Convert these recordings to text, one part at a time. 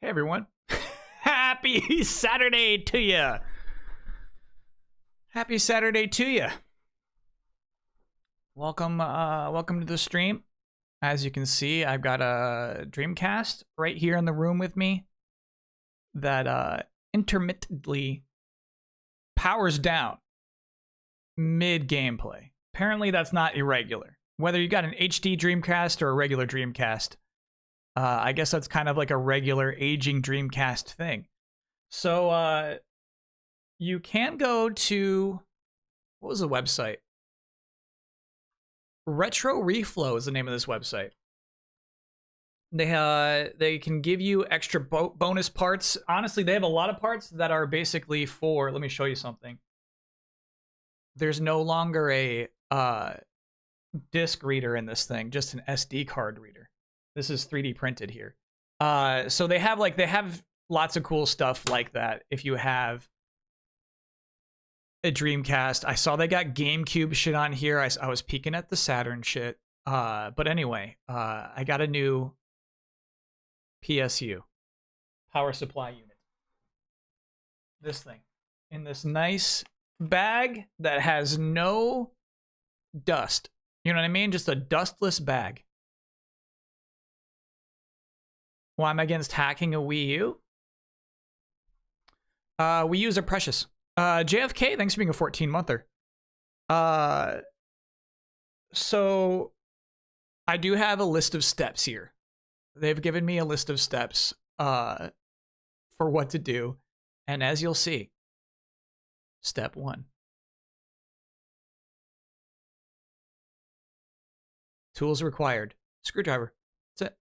everyone. Happy Saturday to you. Happy Saturday to you. Welcome to the stream. As you can see, I've got a Dreamcast right here in the room with me that intermittently powers down mid gameplay. Apparently that's not irregular. Whether you got an HD Dreamcast or a regular Dreamcast, I guess that's kind of like a regular aging Dreamcast thing. So you can go to, what was the website? Retro Reflow is the name of this website. They can give you extra bonus parts. Honestly, they have a lot of parts that are basically for, let me show you something. There's no longer a disc reader in this thing, just an SD card reader. This is 3D printed here. So they have lots of cool stuff like that. If you have a Dreamcast, I saw they got GameCube shit on here. I was peeking at the Saturn shit. But anyway, I got a new PSU, power supply unit. This thing in this nice bag that has no dust. You know what I mean? Just a dustless bag. Why am I against hacking a Wii U? Wii U's are precious. JFK, thanks for being a 14-monther. So I do have a list of steps here. They've given me a list of steps for what to do. And as you'll see, step 1. Tools required. Screwdriver. That's it.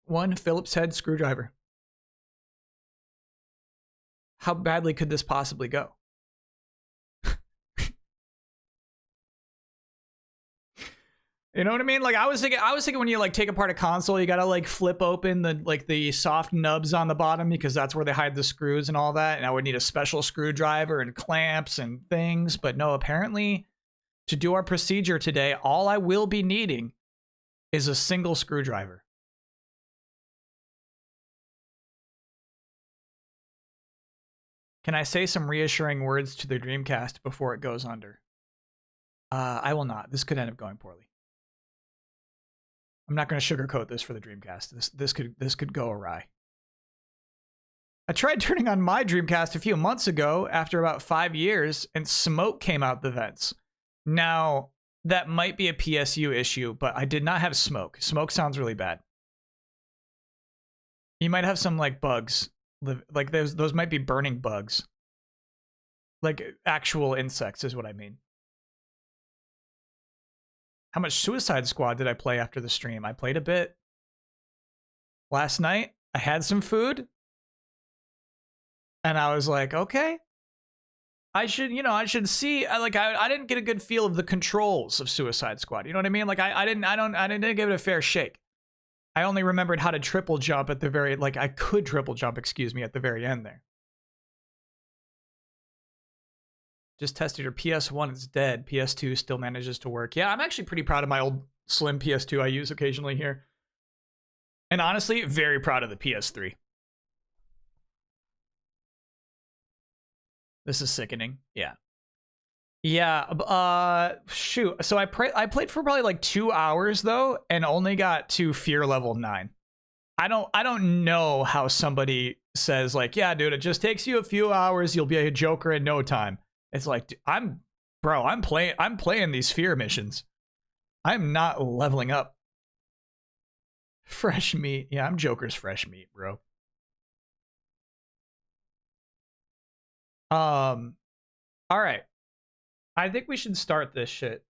1 Phillips head screwdriver. How badly could this possibly go? You know what I mean? Like I was thinking when you like take apart a console, you gotta like flip open the soft nubs on the bottom because that's where they hide the screws and all that. And I would need a special screwdriver and clamps and things. But no, apparently to do our procedure today, all I will be needing is a single screwdriver. Can I say some reassuring words to the Dreamcast before it goes under? I will not. This could end up going poorly. I'm not going to sugarcoat this for the Dreamcast. This could go awry. I tried turning on my Dreamcast a few months ago after about 5 years, and smoke came out the vents. Now, that might be a PSU issue, but I did not have smoke. Smoke sounds really bad. You might have some like bugs. Like those might be burning bugs. Like actual insects is what I mean. How much Suicide Squad did I play after the stream? I played a bit. Last night, I had some food. And I was like, okay. I should see, I didn't get a good feel of the controls of Suicide Squad. You know what I mean? Like I didn't give it a fair shake. I only remembered how to triple jump at the very, I could triple jump, excuse me, at the very end there. Just tested your PS1, it's dead. PS2 still manages to work. Yeah, I'm actually pretty proud of my old slim PS2 I use occasionally here. And honestly, very proud of the PS3. This is sickening. Yeah. Yeah, shoot. So I played for probably like 2 hours though, and only got to fear level 9. I don't know how somebody says like, yeah, dude, it just takes you a few hours, you'll be a Joker in no time. It's like, I'm playing these fear missions. I'm not leveling up. Fresh meat. Yeah, I'm Joker's fresh meat, bro. All right. I think we should start this shit.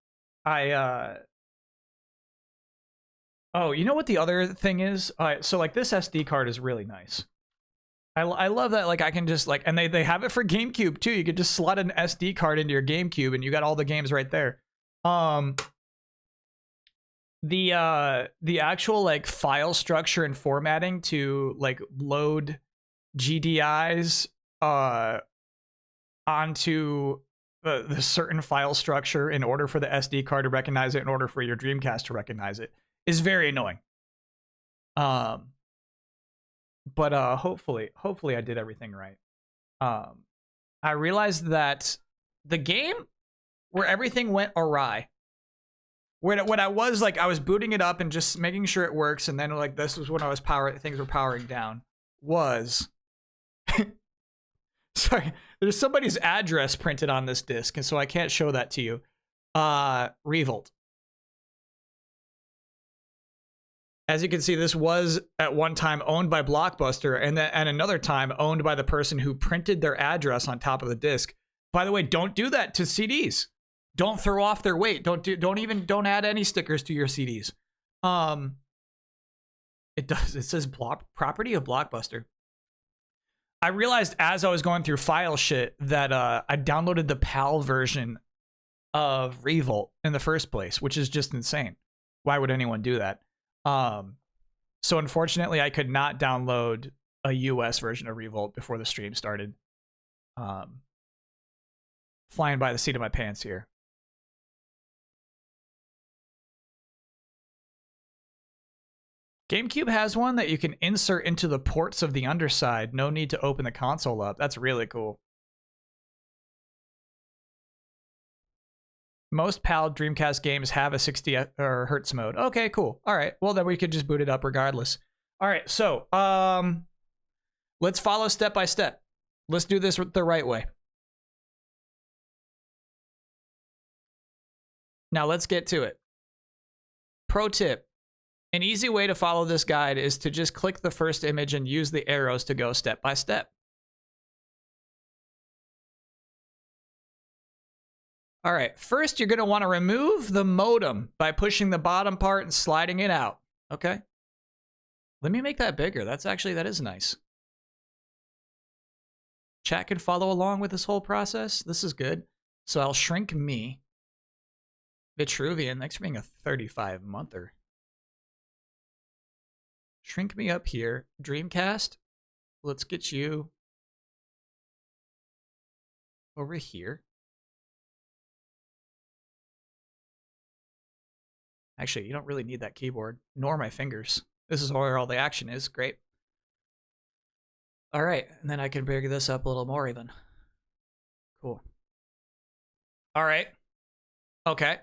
Oh, you know what the other thing is? So like this SD card is really nice. I love that, like I can just like, and they have it for GameCube too. You could just slot an SD card into your GameCube and you got all the games right there. The actual like file structure and formatting to like load GDIs onto the certain file structure in order for the SD card to recognize it, in order for your Dreamcast to recognize it, is very annoying. but hopefully I did everything right. I realized that the game where everything went awry, when I was like, I was booting it up and just making sure it works, and then like this was when I was things were powering down, was sorry, there's somebody's address printed on this disc, and so I can't show that to you. Revolt. As you can see, this was at one time owned by Blockbuster, and then at another time owned by the person who printed their address on top of the disc. By the way, don't do that to CDs. Don't throw off their weight. Don't add any stickers to your CDs. It does. It says property of Blockbuster. I realized as I was going through file shit that I downloaded the PAL version of Revolt in the first place, which is just insane. Why would anyone do that? So unfortunately, I could not download a US version of Revolt before the stream started. Flying by the seat of my pants here. GameCube has one that you can insert into the ports of the underside. No need to open the console up. That's really cool. Most PAL Dreamcast games have a 60 hertz mode. Okay, cool. All right. Well, then we could just boot it up regardless. All right. So, let's follow step by step. Let's do this the right way. Now let's get to it. Pro tip. An easy way to follow this guide is to just click the first image and use the arrows to go step by step. All right, first you're going to want to remove the modem by pushing the bottom part and sliding it out, okay? Let me make that bigger. That is nice. Chat can follow along with this whole process. This is good. So I'll shrink me. Vitruvian, thanks for being a 35-monther. Shrink me up here. Dreamcast, let's get you over here. Actually, you don't really need that keyboard, nor my fingers. This is where all the action is. Great. All right, and then I can bring this up a little more even. Cool. All right. Okay.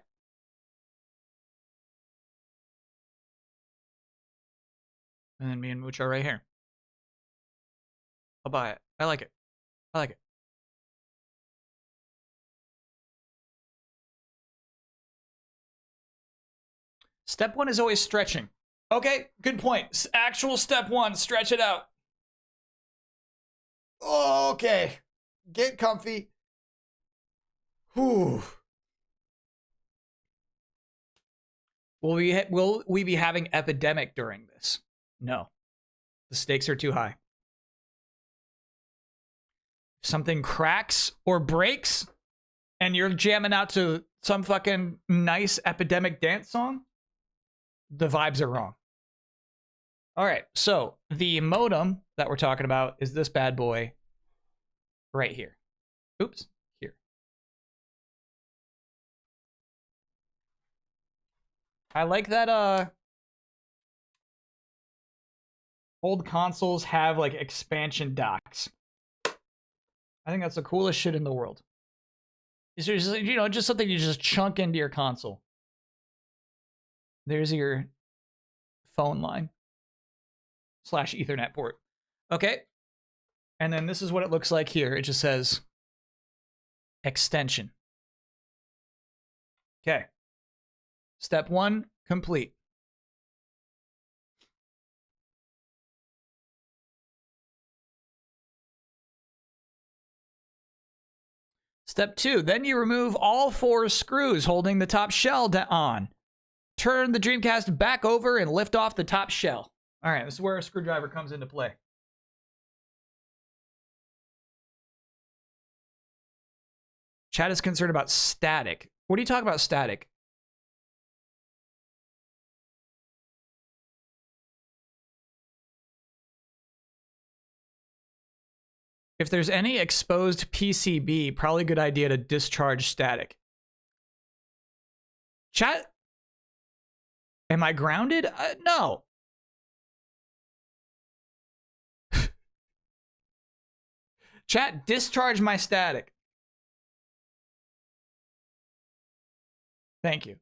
And then me and Mucho right here. I'll buy it. I like it. I like it. Step one is always stretching. Okay, good point. Actual step one, stretch it out. Okay, get comfy. Whew. Will we be having epidemic during this? No. The stakes are too high. If something cracks or breaks and you're jamming out to some fucking nice epidemic dance song, the vibes are wrong. All right, so the modem that we're talking about is this bad boy right here. Oops, here. I like that old consoles have like expansion docks. I think that's the coolest shit in the world. It's just, you know, just something you just chunk into your console. There's your phone line / Ethernet port. Okay. And then this is what it looks like here. It just says extension. Okay. Step one, complete. Step two, then you remove all 4 screws holding the top shell on. Turn the Dreamcast back over and lift off the top shell. All right, this is where a screwdriver comes into play. Chat is concerned about static. What are you talking about, static? If there's any exposed PCB, probably a good idea to discharge static. Chat, am I grounded? No. Chat, discharge my static. Thank you.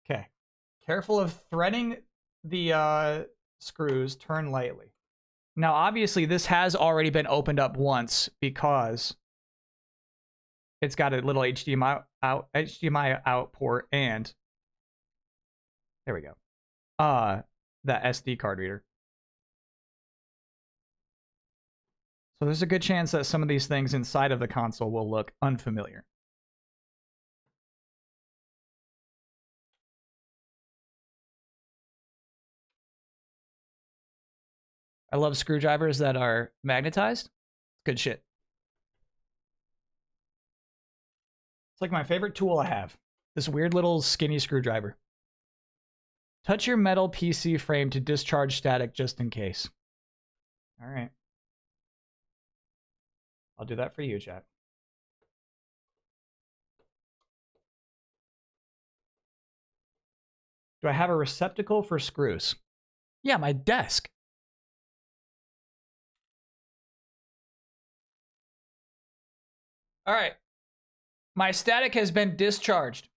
Okay. Careful of threading the screws. Turn lightly. Now, obviously, this has already been opened up once because it's got a little HDMI out port, and there we go. That SD card reader. So there's a good chance that some of these things inside of the console will look unfamiliar. I love screwdrivers that are magnetized. Good shit. It's like my favorite tool I have. This weird little skinny screwdriver. Touch your metal PC frame to discharge static just in case. All right. I'll do that for you, chat. Do I have a receptacle for screws? Yeah, my desk. All right. My static has been discharged.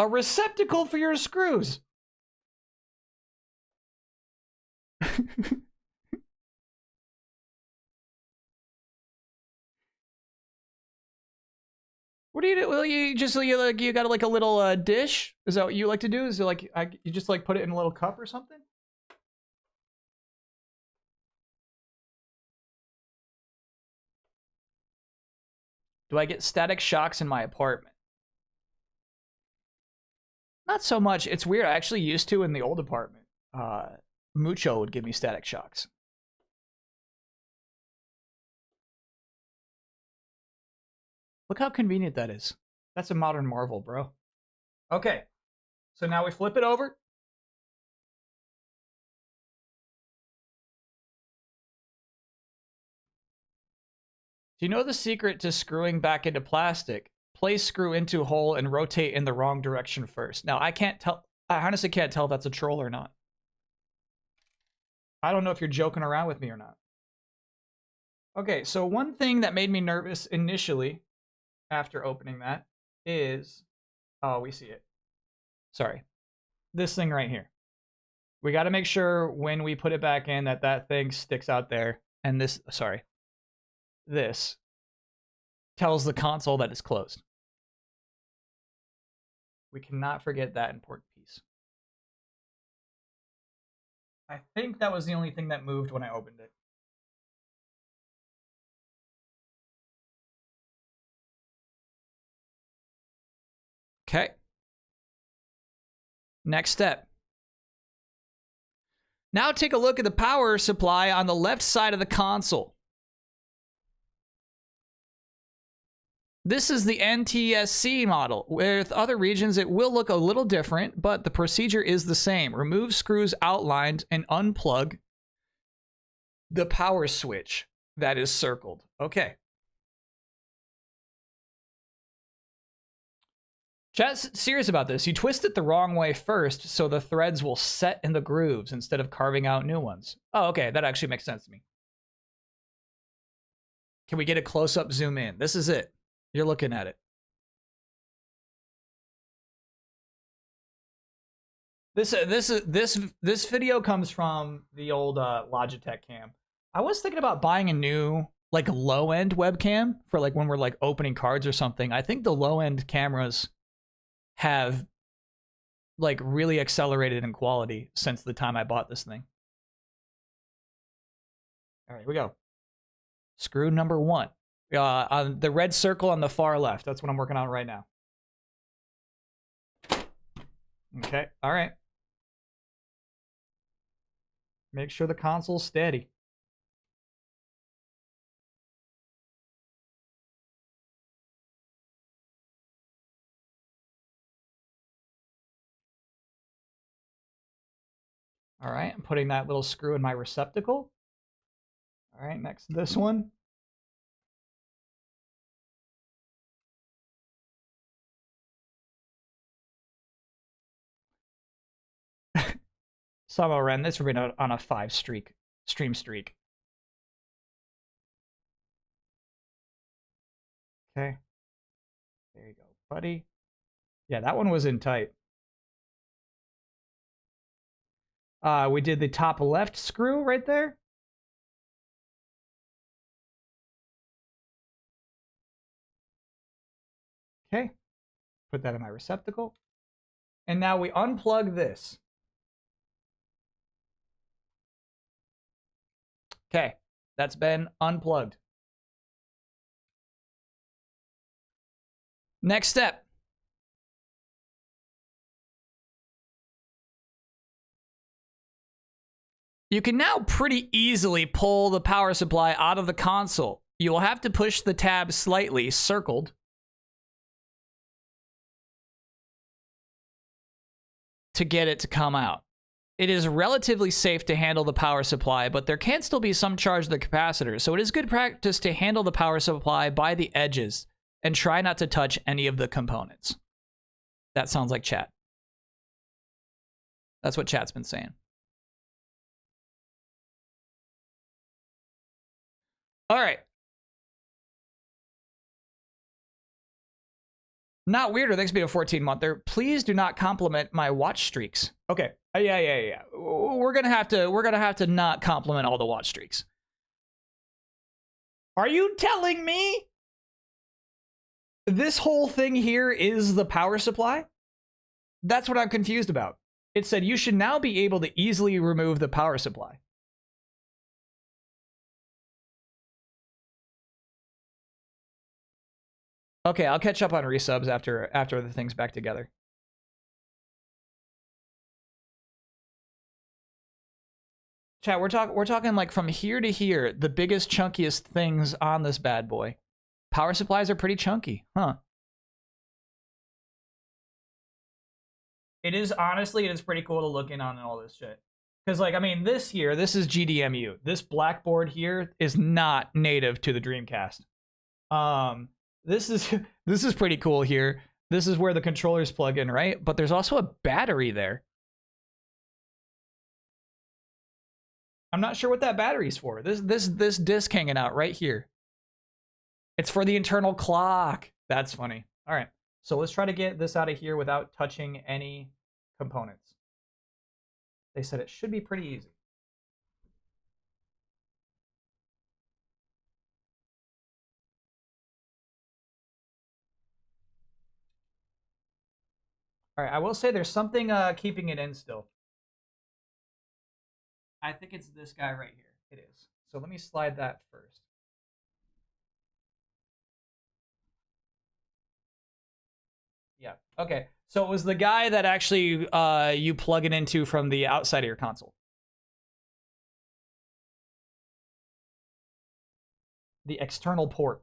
A receptacle for your screws. What do you do? Well, you got like a little dish? Is that what you like to do? Is it like you just like put it in a little cup or something? Do I get static shocks in my apartment? Not so much. It's weird. I actually used to in the old apartment. Mucho would give me static shocks. Look how convenient that is. That's a modern marvel, bro. Okay. So now we flip it over. Do you know the secret to screwing back into plastic? Place screw into hole and rotate in the wrong direction first. Now, I can't tell. I honestly can't tell if that's a troll or not. I don't know if you're joking around with me or not. Okay, so one thing that made me nervous initially after opening that is... Oh, we see it. Sorry. This thing right here. We got to make sure when we put it back in that that thing sticks out there. And this... Sorry. This tells the console that it's closed. We cannot forget that important piece. I think that was the only thing that moved when I opened it. Okay. Next step. Now take a look at the power supply on the left side of the console. This is the NTSC model. With other regions, it will look a little different, but the procedure is the same. Remove screws outlined and unplug the power switch that is circled. Okay. Chat's serious about this. You twist it the wrong way first, so the threads will set in the grooves instead of carving out new ones. Oh, okay. That actually makes sense to me. Can we get a close-up zoom in? This is it. You're looking at it. This video comes from the old Logitech cam. I was thinking about buying a new like low-end webcam for like when we're like opening cards or something. I think the low-end cameras have like really accelerated in quality since the time I bought this thing. All right, here we go. Screw number 1. On the red circle on the far left. That's what I'm working on right now. Okay, all right. Make sure the console's steady. All right, I'm putting that little screw in my receptacle. All right, next to this one. Somehow ran this. We're on a 5 stream streak. Okay. There you go, buddy. Yeah, that one was in tight. We did the top left screw right there. Okay. Put that in my receptacle. And now we unplug this. Okay. That's been unplugged. Next step. You can now pretty easily pull the power supply out of the console. You will have to push the tab slightly, circled, to get it to come out. It is relatively safe to handle the power supply, but there can still be some charge to the capacitor, so it is good practice to handle the power supply by the edges and try not to touch any of the components. That sounds like chat. That's what chat's been saying. All right. Not weirder. Thanks for being a 14-monther. Please do not compliment my watch streaks. Okay. Yeah. We're gonna have to not compliment all the watch streaks. Are you telling me this whole thing here is the power supply? That's what I'm confused about. It said you should now be able to easily remove the power supply. Okay, I'll catch up on resubs after the thing's back together. Chat, we're talking like from here to here, the biggest, chunkiest things on this bad boy. Power supplies are pretty chunky, huh? It is, honestly, it is pretty cool to look in on all this shit. Because, like, I mean, this here, this is GDMU. This blackboard here is not native to the Dreamcast. This is pretty cool here. This is where the controllers plug in, right? But there's also a battery there. I'm not sure what that battery's for. This disc hanging out right here. It's for the internal clock. That's funny. All right. So let's try to get this out of here without touching any components. They said it should be pretty easy. All right, I will say there's something keeping it in still. I think it's this guy right here. It is. So let me slide that first. Yeah. Okay. So it was the guy that actually you plug it into from the outside of your console. The external port.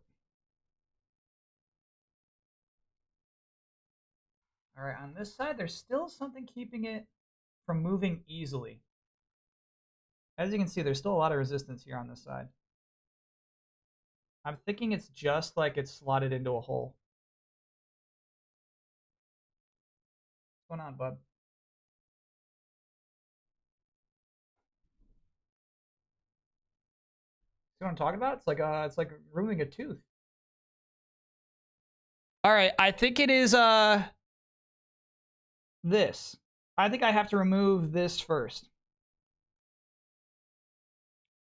All right, on this side, there's still something keeping it from moving easily. As you can see, there's still a lot of resistance here on this side. I'm thinking it's just like it's slotted into a hole. What's going on, bud? See what I'm talking about? It's like removing a tooth. All right, I think it is this. I think I have to remove this first.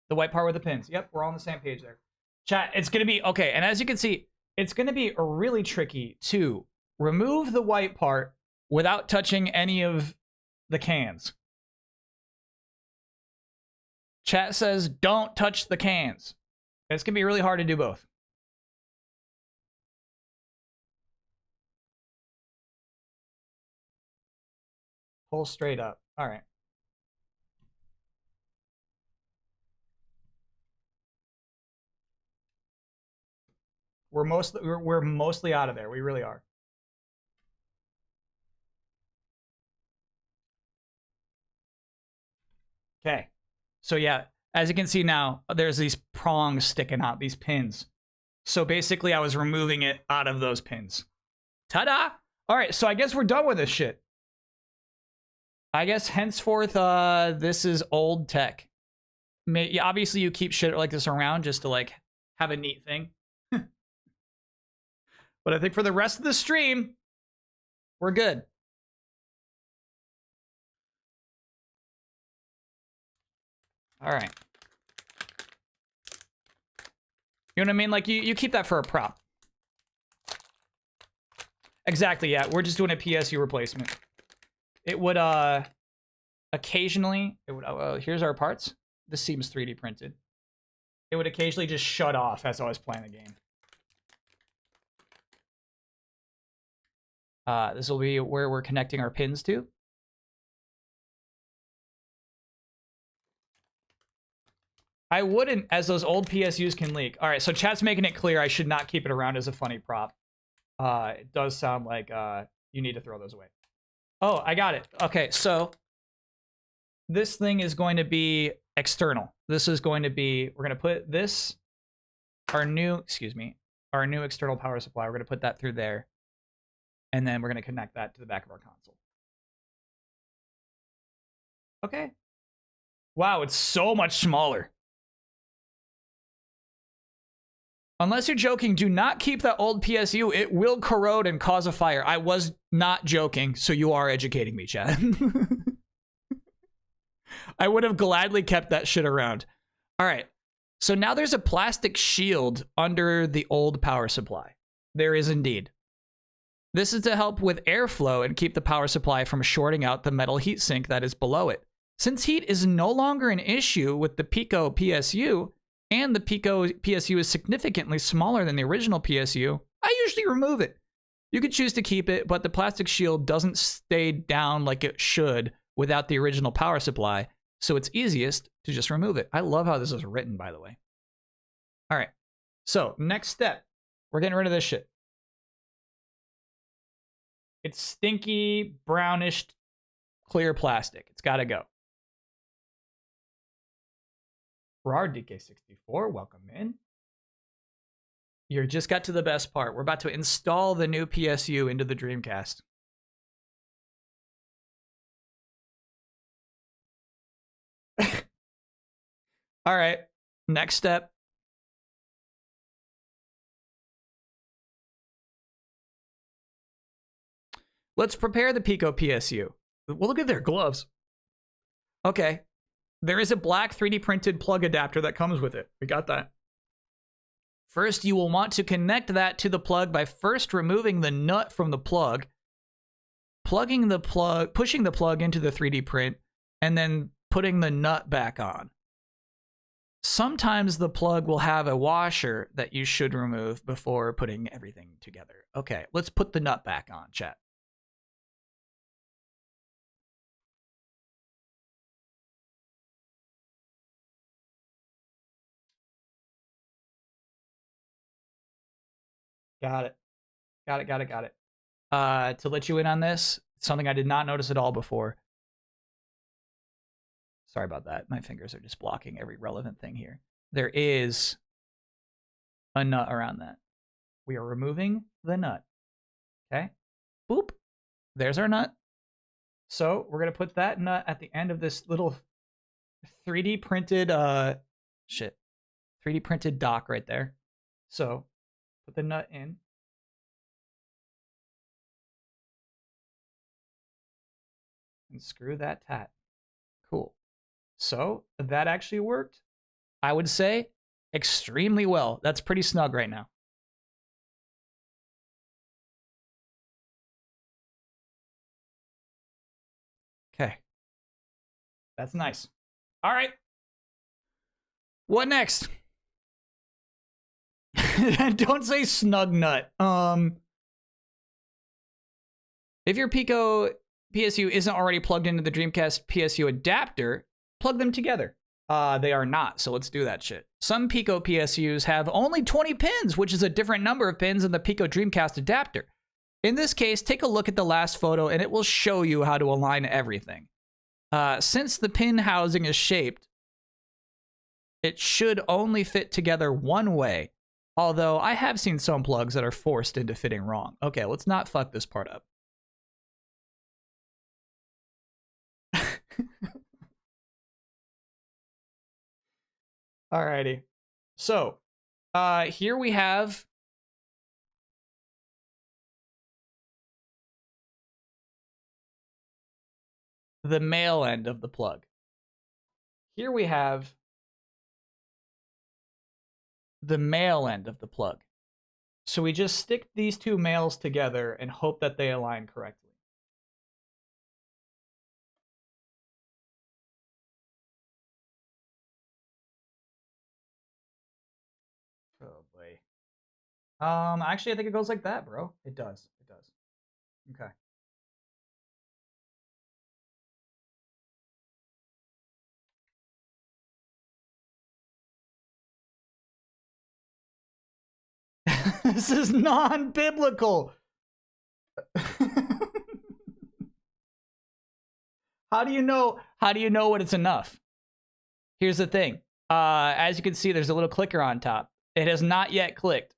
The white part with the pins. Yep, we're all on the same page there. Chat, it's going to be, okay, and as you can see, it's going to be really tricky to remove the white part without touching any of the cans. Chat says, don't touch the cans. It's going to be really hard to do both. Pull straight up. All right. We're mostly out of there. We really are. Okay. So yeah, as you can see now, there's these prongs sticking out, these pins. So basically I was removing it out of those pins. Ta-da! All right, so I guess we're done with this shit. I guess henceforth, this is old tech. Obviously you keep shit like this around just to like have a neat thing. But I think for the rest of the stream, we're good. All right. You know what I mean? Like, you keep that for a prop. Exactly, yeah. We're just doing a PSU replacement. It would, occasionally... It would, here's our parts. This seems 3D printed. It would occasionally just shut off as I was playing the game. This will be where we're connecting our pins to. I wouldn't, as those old PSUs can leak. All right, so chat's making it clear I should not keep it around as a funny prop. It does sound like you need to throw those away. Oh, I got it. Okay, so this thing is going to be external. This is going to be, we're going to put this, our new external power supply. We're going to put that through there. And then we're going to connect that to the back of our console. Okay. Wow, it's so much smaller. Unless you're joking, do not keep that old PSU. It will corrode and cause a fire. I was not joking, so you are educating me, Chad. I would have gladly kept that shit around. All right. So now there's a plastic shield under the old power supply. There is indeed. This is to help with airflow and keep the power supply from shorting out the metal heatsink that is below it. Since heat is no longer an issue with the Pico PSU, and the Pico PSU is significantly smaller than the original PSU, I usually remove it. You could choose to keep it, but the plastic shield doesn't stay down like it should without the original power supply, so it's easiest to just remove it. I love how this is written, by the way. All right, so next step, we're getting rid of this shit. It's stinky, brownish, clear plastic. It's got to go. Gerard DK64, welcome in. You just got to the best part. We're about to install the new PSU into the Dreamcast. All right, next step. Let's prepare the Pico PSU. Well, look at their gloves. Okay. There is a black 3D printed plug adapter that comes with it. We got that. First, you will want to connect that to the plug by first removing the nut from the plug, pushing the plug into the 3D print, and then putting the nut back on. Sometimes the plug will have a washer that you should remove before putting everything together. Okay, let's put the nut back on, chat. Got it. Got it. To let you in on this, something I did not notice at all before. Sorry about that. My fingers are just blocking every relevant thing here. There is a nut around that. We are removing the nut. Okay? Boop. There's our nut. So we're going to put that nut at the end of this little 3D printed, 3D printed dock right there. So put the nut in. And screw that tat. Cool. So that actually worked, I would say, extremely well. That's pretty snug right now. Okay. That's nice. All right. What next? Don't say snug nut. If your Pico PSU isn't already plugged into the Dreamcast PSU adapter, plug them together. They are not, so let's do that shit. Some Pico PSUs have only 20 pins, which is a different number of pins than the Pico Dreamcast adapter. In this case, take a look at the last photo and it will show you how to align everything. Since the pin housing is shaped, it should only fit together one way. Although I have seen some plugs that are forced into fitting wrong. Okay, let's not fuck this part up. Alrighty. So, here we have the male end of the plug. Here we have the male end of the plug. So we just stick these two males together and hope that they align correctly. Oh boy. Actually, I think it goes like that, bro. It does. It does. Okay. This is non-biblical. How do you know what it's enough? Here's the thing. As you can see, there's a little clicker on top. It has not yet clicked.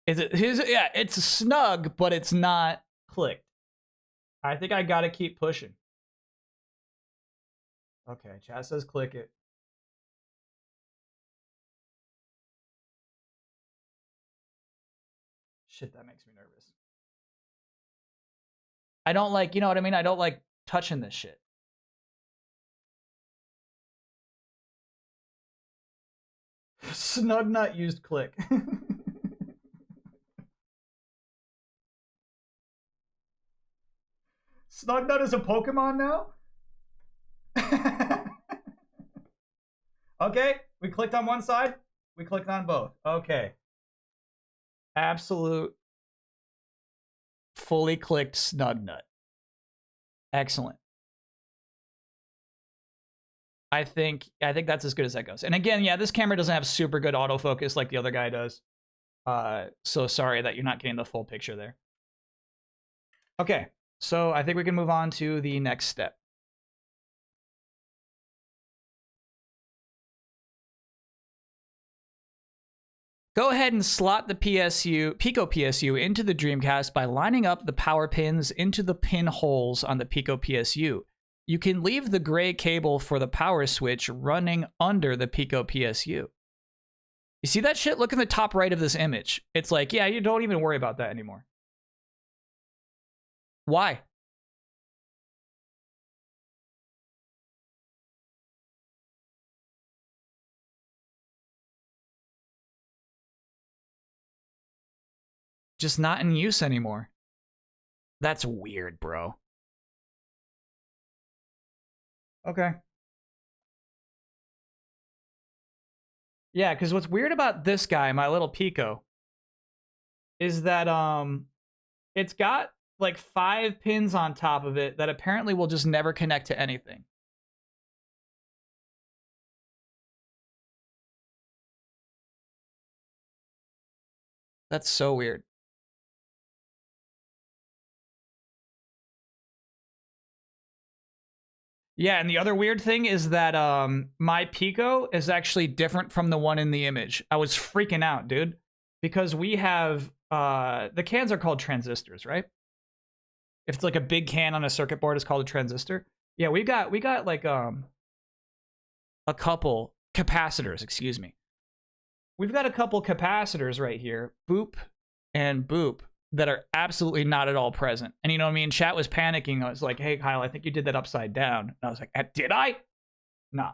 Yeah, it's snug, but it's not clicked. I think I gotta keep pushing. Okay, chat says click it. Shit, that makes me nervous. I don't like, you know what I mean? I don't like touching this shit. Snug nut used click. Snug nut is a Pokemon now? Okay, we clicked on one side. We clicked on both. Okay. Absolute fully clicked snug nut. Excellent. I think that's as good as that goes. And again, yeah, this camera doesn't have super good autofocus like the other guy does. So sorry that you're not getting the full picture there. Okay, so I think we can move on to the next step. Go ahead and slot the Pico PSU into the Dreamcast by lining up the power pins into the pin holes on the Pico PSU. You can leave the gray cable for the power switch running under the Pico PSU. You see that shit? Look in the top right of this image. It's like, yeah, you don't even worry about that anymore. Why? Just not in use anymore. That's weird, bro. Okay. Yeah, because what's weird about this guy, my little Pico, is that it's got like 5 pins on top of it that apparently will just never connect to anything. That's so weird. Yeah, and the other weird thing is that my Pico is actually different from the one in the image. I was freaking out, dude, because we have the cans are called transistors, right? If it's like a big can on a circuit board, it's called a transistor. Yeah, we got like a couple capacitors, excuse me. We've got a couple capacitors right here, boop and boop, that are absolutely not at all present. And you know what I mean? Chat was panicking. I was like, hey, Kyle, I think you did that upside down. And I was like, did I? No.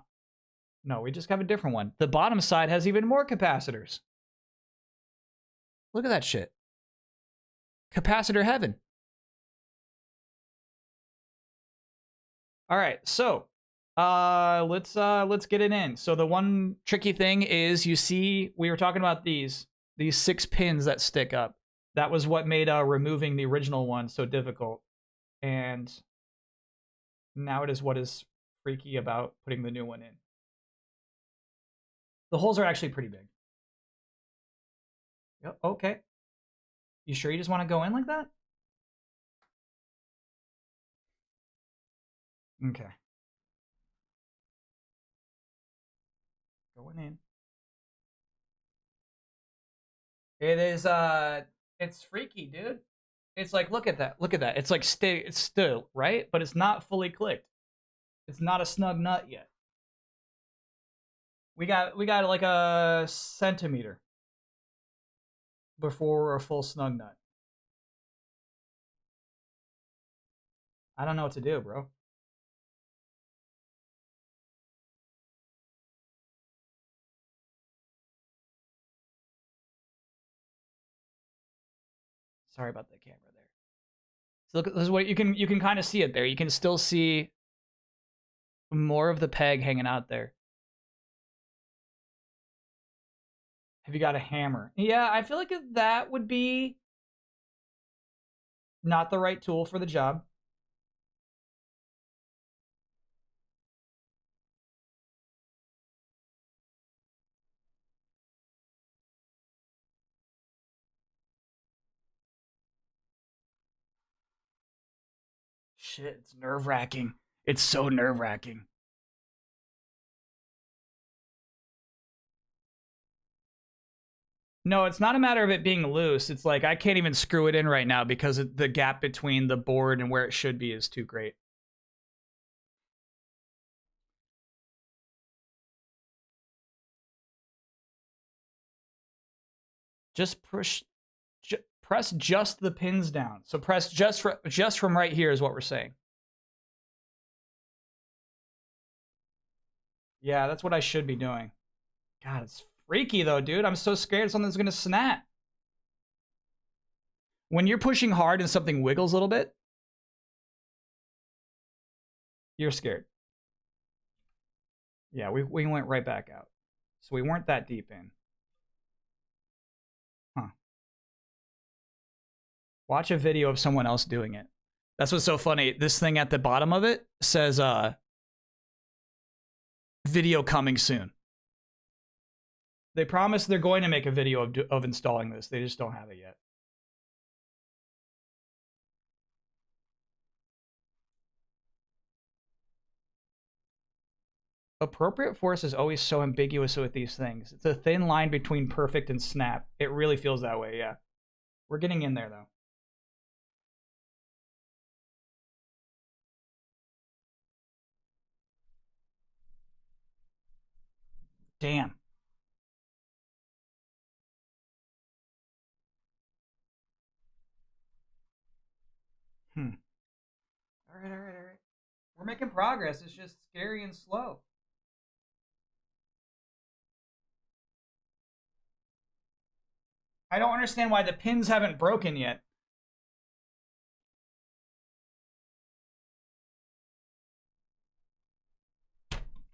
No, we just have a different one. The bottom side has even more capacitors. Look at that shit. Capacitor heaven. All right, so let's get it in. So the one tricky thing is, you see, we were talking about these 6 pins that stick up. That was what made removing the original one so difficult. And now it is what is freaky about putting the new one in. The holes are actually pretty big. Yep, okay. You sure you just want to go in like that? Okay. Going in. It is it's freaky, dude. It's like, look at that. Look at that. It's like it's still, right? But it's not fully clicked. It's not a snug nut yet. We got like a centimeter before we're a full snug nut. I don't know what to do, bro. Sorry about the camera there. So look, this is what you can kind of see it there. You can still see more of the peg hanging out there. Have you got a hammer? Yeah, I feel like that would be not the right tool for the job. Shit, it's nerve-wracking. It's so nerve-wracking. No, it's not a matter of it being loose. It's like I can't even screw it in right now because the gap between the board and where it should be is too great. Just press just the pins down. So press just from right here is what we're saying. Yeah, that's what I should be doing. God, it's freaky though, dude. I'm so scared something's gonna snap. When you're pushing hard and something wiggles a little bit, you're scared. Yeah, we went right back out. So we weren't that deep in. Huh. Watch a video of someone else doing it. That's what's so funny. This thing at the bottom of it says video coming soon. They promise they're going to make a video of installing this. They just don't have it yet. Appropriate force is always so ambiguous with these things. It's a thin line between perfect and snap. It really feels that way, yeah. We're getting in there, though. Damn. All right, all right, all right. We're making progress. It's just scary and slow. I don't understand why the pins haven't broken yet.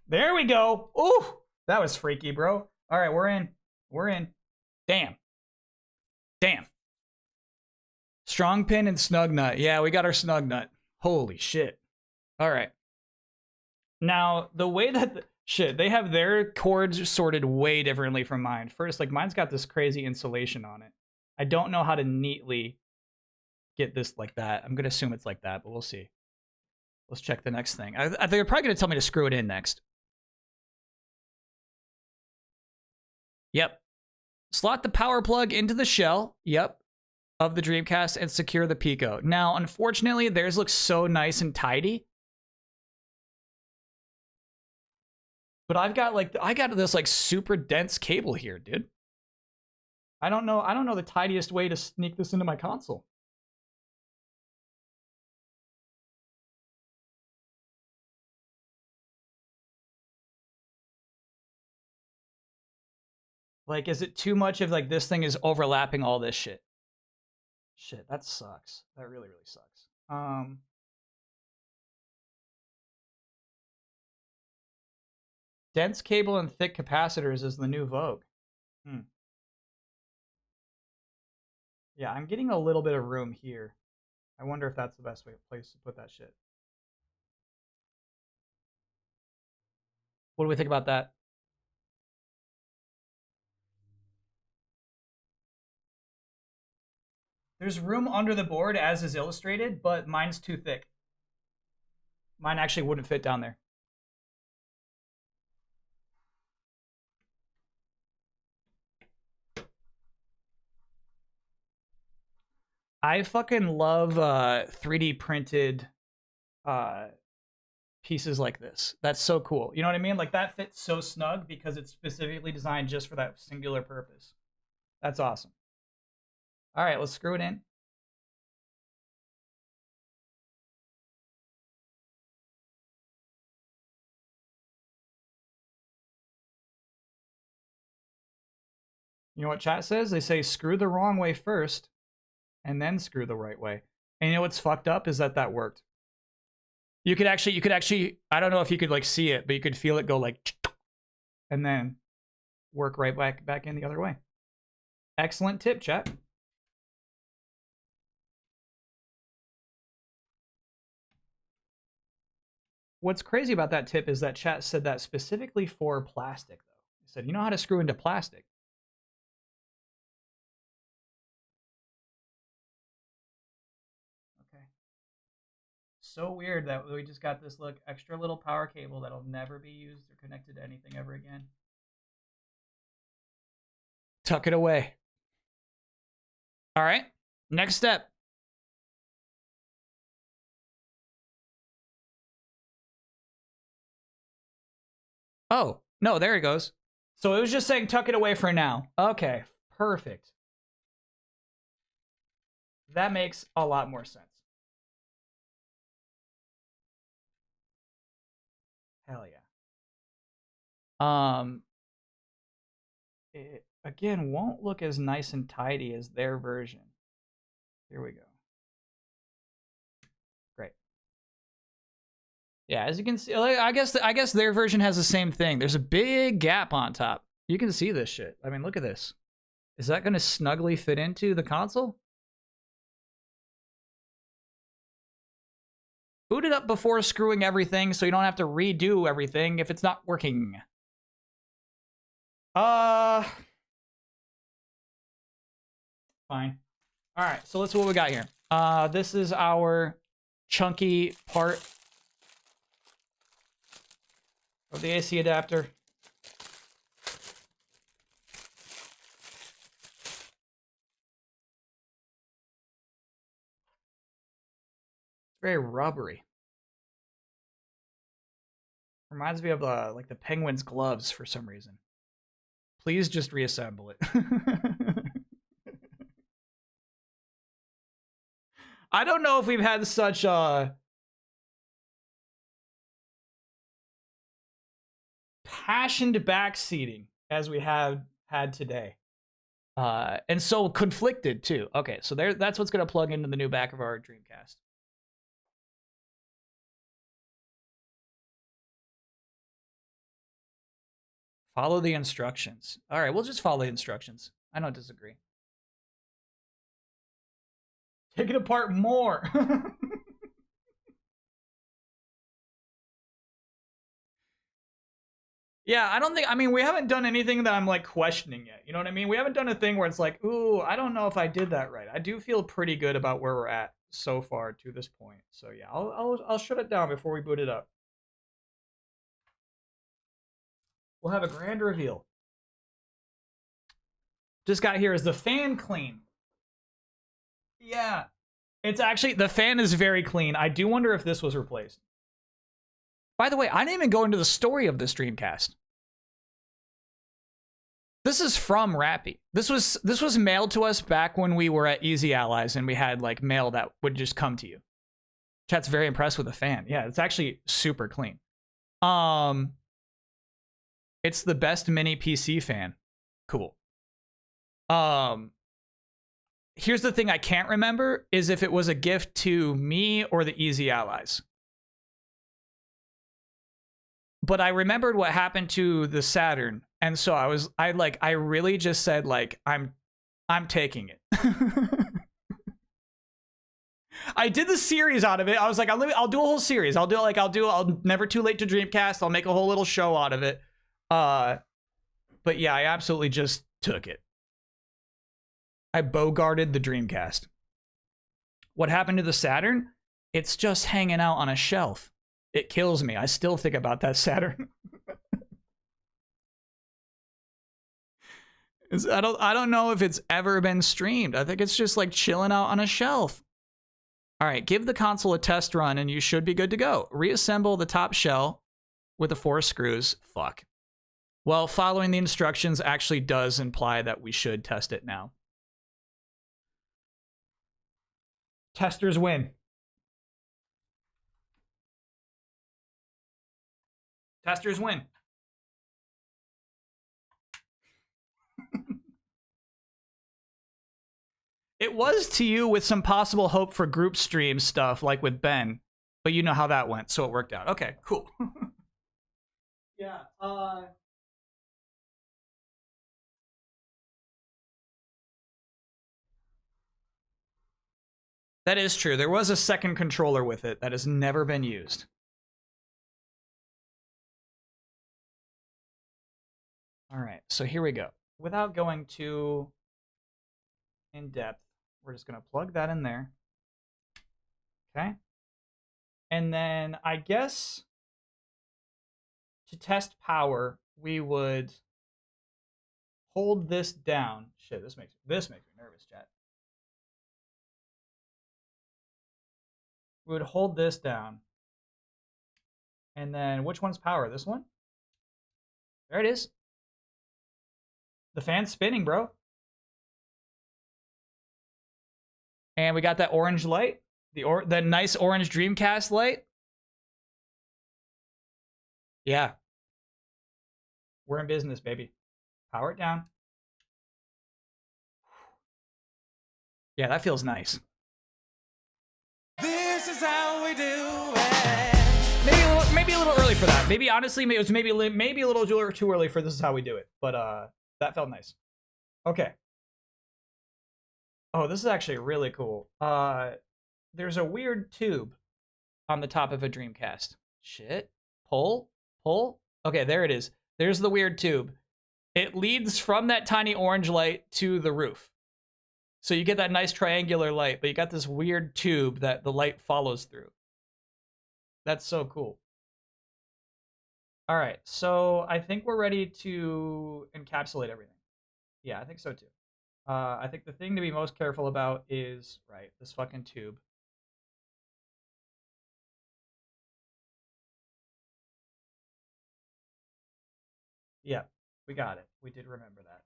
There we go. Ooh, that was freaky, bro. All right, we're in. We're in. Damn. Damn. Strong pin and snug nut. Yeah, we got our snug nut. Holy shit. All right. Now, the way that shit, they have their cords sorted way differently from mine. First, like mine's got this crazy insulation on it. I don't know how to neatly get this like that. I'm gonna assume it's like that, but we'll see. Let's check the next thing. I think they're probably gonna tell me to screw it in next. Yep. Slot the power plug into the shell. Yep. Of the Dreamcast and secure the Pico. Now, unfortunately, theirs looks so nice and tidy. But I got this like super dense cable here, dude. I don't know the tidiest way to sneak this into my console. Like, is it too much if like this thing is overlapping all this shit? Shit, that sucks. That really, really sucks. Dense cable and thick capacitors is the new vogue. Yeah, I'm getting a little bit of room here. I wonder if that's the best place to put that shit. What do we think about that? There's room under the board as is illustrated, but mine's too thick. Mine actually wouldn't fit down there. I fucking love 3D printed pieces like this. That's so cool. You know what I mean? Like that fits so snug because it's specifically designed just for that singular purpose. That's awesome. All right, let's screw it in. You know what chat says? They say screw the wrong way first, and then screw the right way. And you know what's fucked up is that worked. You could actually, I don't know if you could like see it, but you could feel it go like, and then work right back in the other way. Excellent tip, chat. What's crazy about that tip is that chat said that specifically for plastic, though. They said, you know how to screw into plastic. Okay. So weird that we just got this extra little power cable that'll never be used or connected to anything ever again. Tuck it away. All right. Next step. Oh, no, there it goes. So it was just saying tuck it away for now. Okay, perfect. That makes a lot more sense. Hell yeah. It, again, won't look as nice and tidy as their version. Here we go. Great. Yeah, as you can see, I guess their version has the same thing. There's a big gap on top. You can see this shit. I mean, look at this. Is that going to snugly fit into the console? Boot it up before screwing everything so you don't have to redo everything if it's not working. Fine. All right, so let's see what we got here. This is our chunky part of the AC adapter. Very rubbery. Reminds me of like the penguin's gloves for some reason. Please just reassemble it. I don't know if we've had such passioned backseating as we have had today. And so conflicted too. Okay, so that's what's gonna plug into the new back of our Dreamcast. Follow the instructions. All right, we'll just follow the instructions. I don't disagree. Take it apart more. Yeah, I mean, we haven't done anything that I'm like questioning yet. You know what I mean? We haven't done a thing where it's like, ooh, I don't know if I did that right. I do feel pretty good about where we're at so far to this point. So yeah, I'll shut it down before we boot it up. We'll have a grand reveal. Just got here. Is the fan clean? Yeah. It's actually, the fan is very clean. I do wonder if this was replaced. By the way, I didn't even go into the story of this Dreamcast. This is from Rappy. This was mailed to us back when we were at Easy Allies and we had like mail that would just come to you. Chat's very impressed with the fan. Yeah, it's actually super clean. It's the best mini PC fan. Cool. Here's the thing I can't remember is if it was a gift to me or the Easy Allies. But I remembered what happened to the Saturn, and so I really just said like I'm taking it. I did the series out of it. I was like, I'll do a whole series. I'll never too late to Dreamcast. I'll make a whole little show out of it. But yeah, I absolutely just took it. I bogarted the Dreamcast. What happened to the Saturn? It's just hanging out on a shelf. It kills me. I still think about that Saturn. I don't know if it's ever been streamed. I think it's just like chilling out on a shelf. All right, give the console a test run and you should be good to go. Reassemble the top shell with the 4 screws. Fuck. Well, following the instructions actually does imply that we should test it now. Testers win. Testers win. It was to you with some possible hope for group stream stuff, like with Ben, but you know how that went, so it worked out. Okay, cool. Yeah. That is true. There was a second controller with it that has never been used. All right, so here we go. Without going too in depth, we're just going to plug that in there. Okay. And then I guess to test power, we would hold this down. Shit, this makes me nervous, chat. We would hold this down. And then which one's power? This one? There it is. The fan's spinning, bro. And we got that orange light. The nice orange Dreamcast light. Yeah. We're in business, baby. Power it down. Yeah, that feels nice. This is how we do it. Maybe a little early for that. Maybe honestly, it was maybe a little too early for this is how we do it. But that felt nice. Okay. Oh, this is actually really cool. There's a weird tube on the top of a Dreamcast. Shit. Pull. Okay, there it is. There's the weird tube. It leads from that tiny orange light to the roof. So you get that nice triangular light, but you got this weird tube that the light follows through. That's so cool. All right, so I think we're ready to encapsulate everything. Yeah, I think so too. I think the thing to be most careful about is, right, this fucking tube. Yeah, we got it. We did remember that.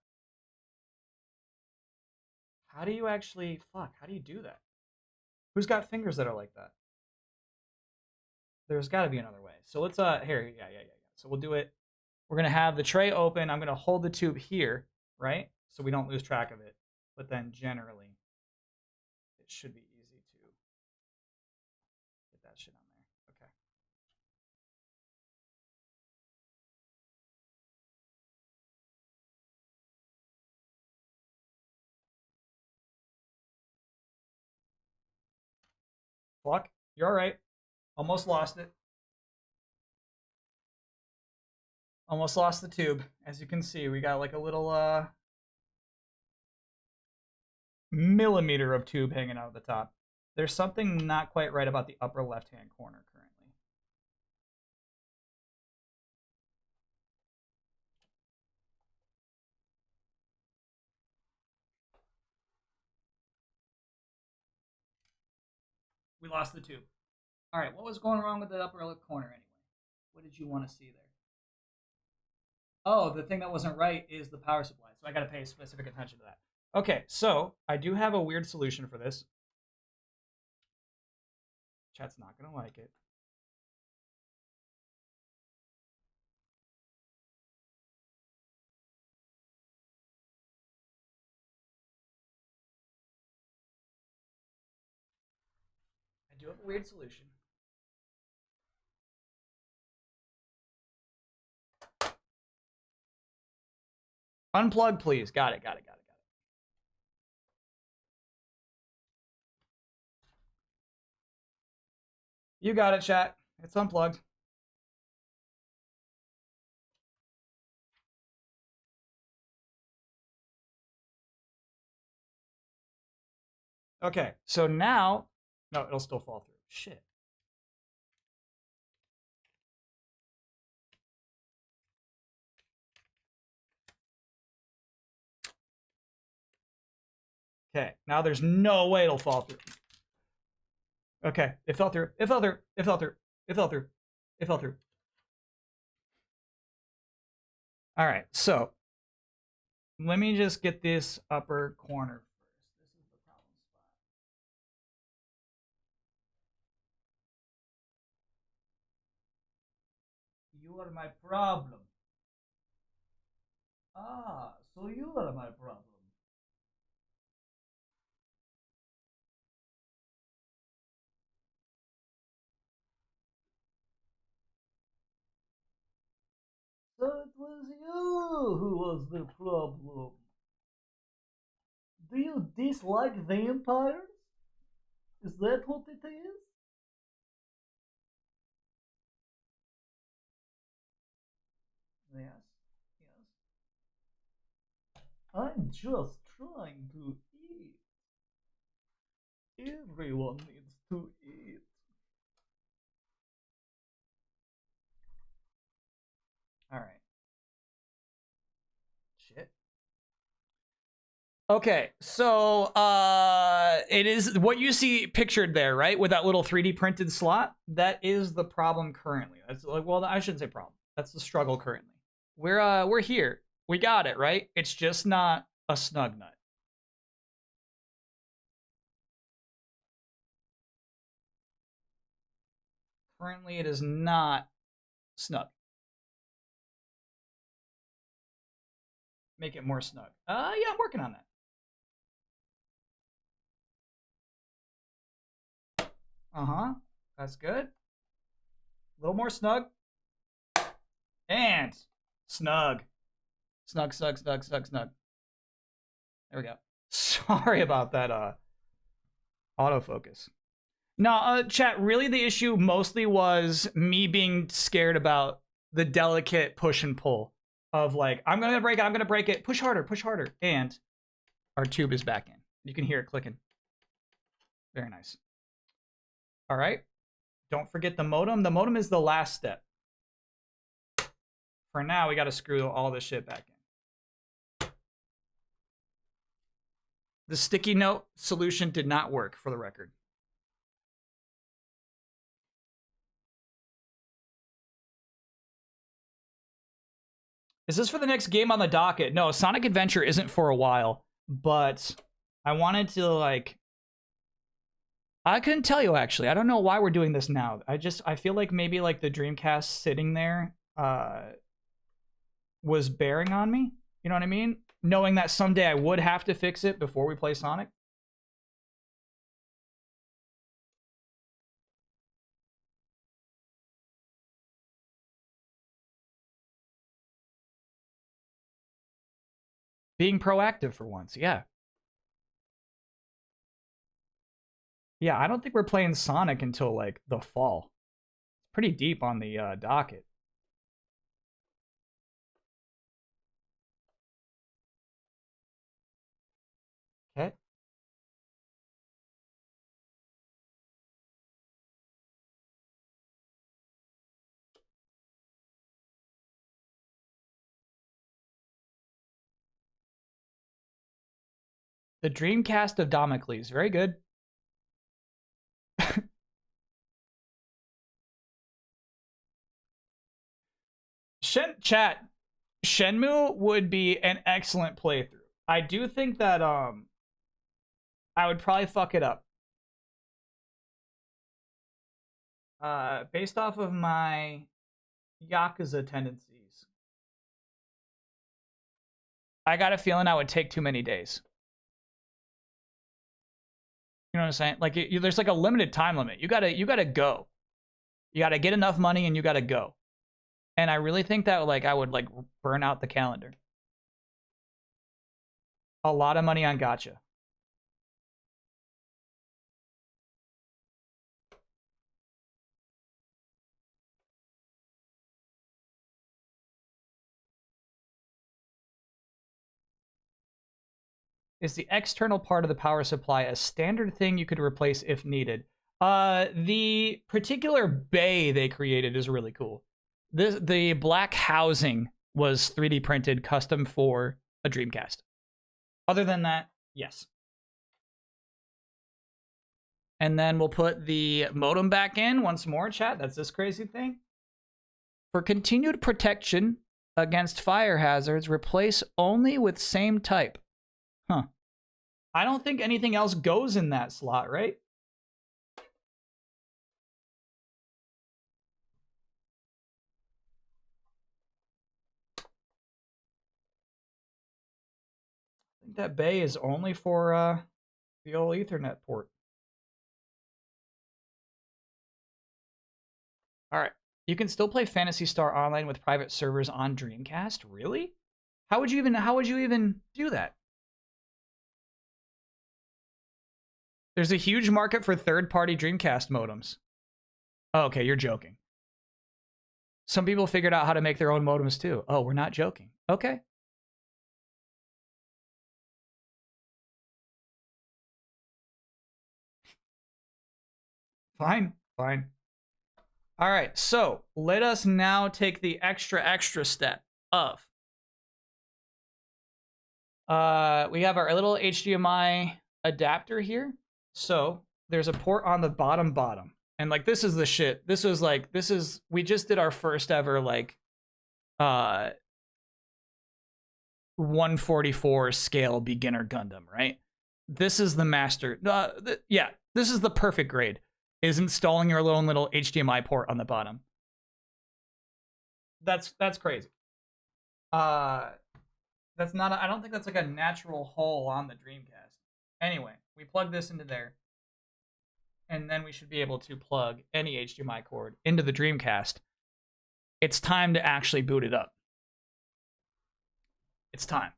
How do you actually, fuck, how do you do that? Who's got fingers that are like that? There's got to be another way. So let's, here, yeah. So we'll do it. We're going to have the tray open. I'm going to hold the tube here, right? So we don't lose track of it. But then generally, it should be easy to get that shit on there. Okay. Fuck. You're all right. Almost lost it. Almost lost the tube. As you can see, we got like a little millimeter of tube hanging out of the top. There's something not quite right about the upper left-hand corner currently. We lost the tube. All right, what was going wrong with the upper left corner anyway? What did you want to see there? Oh, the thing that wasn't right is the power supply. So I got to pay specific attention to that. Okay, so I do have a weird solution for this. Chat's not going to like it. I do have a weird solution. Unplug, please. Got it. You got it, chat. It's unplugged. Okay, so now, no, it'll still fall through. Shit. Okay, now there's no way it'll fall through. Okay, it fell through. It fell through. It fell through. It fell through. It fell through. All right, so let me just get this upper corner first. This is the problem spot. You are my problem. Ah, so you are my problem. know who was the problem. Do you dislike vampires? Is that what it is? Yes, yes. I'm just trying to eat. Everyone needs to eat. All right. Shit. Okay, so it is what you see pictured there, right? With that little 3D printed slot. That is the problem currently. That's like, well, I shouldn't say problem. That's the struggle currently. We're here. We got it, right? It's just not a snug nut. Currently, it is not snug. Make it more snug. Yeah, I'm working on that. Uh-huh. That's good. A little more snug. And snug. Snug, snug, snug, snug, snug. There we go. Sorry about that autofocus. No, chat, really the issue mostly was me being scared about the delicate push and pull of like, I'm gonna break it, push harder, and our tube is back in. You can hear it clicking. Very nice. All right. Don't forget the modem. The modem is the last step. For now, we gotta screw all this shit back in. The sticky note solution did not work, for the record. Is this for the next game on the docket? No, Sonic Adventure isn't for a while, but I wanted to, like... I couldn't tell you, actually. I don't know why we're doing this now. I feel like maybe, like, the Dreamcast sitting there was bearing on me. You know what I mean? Knowing that someday I would have to fix it before we play Sonic. Being proactive for once, yeah. Yeah, I don't think we're playing Sonic until, like, the fall. It's pretty deep on the docket. Okay. The Dreamcast of Damocles. Very good. Chat. Shenmue would be an excellent playthrough. I do think that I would probably fuck it up. Based off of my Yakuza tendencies, I got a feeling I would take too many days. You know what I'm saying? Like, there's like a limited time limit. You gotta go. You gotta get enough money and you gotta go. And I really think that like I would like burn out the calendar. A lot of money on gacha. Is the external part of the power supply a standard thing you could replace if needed? The particular bay they created is really cool. The black housing was 3D printed custom for a Dreamcast. Other than that, yes. And then we'll put the modem back in once more, chat. That's this crazy thing. For continued protection against fire hazards, replace only with same type. Huh. I don't think anything else goes in that slot, right? I think that bay is only for the old Ethernet port. All right. You can still play Phantasy Star Online with private servers on Dreamcast? Really? How would you even do that? There's a huge market for third-party Dreamcast modems. Oh, okay, you're joking. Some people figured out how to make their own modems too. Oh, we're not joking. Okay. Fine, fine. All right, so let us now take the extra step of we have our little HDMI adapter here. So there's a port on the bottom. And like this is the shit. We just did our first ever like 144 scale beginner Gundam, right? This is the master. Yeah, this is the perfect grade. Is installing your own little HDMI port on the bottom. That's crazy. That's not. I don't think that's like a natural hole on the Dreamcast. Anyway, we plug this into there, and then we should be able to plug any HDMI cord into the Dreamcast. It's time to actually boot it up. It's time.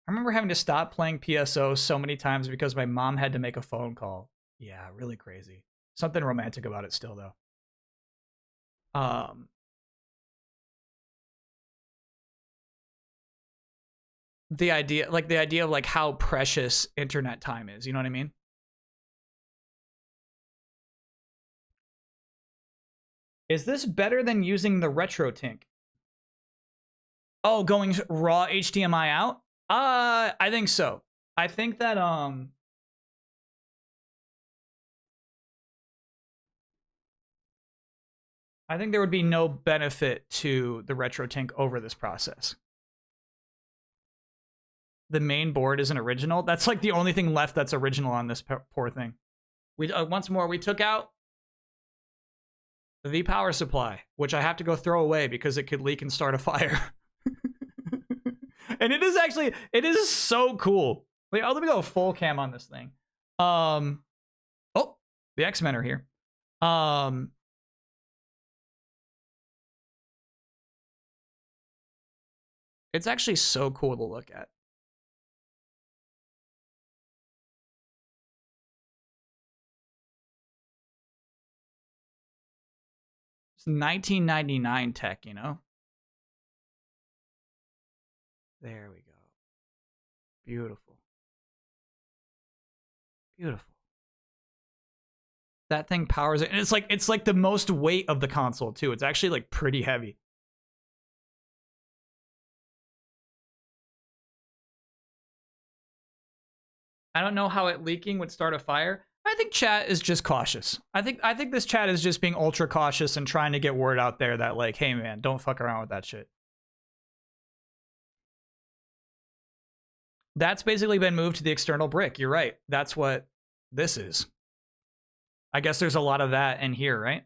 I remember having to stop playing PSO so many times because my mom had to make a phone call. Yeah, really crazy. Something romantic about it still, though. The idea of like how precious internet time is. You know what I mean? Is this better than using the RetroTink? Oh, going raw HDMI out? I think so. I think that I think there would be no benefit to the RetroTink over this process. The main board isn't original. That's like the only thing left that's original on this poor thing. We once more we took out the power supply, which I have to go throw away because it could leak and start a fire. And it is so cool. Wait, let me go full cam on this thing. Oh, the X-Men are here. It's actually so cool to look at. It's 1999 tech, you know? There we go. Beautiful. Beautiful. That thing powers it. And it's like the most weight of the console too. It's actually like pretty heavy. I don't know how it leaking would start a fire. I think chat is just cautious. I think this chat is just being ultra cautious and trying to get word out there that like, hey man, don't fuck around with that shit. That's basically been moved to the external brick. You're right. That's what this is. I guess there's a lot of that in here, right?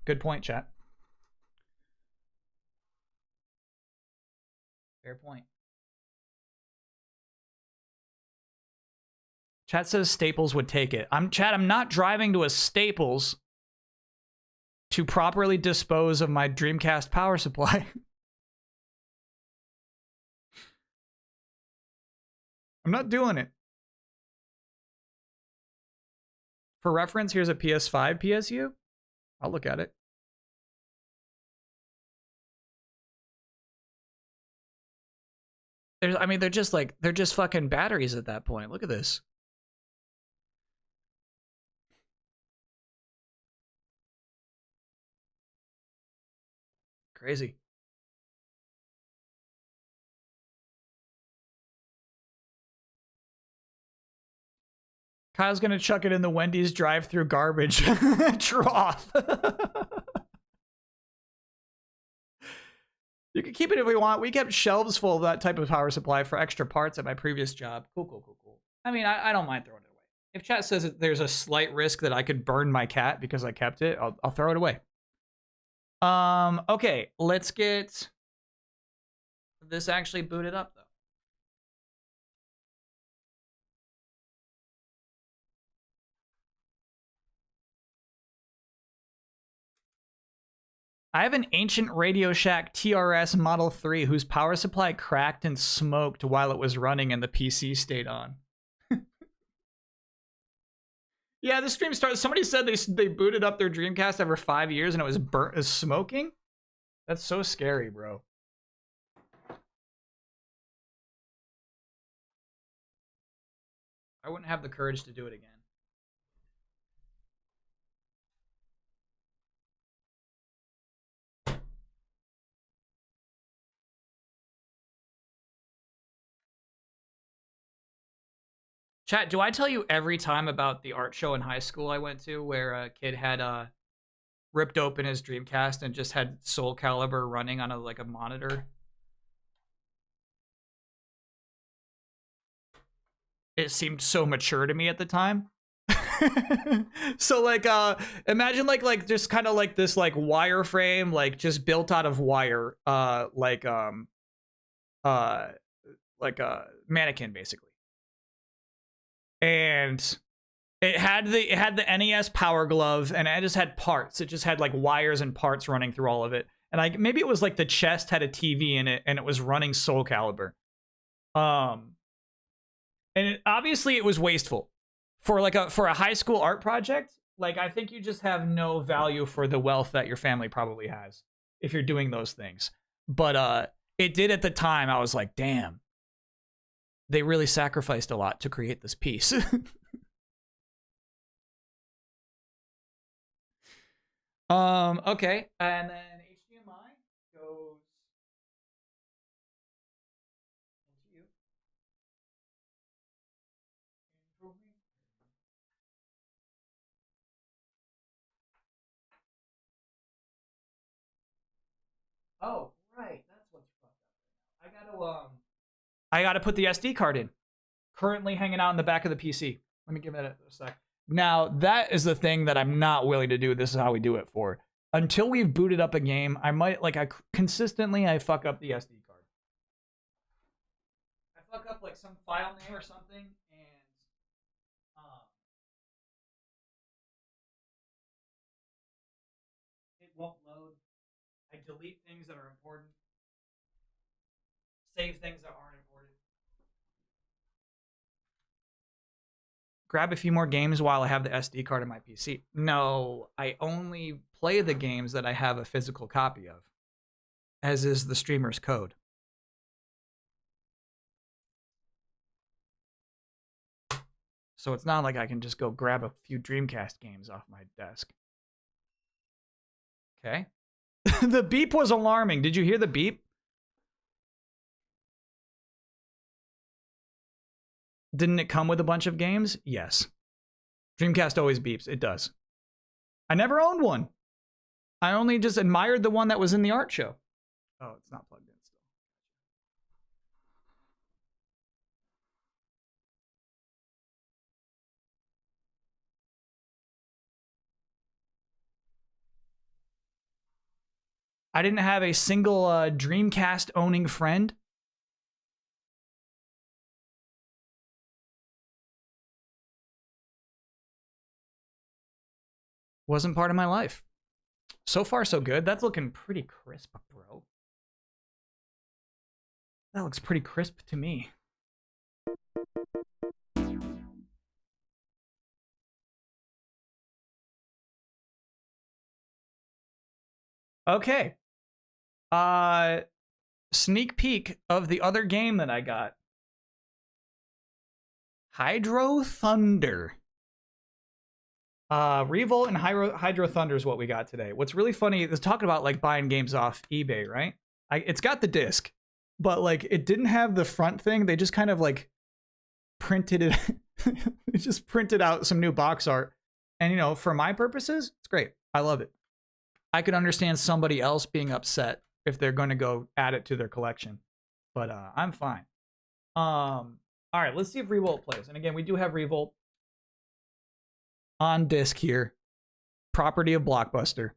Good point, chat. Fair point. Chat says Staples would take it. I'm not driving to a Staples to properly dispose of my Dreamcast power supply. I'm not doing it. For reference, here's a PS5 PSU. I'll look at it. They're just fucking batteries at that point. Look at this. Crazy. Kyle's gonna chuck it in the Wendy's drive-through garbage trough. You can keep it if we want. We kept shelves full of that type of power supply for extra parts at my previous job. Cool. I mean, I don't mind throwing it away. If chat says that there's a slight risk that I could burn my cat because I kept it, I'll throw it away. Okay, let's get this actually booted up though. I have an ancient Radio Shack TRS Model 3 whose power supply cracked and smoked while it was running and the PC stayed on. Yeah, the stream started. Somebody said they booted up their Dreamcast after 5 years and it was burnt as smoking. That's so scary, bro. I wouldn't have the courage to do it again. Chat, do I tell you every time about the art show in high school I went to where a kid had ripped open his Dreamcast and just had Soul Calibur running on a monitor? It seemed so mature to me at the time. So imagine just kind of like this wireframe just built out of wire like a mannequin basically. And it had the NES Power Glove, and it just had parts. It just had like wires and parts running through all of it. And maybe it was like the chest had a TV in it, and it was running Soul Calibur. And obviously it was wasteful for a high school art project. Like, I think you just have no value for the wealth that your family probably has if you're doing those things. But it did at the time. I was like, damn, they really sacrificed a lot to create this piece. Okay, and then HDMI goes into you. Oh, right, that's what's fucked up right now. I gotta put the SD card in. Currently hanging out in the back of the PC. Let me give it a sec. Now, that is the thing that I'm not willing to do. This is how we do it for. Until we've booted up a game, I might, consistently, I fuck up the SD card. I fuck up, some file name or something, and, it won't load. I delete things that are important. Save things that aren't important. Grab a few more games while I have the SD card in my PC. No, I only play the games that I have a physical copy of, as is the streamer's code. So it's not like I can just go grab a few Dreamcast games off my desk. Okay. The beep was alarming. Did you hear the beep? Didn't it come with a bunch of games? Yes. Dreamcast always beeps. It does. I never owned one. I only just admired the one that was in the art show. Oh, it's not plugged in still. I didn't have a single Dreamcast owning friend. Wasn't part of my life. So far, so good. That's looking pretty crisp, bro. That looks pretty crisp to me. Okay. Sneak peek of the other game that I got. Hydro Thunder. Revolt and Hydro Thunder is what we got today. What's really funny is talking about buying games off eBay, right? It's got the disc, but it didn't have the front thing. They just kind of printed it. It just printed out some new box art, and for my purposes, it's great. I love it. I could understand somebody else being upset if they're going to go add it to their collection, but I'm fine. All right, let's see if Revolt plays. And again, we do have Revolt on disc here, property of Blockbuster.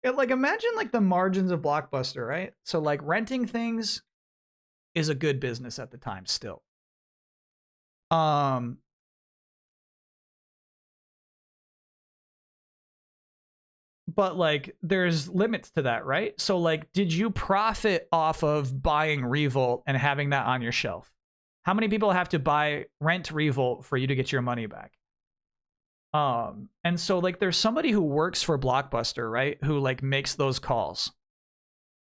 Imagine the margins of Blockbuster, right? So renting things is a good business at the time still. but like there's limits to that, right? So like, did you profit off of buying Revolt and having that on your shelf? How many people have to rent Revolt for you to get your money back? And so like there's somebody who works for Blockbuster, right? Who like makes those calls.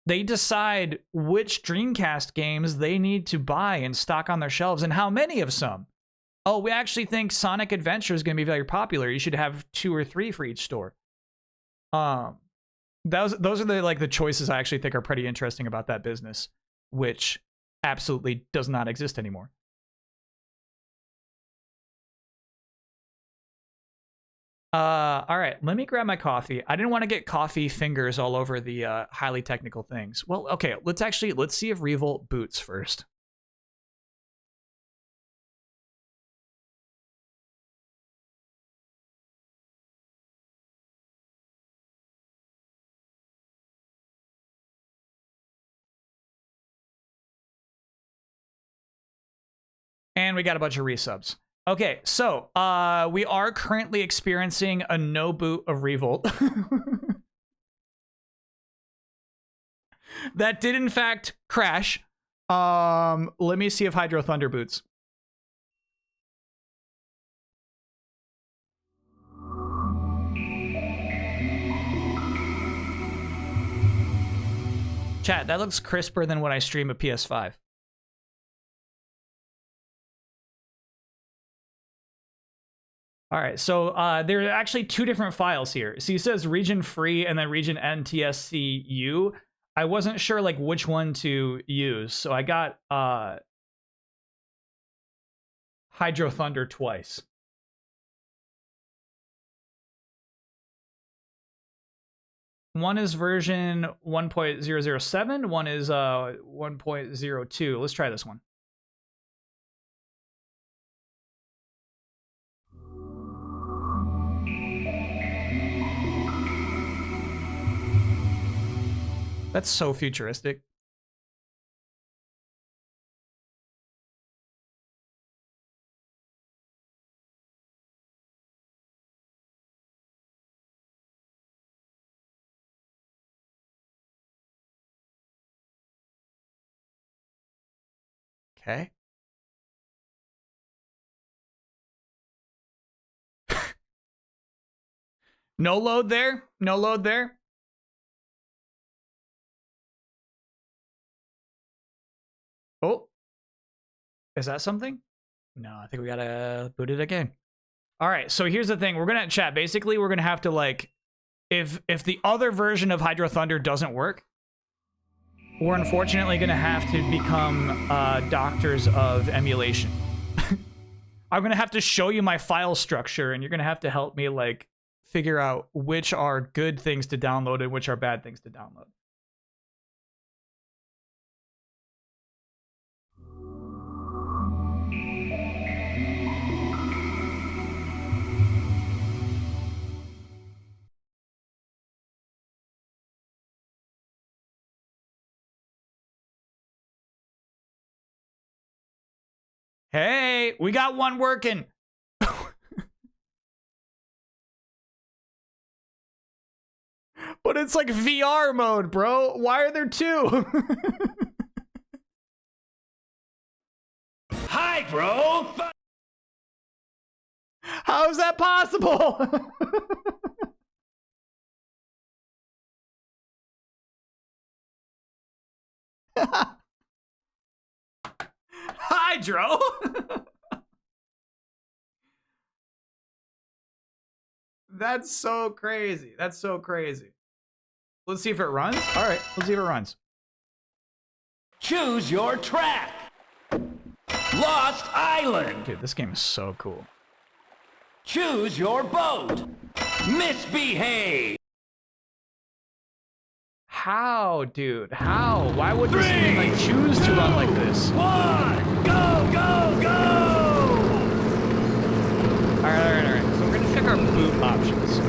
They decide which Dreamcast games they need to buy and stock on their shelves and how many of some. Oh, we actually think Sonic Adventure is going to be very popular. You should have 2 or 3 for each store. Those are the choices I actually think are pretty interesting about that business, which absolutely does not exist anymore. All right, let me grab my coffee. I didn't want to get coffee fingers all over the highly technical things. Well, okay, let's see if Revolt boots first. And we got a bunch of resubs. Okay, so we are currently experiencing a no boot of Revolt. That did in fact crash. Let me see if Hydro Thunder boots. Chat, that looks crisper than when I stream a PS5. All right, so there are actually 2 different files here. So it says region free and then region NTSCU. I wasn't sure like which one to use, so I got Hydro Thunder twice. One is version 1.007, one is 1.02. Let's try this one. That's so futuristic. Okay. No load there? No load there? Oh. Is that something? No, I think we gotta boot it again. All right, so here's the thing. We're gonna chat. Basically, we're gonna have to like, if the other version of Hydro Thunder doesn't work, we're unfortunately gonna have to become doctors of emulation. I'm gonna have to show you my file structure, and you're gonna have to help me like figure out which are good things to download and which are bad things to download. Hey, we got one working. But it's like VR mode, bro. Why are there 2? Hi, bro. How is that possible? Hydro. That's so crazy. That's so crazy. Let's see if it runs. All right, let's see if it runs. Choose your track. Lost Island. Dude, this game is so cool. Choose your boat. Misbehave. How, dude? How? Why would this game like choose to run like this? 1, go, go, go! All right. So we're gonna check our boot options.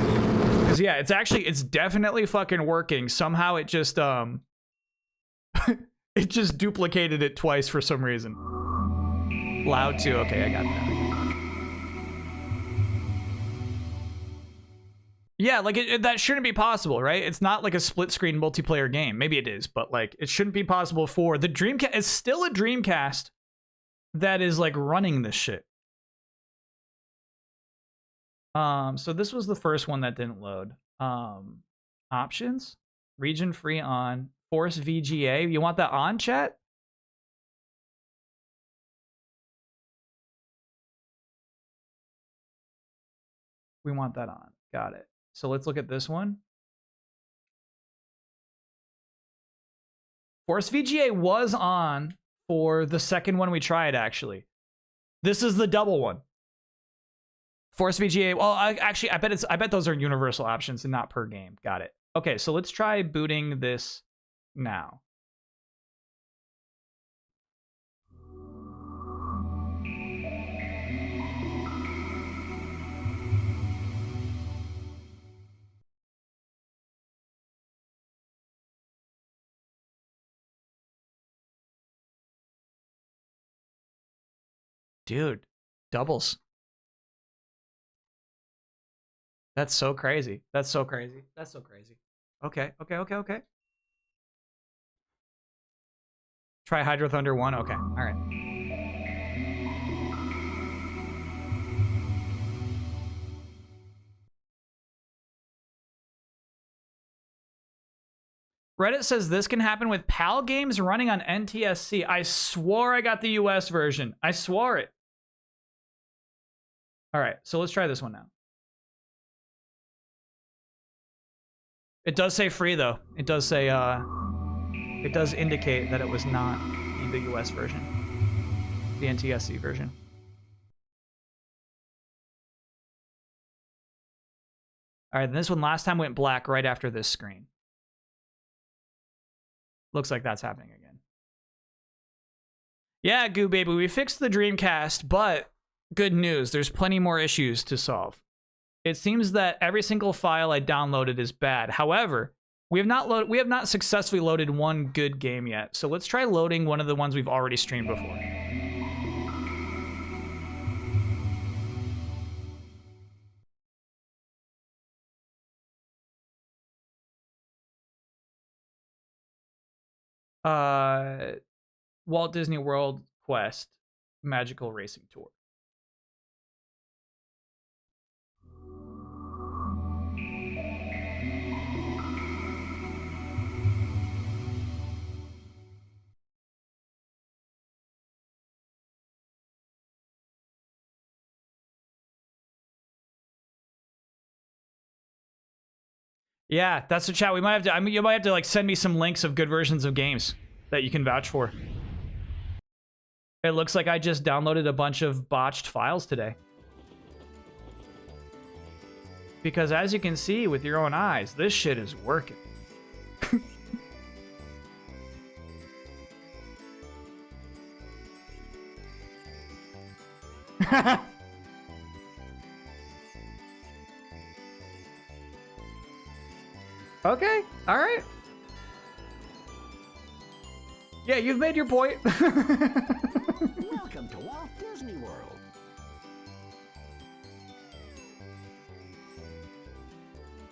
Cause yeah, it's definitely fucking working. Somehow it just it just duplicated it twice for some reason. Loud too. Okay, I got that. Yeah, like that shouldn't be possible, right? It's not like a split screen multiplayer game. Maybe it is, but like it shouldn't be possible for the Dreamcast. It's still a Dreamcast that is like running this shit. So this was the first one that didn't load. Options, region free on, force VGA. You want that on, chat? We want that on. Got it. So let's look at this one. Force VGA was on for the second one we tried, actually. This is the double one. Force VGA. Well, I bet those are universal options and not per game. Got it. Okay, so let's try booting this now. Dude, doubles. That's so crazy. That's so crazy. That's so crazy. Okay. Try Hydro Thunder 1. Okay. All right. Reddit says this can happen with PAL games running on NTSC. I swore I got the US version. I swore it. All right, so let's try this one now. It does say free though. It does say it does indicate that it was not the US version. The NTSC version. All right, this one last time went black right after this screen. Looks like that's happening again. Yeah, Goo Baby, we fixed the Dreamcast, but good news, there's plenty more issues to solve. It seems that every single file I downloaded is bad. However, we have not successfully loaded one good game yet. So let's try loading one of the ones we've already streamed before. Walt Disney World Quest Magical Racing Tour. Yeah, that's the chat. We might have to. I mean, you might have to like send me some links of good versions of games that you can vouch for. It looks like I just downloaded a bunch of botched files today. Because as you can see with your own eyes, this shit is working. Okay, all right. Yeah, you've made your point. Welcome to Walt Disney World.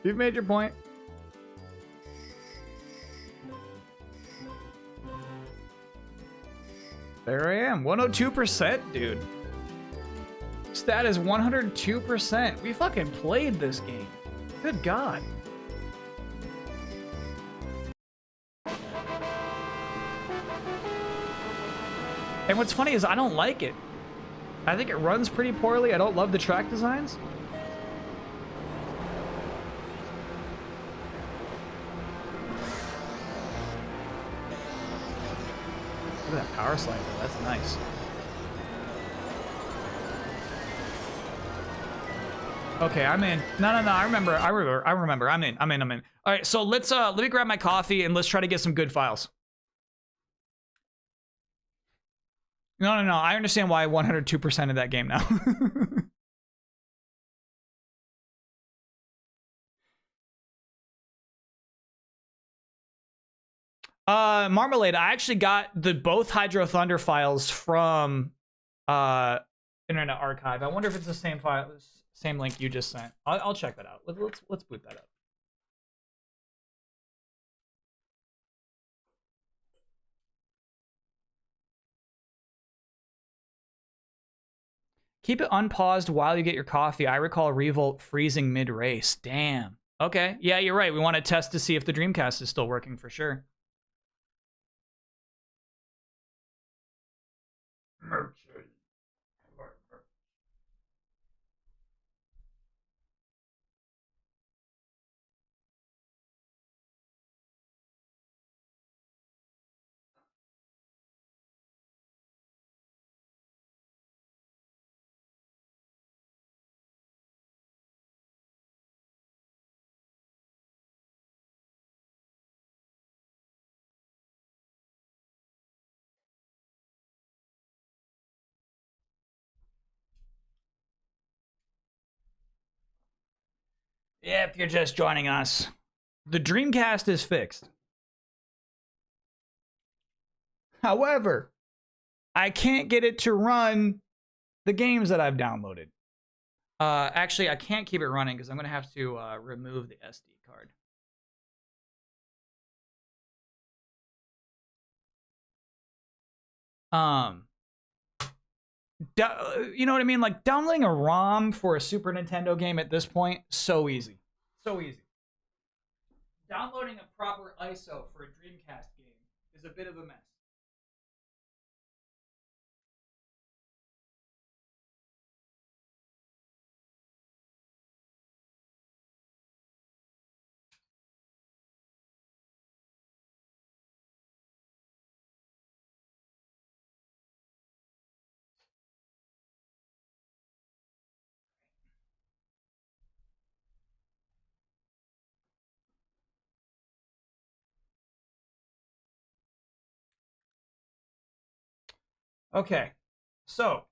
You've made your point. There I am, 102%, dude. Stat is 102%. We fucking played this game. Good God. And what's funny is I don't like it. I think it runs pretty poorly. I don't love the track designs. Look at that power slide though. That's nice. Okay, I'm in. No. I remember. I'm in. All right, so let's let me grab my coffee and let's try to get some good files. No. I understand why 102% of that game now. Marmalade, I actually got both Hydro Thunder files from Internet Archive. I wonder if it's the Same link you just sent. I'll check that out. Let's boot that up. Keep it unpaused while you get your coffee. I recall Revolt freezing mid-race. Damn. Okay. Yeah, you're right. We want to test to see if the Dreamcast is still working for sure. Yeah, if you're just joining us, the Dreamcast is fixed. However, I can't get it to run the games that I've downloaded. Actually, I can't keep it running because I'm going to have to remove the SD card. You know what I mean? Like downloading a ROM for a Super Nintendo game at this point, so easy. So easy. Downloading a proper ISO for a Dreamcast game is a bit of a mess. Okay. So,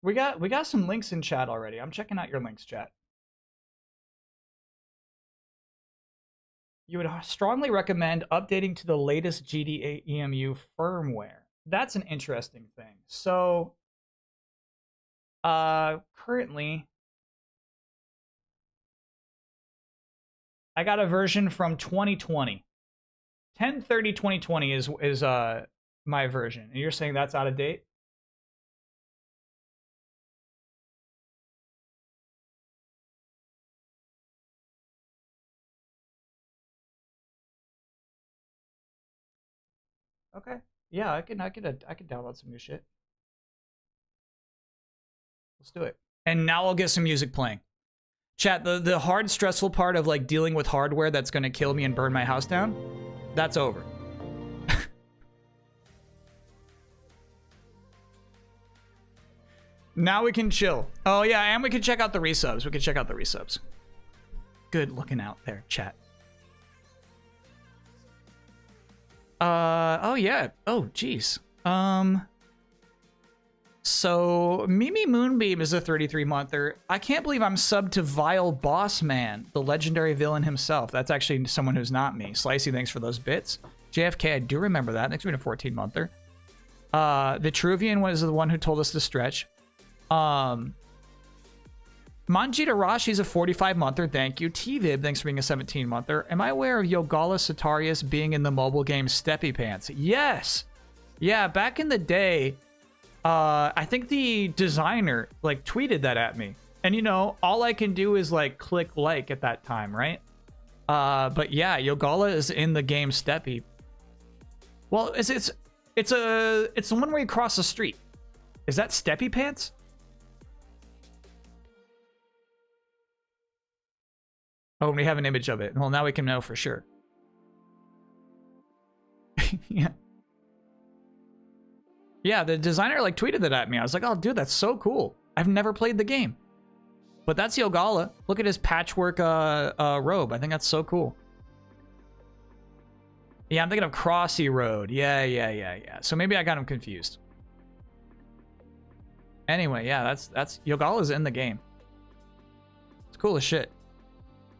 we got some links in chat already. I'm checking out your links, chat. You would strongly recommend updating to the latest GDA EMU firmware. That's an interesting thing. So, currently, I got a version from 2020. 10/30/2020 is my version. And you're saying that's out of date? Okay. Yeah, I can download some new shit. Let's do it. And now I'll get some music playing. Chat, the hard, stressful part of like dealing with hardware that's gonna kill me and burn my house down, that's over. Now we can chill. Oh yeah, and we can check out the resubs. We can check out the resubs. Good looking out there, chat. Oh yeah. Oh geez. So Mimi Moonbeam is a 33-monther. I can't believe I'm subbed to Vile Boss Man, the legendary villain himself. That's actually someone who's not me. Slicey, thanks for those bits. JFK, I do remember that. Next to be a 14-monther. Vitruvian was the one who told us to stretch. Manjita Rashi's a 45-monther. Thank you. T-Vib, thanks for being a 17-monther. Am I aware of Yogala Satarius being in the mobile game Steppy Pants? Yes. Yeah, back in the day, I think the designer like tweeted that at me. And you know, all I can do is like click like at that time, right? But yeah, Yogala is in the game Steppy. Well, it's the one where you cross the street. Is that Steppy Pants? Oh, we have an image of it. Well, now we can know for sure. Yeah. Yeah, the designer like tweeted that at me. I was like, oh, dude, that's so cool. I've never played the game. But that's Yogala. Look at his patchwork robe. I think that's so cool. Yeah, I'm thinking of Crossy Road. Yeah. So maybe I got him confused. Anyway, yeah, that's Yogala's in the game. It's cool as shit.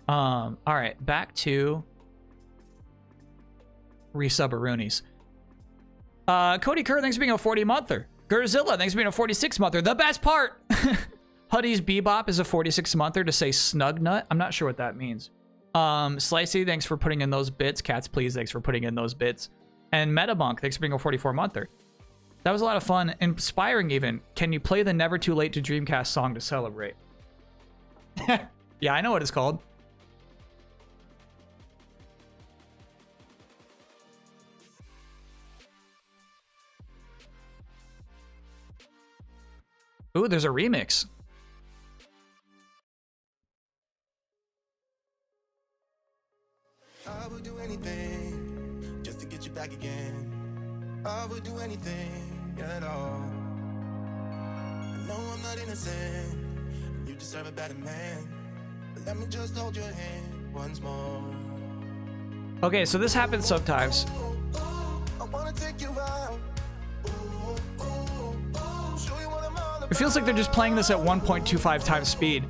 All right, back to Resubberoonies. Cody Kerr, thanks for being a 40-monther. Gerzilla, thanks for being a 46-monther. The best part! Huddy's Bebop is a 46-monther to say snug nut. I'm not sure what that means. Slicey, thanks for putting in those bits. Cats, please, thanks for putting in those bits. And Metabunk, thanks for being a 44-monther. That was a lot of fun. Inspiring, even. Can you play the Never Too Late to Dreamcast song to celebrate? Yeah, I know what it's called. Ooh, there's a remix. I would do anything just to get you back again. I would do anything at all. I know I'm not innocent. You deserve a better man. But let me just hold your hand once more. Okay, so this happens sometimes. I wanna take you out. Show you what I'm all about. It feels like they're just playing this at 1.25 times speed.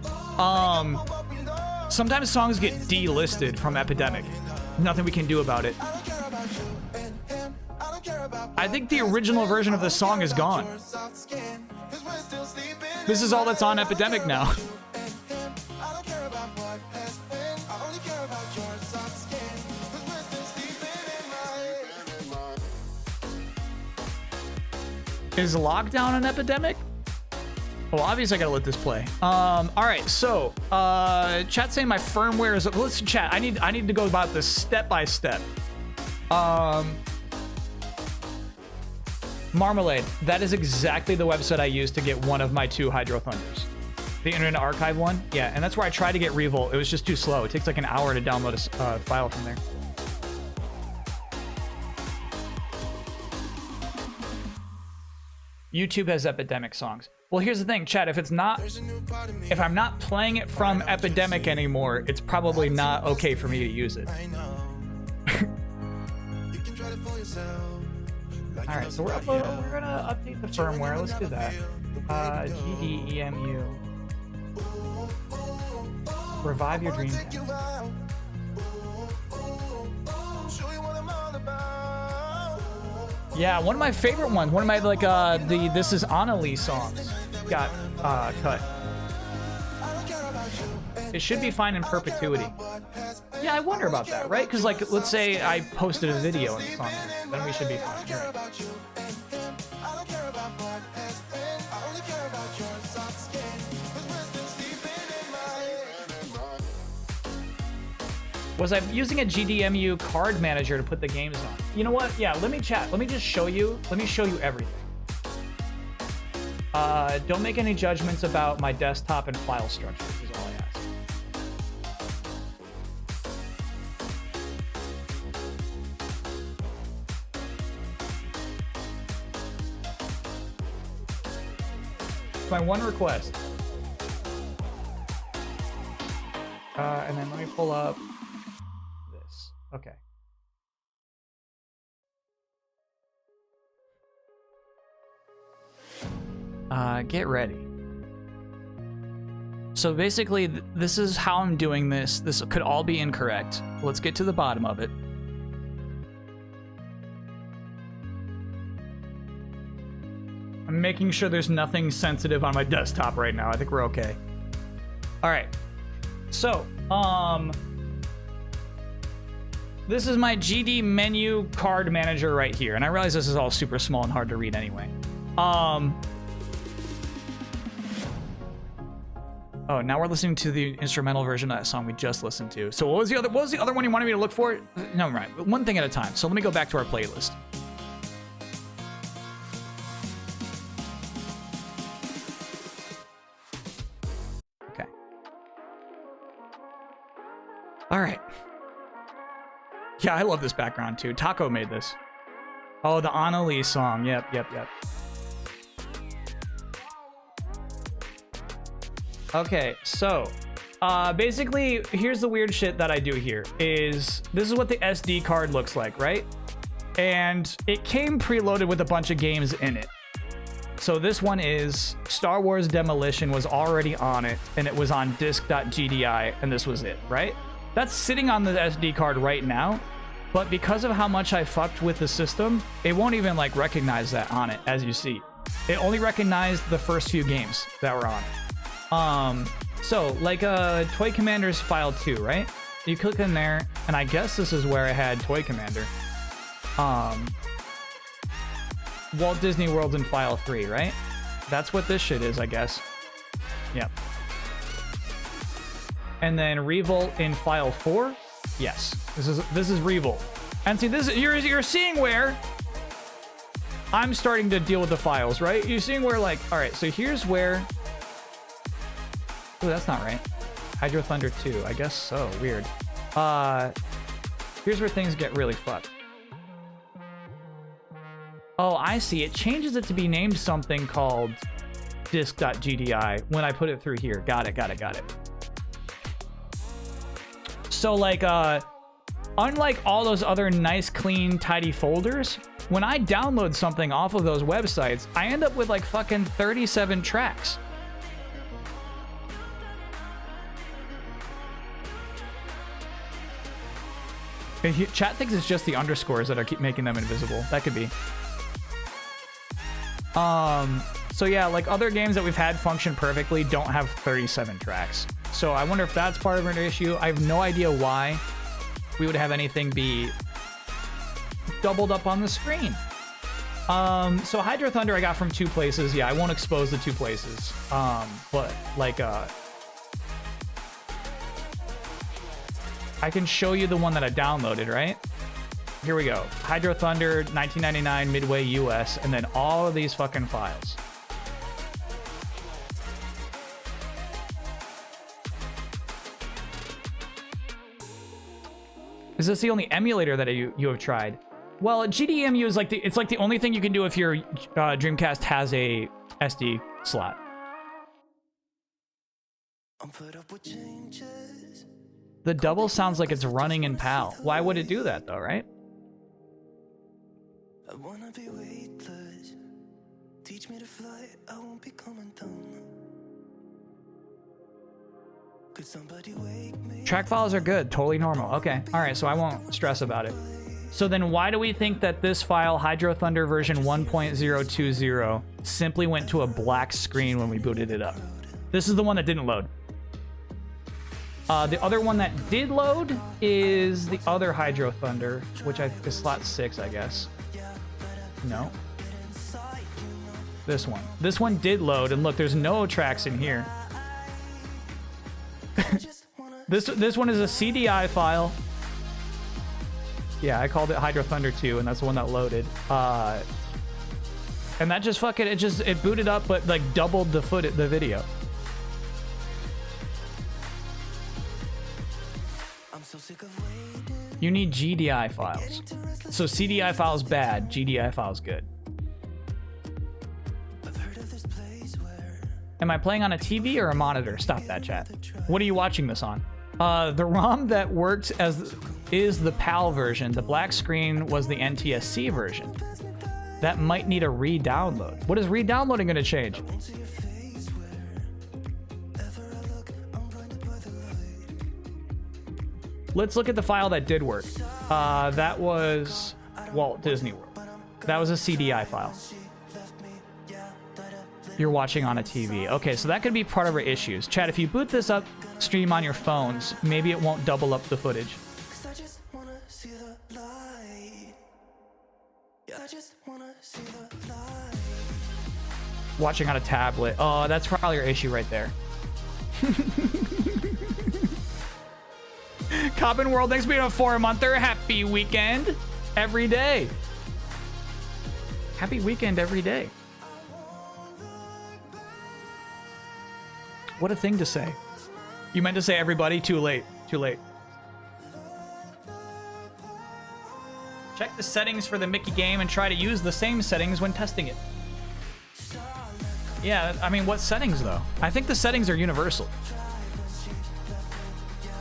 Sometimes songs get delisted from Epidemic. Nothing we can do about it. I think the original version of this song is gone. This is all that's on Epidemic now. Is Lockdown an Epidemic? Well, obviously I gotta let this play. All right, so chat saying my firmware is. Listen, chat. I need to go about this step by step. Marmalade. That is exactly the website I used to get one of my 2 Hydro Thunders. The Internet Archive one. Yeah, and that's where I tried to get Revolt. It was just too slow. It takes like an hour to download a file from there. YouTube has Epidemic songs. Well, here's the thing, chat. If I'm not playing it from Epidemic anymore, it's probably not okay for me to use it. All right, so we're gonna update the firmware. Let's do that. GDEMU. Revive your Dreamcast. Yeah, one of my favorite ones. One of my the This Is Annalie songs got cut. It should be fine in perpetuity. Yeah, I wonder about that, right? Because like, let's say I posted a video in the song, then we should be fine. Right? Was I using a GDMU card manager to put the games on? You know what? Yeah, let me chat. Let me just show you. Let me show you everything. Don't make any judgments about my desktop and file structures is all I ask. My one request. And then let me pull up this. Okay. Get ready. So basically, this is how I'm doing this. This could all be incorrect. Let's get to the bottom of it. I'm making sure there's nothing sensitive on my desktop right now. I think we're okay. All right. So, this is my GD menu card manager right here. And I realize this is all super small and hard to read anyway. Oh, now we're listening to the instrumental version of that song we just listened to. So what was the other one you wanted me to look for? No, right. One thing at a time. So let me go back to our playlist. Okay. All right. Yeah, I love this background too. Taco made this. Oh, the Annalie song. Yep. Okay, so basically, here's the weird shit that I do here. This is what the SD card looks like, right? And it came preloaded with a bunch of games in it. So this one is Star Wars Demolition was already on it, and it was on disk.gdi, and this was it, right? That's sitting on the SD card right now. But because of how much I fucked with the system, it won't even like recognize that on it, as you see. It only recognized the first few games that were on it. So like Toy Commander's file 2, right? You click in there, and I guess this is where I had Toy Commander. Walt Disney World's in file 3, right? That's what this shit is, I guess. Yep. And then Revolt in file 4. Yes, this is Revolt. And see, this you're seeing where I'm starting to deal with the files, right? You're seeing where, like, all right, so here's where. Oh, that's not right. Hydro Thunder 2, I guess so. Weird. Here's where things get really fucked. Oh, I see. It changes it to be named something called disk.gdi when I put it through here. Got it. So, like, unlike all those other nice, clean, tidy folders, when I download something off of those websites, I end up with, like, fucking 37 tracks. Chat thinks it's just the underscores that are keep making them invisible. That could be. So yeah, like other games that we've had function perfectly don't have 37 tracks. So I wonder if that's part of an issue. I have no idea why we would have anything be doubled up on the screen. So Hydro Thunder I got from 2 places. Yeah, I won't expose the 2 places. But like, I can show you the one that I downloaded, right? Here we go. Hydro Thunder, 1999, Midway US, and then all of these fucking files. Is this the only emulator that you have tried? Well, GDEMU is like it's like the only thing you can do if your Dreamcast has a SD slot. The double sounds like it's running in PAL. Why would it do that though, right? I wanna be weightless. Teach me to fly, I won't be coming down. Could somebody wake me? Track files are good, totally normal. Okay, all right, so I won't stress about it. So then why do we think that this file, Hydro Thunder version 1.020, simply went to a black screen when we booted it up? This is the one that didn't load. The other one that did load is the other Hydro Thunder, which is slot 6, I guess. No. This one. This one did load, and look, there's no tracks in here. This one is a CDI file. Yeah, I called it Hydro Thunder 2, and that's the one that loaded. And that just fucking it booted up, but like doubled the video. You need GDI files. So CDI files bad, GDI files good. Am I playing on a TV or a monitor? Stop that, chat. What are you watching this on? The ROM that worked is the PAL version. The black screen was the NTSC version. That might need a re-download. What is re-downloading going to change? Let's look at the file that did work. That was Walt Disney World. That was a CDI file. You're watching on a TV. Okay, so that could be part of our issues. Chat, if you boot this up, stream on your phones, maybe it won't double up the footage. Watching on a tablet. Oh, that's probably your issue right there. Coppin World, thanks for being a 4-monther. Happy weekend every day. Happy weekend every day. What a thing to say. You meant to say everybody. Too late. Too late. Check the settings for the Mickey game and try to use the same settings when testing it. Yeah, I mean, what settings though? I think the settings are universal.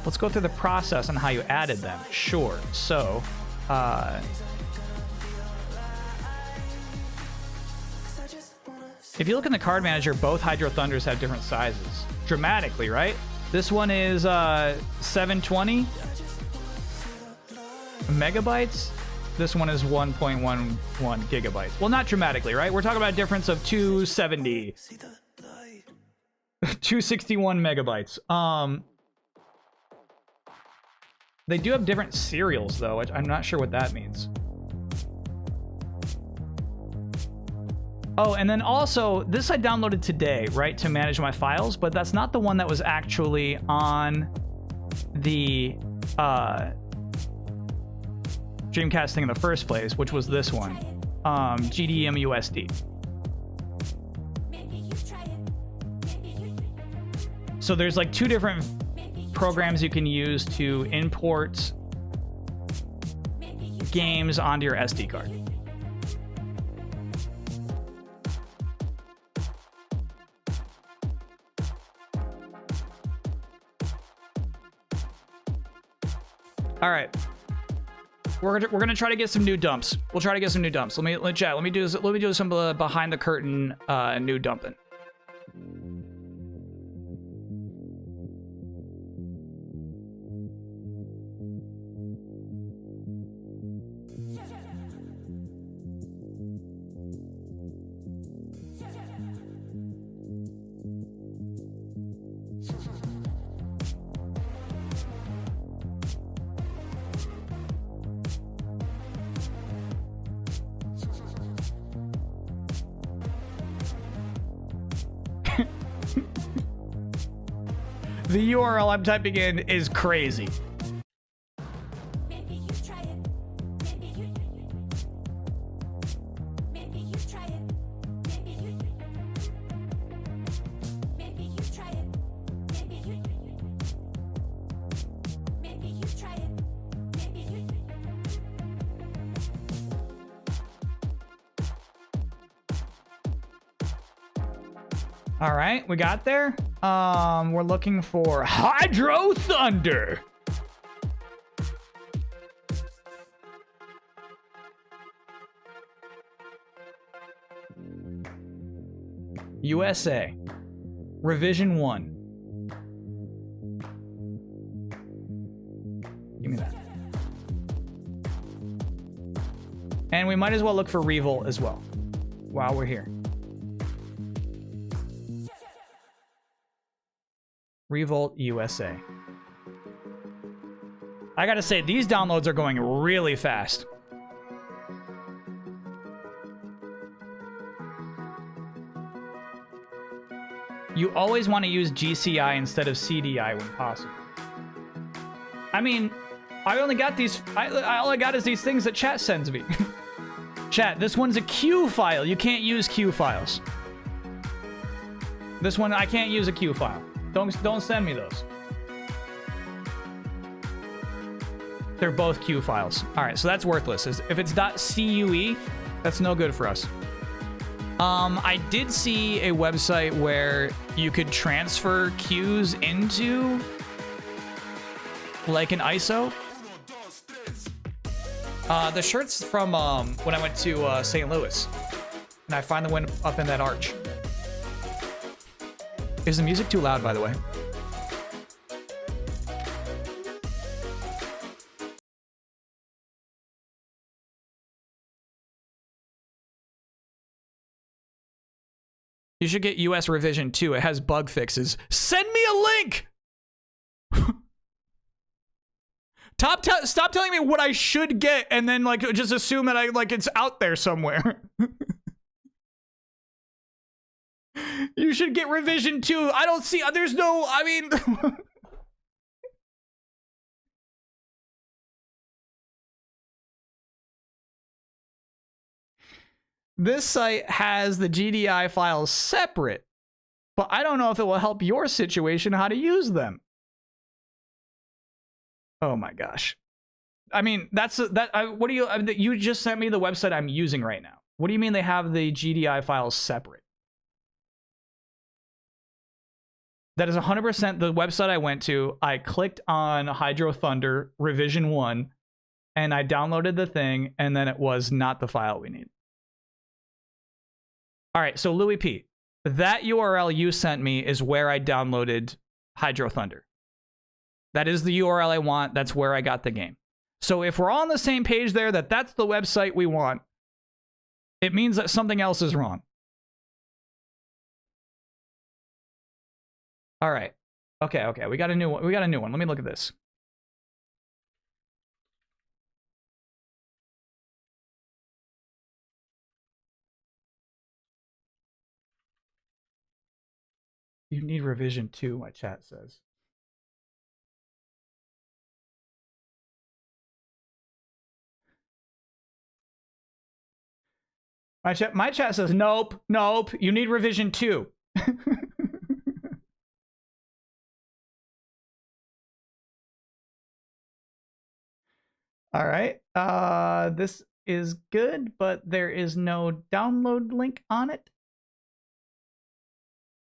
Let's go through the process on how you added them. Sure. So, if you look in the card manager, both Hydro Thunders have different sizes. Dramatically, right? This one is 720 megabytes. This one is 1.11 gigabytes. Well, not dramatically, right? We're talking about a difference of 270. 261 megabytes. They do have different serials, though, which I'm not sure what that means. Oh, and then also, this I downloaded today, right, to manage my files, but that's not the one that was actually on the Dreamcast thing in the first place, which was this one, GDMUSD. So there's like two different programs you can use to import games onto your SD card. All right, we're gonna try to get some new dumps. We'll try to get some new dumps. Let me do some behind the curtain new dumping. The URL I'm typing in is crazy. All right, we got there. We're looking for Hydro Thunder. USA. Revision 1. Give me that. And we might as well look for Revolt as well while we're here. Revolt USA. I gotta say, these downloads are going really fast. You always want to use GCI instead of CDI when possible. I mean, I only got these. All I got is these things that chat sends me. Chat, this one's a Q file. You can't use Q files. This one, I can't use a Q file. Don't send me those. They're both Q files. All right, so that's worthless. If it's .cue, that's no good for us. I did see a website where you could transfer Qs into like an ISO. The shirt's from when I went to St. Louis, and I finally went up in that arch. Is the music too loud, by the way? You should get US Revision 2. It has bug fixes. Send me a link! Stop telling me what I should get and then like just assume that it's out there somewhere. You should get Revision 2. I don't see, there's no, I mean. This site has the GDI files separate, but I don't know if it will help your situation how to use them. Oh my gosh. I mean, what do you just sent me the website I'm using right now. What do you mean they have the GDI files separate? That is 100% the website I went to. I clicked on Hydro Thunder Revision 1 and I downloaded the thing, and then it was not the file we need. All right, so Louis P, that URL you sent me is where I downloaded Hydro Thunder. That is the URL I want. That's where I got the game. So if we're all on the same page there, that's the website we want, it means that something else is wrong. All right. Okay. We got a new one. Let me look at this. You need revision 2, my chat says. My chat says, nope, you need revision 2. All right. This is good, but there is no download link on it.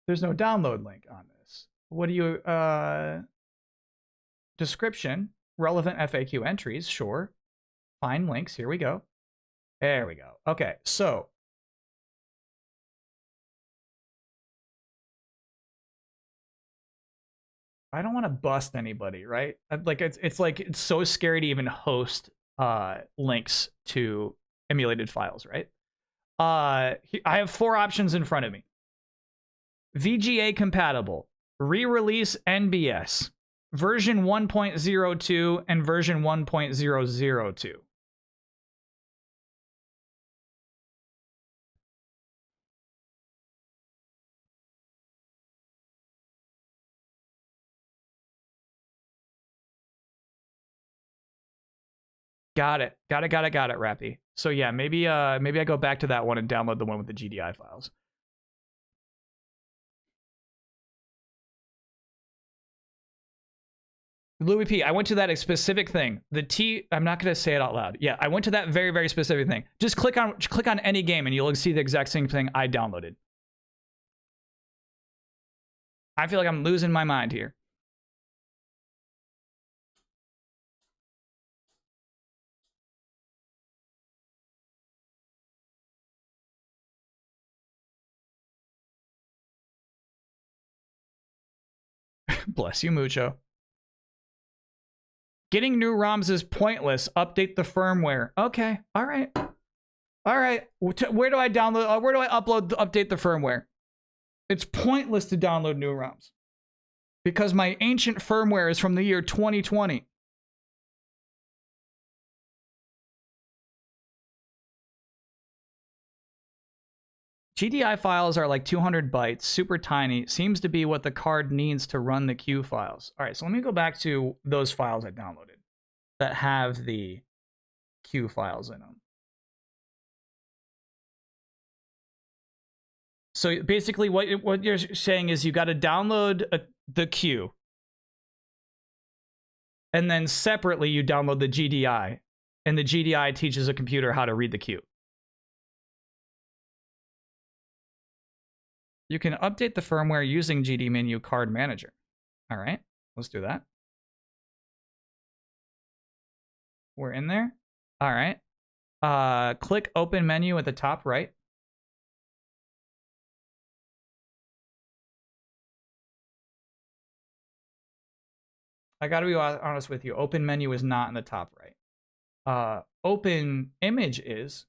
There's no download link on this. What do you, description, relevant FAQ entries, sure. Find links, here we go. There we go. Okay, so. I don't want to bust anybody, right? Like, it's like, it's so scary to even host links to emulated files, right? I have 4 options in front of me. VGA compatible, re-release NBS, version 1.02 and version 1.002. Got it, Rappy. So yeah, maybe I go back to that one and download the one with the GDI files. Louis P, I went to that specific thing. I'm not going to say it out loud. Yeah, I went to that very, very specific thing. Just click on any game and you'll see the exact same thing I downloaded. I feel like I'm losing my mind here. Bless you, Mucho. Getting new ROMs is pointless. Update the firmware. Okay. All right. Where do I download? Where do I update the firmware? It's pointless to download new ROMs because my ancient firmware is from the year 2020. GDI files are like 200 bytes, super tiny, seems to be what the card needs to run the Q files. All right, so let me go back to those files I downloaded that have the Q files in them. So basically what you're saying is you got to download the Q, and then separately you download the GDI, and the GDI teaches a computer how to read the Q. You can update the firmware using GD menu card manager. All right, let's do that. We're in there. All right. Click open menu at the top right. I got to be honest with you. Open menu is not in the top right. Open image is.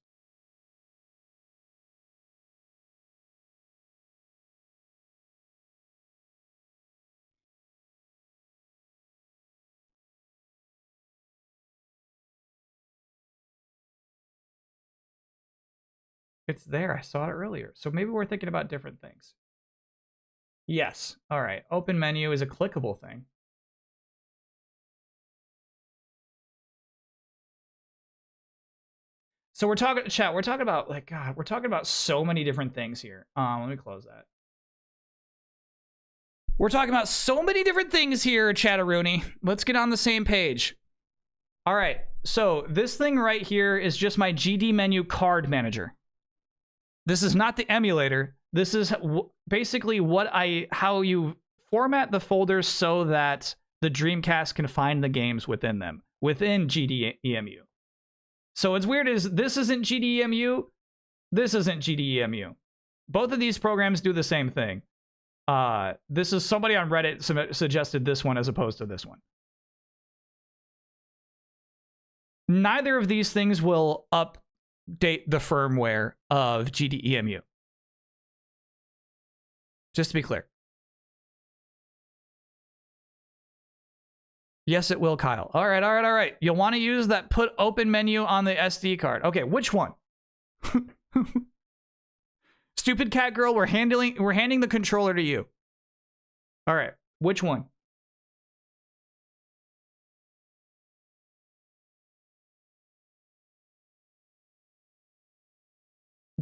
It's there. I saw it earlier. So maybe we're thinking about different things. Yes. All right. Open menu is a clickable thing. So we're talking, chat, we're talking about, like, God, we're talking about so many different things here. Let me close that. We're talking about so many different things here, Chatteroony. Let's get on the same page. All right. So this thing right here is just my GD menu card manager. This is not the emulator. This is basically how you format the folders so that the Dreamcast can find the games within them, within GDEMU. So what's weird is this isn't GDEMU, this isn't GDEMU. Both of these programs do the same thing. This is somebody on Reddit suggested this one as opposed to this one. Neither of these things will update the firmware of GDEMU. Just to be clear. Yes, it will, Kyle. All right, all right, all right. You'll want to use that put open menu on the SD card. Okay, which one? Stupid cat girl, we're handing the controller to you. All right, which one?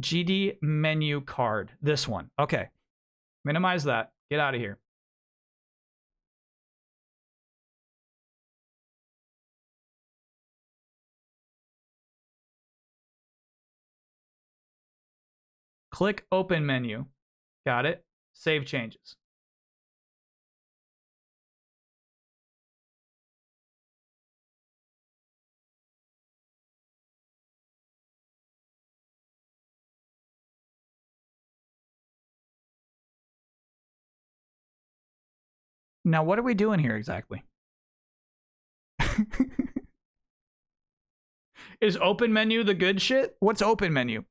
GD menu card. This one. Okay. Minimize that. Get out of here. Click open menu. Got it. Save changes. Now, what are we doing here exactly? Is open menu the good shit? What's open menu?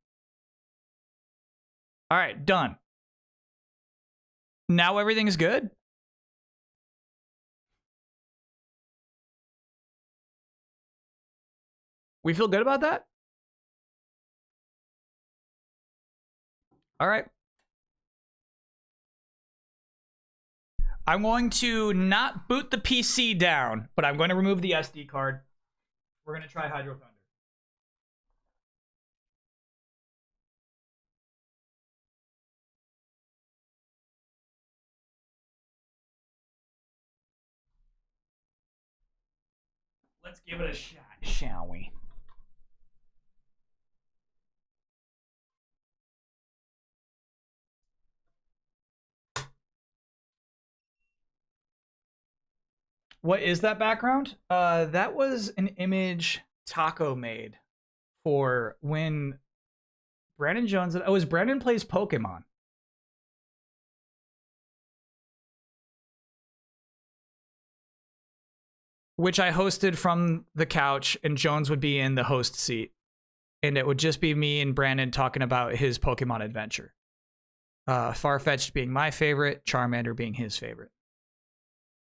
All right, done. Now everything's good? We feel good about that? All right. I'm going to not boot the PC down, but I'm going to remove the SD card. We're going to try Hydro Thunder. Let's give it a shot, shall we? What is that background? That was an image Taco made for when Brandon Jones... Oh, it was Brandon Plays Pokemon. Which I hosted from the couch, and Jones would be in the host seat. And it would just be me and Brandon talking about his Pokemon adventure. Farfetch'd being my favorite, Charmander being his favorite.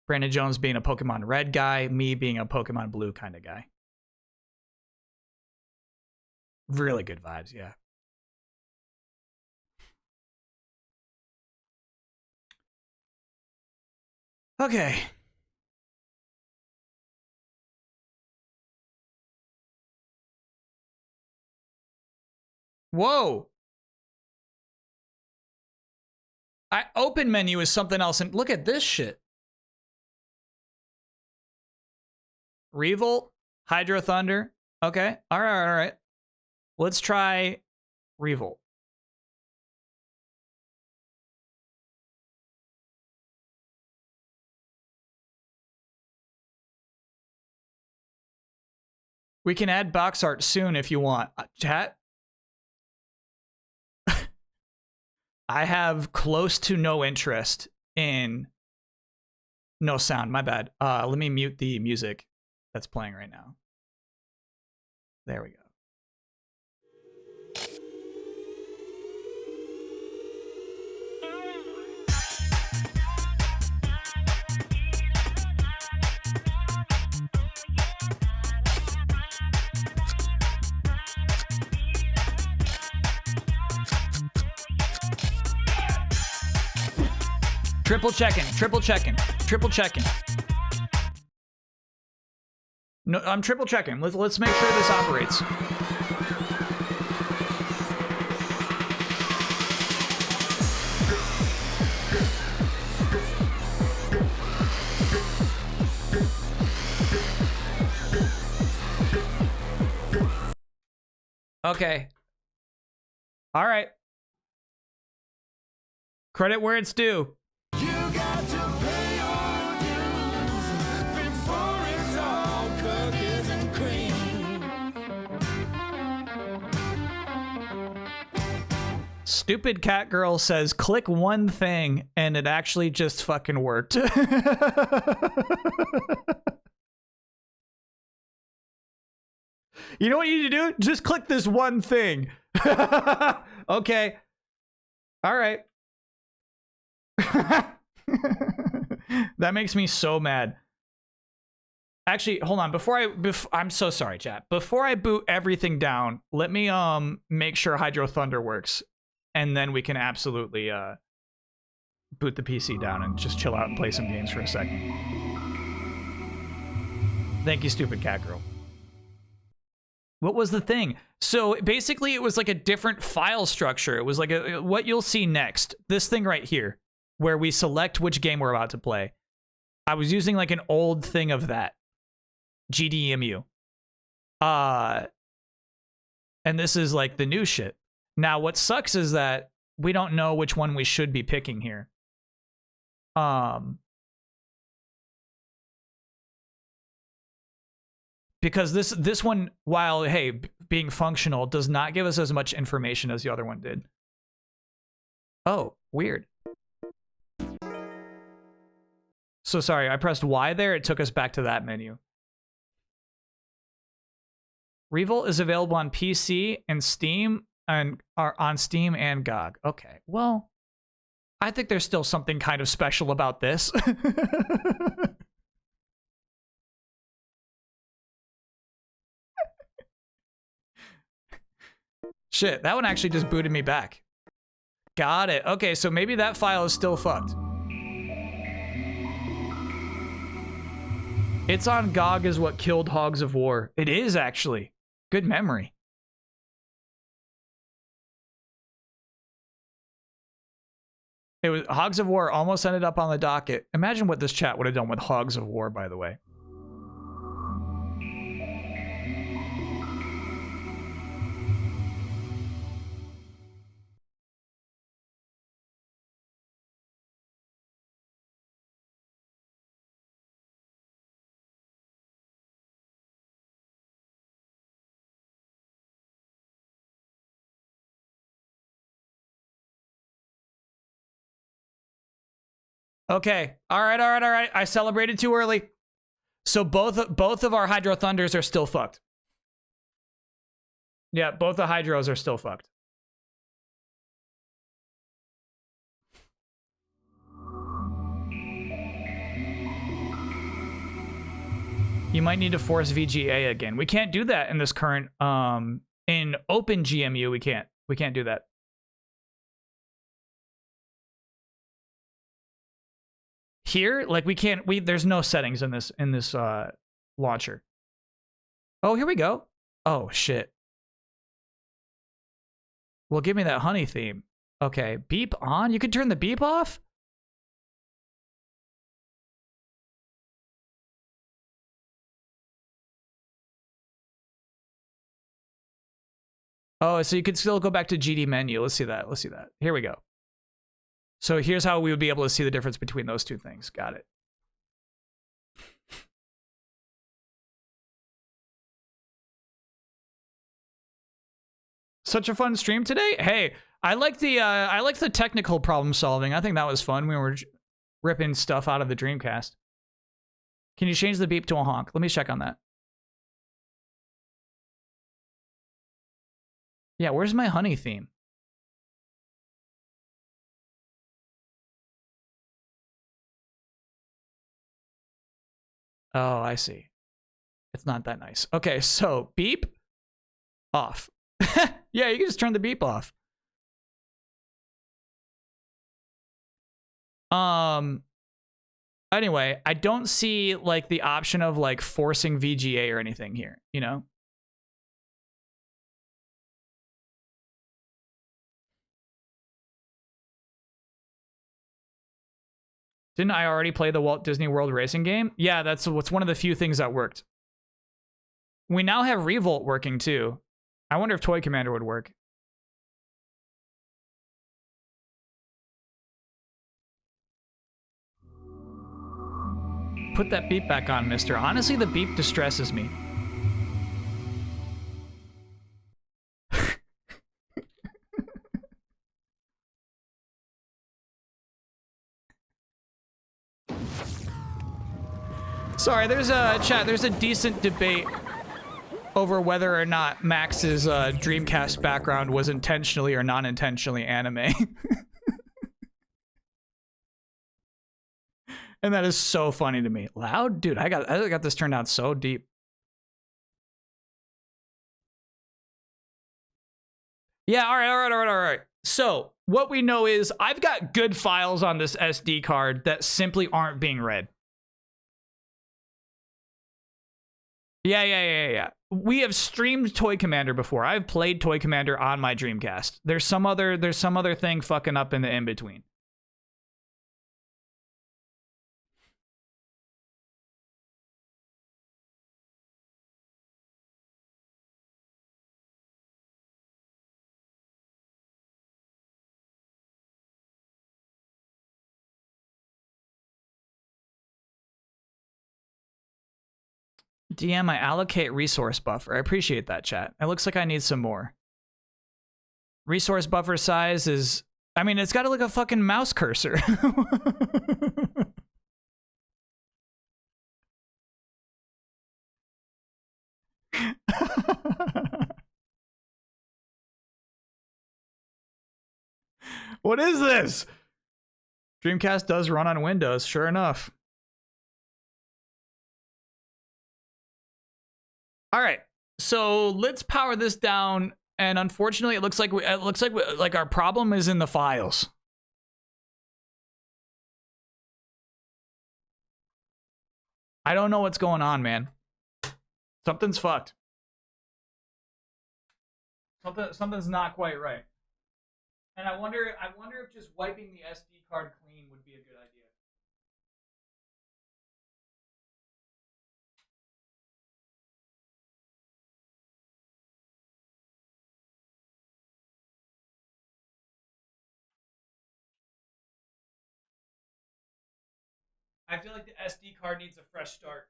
Brandon Jones being a Pokemon Red guy, me being a Pokemon Blue kind of guy. Really good vibes, yeah. Okay. Whoa. Open menu is something else, and look at this shit. Revolt, Hydro Thunder. Okay. All right, all right. Let's try Revolt. We can add box art soon if you want. Chat? I have close to no interest in... No sound, my bad. Let me mute the music that's playing right now. There we go. Triple checking, triple checking, triple checking. No, I'm triple checking. Let's make sure this operates. Okay. All right. Credit where it's due. Stupid cat girl says click one thing and it actually just fucking worked. You know what you need to do? Just click this one thing. Okay. All right. That makes me so mad. Actually, hold on. I'm so sorry, chat. Before I boot everything down, let me make sure Hydro Thunder works, and then we can absolutely boot the PC down and just chill out and play some games for a second. Thank you, stupid cat girl. What was the thing? So basically, it was like a different file structure. It was like what you'll see next. This thing right here, where we select which game we're about to play. I was using like an old thing of that. GDEMU. And this is like the new shit. Now, what sucks is that we don't know which one we should be picking here. Because this one, while, hey, being functional, does not give us as much information as the other one did. Oh, weird. So sorry, I pressed Y there. It took us back to that menu. Revolt is available on PC and Steam and on Steam and GOG. Okay, well, I think there's still something kind of special about this. Shit, that one actually just booted me back. Got it. Okay, so maybe that file is still fucked. It's on GOG is what killed Hogs of War. It is, actually. Good memory. It was Hogs of War almost ended up on the docket. Imagine what this chat would have done with Hogs of War, by the way. Okay. All right. I celebrated too early. So both of our Hydro Thunders are still fucked. Yeah, both the Hydros are still fucked. You might need to force VGA again. We can't do that in this current in open GMU. We can't do that. Here, like there's no settings in this launcher. Oh, here we go. Oh shit. Well, give me that honey theme. Okay, beep on. You could turn the beep off? Oh, so you could still go back to GD menu. Let's see that. Here we go. So here's how we would be able to see the difference between those two things. Got it. Such a fun stream today. Hey, I like the technical problem solving. I think that was fun. We were ripping stuff out of the Dreamcast. Can you change the beep to a honk? Let me check on that. Yeah, where's my honey theme? Oh, I see. It's not that nice. Okay, so beep off. Yeah, you can just turn the beep off. Anyway, I don't see like the option of like forcing VGA or anything here, you know? Didn't I already play the Walt Disney World Racing game? Yeah, that's one of the few things that worked. We now have Revolt working too. I wonder if Toy Commander would work. Put that beep back on, mister. Honestly, the beep distresses me. Sorry, there's a chat. There's a decent debate over whether or not Max's Dreamcast background was intentionally or non-intentionally anime. And that is so funny to me. Loud? Dude, I got this turned down so deep. Yeah, all right. So, what we know is I've got good files on this SD card that simply aren't being read. Yeah. We have streamed Toy Commander before. I've played Toy Commander on my Dreamcast. There's some other thing fucking up in the in-between. DM, I allocate resource buffer. I appreciate that, chat. It looks like I need some more. Resource buffer size is... I mean, it's got to look like a fucking mouse cursor. What is this? Dreamcast does run on Windows, sure enough. All right, so let's power this down. And unfortunately, it looks like our problem is in the files. I don't know what's going on, man. Something's fucked. Something's not quite right. And I wonder if just wiping the SD card clean would be a good idea. I feel like the SD card needs a fresh start.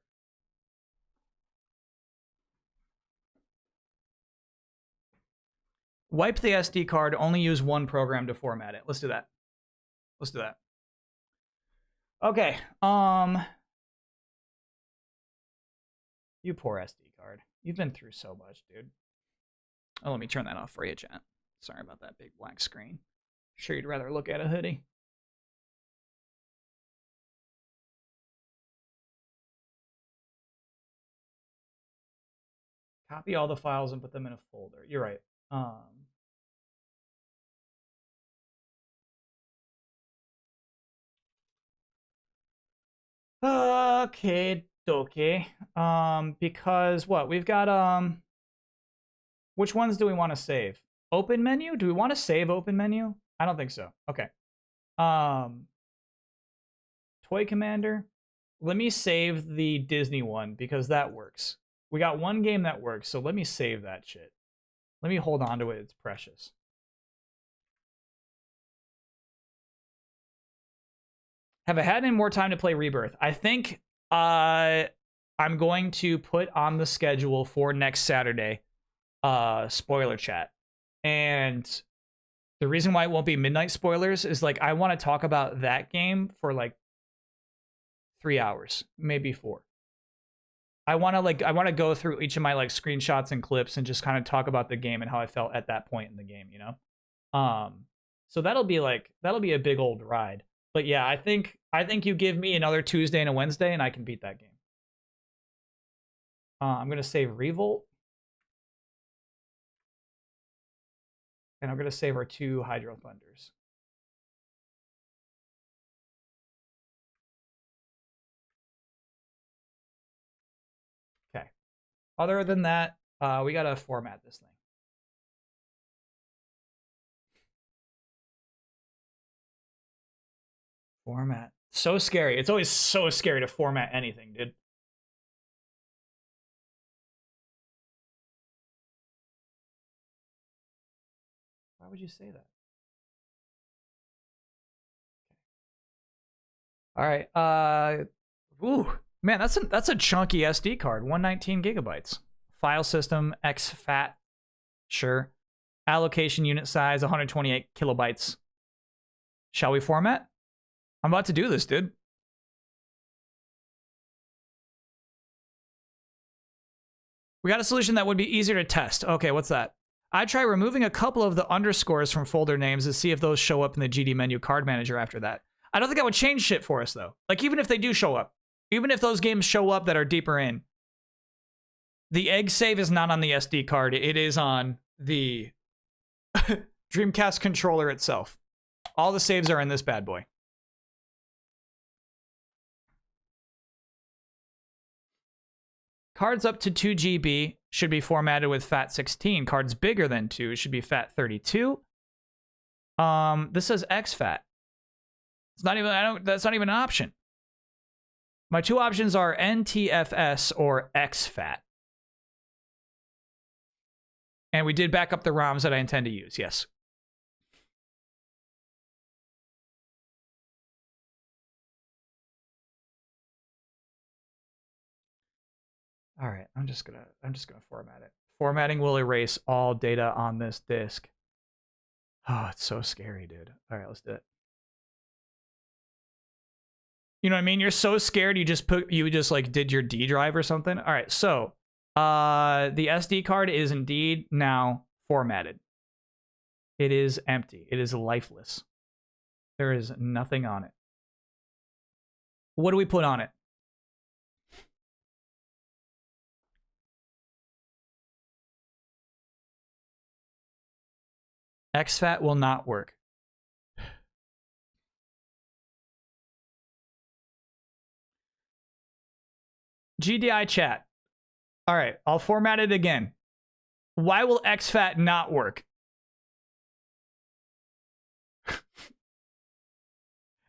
Wipe the SD card, only use one program to format it. Let's do that. Okay, you poor SD card. You've been through so much, dude. Oh, let me turn that off for you, chat. Sorry about that big black screen. Sure you'd rather look at a hoodie. Copy all the files and put them in a folder. You're right. Okay, because what? We've got which ones do we want to save? Open menu? Do we want to save open menu? I don't think so. Okay. Toy Commander. Let me save the Disney one because that works. We got one game that works, so let me save that shit. Let me hold on to it. It's precious. Have I had any more time to play Rebirth? I think I'm going to put on the schedule for next Saturday spoiler chat. And the reason why it won't be midnight spoilers is like I want to talk about that game for like 3 hours, maybe 4. I want to go through each of my like screenshots and clips and just kind of talk about the game and how I felt at that point in the game, you know? So that'll be a big old ride. But yeah, I think you give me another Tuesday and a Wednesday and I can beat that game. I'm going to save Revolt. And I'm going to save our 2 Hydro Thunders. Okay. Other than that, we got to format this thing. Format. So scary. It's always so scary to format anything, dude. Why would you say that? Okay. All right. Ooh, man, that's a chunky SD card. 119 gigabytes. File system exFAT. Sure. Allocation unit size 128 kilobytes. Shall we format? I'm about to do this, dude. We got a solution that would be easier to test. Okay, what's that? I try removing a couple of the underscores from folder names to see if those show up in the GD menu card manager after that. I don't think that would change shit for us, though. Like, even if they do show up, even if those games show up that are deeper in, the egg save is not on the SD card. It is on the Dreamcast controller itself. All the saves are in this bad boy. Cards up to 2 GB should be formatted with FAT16. Cards bigger than 2 should be FAT32. This says exFAT. It's not even, that's not even an option. My two options are NTFS or exFAT. And we did back up the ROMs that I intend to use, yes. All right, I'm just gonna format it. Formatting will erase all data on this disk. Oh, it's so scary, dude. All right, let's do it. You know what I mean? You're so scared you just like did your D drive or something. All right, so the SD card is indeed now formatted. It is empty. It is lifeless. There is nothing on it. What do we put on it? exFAT will not work. GDI chat. All right, I'll format it again. Why will exFAT not work?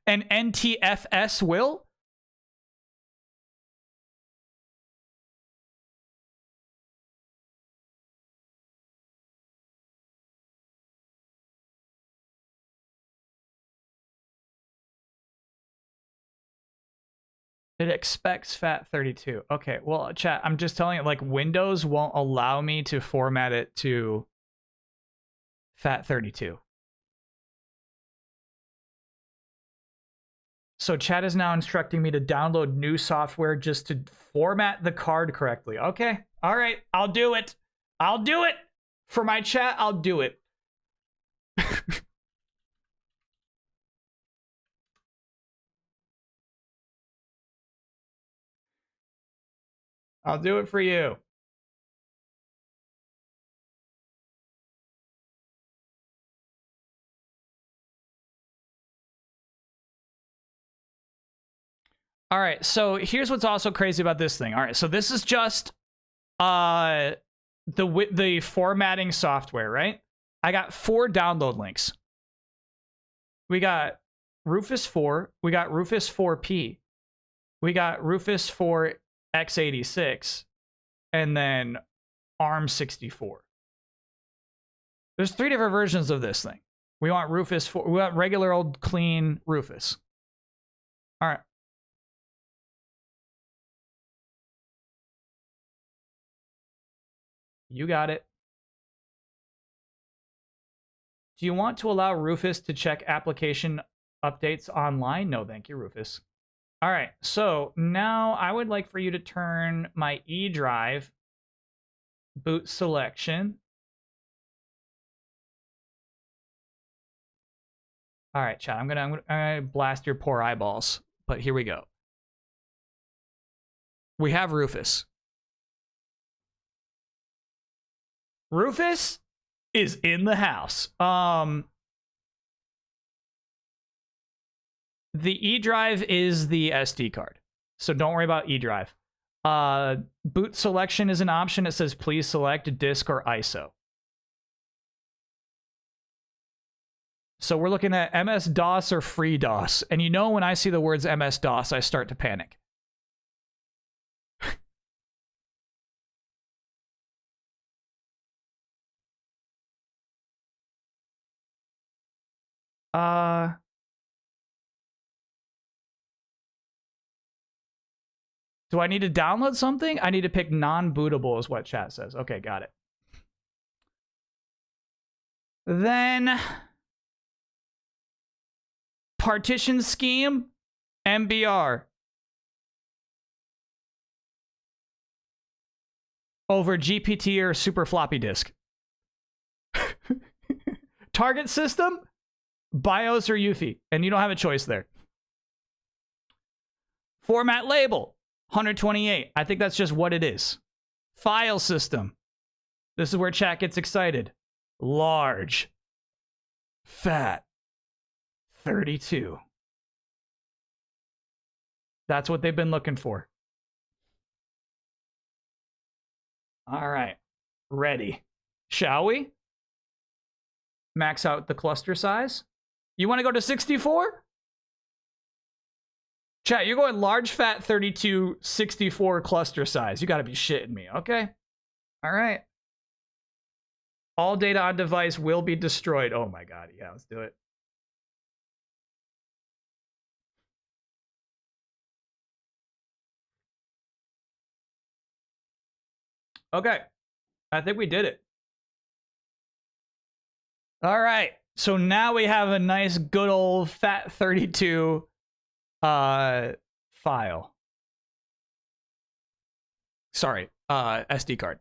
And NTFS will? It expects FAT32. Okay, well, chat, I'm just telling you, like, Windows won't allow me to format it to FAT32. So chat is now instructing me to download new software just to format the card correctly. Okay, all right, I'll do it. I'll do it. For my chat, I'll do it. I'll do it for you. All right, so here's what's also crazy about this thing. All right, so this is just the formatting software, right? I got 4 download links. We got Rufus 4, we got Rufus 4P, we got Rufus 4 x86, and then ARM64. There's 3 different versions of this thing. We want Rufus 4, we want regular old clean Rufus. All right. You got it. Do you want to allow Rufus to check application updates online? No, thank you, Rufus. All right, so now I would like for you to turn my E drive boot selection. All right, chat, I'm gonna blast your poor eyeballs, but here we go. We have Rufus. Rufus is in the house. The E drive is the SD card, so don't worry about E drive. Boot selection is an option. It says please select disk or ISO. So we're looking at MS-DOS or FreeDOS, and you know when I see the words MS-DOS, I start to panic. Do I need to download something? I need to pick non-bootable is what chat says. Okay, got it. Then partition scheme, MBR. over GPT or super floppy disk. Target system, BIOS or UEFI, and you don't have a choice there. Format label, 128. I think that's just what it is. File system. This is where chat gets excited. Large. Fat. 32. That's what they've been looking for. All right. Ready. Shall we? Max out the cluster size. You want to go to 64? Chat, you're going large, fat, 32, 64 cluster size. You got to be shitting me, okay? All right. All data on device will be destroyed. Oh my god, yeah, let's do it. Okay, I think we did it. All right, so now we have a nice good old fat 32 file. Sorry, SD card.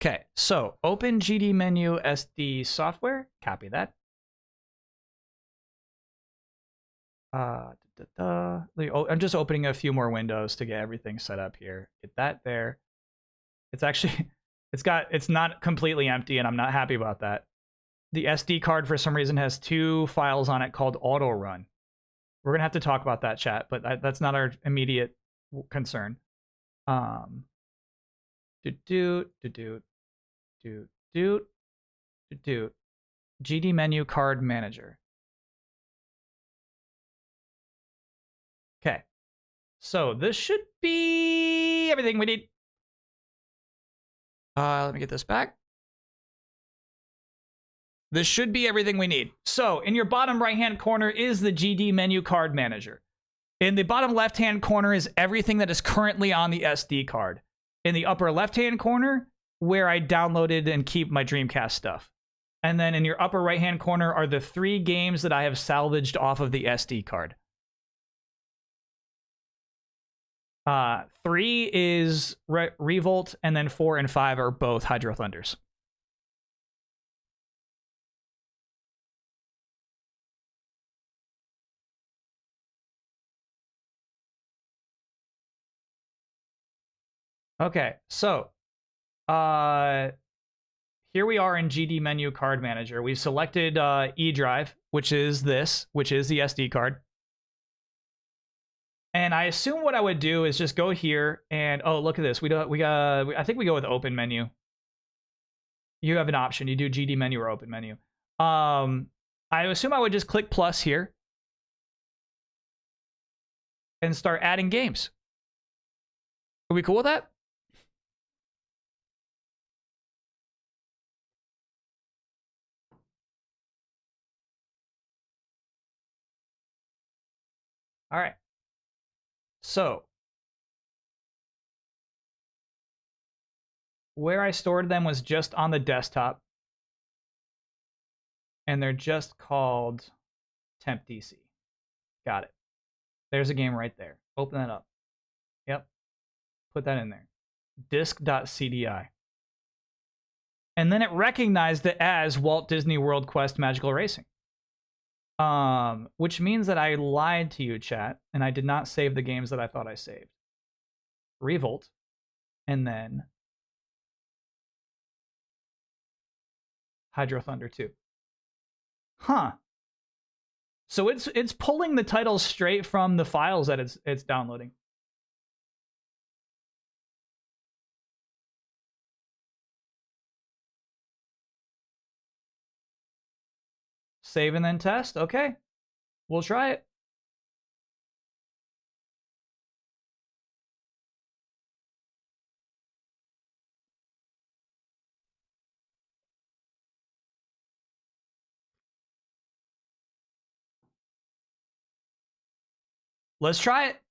Okay, so open GD menu SD software, copy that. I'm just opening a few more windows to get everything set up here. Get that there. It's actually, it's not completely empty, and I'm not happy about that. The SD card for some reason has 2 files on it called auto run. We're gonna have to talk about that, chat, but that's not our immediate concern. GD menu card manager. Okay, so this should be everything we need. Let me get this back. This should be everything we need. So in your bottom right-hand corner is the GD menu card manager. In the bottom left-hand corner is everything that is currently on the SD card. In the upper left-hand corner, where I downloaded and keep my Dreamcast stuff. And then in your upper right-hand corner are the 3 games that I have salvaged off of the SD card. 3 is Revolt, and then 4 and 5 are both Hydro Thunders. Okay, so here we are in GD menu card manager. We've selected E drive, which is the SD card. And I assume what I would do is just go here and, oh, look at this. I think we go with open menu. You have an option. You do GD menu or open menu. I assume I would just click plus here and start adding games. Are we cool with that? All right. So, where I stored them was just on the desktop. And they're just called temp DC. Got it. There's a game right there. Open that up. Yep. Put that in there. Disk.cdi. And then it recognized it as Walt Disney World Quest Magical Racing. Which means that I lied to you, chat, and I did not save the games that I thought I saved. Revolt, and then Hydro Thunder 2. Huh. So it's pulling the titles straight from the files that it's downloading. Save and then test? Okay. We'll try it. Let's try it.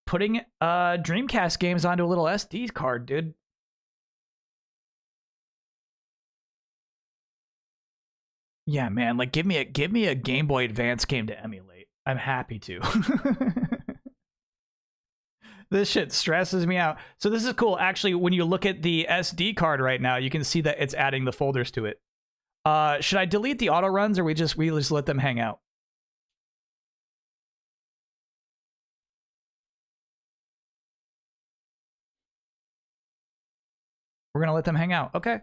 Putting Dreamcast games onto a little SD card, dude. Yeah, man, like give me a Game Boy Advance game to emulate. I'm happy to. This shit stresses me out. So this is cool. Actually, when you look at the SD card right now, you can see that it's adding the folders to it. Should I delete the auto runs, or we just let them hang out? We're gonna let them hang out. Okay.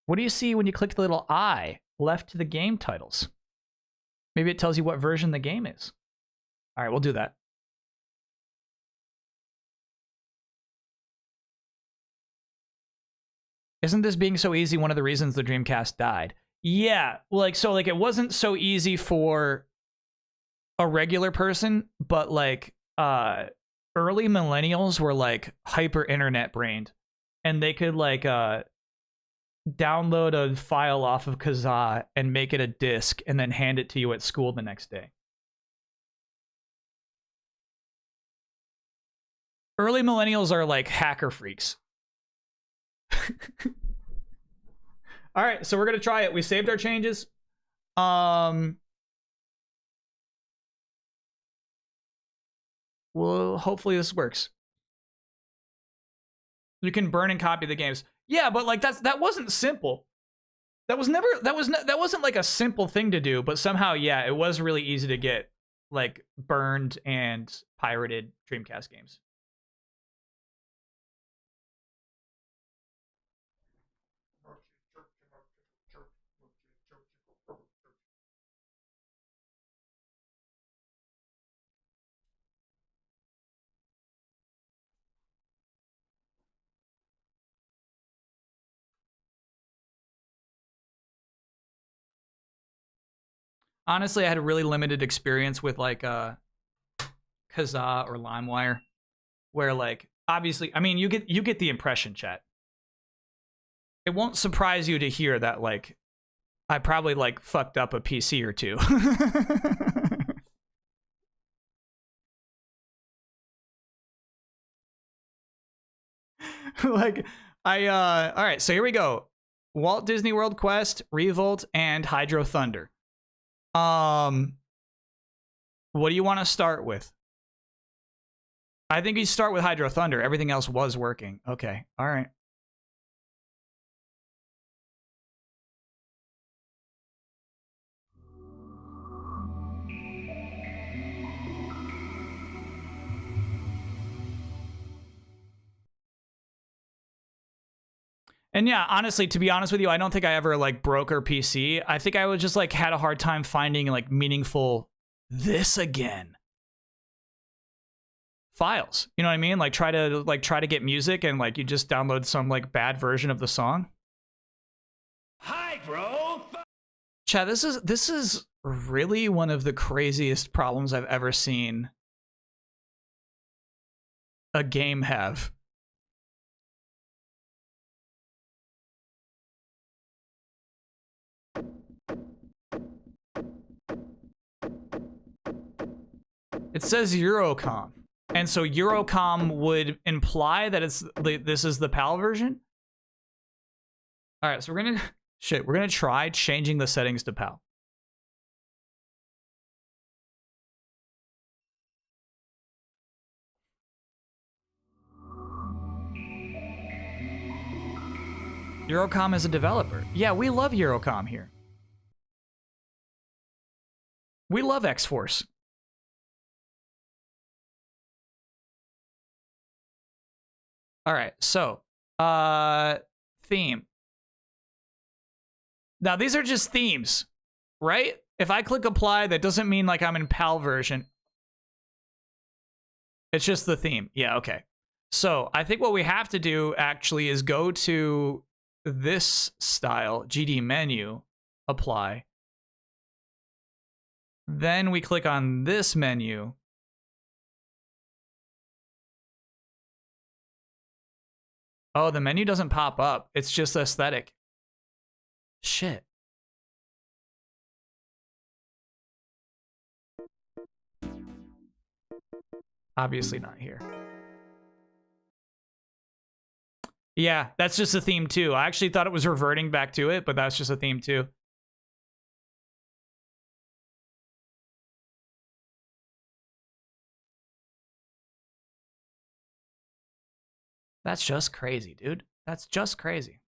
What do you see when you click the little eye left to the game titles? Maybe it tells you what version the game is. All right, we'll do that. Isn't this being so easy one of the reasons the Dreamcast died? Yeah, like, so like it wasn't so easy for a regular person, but like early millennials were like hyper internet brained, and they could like download a file off of Kazaa and make it a disk and then hand it to you at school the next day. Early millennials are like hacker freaks. All right, so we're gonna try it. We saved our changes. Well, hopefully this works. You can burn and copy the games. Yeah, but like that wasn't simple. That wasn't like a simple thing to do, but somehow, yeah, it was really easy to get like burned and pirated Dreamcast games. Honestly, I had a really limited experience with like Kazaa or LimeWire, where like obviously, I mean, you get the impression, chat. It won't surprise you to hear that like I probably like fucked up a PC or two. Like all right, so here we go. Walt Disney World Quest, Revolt, and Hydro Thunder. What do you want to start with? I think you start with Hydro Thunder. Everything else was working. Okay. All right. And yeah, honestly, to be honest with you, I don't think I ever like broke her PC. I think I was just like had a hard time finding like meaningful this again files. You know what I mean? Like try to get music and like you just download some like bad version of the song. Hydro. Chad, this is really one of the craziest problems I've ever seen a game have. It says Eurocom. And so Eurocom would imply that this is the PAL version. All right, so we're gonna try changing the settings to PAL. Eurocom is a developer. Yeah, we love Eurocom here. We love X-Force. All right, so theme. Now these are just themes, right? If I click apply, that doesn't mean like I'm in PAL version. It's just the theme. Yeah, okay. So I think what we have to do actually is go to this style, GD menu, apply. Then we click on this menu. Oh, the menu doesn't pop up. It's just aesthetic. Shit. Obviously not here. Yeah, that's just a theme too. I actually thought it was reverting back to it, but that's just a theme too. That's just crazy, dude. That's just crazy.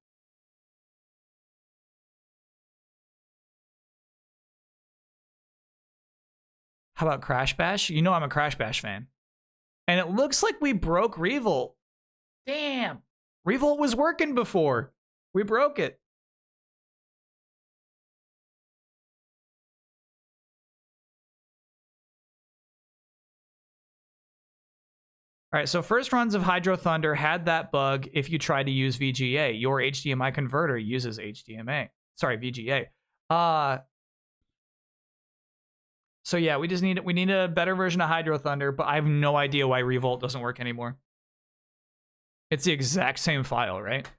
How about Crash Bash? You know I'm a Crash Bash fan. And it looks like we broke Revolt. Damn. Revolt was working before. We broke it. All right, so first runs of Hydro Thunder had that bug if you try to use VGA. Your HDMI converter uses HDMI. Sorry, VGA. So yeah, we need a better version of Hydro Thunder, but I have no idea why Revolt doesn't work anymore. It's the exact same file, right?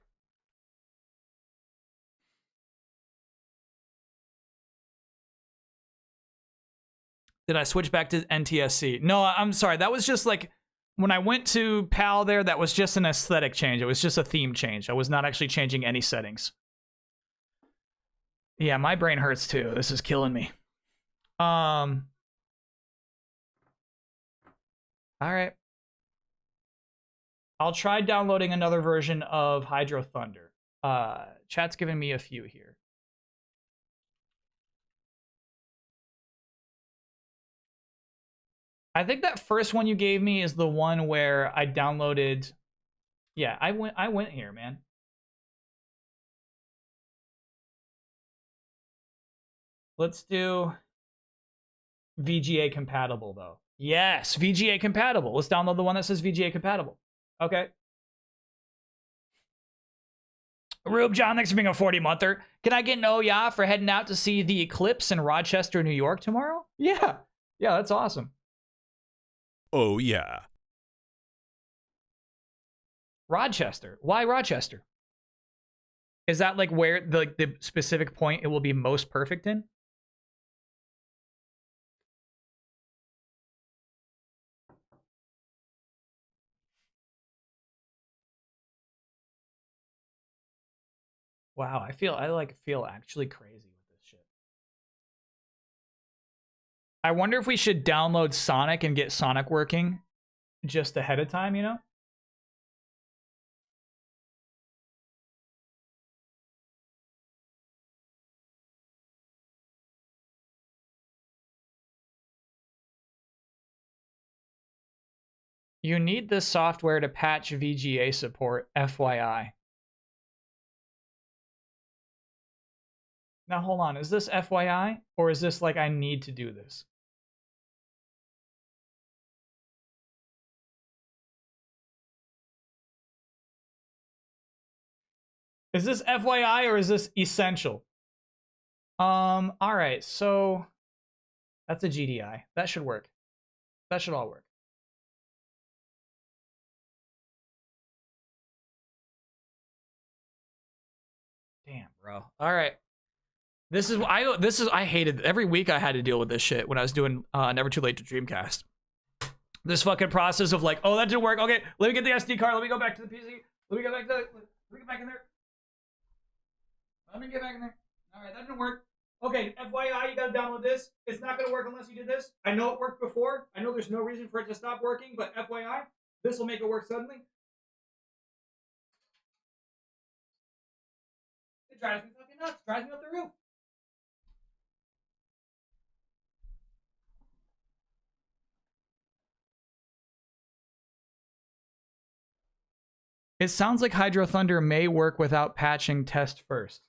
Did I switch back to NTSC? No, I'm sorry. That was just like when I went to PAL there, that was just an aesthetic change. It was just a theme change. I was not actually changing any settings. Yeah, my brain hurts too. This is killing me. All right. I'll try downloading another version of Hydro Thunder. Chat's giving me a few here. I think that first one you gave me is the one where I downloaded. Yeah, I went here, man. Let's do VGA compatible though. Yes, VGA compatible. Let's download the one that says VGA compatible. Okay. Rube John, thanks for being a 40-monther. Can I get an oh yeah for heading out to see the eclipse in Rochester, New York tomorrow? Yeah. Yeah, that's awesome. Oh, yeah. Rochester. Why Rochester? Is that like where the specific point it will be most perfect in? Wow, I feel actually crazy with this shit. I wonder if we should download Sonic and get Sonic working just ahead of time, you know? You need this software to patch VGA support, FYI. Now hold on, is this FYI? Or is this like I need to do this? Is this FYI or is this essential? Alright, so that's a GDI. That should work. That should all work. Damn, bro. Alright. I hated every week I had to deal with this shit when I was doing Never Too Late to Dreamcast. This fucking process of like, oh, that didn't work. Okay, let me get the SD card. Let me go back to the PC. Let me get back in there. Let me get back in there. All right, that didn't work. Okay, FYI, you gotta download this. It's not gonna work unless you did this. I know it worked before. I know there's no reason for it to stop working, but FYI, this will make it work suddenly. It drives me fucking nuts. Drives me up the roof. It sounds like Hydro Thunder may work without patching test first.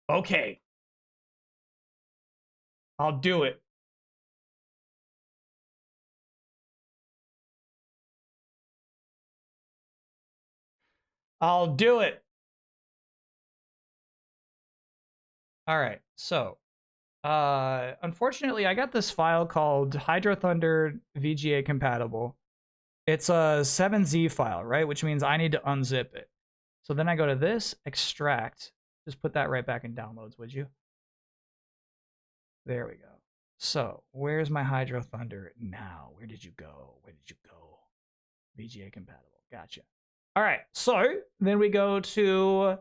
Okay. I'll do it. I'll do it. All right. So, unfortunately, I got this file called Hydro Thunder VGA compatible. It's a 7Z file, right? Which means I need to unzip it. So then I go to this, extract. Just put that right back in downloads, would you? There we go. So where's my Hydro Thunder now? Where did you go? Where did you go? VGA compatible. Gotcha. All right. So then we go to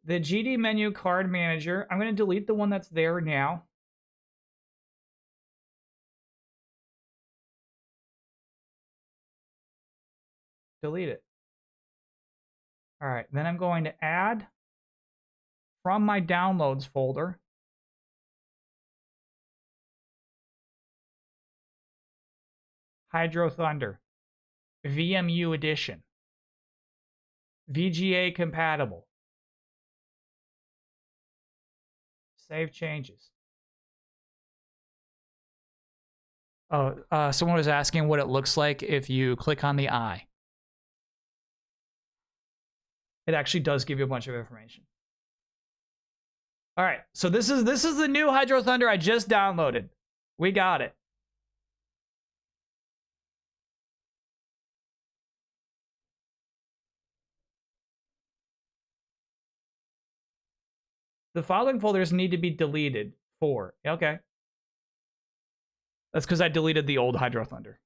the GD menu card manager. I'm going to delete the one that's there now. delete it. All right, then I'm going to add from my downloads folder Hydro Thunder, VMU edition, VGA compatible. Save changes. Oh, someone was asking what it looks like if you click on the eye. It actually does give you a bunch of information. All right, so this is the new Hydro Thunder I just downloaded. We got it. The following folders need to be deleted for. Okay. That's because I deleted the old Hydro Thunder.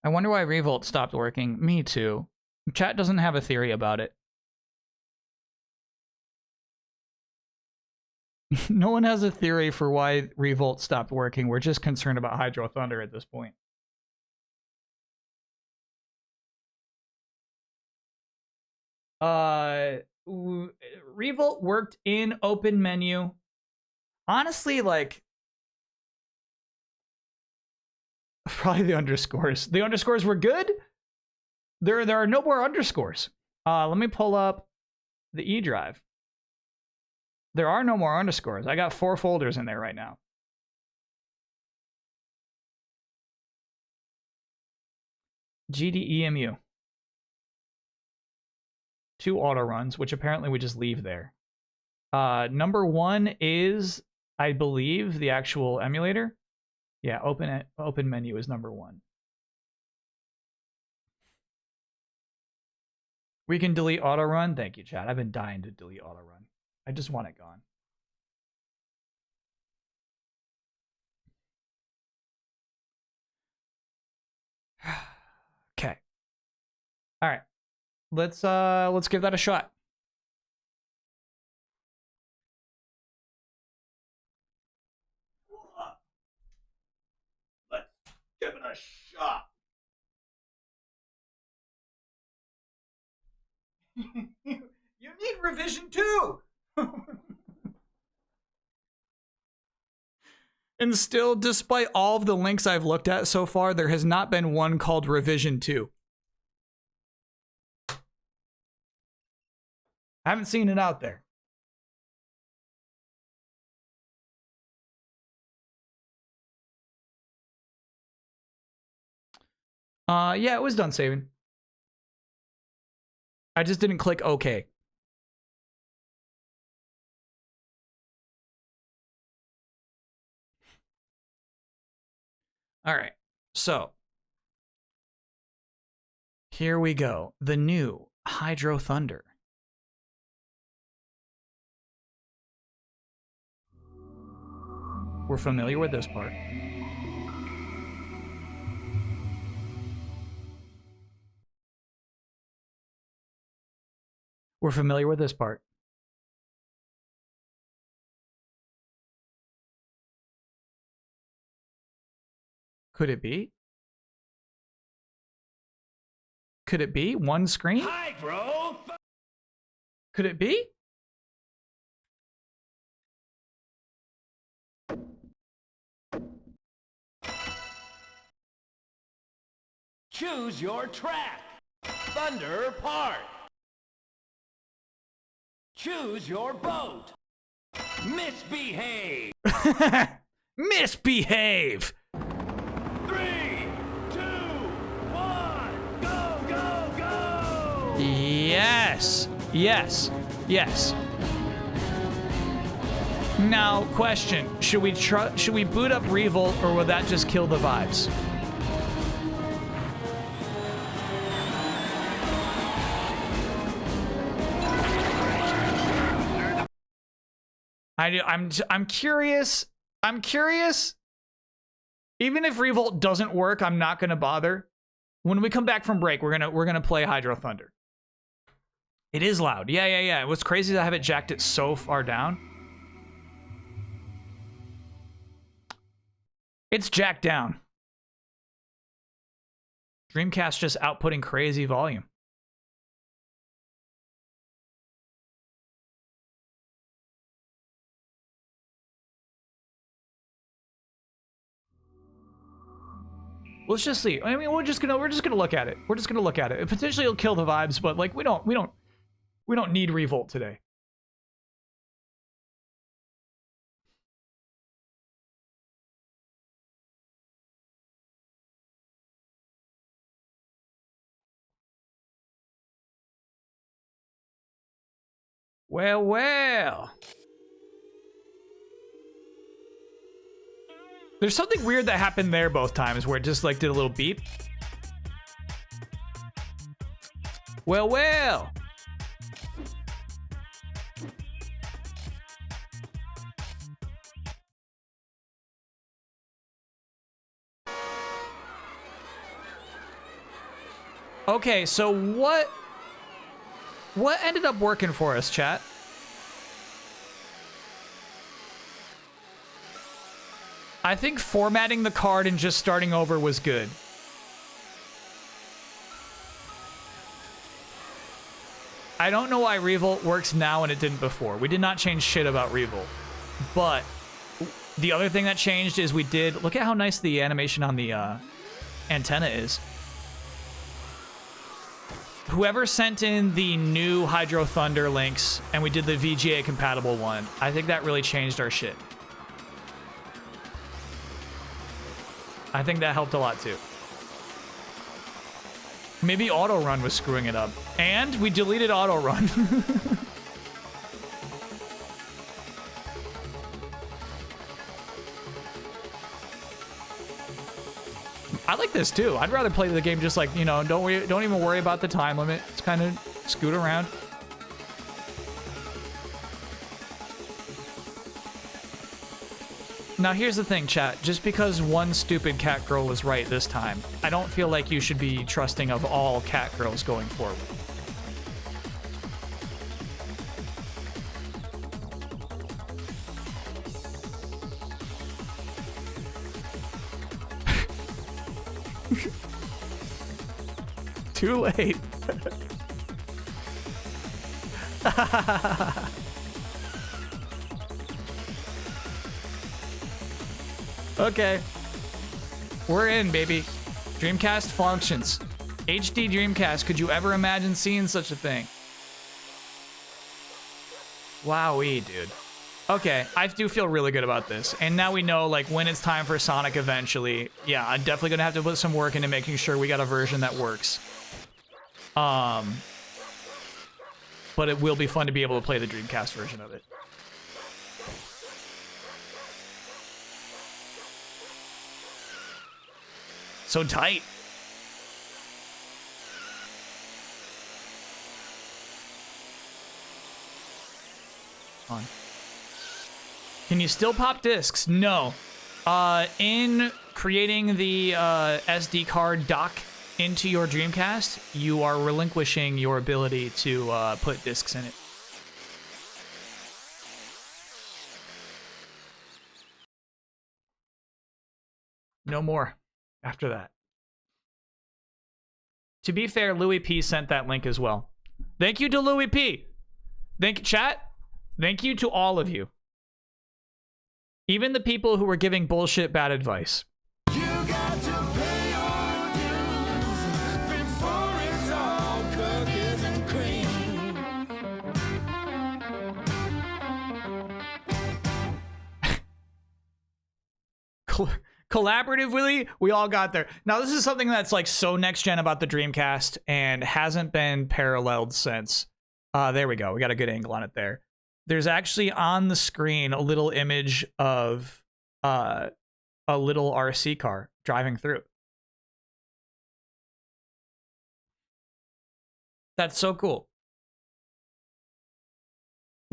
I wonder why Revolt stopped working. Me too. Chat doesn't have a theory about it. No one has a theory for why Revolt stopped working. We're just concerned about Hydro Thunder at this point. Revolt worked in open menu. Honestly, like, probably the underscores. The underscores were good. There are no more underscores. Let me pull up the E drive. There are no more underscores. I got 4 folders in there right now. GDEMU. 2 auto runs, which apparently we just leave there. Number 1 is, I believe, the actual emulator. Yeah, open menu is number 1. We can delete auto run. Thank you, chat. I've been dying to delete auto run. I just want it gone. Okay. All right. Let's give that a shot. Let's give it a shot. You need revision 2. And still, despite all of the links I've looked at so far, there has not been one called revision 2. I haven't seen it out there. Yeah, it was done saving. I just didn't click OK. All right, so here we go. The new Hydro Thunder. We're familiar with this part. We're familiar with this part. Could it be? Could it be one screen? Hydro. Could it be? Choose your track. Thunder Park. Choose your boat. Misbehave. Misbehave. 3, 2, 1, go, go, go! Yes. Yes. Yes. Now, question: should we boot up Revolt, or would that just kill the vibes? I'm curious. I'm curious. Even if Revolt doesn't work, I'm not gonna bother. When we come back from break, we're gonna play Hydro Thunder. It is loud. Yeah. What's crazy is I have it jacked it so far down. It's jacked down. Dreamcast just outputting crazy volume. Let's just see. I mean, we're just gonna look at it. We're just gonna look at it. Potentially it'll kill the vibes, but like we don't need Revolt today. Well. There's something weird that happened there both times where it just like did a little beep. Well. Okay, so what ended up working for us, chat? I think formatting the card and just starting over was good. I don't know why Revolt works now and it didn't before. We did not change shit about Revolt. But the other thing that changed is we did... Look at how nice the animation on the antenna is. Whoever sent in the new Hydro Thunder links and we did the VGA compatible one, I think that really changed our shit. I think that helped a lot too. Maybe auto run was screwing it up. And we deleted auto run. I like this too. I'd rather play the game just like, you know, don't even worry about the time limit. It's kind of scoot around. Now here's the thing, chat. Just because one stupid cat girl was right this time, I don't feel like you should be trusting of all cat girls going forward. Too late. Okay. We're in, baby. Dreamcast functions. HD Dreamcast. Could you ever imagine seeing such a thing? Wowee, dude. Okay, I do feel really good about this. And now we know, like, when it's time for Sonic eventually, yeah, I'm definitely gonna have to put some work into making sure we got a version that works. But it will be fun to be able to play the Dreamcast version of it. So tight. On. Can you still pop discs? No. In creating the SD card dock into your Dreamcast, you are relinquishing your ability to put discs in it. No more after that. To be fair, Louis P sent that link as well. Thank you to Louis P. Thank you, chat. Thank you to all of you. Even the people who were giving bullshit bad advice. You got to pay your dues before it's all cookies and cream. Collaboratively, we all got there. Now, this is something that's like so next gen about the Dreamcast and hasn't been paralleled since. There we go. We got a good angle on it there. There's actually on the screen a little image of a little RC car driving through. That's so cool.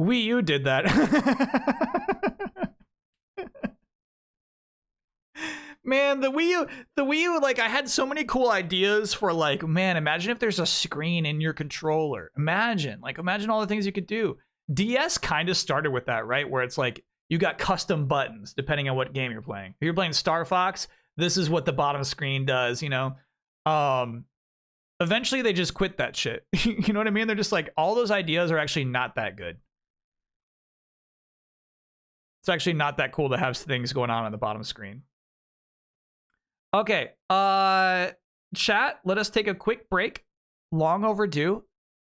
Wii U did that. Man, the Wii U, like, I had so many cool ideas for, like, man, imagine if there's a screen in your controller. Imagine all the things you could do. DS kind of started with that, right? Where it's like, you got custom buttons depending on what game you're playing. If you're playing Star Fox, this is what the bottom screen does, you know. Eventually they just quit that shit. You know what I mean? They're just like, all those ideas are actually not that good. It's actually not that cool to have things going on the bottom screen. Okay, chat, let us take a quick break. Long overdue.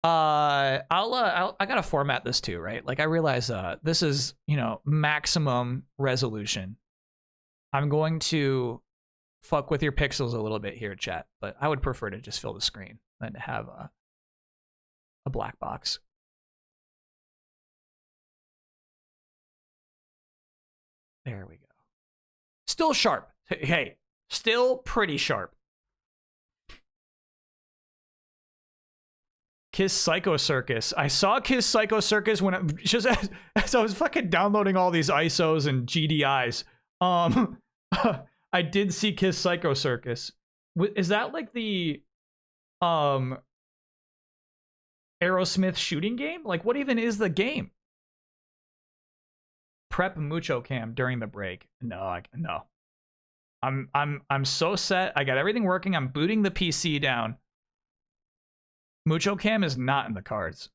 I gotta format this too, right? Like I realize this is, you know, maximum resolution. I'm going to fuck with your pixels a little bit here, chat, but I would prefer to just fill the screen than to have a black box. There we go. Still sharp. Hey, still pretty sharp. Kiss Psycho Circus. I saw Kiss Psycho Circus when just as I was fucking downloading all these ISOs and GDIs. I did see Kiss Psycho Circus. Is that like the Aerosmith shooting game? Like what even is the game? Prep Mucho Cam during the break. No. I'm so set. I got everything working. I'm booting the PC down. Mucho Cam is not in the cards.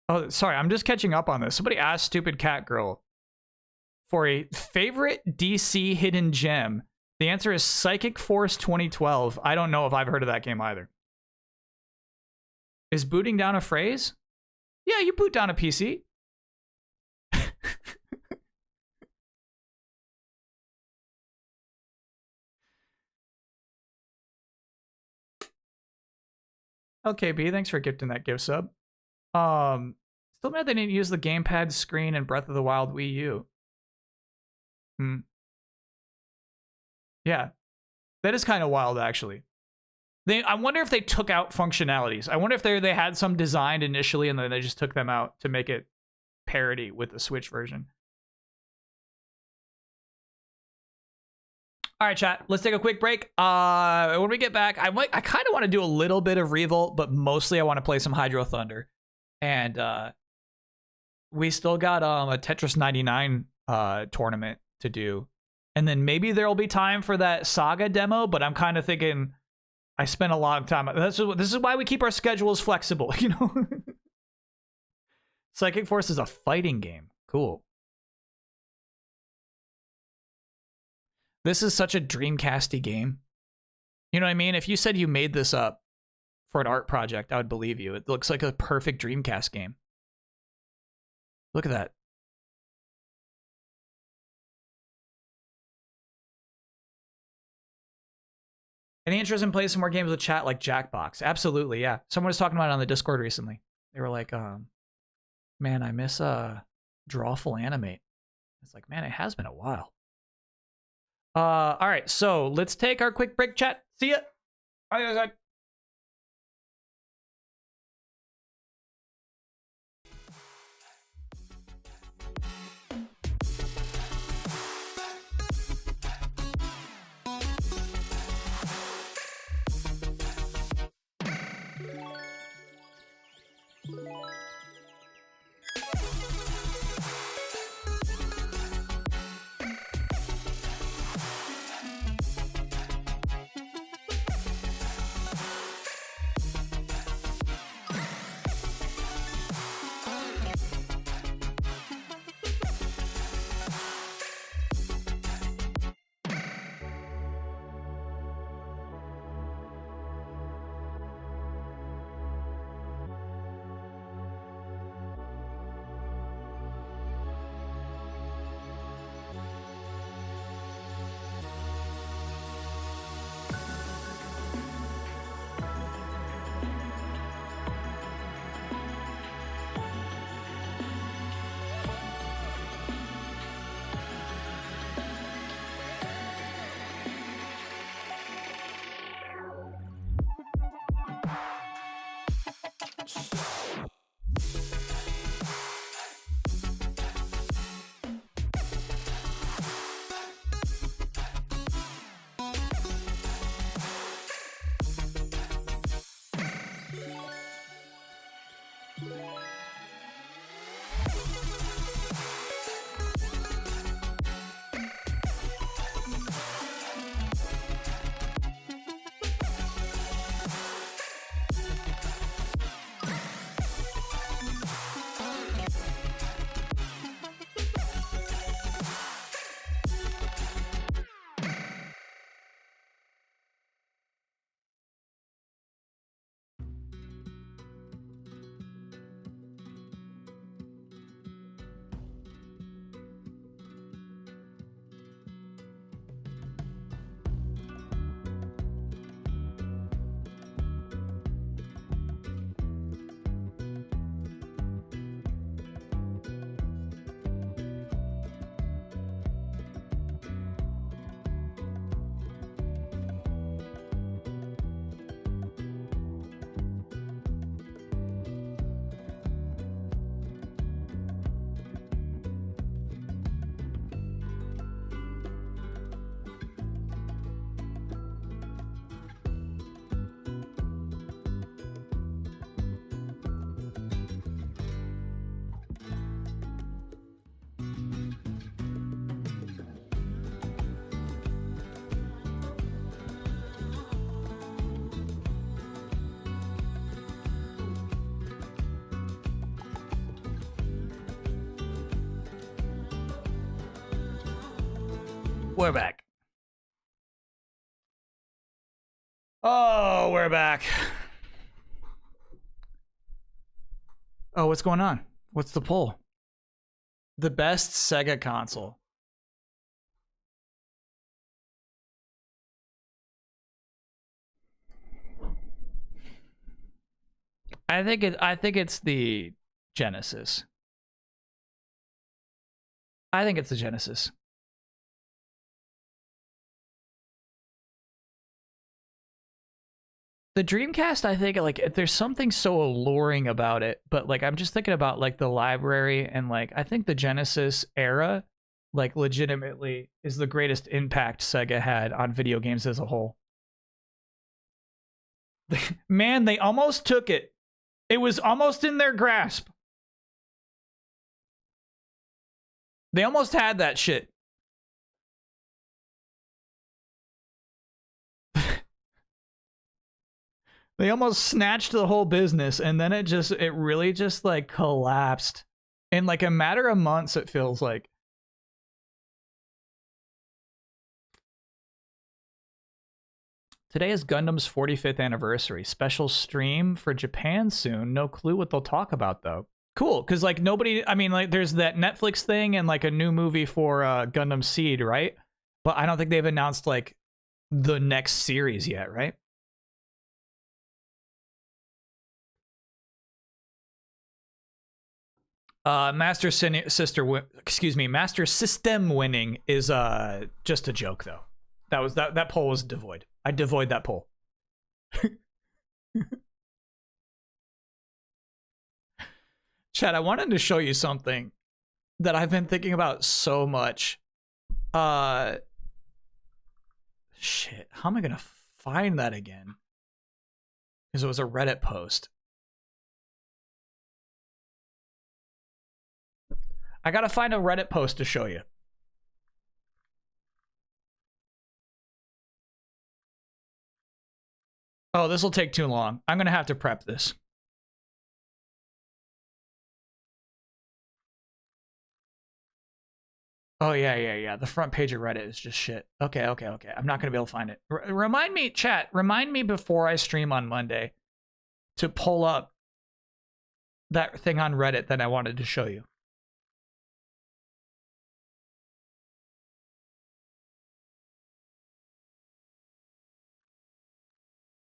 Oh, sorry. I'm just catching up on this. Somebody asked Stupid Cat Girl for a favorite DC hidden gem. The answer is Psychic Force 2012. I don't know if I've heard of that game either. Is booting down a phrase? Yeah, you boot down a PC. Okay, B, thanks for gifting that gift sub. Still mad they didn't use the gamepad screen in Breath of the Wild Wii U. Yeah, that is kind of wild, actually. I wonder if they took out functionalities. I wonder if they had some designed initially and then they just took them out to make it parity with the Switch version. All right, chat. Let's take a quick break. When we get back, I kind of want to do a little bit of Revolt, but mostly I want to play some Hydro Thunder. And we still got a Tetris 99 tournament to do. And then maybe there'll be time for that Saga demo, but I'm kind of thinking I spent a lot of time. This is why we keep our schedules flexible, you know? Psychic Force is a fighting game. Cool. This is such a Dreamcasty game. You know what I mean? If you said you made this up for an art project, I would believe you. It looks like a perfect Dreamcast game. Look at that. Any interest in playing some more games with chat like Jackbox? Absolutely, yeah. Someone was talking about it on the Discord recently. They were like, man, I miss Drawful Animate. It's like, man, it has been a while. All right, so let's take our quick break, chat. See ya. Bye. We're back. Oh, we're back. Oh, what's going on? What's the poll? The best Sega console. I think it's the Genesis. I think it's the Genesis. The Dreamcast, I think, like, there's something so alluring about it, but like I'm just thinking about like the library and like I think the Genesis era, like, legitimately is the greatest impact Sega had on video games as a whole. Man, they almost took it. It was almost in their grasp. They almost had that shit. They almost snatched the whole business, and then it really just like collapsed in like a matter of months, it feels like. Today is Gundam's 45th anniversary. Special stream for Japan soon. No clue what they'll talk about though. Cool, because like nobody, I mean, like there's that Netflix thing and like a new movie for Gundam Seed, right? But I don't think they've announced like the next series yet, right? Master System winning is just a joke though. That poll was devoid. I devoid that poll. Chad, I wanted to show you something that I've been thinking about so much. Shit, how am I gonna find that again? Because it was a Reddit post. I gotta find a Reddit post to show you. Oh, this will take too long. I'm gonna have to prep this. Oh, yeah. The front page of Reddit is just shit. Okay. I'm not gonna be able to find it. Remind me, chat, remind me before I stream on Monday to pull up that thing on Reddit that I wanted to show you.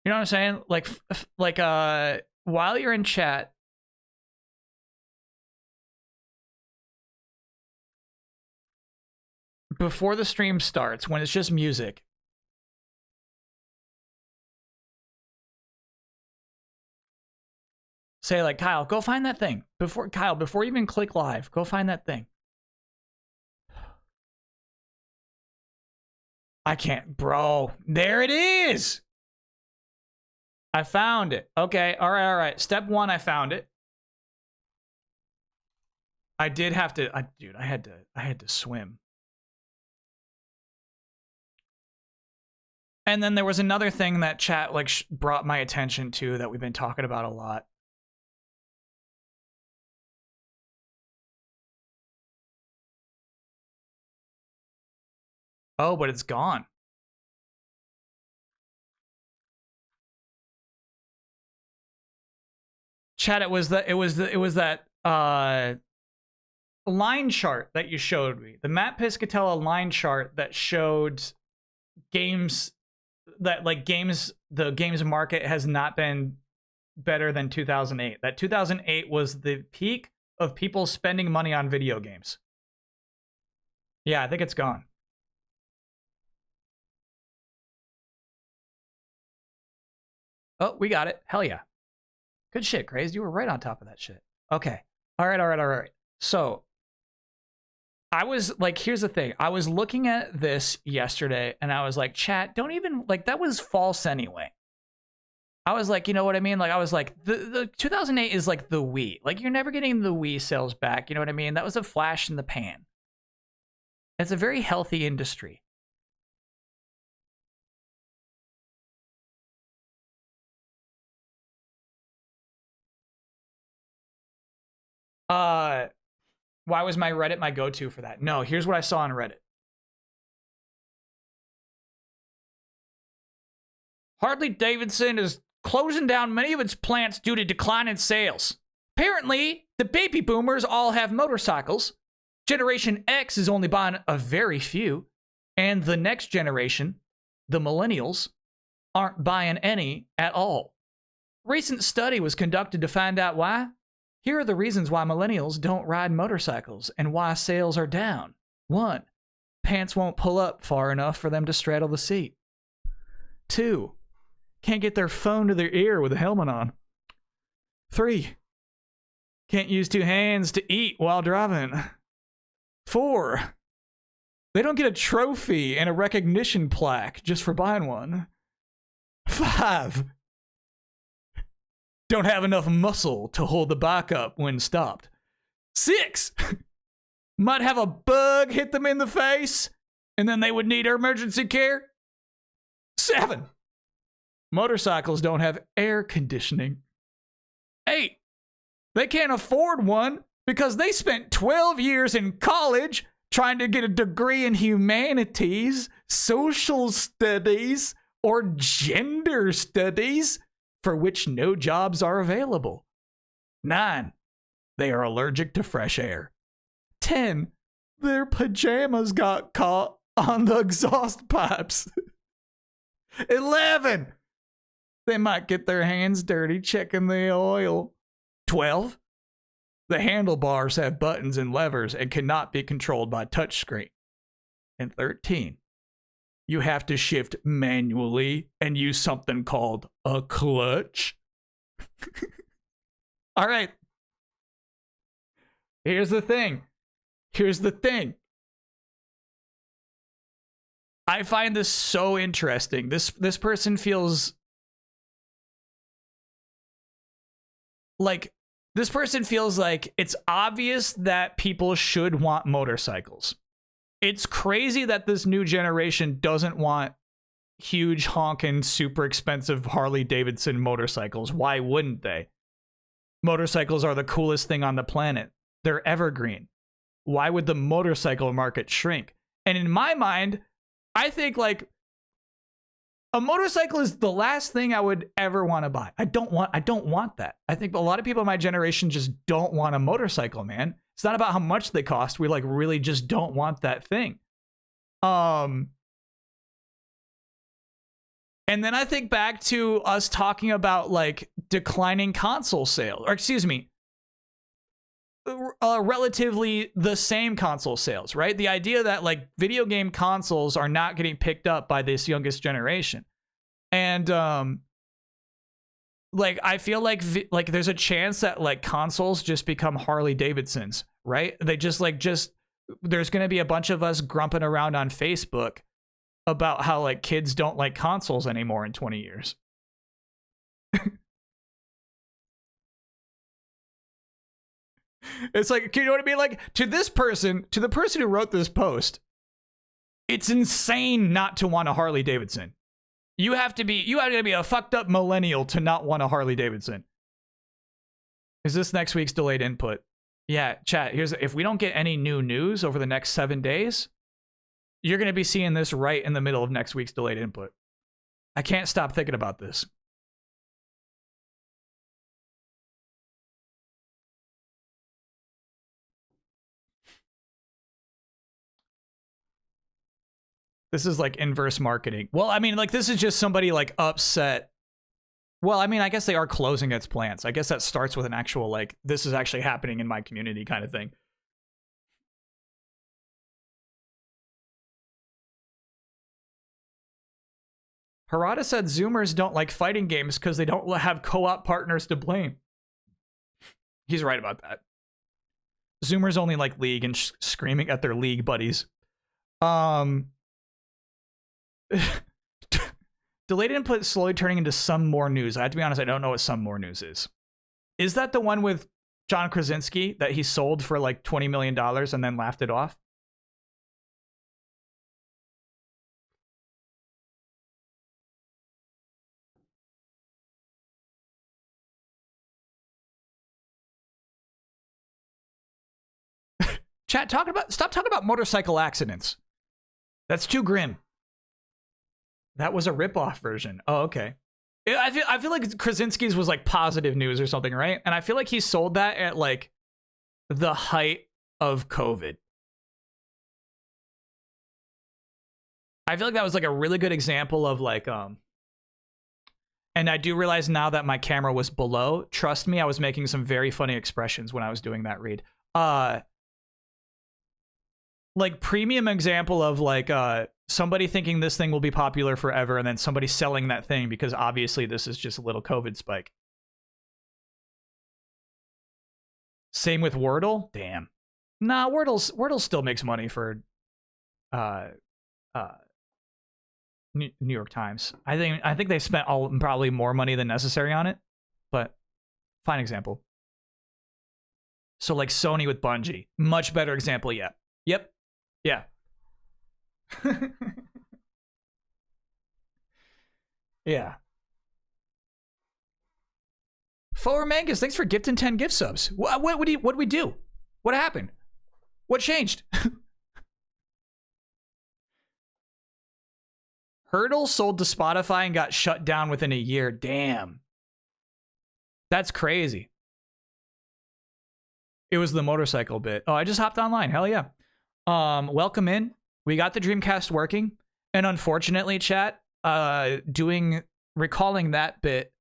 You know what I'm saying? Like, while you're in chat, before the stream starts, when it's just music, say like, Kyle, go find that thing. Before you even click live, go find that thing. I can't, bro. There it is. I found it. Okay, all right. Step one, I found it. I did have to, dude, I had to swim. And then there was another thing that chat like brought my attention to that we've been talking about a lot. Oh, but it's gone. Chat, it was that line chart that you showed me. The Matt Piscatella line chart that showed games that like the games market has not been better than 2008. That 2008 was the peak of people spending money on video games. Yeah, I think it's gone. Oh, we got it. Hell yeah. Good shit, Craze. You were right on top of that shit. Okay. All right. So, I was like, here's the thing. I was looking at this yesterday and I was like, chat, don't even, like, that was false anyway. I was like, you know what I mean? Like, I was like, the 2008 is like the Wii. Like, you're never getting the Wii sales back. You know what I mean? That was a flash in the pan. It's a very healthy industry. Why was my Reddit my go-to for that? No, here's what I saw on Reddit. Harley Davidson is closing down many of its plants due to decline in sales. Apparently, the baby boomers all have motorcycles. Generation X is only buying a very few. And the next generation, the millennials, aren't buying any at all. Recent study was conducted to find out why. Here are the reasons why millennials don't ride motorcycles and why sales are down. 1. Pants won't pull up far enough for them to straddle the seat. 2. Can't get their phone to their ear with a helmet on. 3. Can't use two hands to eat while driving. 4. They don't get a trophy and a recognition plaque just for buying one. 5. Don't have enough muscle to hold the bike up when stopped. 6. Might have a bug hit them in the face and then they would need emergency care. 7. Motorcycles don't have air conditioning. 8. They can't afford one because they spent 12 years in college trying to get a degree in humanities, social studies, or gender studies for which no jobs are available. 9. They are allergic to fresh air. 10. Their pajamas got caught on the exhaust pipes. 11. They might get their hands dirty checking the oil. 12. The handlebars have buttons and levers and cannot be controlled by touchscreen. And 13. You have to shift manually and use something called a clutch. All right. Here's the thing. I find this so interesting. This person feels like it's obvious that people should want motorcycles. It's crazy that this new generation doesn't want huge honking, super expensive Harley Davidson motorcycles. Why wouldn't they? Motorcycles are the coolest thing on the planet. They're evergreen. Why would the motorcycle market shrink? And in my mind, I think like a motorcycle is the last thing I would ever want to buy. I don't want that. I think a lot of people in my generation just don't want a motorcycle, man. It's not about how much they cost. We like really just don't want that thing. And then I think back to us talking about like declining console sales, or excuse me, relatively the same console sales, right? The idea that like video game consoles are not getting picked up by this youngest generation. And like I feel like there's a chance that like consoles just become Harley Davidsons, right? They just there's going to be a bunch of us grumping around on Facebook about how like kids don't like consoles anymore in 20 years. It's like, you know what I mean? Like to the person who wrote this post, it's insane not to want a Harley Davidson. You have to be a fucked up millennial to not want a Harley Davidson. Is this next week's delayed input? Yeah, chat. If we don't get any new news over the next 7 days, you're going to be seeing this right in the middle of next week's delayed input. I can't stop thinking about this. This is like inverse marketing. Well, I mean, like this is just somebody like upset. Well, I mean, I guess they are closing its plants. I guess that starts with an actual like, this is actually happening in my community kind of thing. Harada said Zoomers don't like fighting games because they don't have co-op partners to blame. He's right about that. Zoomers only like League and screaming at their League buddies. Delayed input slowly turning into some more news. I have to be honest, I don't know what some more news is. Is that the one with John Krasinski that he sold for like $20 million and then laughed it off? Chat, stop talking about motorcycle accidents. That's too grim. That was a ripoff version. Oh, okay. I feel like Krasinski's was like positive news or something, right? And I feel like he sold that at like the height of COVID. I feel like that was like a really good example of like and I do realize now that my camera was below. Trust me, I was making some very funny expressions when I was doing that read. Like premium example of like somebody thinking this thing will be popular forever and then somebody selling that thing because obviously this is just a little COVID spike. Same with Wordle. Damn. Nah, Wordle still makes money for New York Times. I think they spent probably more money than necessary on it, but fine example. So like Sony with Bungie, much better example yet. Yep. Yeah. Yeah. Forward Mangus, thanks for gifting 10 gift subs. What did we do? What happened? What changed? Hurdle sold to Spotify and got shut down within a year. Damn. That's crazy. It was the motorcycle bit. Oh, I just hopped online. Hell yeah. Welcome in. We got the Dreamcast working. And unfortunately, chat, recalling that bit,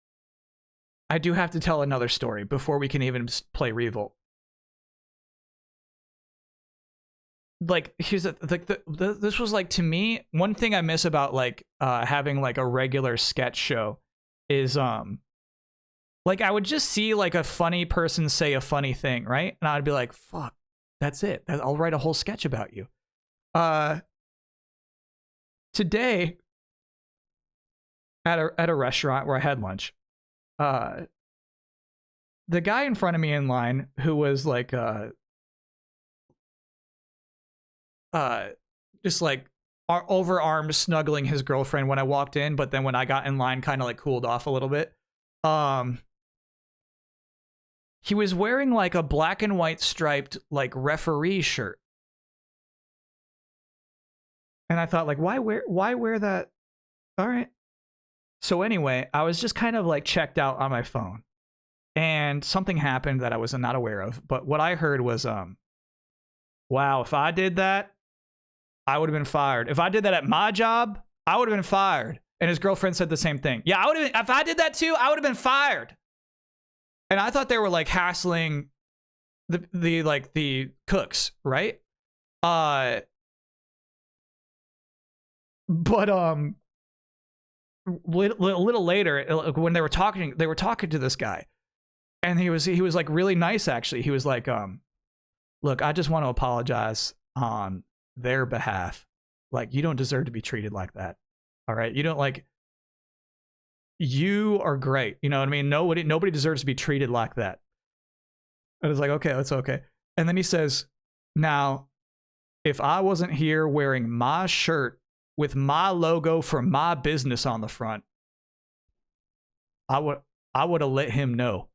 I do have to tell another story before we can even play Revolt. Like, here's this was like, to me, one thing I miss about like having like a regular sketch show is like I would just see like a funny person say a funny thing, right? And I'd be like, fuck, that's it. I'll write a whole sketch about you. Today at a restaurant where I had lunch, the guy in front of me in line who was like just like overarm snuggling his girlfriend when I walked in, but then when I got in line kind of like cooled off a little bit. He was wearing like a black and white striped like referee shirt. And I thought like, why wear that? All right. So anyway, I was just kind of like checked out on my phone and something happened that I was not aware of. But what I heard was, wow, if I did that, I would have been fired. If I did that at my job, I would have been fired. And his girlfriend said the same thing. Yeah, I would have been, if I did that too, I would have been fired. And I thought they were like hassling the cooks, right? But a little later, when they were talking to this guy, and he was like really nice actually. He was like, look, I just want to apologize on their behalf. Like, you don't deserve to be treated like that. All right, you don't like. You are great. You know what I mean? Nobody deserves to be treated like that. And it's like, okay, that's okay. And then he says, now, if I wasn't here wearing my shirt with my logo for my business on the front, I would have let him know.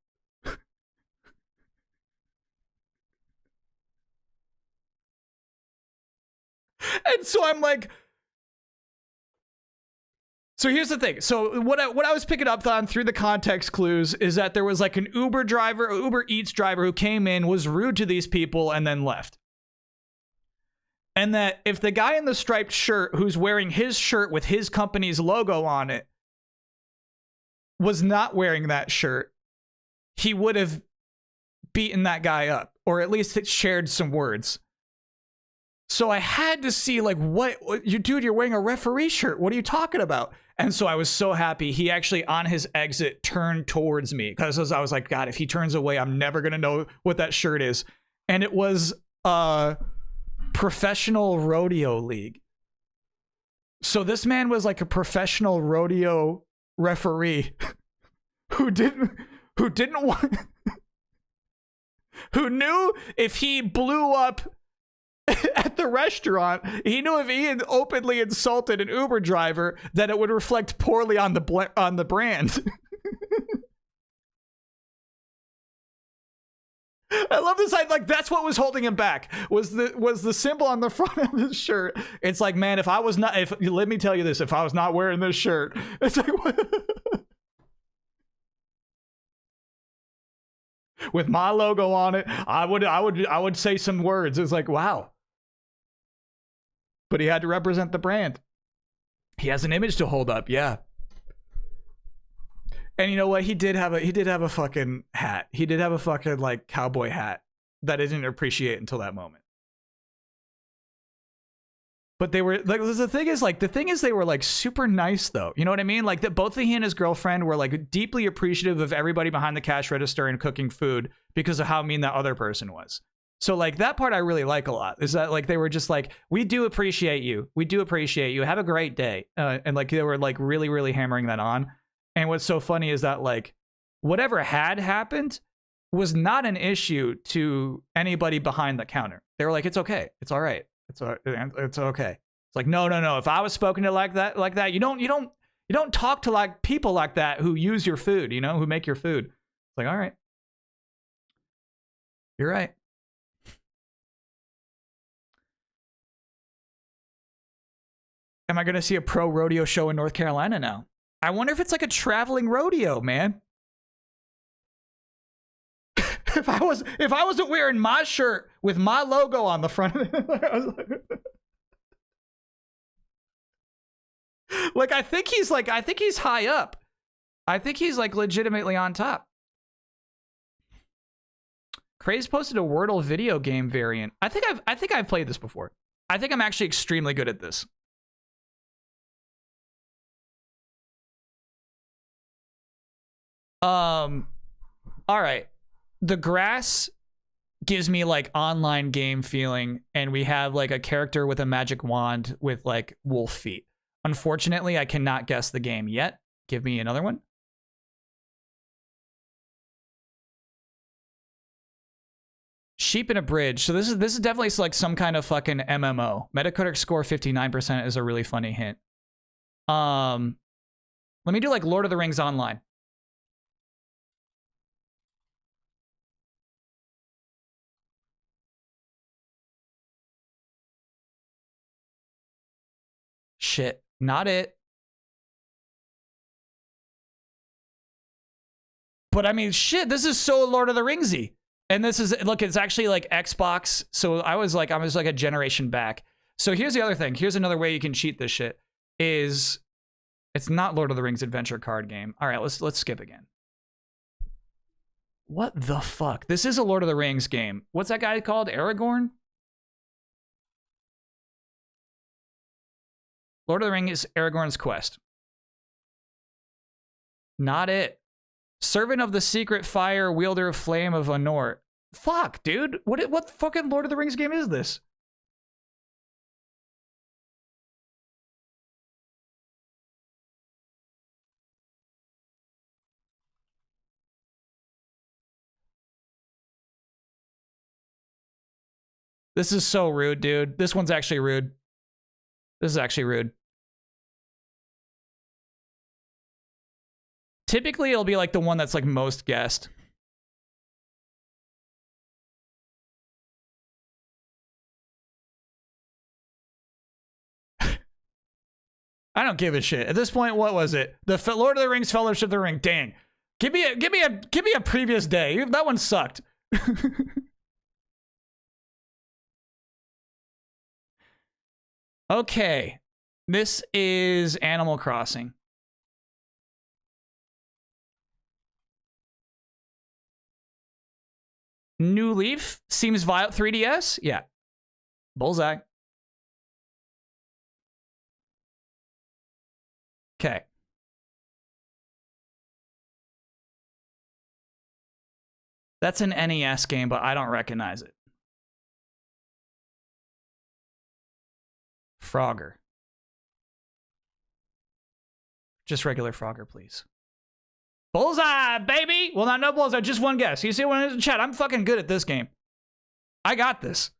And so I'm like, so here's the thing. So what I was picking up on through the context clues is that there was like an Uber Eats driver who came in, was rude to these people, and then left. And that if the guy in the striped shirt who's wearing his shirt with his company's logo on it was not wearing that shirt, he would have beaten that guy up, or at least shared some words. So I had to see like, what you dude, you're wearing a referee shirt. What are you talking about? And so I was so happy. He actually on his exit turned towards me because I was like, God, if he turns away, I'm never going to know what that shirt is. And it was Professional Rodeo League. So this man was like a professional rodeo referee who knew if he blew up at the restaurant, he knew if he had openly insulted an Uber driver that it would reflect poorly on the brand. I love this. Like that's what was holding him back was the symbol on the front of his shirt. It's like, man, if let me tell you this, if I was not wearing this shirt, it's like with my logo on it, I would say some words. It's like, wow. But he had to represent the brand. He has an image to hold up, yeah. And you know what? He did have a fucking hat. He did have a fucking like cowboy hat that I didn't appreciate until that moment. But they were like, the thing is they were like super nice though. You know what I mean? Like that both he and his girlfriend were like deeply appreciative of everybody behind the cash register and cooking food because of how mean that other person was. So like that part I really like a lot is that like they were just like, we do appreciate you. We do appreciate you. Have a great day. And like they were like really, really hammering that on. And what's so funny is that like whatever had happened was not an issue to anybody behind the counter. They were like, it's okay. It's all right. It's okay. It's like, no. If I was spoken to like that, you don't talk to like people like that who use your food, you know, who make your food. It's like, all right. You're right. Am I going to see a pro rodeo show in North Carolina now? I wonder if it's like a traveling rodeo, man. if I wasn't wearing my shirt with my logo on the front of it, I was like, I think he's high up. I think he's like legitimately on top. Craze posted a Wordle video game variant. I think I've played this before. I think I'm actually extremely good at this. All right. The grass gives me like online game feeling, and we have like a character with a magic wand with like wolf feet. Unfortunately, I cannot guess the game yet. Give me another one. Sheep in a bridge. So this is definitely like some kind of fucking MMO. Metacritic score 59% is a really funny hint. Let me do like Lord of the Rings Online. Shit, not it. But I mean, shit, this is so Lord of the Ringsy. And this is, look, it's actually like Xbox. So I was like a generation back. So here's the other thing. Here's another way you can cheat this shit is it's not Lord of the Rings adventure card game. All right, let's skip again. What the fuck? This is a Lord of the Rings game. What's that guy called? Aragorn? Lord of the Rings is Aragorn's Quest. Not it. Servant of the Secret Fire, Wielder of Flame of Anor. Fuck, dude. What fucking Lord of the Rings game is this? This is so rude, dude. This one's actually rude. This is actually rude. Typically, it'll be like the one that's like most guessed. I don't give a shit. At this point, what was it? The Lord of the Rings Fellowship of the Ring. Dang. Give me a previous day. That one sucked. Okay. This is Animal Crossing. New Leaf seems vile. 3DS? Yeah. Bullseye. Okay. That's an NES game, but I don't recognize it. Frogger. Just regular Frogger, please. Bullseye, baby! Well, not no bullseye, just one guess. You see one in the chat? I'm fucking good at this game. I got this.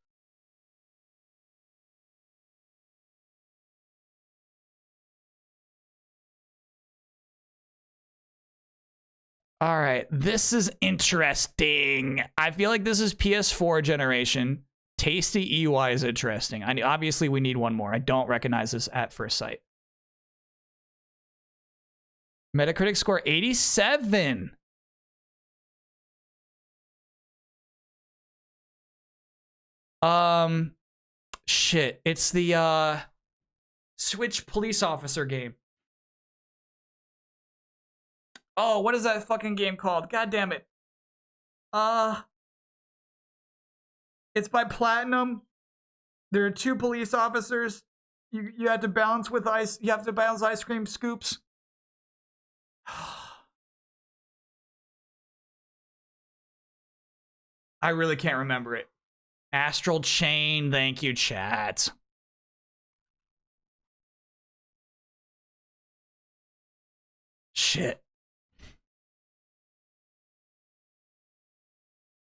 All right, this is interesting. I feel like this is PS4 generation. Tasty EY is interesting. Obviously, we need one more. I don't recognize this at first sight. Metacritic score 87. Shit. It's the Switch police officer game. Oh, what is that fucking game called? God damn it. It's by Platinum. There are 2 police officers. You have to balance with ice. You have to balance ice cream scoops. I really can't remember it. Astral Chain. Thank you, chat. Shit.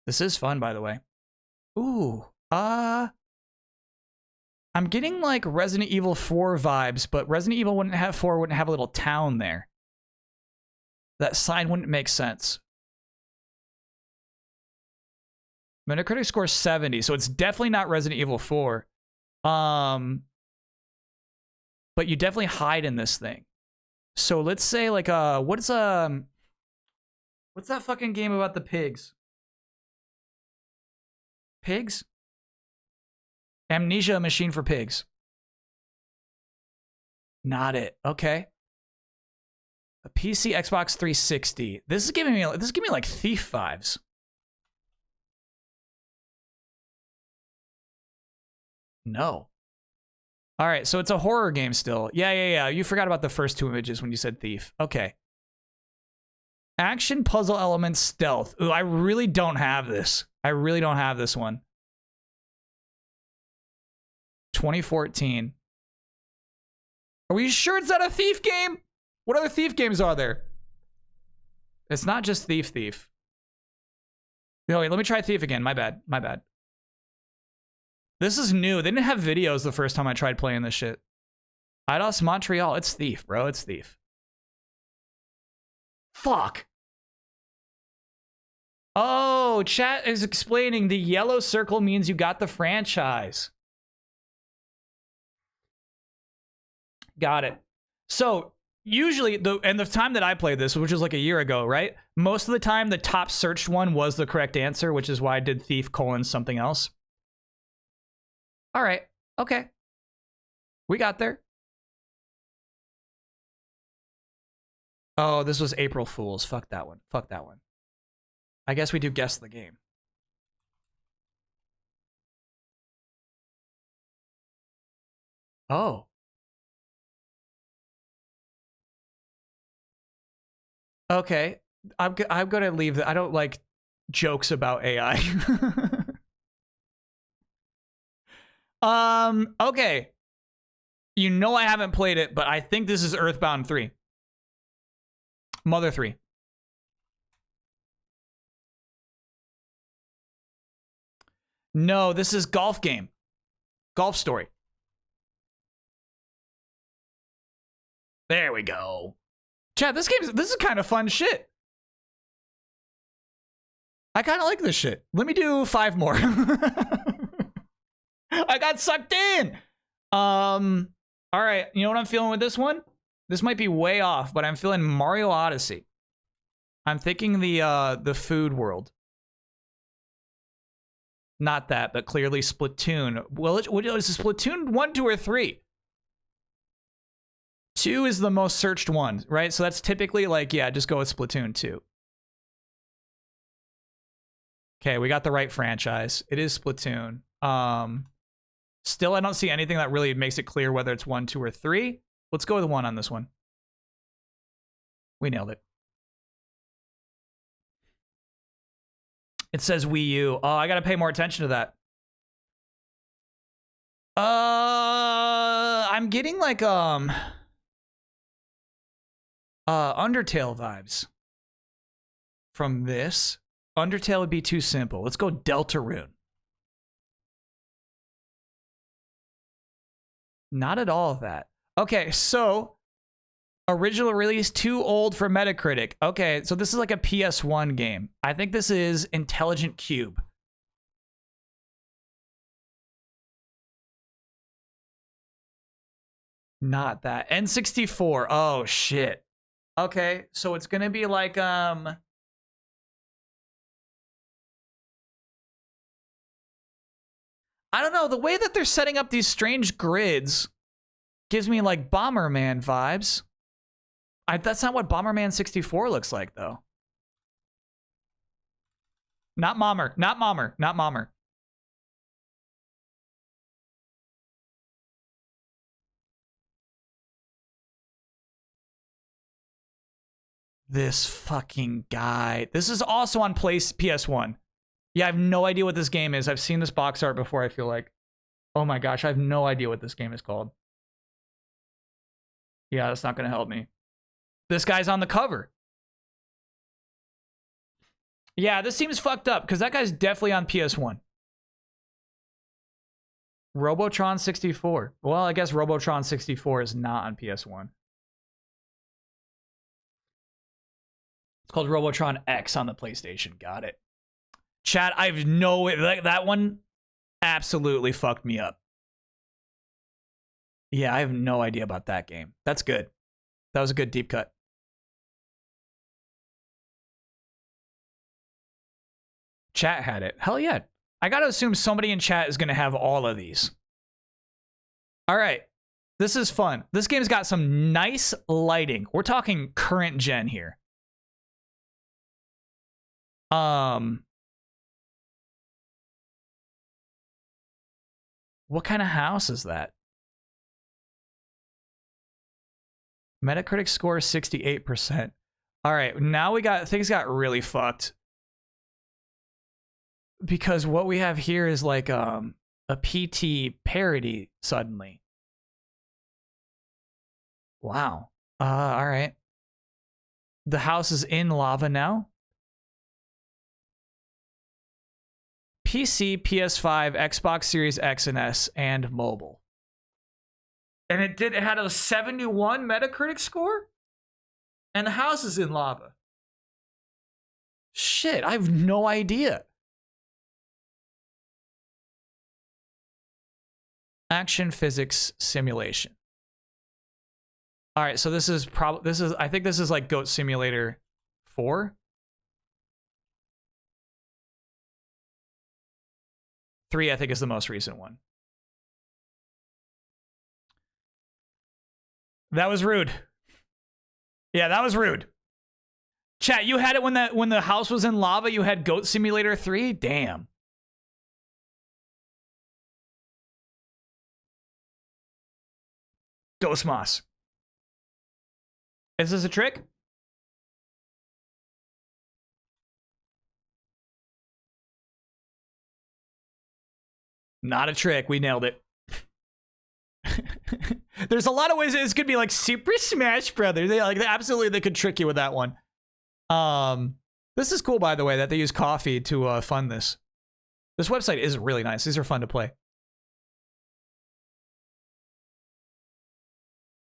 This is fun, by the way. Ooh, I'm getting like Resident Evil 4 vibes, but Resident Evil wouldn't have a little town there. That sign wouldn't make sense. Metacritic score 70, so it's definitely not Resident Evil 4. But you definitely hide in this thing. So let's say like what's that fucking game about the pigs? Pigs? Amnesia Machine for Pigs. Not it. Okay. A PC, Xbox 360. This is giving me like Thief vibes. No. All right, so it's a horror game still. Yeah. You forgot about the first 2 images when you said Thief. Okay. Action, puzzle elements, stealth. Ooh, I really don't have this. I really don't have this one. 2014. Are we sure it's not a Thief game? What other Thief games are there? It's not just Thief. No, wait, let me try Thief again. My bad. This is new. They didn't have videos the first time I tried playing this shit. IDOS Montreal. It's Thief, bro. It's Thief. Fuck. Oh, chat is explaining the yellow circle means you got the franchise. Got it. So usually, the time that I played this, which was like a year ago, right? Most of the time, the top searched one was the correct answer, which is why I did Thief : something else. All right. Okay. We got there. Oh, this was April Fool's. Fuck that one. I guess we do guess the game. Oh. Okay. I'm gonna leave I don't like jokes about AI. Okay. You know I haven't played it, but I think this is Earthbound 3. Mother 3. No, this is golf game. Golf Story. There we go. Chat, this is kind of fun shit. I kind of like this shit. Let me do 5 more. I got sucked in. All right. You know what I'm feeling with this one? This might be way off, but I'm feeling Mario Odyssey. I'm thinking the food world. Not that, but clearly Splatoon. Well, what is this, Splatoon 1, 2, or 3? 2 is the most searched one, right? So that's typically like, yeah, just go with Splatoon 2. Okay, we got the right franchise. It is Splatoon. Still, I don't see anything that really makes it clear whether it's 1, 2, or 3. Let's go with 1 on this one. We nailed it. It says Wii U. Oh, I gotta pay more attention to that. I'm getting like Undertale vibes from this. Undertale would be too simple. Let's go Deltarune. Not at all of that. Okay, so Original release, too old for Metacritic. Okay, so this is like a PS1 game. I think this is Intelligent Cube. Not that. N64. Oh, shit. Okay, so it's gonna be like, I don't know. The way that they're setting up these strange grids gives me like Bomberman vibes. That's not what Bomberman 64 looks like, though. Not Mommer. Not Mommer. Not Mommer. This fucking guy. This is also on PS1. Yeah, I have no idea what this game is. I've seen this box art before, I feel like. Oh my gosh, I have no idea what this game is called. Yeah, that's not going to help me. This guy's on the cover. Yeah, this seems fucked up because that guy's definitely on PS1. Robotron 64. Well, I guess Robotron 64 is not on PS1. It's called Robotron X on the PlayStation. Got it. Chat, I have no... That one absolutely fucked me up. Yeah, I have no idea about that game. That's good. That was a good deep cut. Chat had it. Hell yeah. I gotta assume somebody in chat is gonna have all of these. All right. This is fun. This game's got some nice lighting. We're talking current gen here. What kind of house is that? Metacritic score is 68%. All right, now things got really fucked. Because what we have here is like a PT parody suddenly. Wow. All right. The house is in lava now. PC, PS5, Xbox Series X and S, and mobile. And it had a 71 Metacritic score? And the house is in lava. Shit, I have no idea. Action physics simulation. All right, so I think this is like Goat Simulator 4. 3, I think, is the most recent one. That was rude. Yeah, that was rude. Chat, you had it when the house was in lava. You had Goat Simulator 3. Damn. Ghost Moss. Is this a trick? Not a trick. We nailed it. There's a lot of ways this could be like Super Smash Brothers. They could trick you with that one. This is cool, by the way, that they use coffee to fund this. This website is really nice. These are fun to play.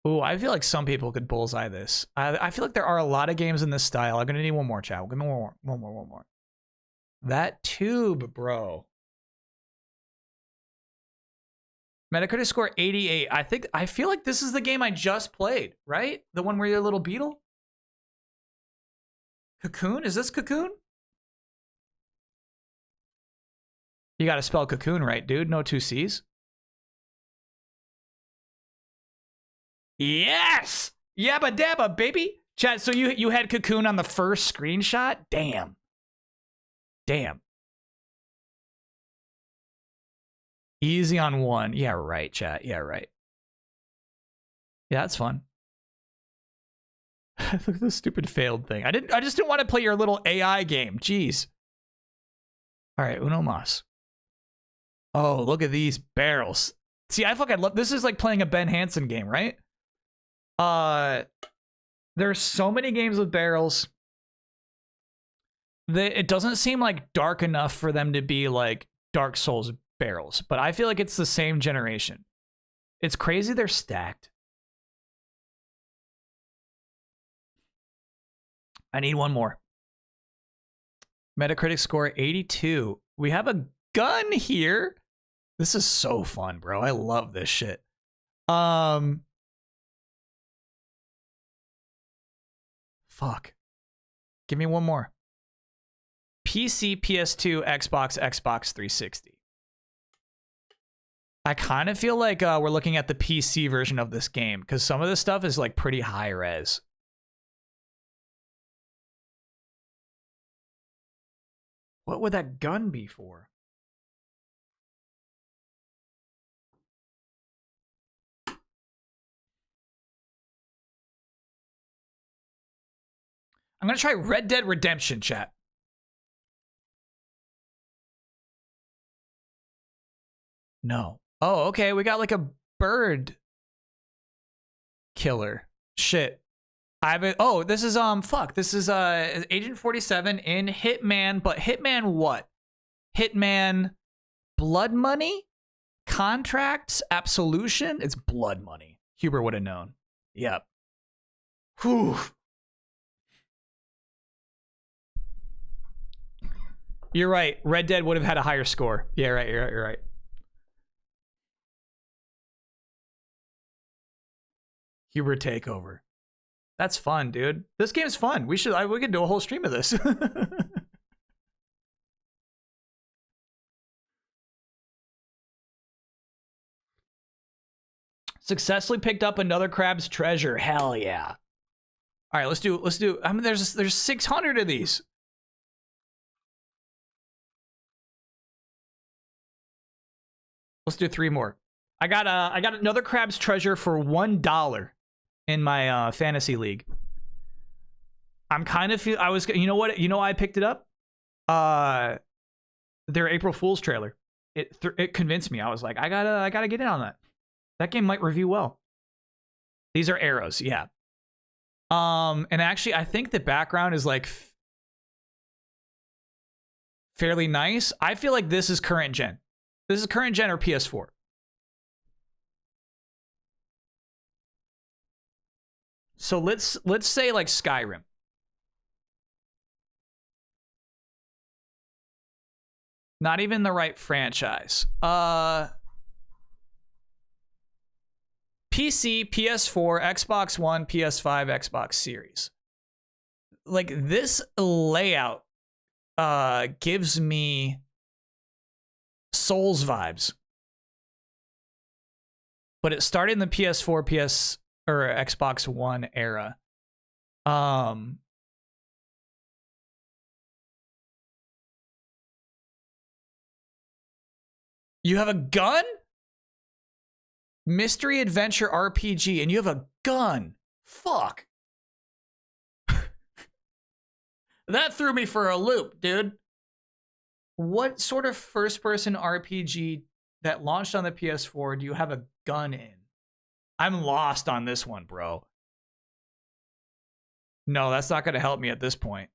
Ooh, I feel like some people could bullseye this. I feel like there are a lot of games in this style. I'm gonna need one more, chat. Give me one more. That tube, bro. Metacritic score 88. I feel like this is the game I just played, right? The one where you're a little beetle? Cocoon? Is this Cocoon? You gotta spell Cocoon right, dude. No 2 C's. Yes! Yabba dabba, baby! Chat, so you had Cocoon on the first screenshot? Damn. Damn. Easy on 1. Yeah, right, chat. Yeah, right. Yeah, that's fun. Look at this stupid failed thing. I just didn't want to play your little AI game. Jeez. All right, Uno Mas. Oh, look at these barrels. See, I fucking love this. Is like playing a Ben Hansen game, right? There's so many games with barrels that it doesn't seem like dark enough for them to be like Dark Souls barrels, but I feel like it's the same generation. It's crazy they're stacked. I need one more. Metacritic score 82. We have a gun here. This is so fun, bro. I love this shit. Fuck. Give me one more. PC, PS2, Xbox, Xbox 360. I kind of feel like we're looking at the PC version of this game because some of this stuff is like pretty high res. What would that gun be for? I'm going to try Red Dead Redemption, chat. No. Oh, okay. We got like a bird killer. Shit. Oh, this is fuck. This is Agent 47 in Hitman, but Hitman what? Hitman Blood Money? Contracts? Absolution? It's Blood Money. Huber would have known. Yep. Whew. You're right. Red Dead would have had a higher score. Yeah, right. You're right. Huber takeover. That's fun, dude. This game's fun. We could do a whole stream of this. Successfully picked up another crab's treasure. Hell yeah. All right, let's do. I mean, there's 600 of these. Let's do 3 more. I got another crab's treasure for $1 in my fantasy league. I'm kind of you know what? You know why I picked it up? Their April Fool's trailer. It convinced me. I was like, I gotta get in on that. That game might review well. These are arrows, yeah. And actually, I think the background is like fairly nice. I feel like this is current gen. This is current gen or PS4. So let's say like Skyrim. Not even the right franchise. PC, PS4, Xbox One, PS5, Xbox Series. Like this layout gives me Souls vibes. But it started in the PS4, or Xbox One era. You have a gun? Mystery adventure RPG, and you have a gun. Fuck. That threw me for a loop, dude. What sort of first-person RPG that launched on the PS4 do you have a gun in? I'm lost on this one, bro. No, that's not going to help me at this point.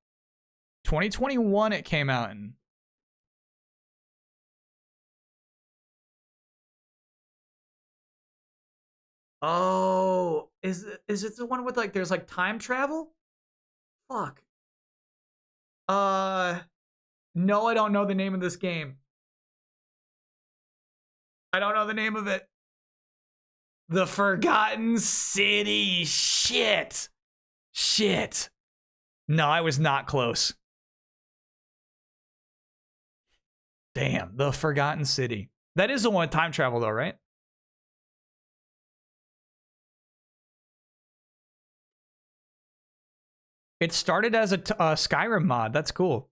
2021 it came out in. Oh, is it the one with like there's like time travel? Fuck. No, I don't know the name of this game. I don't know the name of it. The Forgotten City. Shit. No, I was not close. Damn, The Forgotten City. That is the one with time travel though, right? It started as a Skyrim mod. That's cool.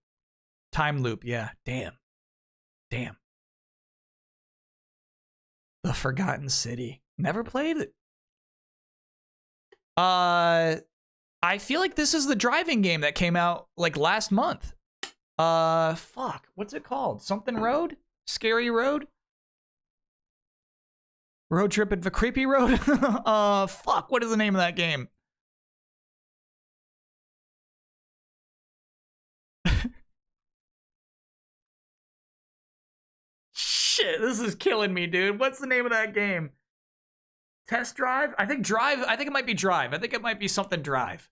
Time loop. Yeah. Damn. The Forgotten City. Never played it. I feel like this is the driving game that came out like last month. Fuck. What's it called? Something Road? Scary Road? Road Trip at the Creepy Road? Fuck. What is the name of that game? Shit, this is killing me, dude. What's the name of that game? Test Drive? I think it might be Drive. I think it might be something Drive.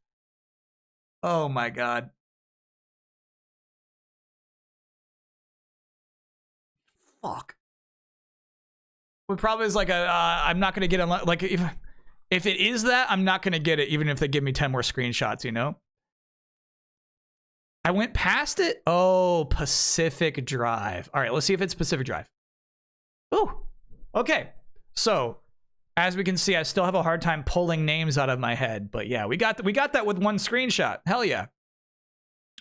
Oh my god. Fuck. What probably is like a I'm not gonna get like if it is that, I'm not gonna get it even if they give me 10 more screenshots, you know? I went past it. Oh, Pacific Drive. All right, let's see if it's Pacific Drive. Ooh, okay. So, as we can see, I still have a hard time pulling names out of my head, but yeah, we got that with one screenshot. Hell yeah.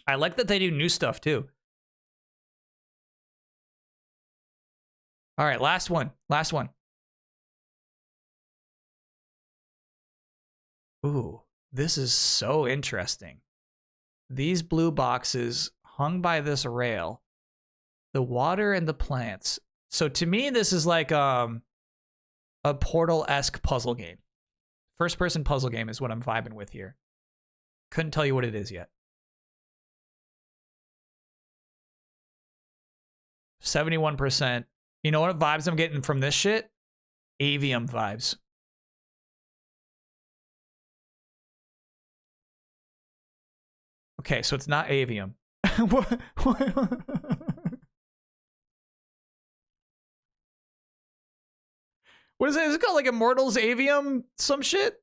I like that they do new stuff too. All right, last one. Last one. Ooh, this is so interesting. These blue boxes hung by this rail, the water and the plants. So to me, this is like a Portal-esque puzzle game. First-person puzzle game is what I'm vibing with here. Couldn't tell you what it is yet. 71%. You know what vibes I'm getting from this shit? Avium vibes. Okay, so it's not Avium. What? What is it? Is it called like Immortals Avium? Some shit?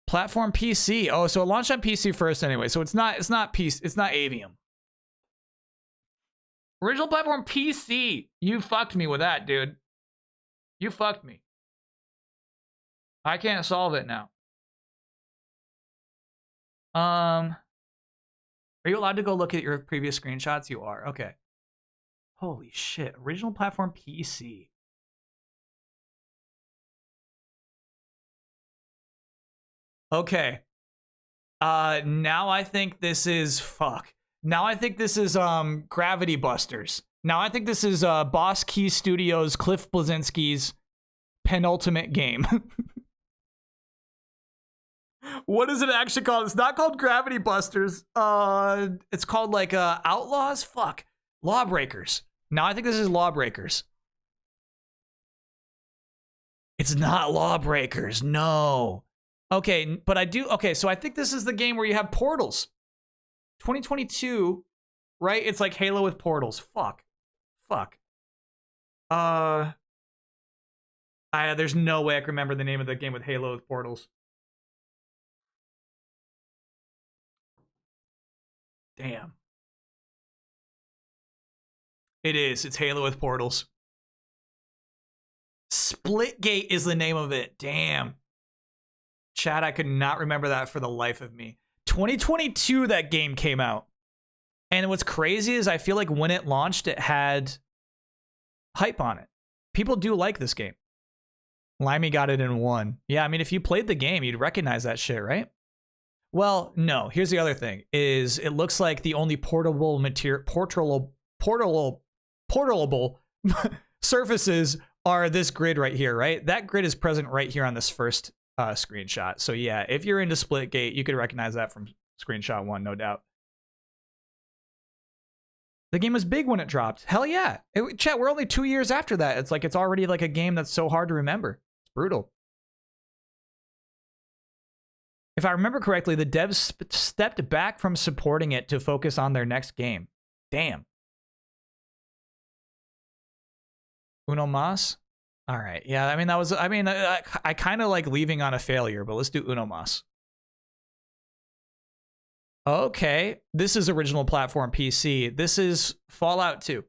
Platform PC. Oh, so it launched on PC first anyway. So it's not PC, it's not Avium. Original platform PC. You fucked me with that, dude. You fucked me. I can't solve it now. Are you allowed to go look at your previous screenshots? You are. Okay. Holy shit. Original platform PC. Okay. Now I think this is Now I think this is Gravity Busters. Now I think this is Boss Key Studios, Cliff Bleszinski's penultimate game. What is it actually called? It's not called Gravity Busters. It's called like Outlaws? Fuck. Lawbreakers. Now I think this is Lawbreakers. It's not Lawbreakers. No. Okay, but I do. Okay, so I think this is the game where you have portals. 2022, right? It's like Halo with portals. Fuck. There's no way I can remember the name of the game with Halo with portals. Damn. It is. It's Halo with portals. Splitgate is the name of it. Damn. Chat, I could not remember that for the life of me. 2022, that game came out. And what's crazy is I feel like when it launched, it had hype on it. People do like this game. Limey got it in 1. Yeah, I mean, if you played the game, you'd recognize that shit, right? Well, no. Here's the other thing: is it looks like the only portable surfaces are this grid right here, right? That grid is present right here on this first screenshot. So yeah, if you're into Splitgate, you could recognize that from screenshot 1, no doubt. The game was big when it dropped. Hell yeah. Chat, we're only 2 years after that. It's like it's already like a game that's so hard to remember. It's brutal. If I remember correctly, the devs stepped back from supporting it to focus on their next game. Damn. Uno Mas? All right. Yeah, I mean, that was, I mean, I kind of like leaving on a failure, but let's do Uno Mas. Okay. This is original platform PC. This is Fallout 2.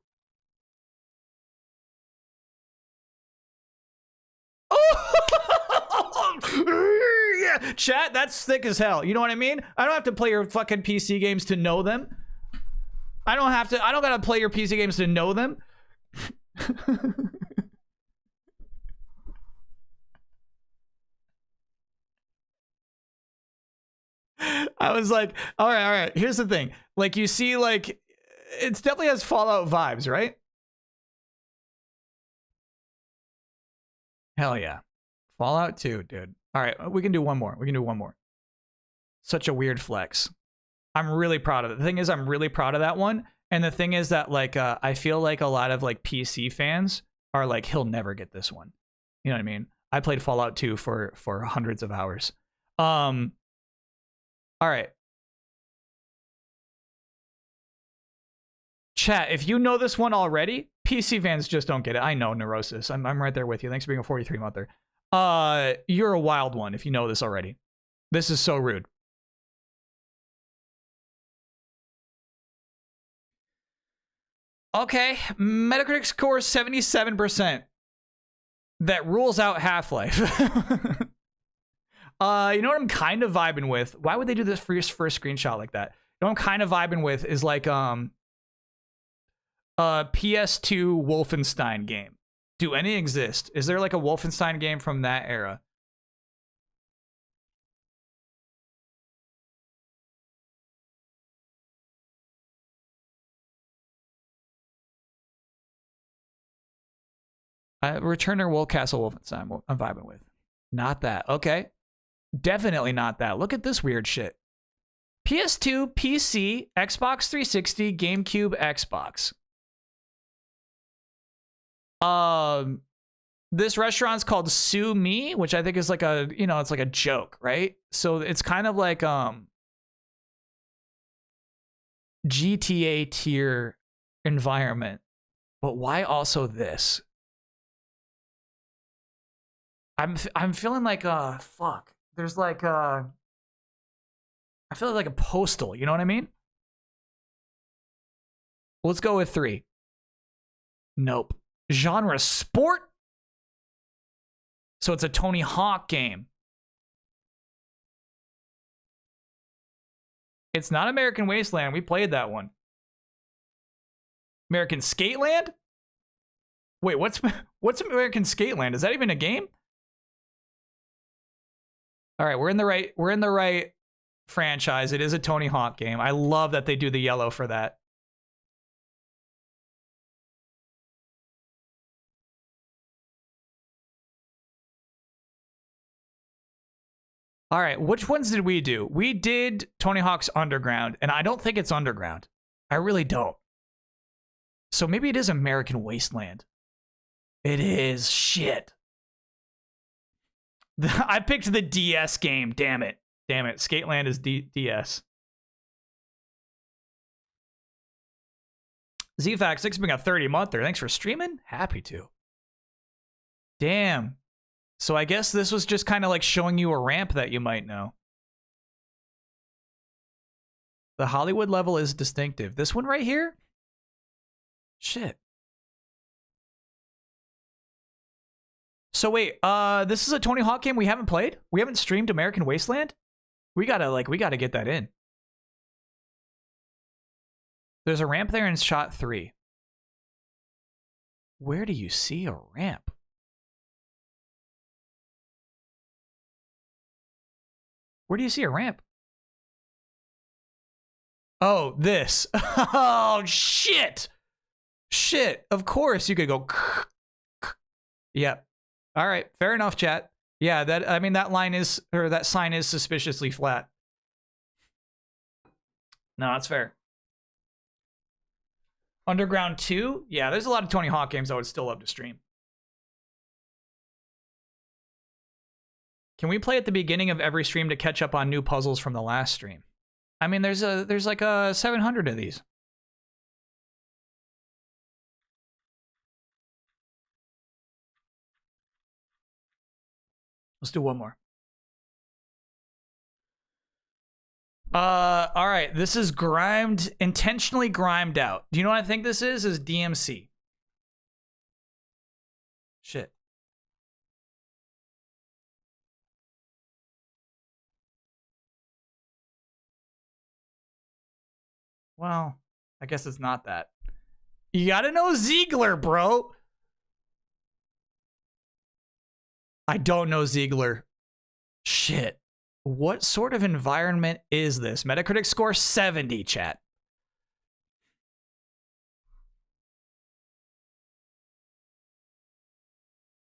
Yeah, chat, that's thick as hell. You know what I mean? I don't have to play your fucking PC games to know them. I don't gotta play your PC games to know them. I was like, all right. Here's the thing. Like, you see, like, it definitely has Fallout vibes, right? Hell yeah. Fallout 2, dude. All right, we can do one more. Such a weird flex. I'm really proud of it. The thing is, I'm really proud of that one. And the thing is that, like, I feel like a lot of, like, PC fans are like, he'll never get this one. You know what I mean? I played Fallout 2 for hundreds of hours. All right. Chat, if you know this one already, PC fans just don't get it. I know, Neurosis. I'm right there with you. Thanks for being a 43-monther. You're a wild one if you know this already. This is so rude. Okay, Metacritic score 77%. That rules out Half-Life. You know what I'm kind of vibing with? Why would they do this first screenshot like that? You know what I'm kind of vibing with is like a PS2 Wolfenstein game. Do any exist? Is there like a Wolfenstein game from that era? Returner Castle Wolfenstein I'm vibing with. Not that. Okay. Definitely not that. Look at this weird shit. PS2, PC, Xbox 360, GameCube, Xbox. This restaurant's called Sue Me, which I think is like a, you know, it's like a joke, right? So it's kind of like GTA tier environment. But why also this? I'm feeling like fuck. There's like I feel like a Postal, you know what I mean? Let's go with 3. Nope. Genre sport? So it's a Tony Hawk game. It's not American Wasteland. We played that one. American Skateland? Wait, what's American Skateland? Is that even a game? All right, we're in the right franchise. It is a Tony Hawk game. I love that they do the yellow for that. All right, which ones did we do? We did Tony Hawk's Underground, and I don't think it's Underground. I really don't. So maybe it is American Wasteland. It is. Shit. I picked the DS game. Damn it. Damn it. Skateland is DS. ZFAX, thanks for being a 30-monther. Thanks for streaming. Happy to. Damn. So I guess this was just kind of like showing you a ramp that you might know. The Hollywood level is distinctive. This one right here? Shit. So wait, this is a Tony Hawk game we haven't played? We haven't streamed American Wasteland? We gotta get that in. There's a ramp there in shot 3. Where do you see a ramp? Where do you see a ramp? Oh, this. Oh, shit. Shit. Of course you could go. Yep. All right. Fair enough, chat. Yeah, that line is, or that sign is suspiciously flat. No, that's fair. Underground 2? Yeah, there's a lot of Tony Hawk games I would still love to stream. Can we play at the beginning of every stream to catch up on new puzzles from the last stream? I mean, there's like 700 of these. Let's do one more. All right, this is intentionally grimed out. Do you know what I think this is? Is DMC. Shit. Well, I guess it's not that. You gotta know Ziegler, bro. I don't know Ziegler. Shit. What sort of environment is this? Metacritic score 70, chat.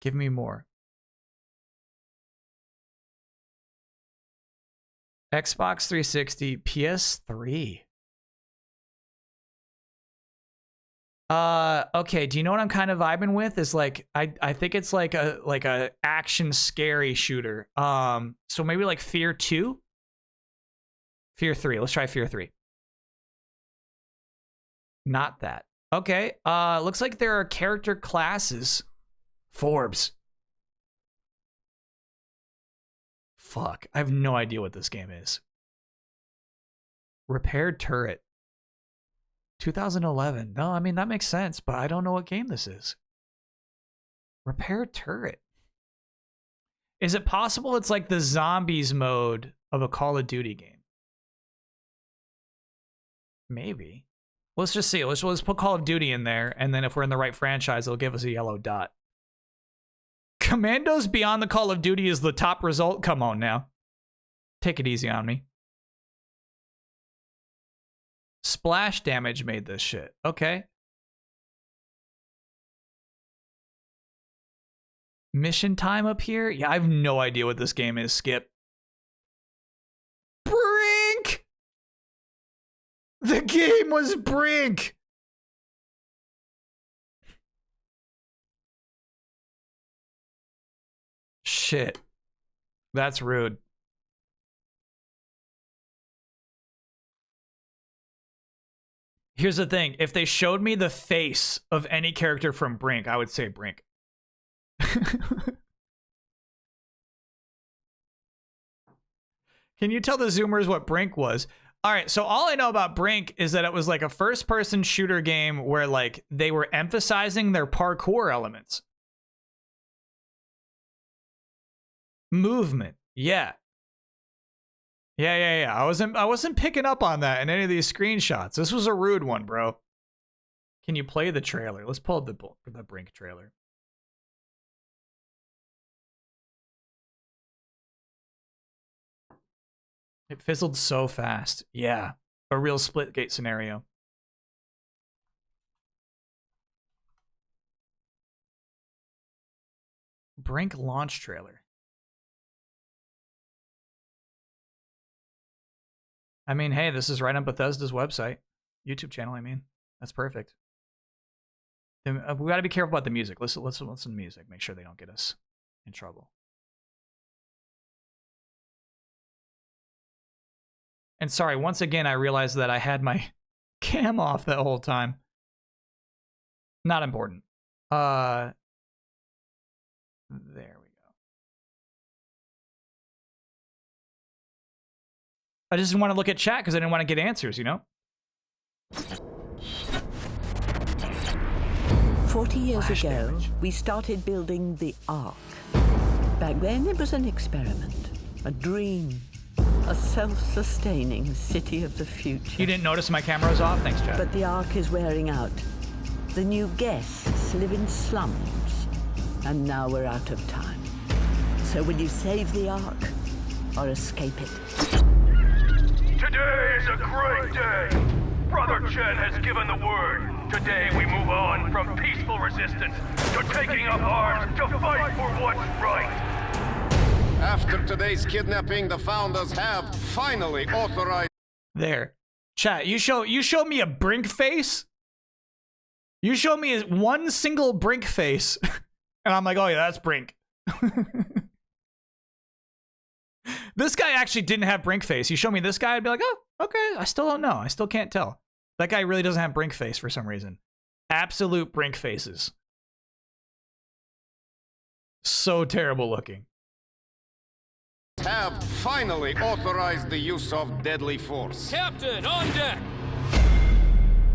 Give me more. Xbox 360, PS3. Okay, do you know what I'm kind of vibing with? Is like I think it's like a action scary shooter. So maybe like Fear 2? Fear 3. Let's try Fear 3. Not that. Okay. Looks like there are character classes. Forbes. Fuck. I have no idea what this game is. Repaired Turret. 2011. No, I mean, that makes sense, but I don't know what game this is. Repaired Turret. Is it possible it's like the zombies mode of a Call of Duty game? Maybe. Let's just see. Let's put Call of Duty in there, and then if we're in the right franchise, it'll give us a yellow dot. Commandos Beyond the Call of Duty is the top result. Come on now. Take it easy on me. Splash Damage made this shit. Okay. Mission time up here? Yeah, I have no idea what this game is, Skip. Brink! The game was Brink! Shit. That's rude. Here's the thing. If they showed me the face of any character from Brink, I would say Brink. Can you tell the Zoomers what Brink was? All right, so all I know about Brink is that it was like a first-person shooter game where like they were emphasizing their parkour elements. Movement. Yeah. Yeah. I wasn't picking up on that in any of these screenshots. This was a rude one, bro. Can you play the trailer? Let's pull up the Brink trailer. It fizzled so fast. Yeah. A real Splitgate scenario. Brink launch trailer. I mean, hey, this is right on Bethesda's website. YouTube channel, I mean. That's perfect. We gotta be careful about the music. Listen to music. Make sure they don't get us in trouble. And sorry, once again, I realized that I had my cam off that whole time. Not important. There we go. I just want to look at chat because I didn't want to get answers, you know? 40 years ago, we started building the Ark. Back then, it was an experiment, a dream, a self-sustaining city of the future. You didn't notice my camera was off? Thanks, Chad. But the Ark is wearing out. The new guests live in slums, and now we're out of time. So will you save the Ark or escape it? Today is a great day. Brother Chen has given the word. Today we move on from peaceful resistance to taking up arms to fight for what's right. After today's kidnapping, the founders have finally authorized... There. Chat, you show me a Brink face? You show me one single Brink face. And I'm like, oh yeah, that's Brink. This guy actually didn't have Brink face. You show me this guy, I'd be like, oh, okay, I still don't know. I still can't tell. That guy really doesn't have Brink face for some reason. Absolute Brink faces. So terrible looking. have finally authorized the use of deadly force. Captain, on deck!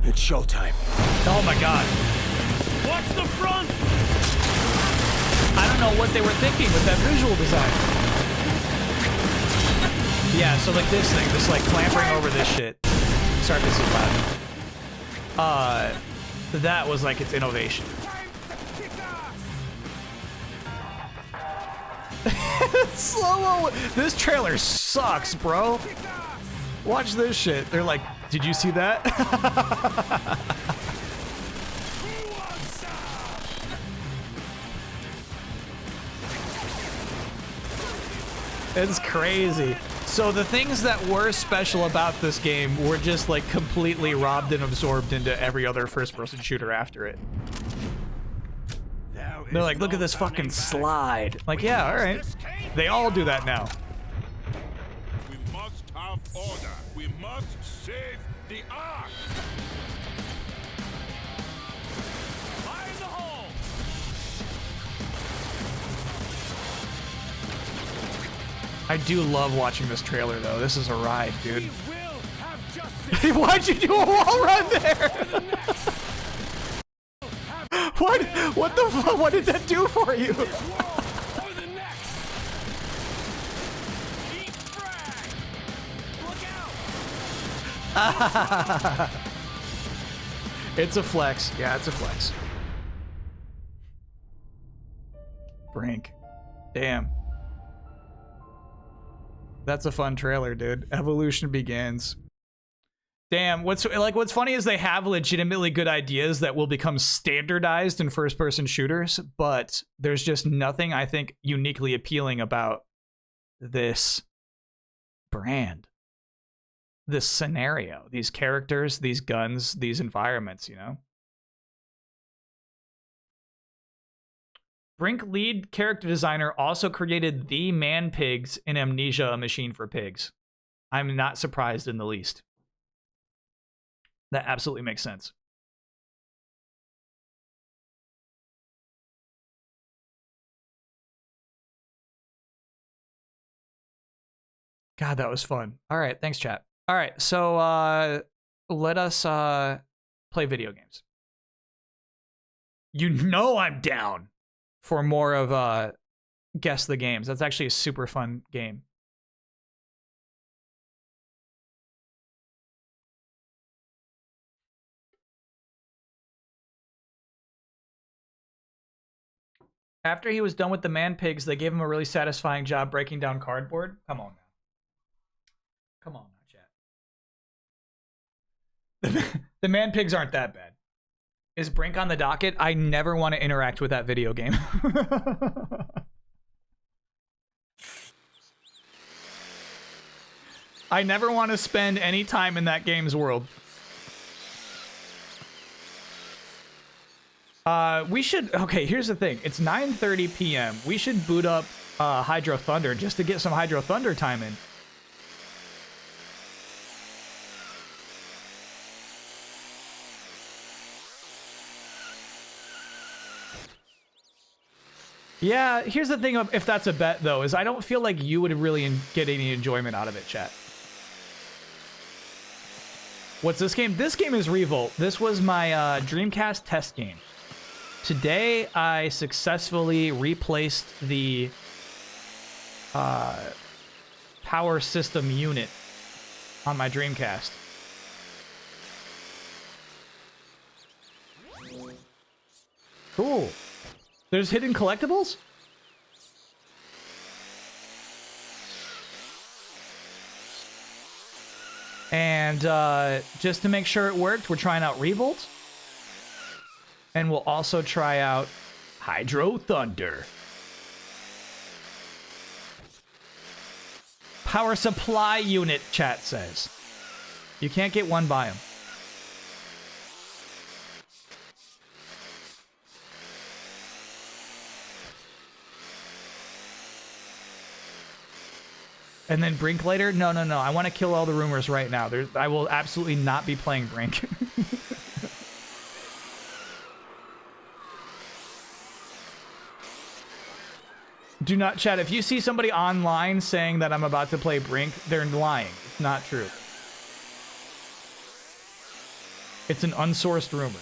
It's showtime. Oh my god. Watch the front! I don't know what they were thinking with that visual design. Yeah, so like this thing, just like clambering over this shit. Sorry if this is loud. That was like its innovation. Slow-mo. This trailer sucks, bro. Watch this shit. They're like, did you see that? It's crazy. So the things that were special about this game were just like completely robbed and absorbed into every other first-person shooter after it. They're like, look at this fucking slide. Like, yeah, all right. They all do that now. We must have order. We must save the Ark. Fire in the hole. I do love watching this trailer, though. This is a ride, dude. We will have justice. Why'd you do a wall run there? What the fuck? What did that do for you? Or the next. Eat frag. Look out. It's a flex. Yeah, it's a flex. Brink. Damn. That's a fun trailer, dude. Evolution begins. Damn, what's funny is they have legitimately good ideas that will become standardized in first-person shooters, but there's just nothing I think uniquely appealing about this brand. This scenario, these characters, these guns, these environments, you know? Brink lead character designer also created the Man Pigs in Amnesia: A Machine for Pigs. I'm not surprised in the least. That absolutely makes sense. God, that was fun. All right, thanks, chat. All right, so let us play video games. You know I'm down for more of Guess the Games. That's actually a super fun game. After he was done with the Man Pigs, they gave him a really satisfying job breaking down cardboard. Come on now. Come on now, chat. The Man Pigs aren't that bad. Is Brink on the docket? I never want to interact with that video game. I never want to spend any time in that game's world. We should, okay, here's the thing. It's 9:30 p.m. We should boot up Hydro Thunder just to get some Hydro Thunder time in. Yeah, here's the thing, if that's a bet, though, is I don't feel like you would really get any enjoyment out of it, chat. What's this game? This game is Revolt. This was my Dreamcast test game. Today, I successfully replaced the power system unit on my Dreamcast. Cool. There's hidden collectibles? And just to make sure it worked, we're trying out Revolt. And we'll also try out Hydro Thunder. Power supply unit, chat says. You can't get one by them. And then Brink later? No, no, no. I want to kill all the rumors right now. I will absolutely not be playing Brink. Do not chat. If you see somebody online saying that I'm about to play Brink, they're lying. It's not true. It's an unsourced rumor.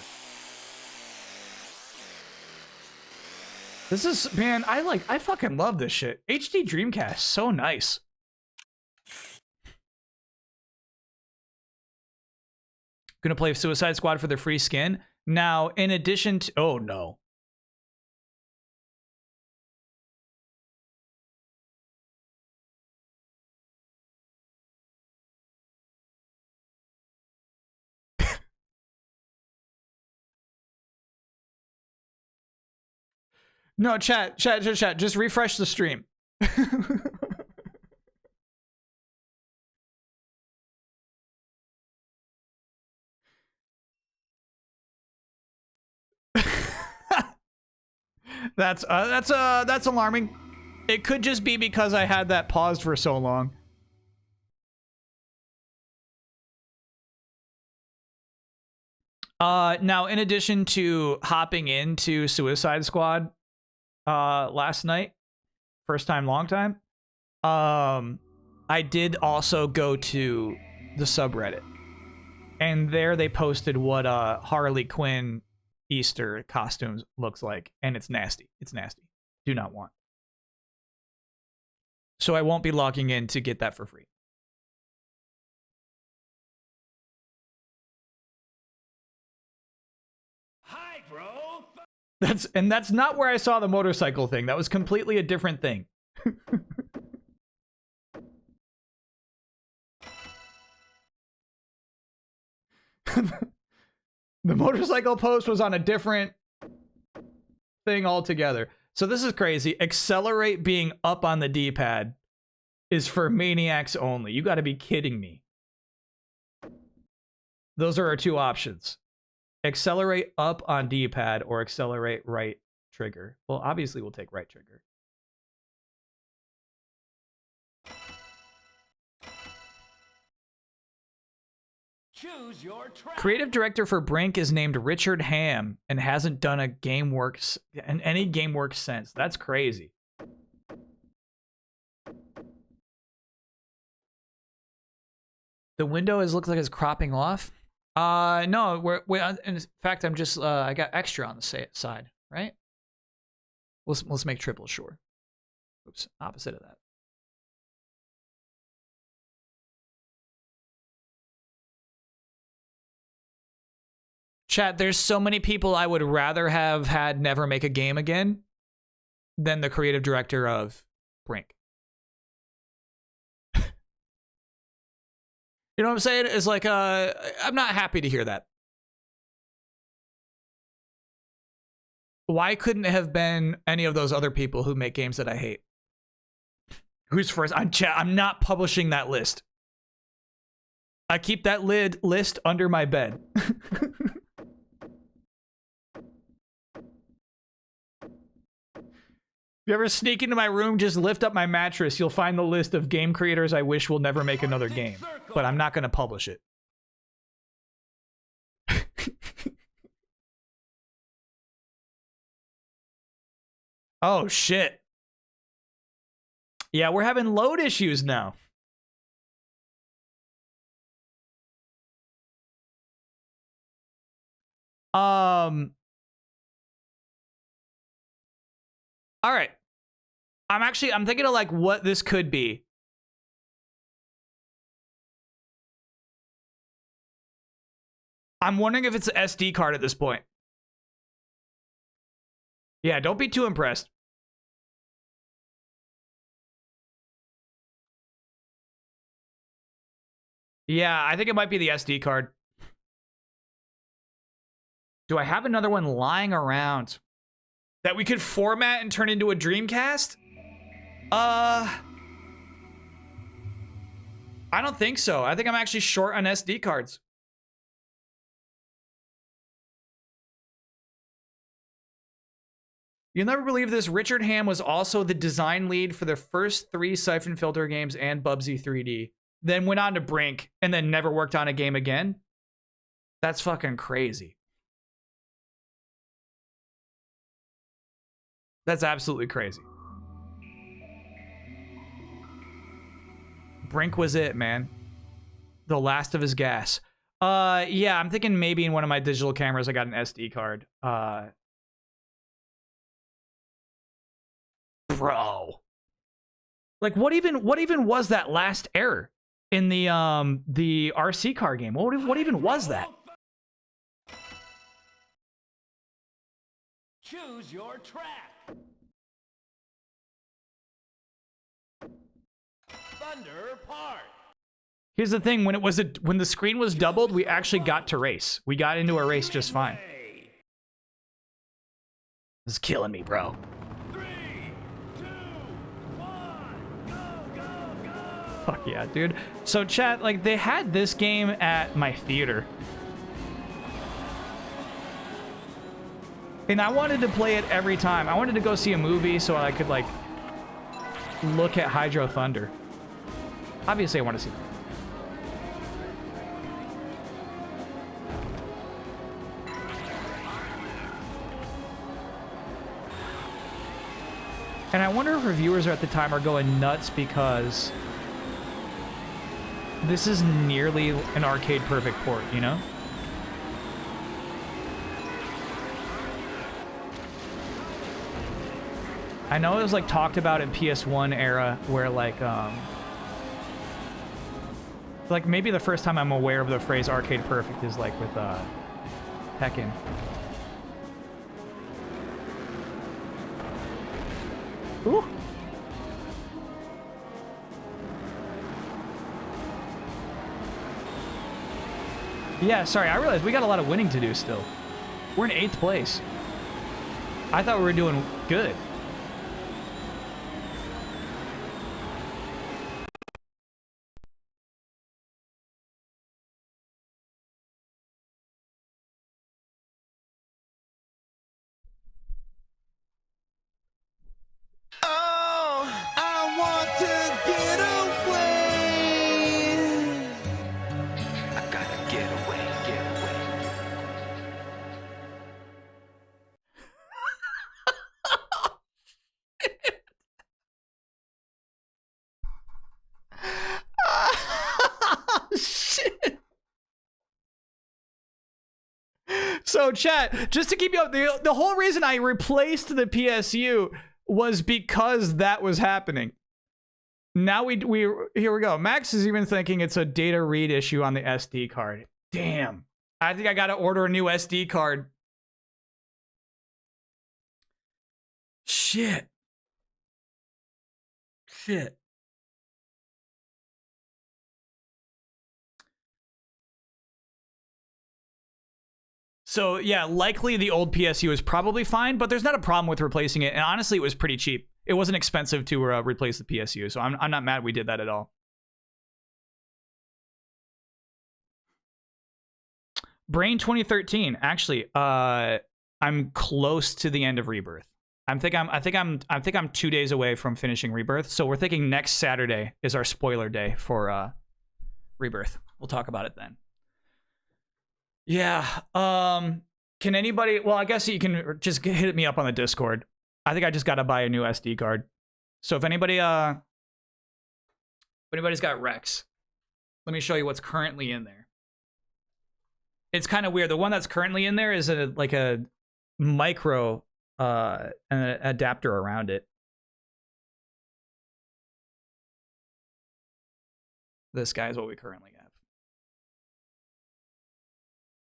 This is, man, I fucking love this shit. HD Dreamcast, so nice. Gonna play Suicide Squad for the free skin. Now, in addition to, oh no. No, chat. Just refresh the stream. That's alarming. It could just be because I had that paused for so long. Now, in addition to hopping into Suicide Squad last night, first time, long time, I did also go to the subreddit. And there they posted what Harley Quinn Easter costumes looks like. And it's nasty. It's nasty. Do not want. So I won't be logging in to get that for free. Hi, bro. That's not where I saw the motorcycle thing. That was completely a different thing. The motorcycle post was on a different thing altogether. So this is crazy. Accelerate being up on the D-pad is for maniacs only. You got to be kidding me. Those are our two options. Accelerate up on D-pad or accelerate right trigger. Well, obviously we'll take right trigger. Choose your track. Creative director for Brink is named Richard Ham and hasn't done a GameWorks and any GameWorks since. That's crazy. The window looks like it's cropping off. No, in fact, I'm just I got extra on the side, right? Let's make triple sure. Oops, opposite of that. Chat, there's so many people I would rather have had never make a game again than the creative director of Brink. You know what I'm saying? It's like, I'm not happy to hear that. Why couldn't it have been any of those other people who make games that I hate? Who's first? I'm not publishing that list. I keep that list under my bed. If you ever sneak into my room, just lift up my mattress. You'll find the list of game creators I wish will never make another game. But I'm not going to publish it. Oh, shit. Yeah, we're having load issues now. All right. I'm thinking of like what this could be. I'm wondering if it's an SD card at this point. Yeah, don't be too impressed. Yeah, I think it might be the SD card. Do I have another one lying around that we could format and turn into a Dreamcast? I don't think so. I think I'm actually short on SD cards. You'll never believe this. Richard Ham was also the design lead for the first 3 Siphon Filter games and Bubsy 3D. Then went on to Brink and then never worked on a game again. That's fucking crazy. That's absolutely crazy. Brink was it, man. The last of his gas. Yeah, I'm thinking maybe in one of my digital cameras I got an SD card. Bro. Like what even was that last error in the RC car game? What even was that? Choose your track. Thunder Park. Here's the thing, when the screen was doubled, we actually got to race. We got into a race just fine. This is killing me, bro. 3, 2, 1, go. Fuck yeah, dude. So chat, like they had this game at my theater. And I wanted to play it every time. I wanted to go see a movie so I could, like, look at Hydro Thunder. Obviously, I want to see that. And I wonder if reviewers at the time are going nuts because this is nearly an arcade perfect port, you know? I know it was like talked about in PS1 era where like maybe the first time I'm aware of the phrase arcade perfect is like with Tekken. Ooh. Yeah, sorry, I realized we got a lot of winning to do still. We're in 8th place. I thought we were doing good. So chat, just to keep you up, the whole reason I replaced the PSU was because that was happening. Now we here we go. Max is even thinking it's a data read issue on the SD card. Damn. I think I gotta order a new SD card. Shit. So yeah, likely the old PSU is probably fine, but there's not a problem with replacing it. And honestly, it was pretty cheap. It wasn't expensive to replace the PSU, so I'm not mad we did that at all. Brain 2013. Actually, I'm close to the end of Rebirth. I think I'm 2 days away from finishing Rebirth. So we're thinking next Saturday is our spoiler day for Rebirth. We'll talk about it then. Yeah. Can anybody? Well, I guess you can just hit me up on the Discord. I think I just got to buy a new SD card. So if anybody's got Rex, let me show you what's currently in there. It's kind of weird. The one that's currently in there is like a micro an adapter around it. This guy is what we currently have.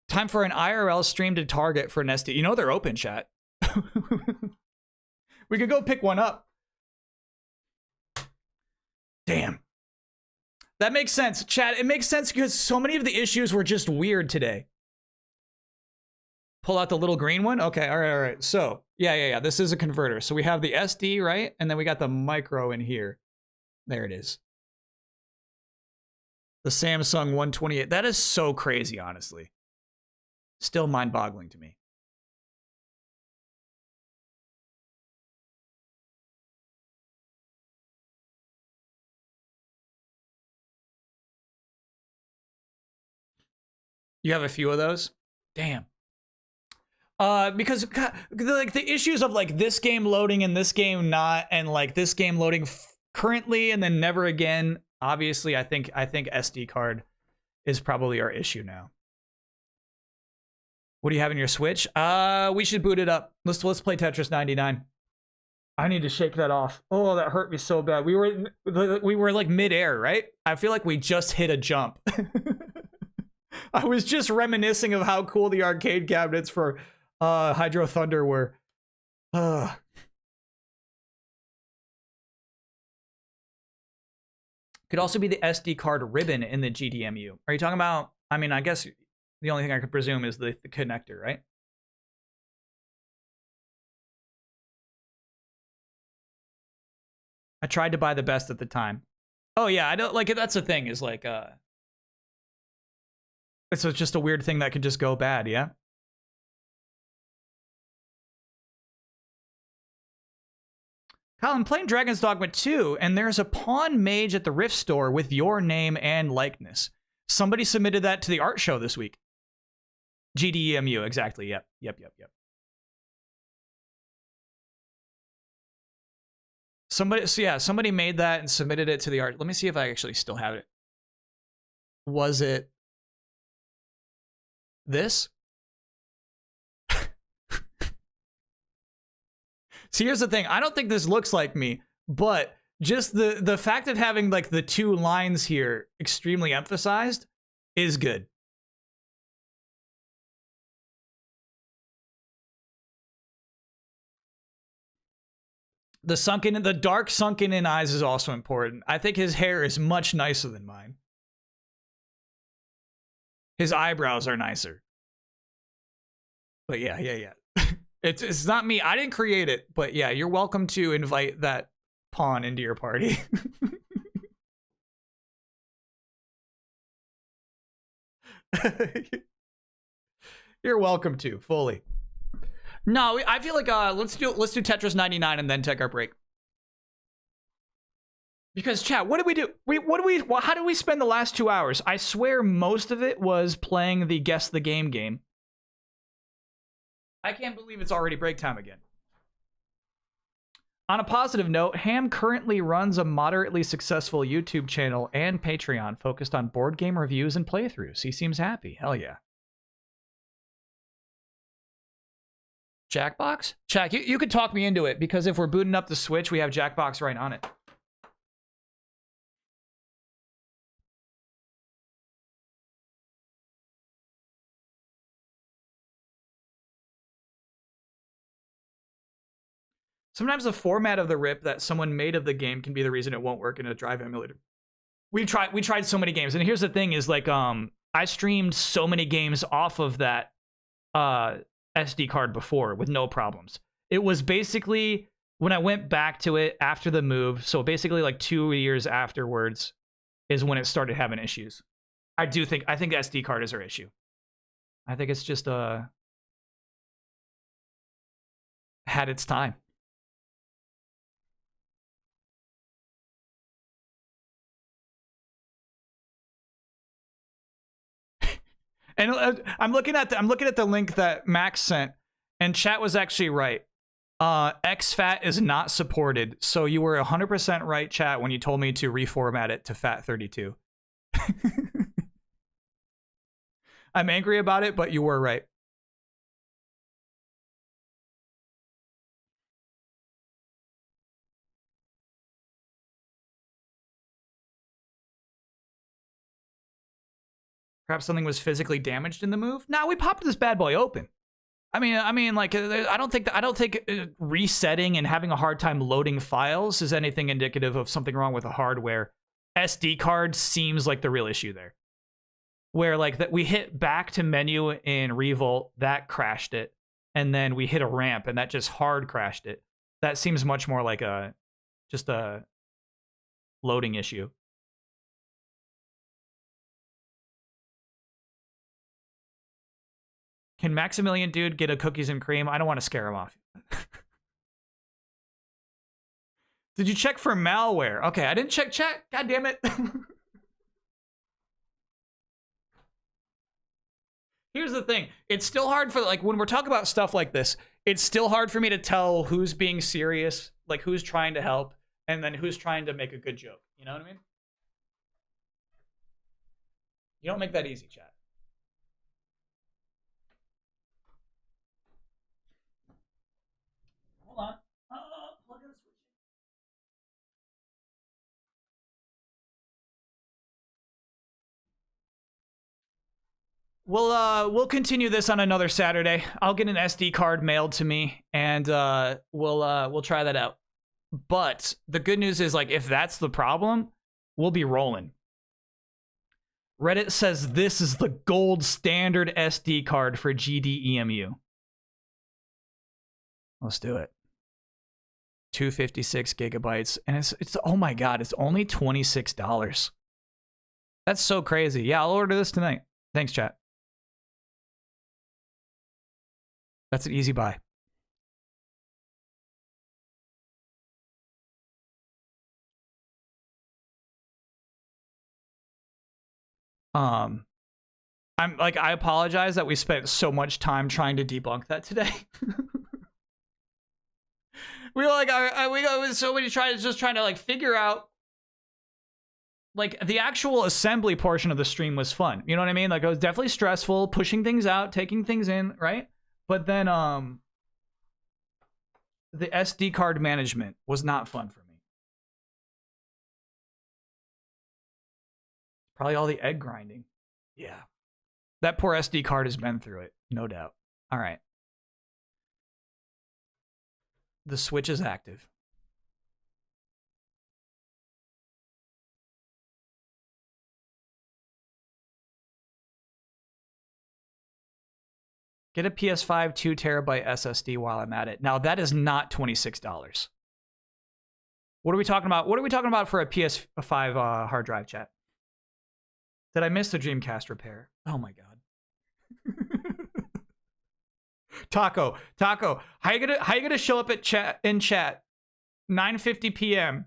Time for an IRL stream to Target for an SD. You know they're open, chat. We could go pick one up. Damn. That makes sense, chat. It makes sense because so many of the issues were just weird today. Pull out the little green one? Okay, all right. So, yeah. This is a converter. So we have the SD, right? And then we got the micro in here. There it is. The Samsung 128. That is so crazy, honestly. Still mind-boggling to me. You have a few of those? Damn. Because God, like the issues of like this game loading and this game not, and like this game loading currently and then never again. Obviously, I think SD card is probably our issue now. What do you have in your Switch? We should boot it up. Let's play Tetris 99. I need to shake that off. Oh, that hurt me so bad. We were like midair, right? I feel like we just hit a jump. I was just reminiscing of how cool the arcade cabinets for Hydro Thunder were. Could also be the SD card ribbon in the GDMU. Are you talking about? I mean, I guess the only thing I could presume is the connector, right? I tried to buy the best at the time. Oh yeah, I don't like it. That's the thing is like it's just a weird thing that could just go bad, yeah? Kyle, I'm playing Dragon's Dogma 2, and there's a pawn mage at the Rift store with your name and likeness. Somebody submitted that to the art show this week. GDEMU, exactly. Yep. Somebody made that and submitted it to the art. Let me see if I actually still have it. Was it this? See, here's the thing. I don't think this looks like me, but just the fact of having like the two lines here extremely emphasized is good. The dark sunken in eyes is also important. I think his hair is much nicer than mine. His eyebrows are nicer. But yeah. It's not me. I didn't create it, but yeah, you're welcome to invite that pawn into your party. You're welcome to fully. No, I feel like let's do Tetris 99 and then take our break. Because chat, what did we do? How did we spend the last 2 hours? I swear most of it was playing the Guess the Game game. I can't believe it's already break time again. On a positive note, Ham currently runs a moderately successful YouTube channel and Patreon focused on board game reviews and playthroughs. He seems happy. Hell yeah. Jackbox? Jack, you could talk me into it, because if we're booting up the Switch, we have Jackbox right on it. Sometimes the format of the RIP that someone made of the game can be the reason it won't work in a Drive emulator. We tried so many games, and here's the thing: is like I streamed so many games off of that SD card before with no problems. It was basically when I went back to it after the move, so basically like 2 years afterwards, is when it started having issues. I think the SD card is our issue. I think it's just had its time. And I'm looking at the link that Max sent, and chat was actually right. XFAT is not supported, so you were 100% right, chat, when you told me to reformat it to FAT32. I'm angry about it, but you were right. Perhaps something was physically damaged in the move. Nah, we popped this bad boy open. I mean, like, I don't think resetting and having a hard time loading files is anything indicative of something wrong with the hardware. SD card seems like the real issue there. Where like that we hit back to menu in Revolt, that crashed it, and then we hit a ramp and that just hard crashed it. That seems much more like just a loading issue. Can Maximilian dude get a cookies and cream? I don't want to scare him off. Did you check for malware? Okay, I didn't check chat. God damn it. Here's the thing. It's still hard for, like, when we're talking about stuff like this, it's still hard for me to tell who's being serious, like who's trying to help, and then who's trying to make a good joke. You know what I mean? You don't make that easy, chat. Hold on. Plug in the switch. We'll continue this on another Saturday. I'll get an SD card mailed to me, and we'll try that out. But the good news is, like, if that's the problem, we'll be rolling. Reddit says this is the gold standard SD card for GDEMU. Let's do it. 256 gigabytes, and it's oh my god, it's only $26. That's so crazy. Yeah, I'll order this tonight. Thanks, chat. That's an easy buy. I apologize that we spent so much time trying to debunk that today. We were like, we got so many trying to like figure out, like, the actual assembly portion of the stream was fun. You know what I mean? Like, it was definitely stressful, pushing things out, taking things in, right? But then the SD card management was not fun for me. Probably all the egg grinding. Yeah. That poor SD card has been through it, no doubt. All right. The Switch is active. Get a PS5 2TB SSD while I'm at it. Now, that is not $26. What are we talking about? What are we talking about for a PS5 hard drive, chat? Did I miss the Dreamcast repair? Oh my god. Taco, how you gonna show up at in chat 9:50 p.m.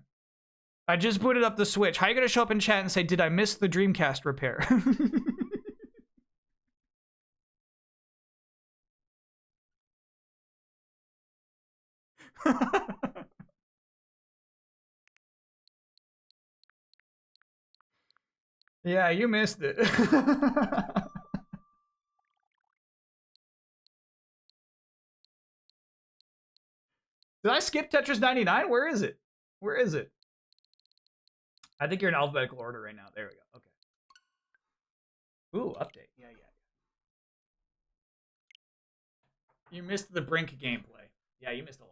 I just booted up the Switch. How you gonna show up in chat and say, "Did I miss the Dreamcast repair?" Yeah, you missed it. Did I skip Tetris 99? Where is it? Where is it? I think you're in alphabetical order right now. There we go. Okay. Ooh, update. Yeah. You missed the Brink gameplay. Yeah, you missed a lot.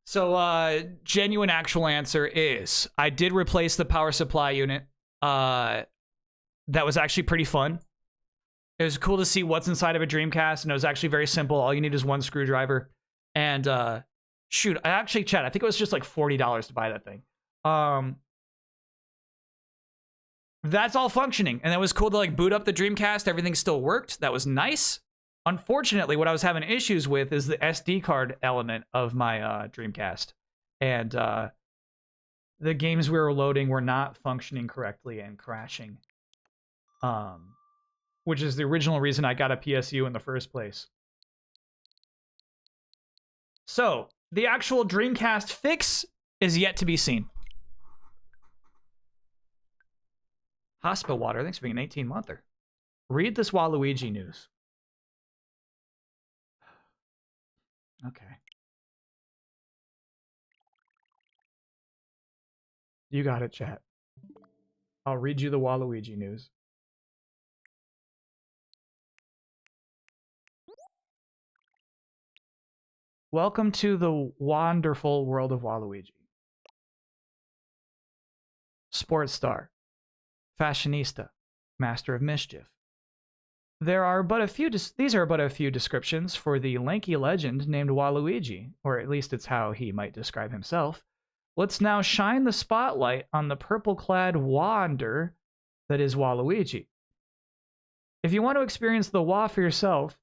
So, genuine actual answer is I did replace the power supply unit. That was actually pretty fun. It was cool to see what's inside of a Dreamcast, and it was actually very simple. All you need is one screwdriver. And, shoot, I actually, chat, I think it was just like $40 to buy that thing. That's all functioning. And it was cool to like boot up the Dreamcast. Everything still worked. That was nice. Unfortunately, what I was having issues with is the SD card element of my Dreamcast. And the games we were loading were not functioning correctly and crashing. Which is the original reason I got a PSU in the first place. So, the actual Dreamcast fix is yet to be seen. Hospital water, thanks for being an 18-monther. Read this Waluigi news. Okay. You got it, chat. I'll read you the Waluigi news. Welcome to the wonderful world of Waluigi. Sports star. Fashionista. Master of mischief. These are but a few descriptions for the lanky legend named Waluigi, or at least it's how he might describe himself. Let's now shine the spotlight on the purple-clad wonder that is Waluigi. If you want to experience the Wa for yourself,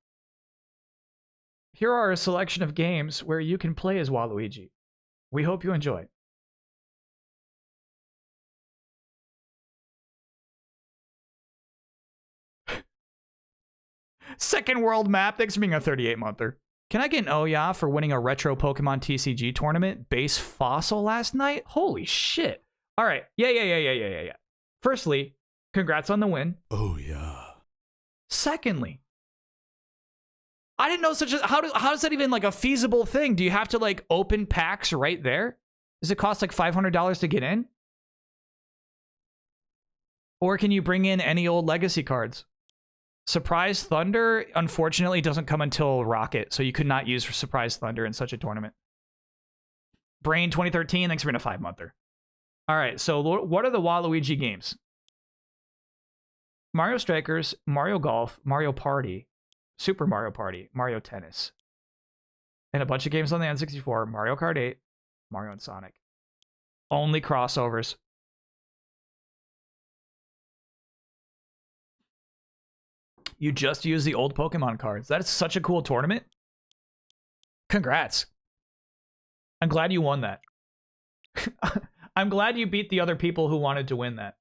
here are a selection of games where you can play as Waluigi. We hope you enjoy. Second world map, thanks for being a 38-monther. Can I get an Ouya for winning a retro Pokemon TCG tournament base fossil last night? Holy shit. All right. Yeah. Firstly, congrats on the win. Oh, yeah. Secondly, I didn't know such a... How is that even like a feasible thing? Do you have to like open packs right there? Does it cost like $500 to get in? Or can you bring in any old legacy cards? Surprise Thunder, unfortunately, doesn't come until Rocket, so you could not use Surprise Thunder in such a tournament. Brain 2013, thanks for being a 5-monther. All right, so what are the Waluigi games? Mario Strikers, Mario Golf, Mario Party, Super Mario Party, Mario Tennis. And a bunch of games on the N64, Mario Kart 8, Mario and Sonic. Only crossovers. You just use the old Pokemon cards. That is such a cool tournament. Congrats. I'm glad you won that. I'm glad you beat the other people who wanted to win that.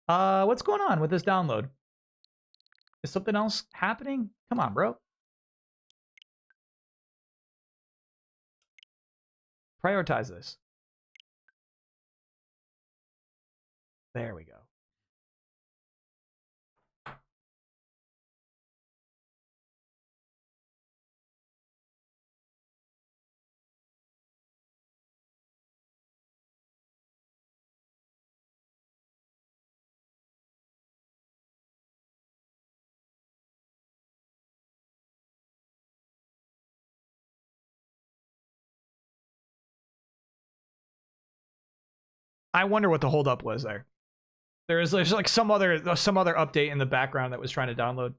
What's going on with this download? Is something else happening? Come on, bro. Prioritize this. There we go. I wonder what the holdup was there. There's like some other update in the background that was trying to download.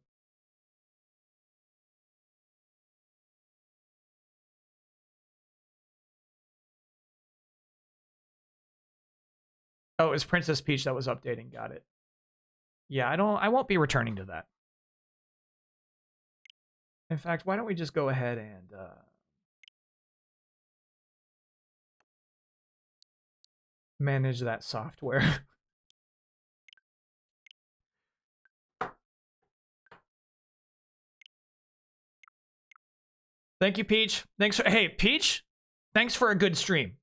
Oh, it was Princess Peach that was updating. Got it. Yeah, I won't be returning to that. In fact, why don't we just go ahead and manage that software. Thank you, Peach. Thanks for, hey, Peach, thanks for a good stream.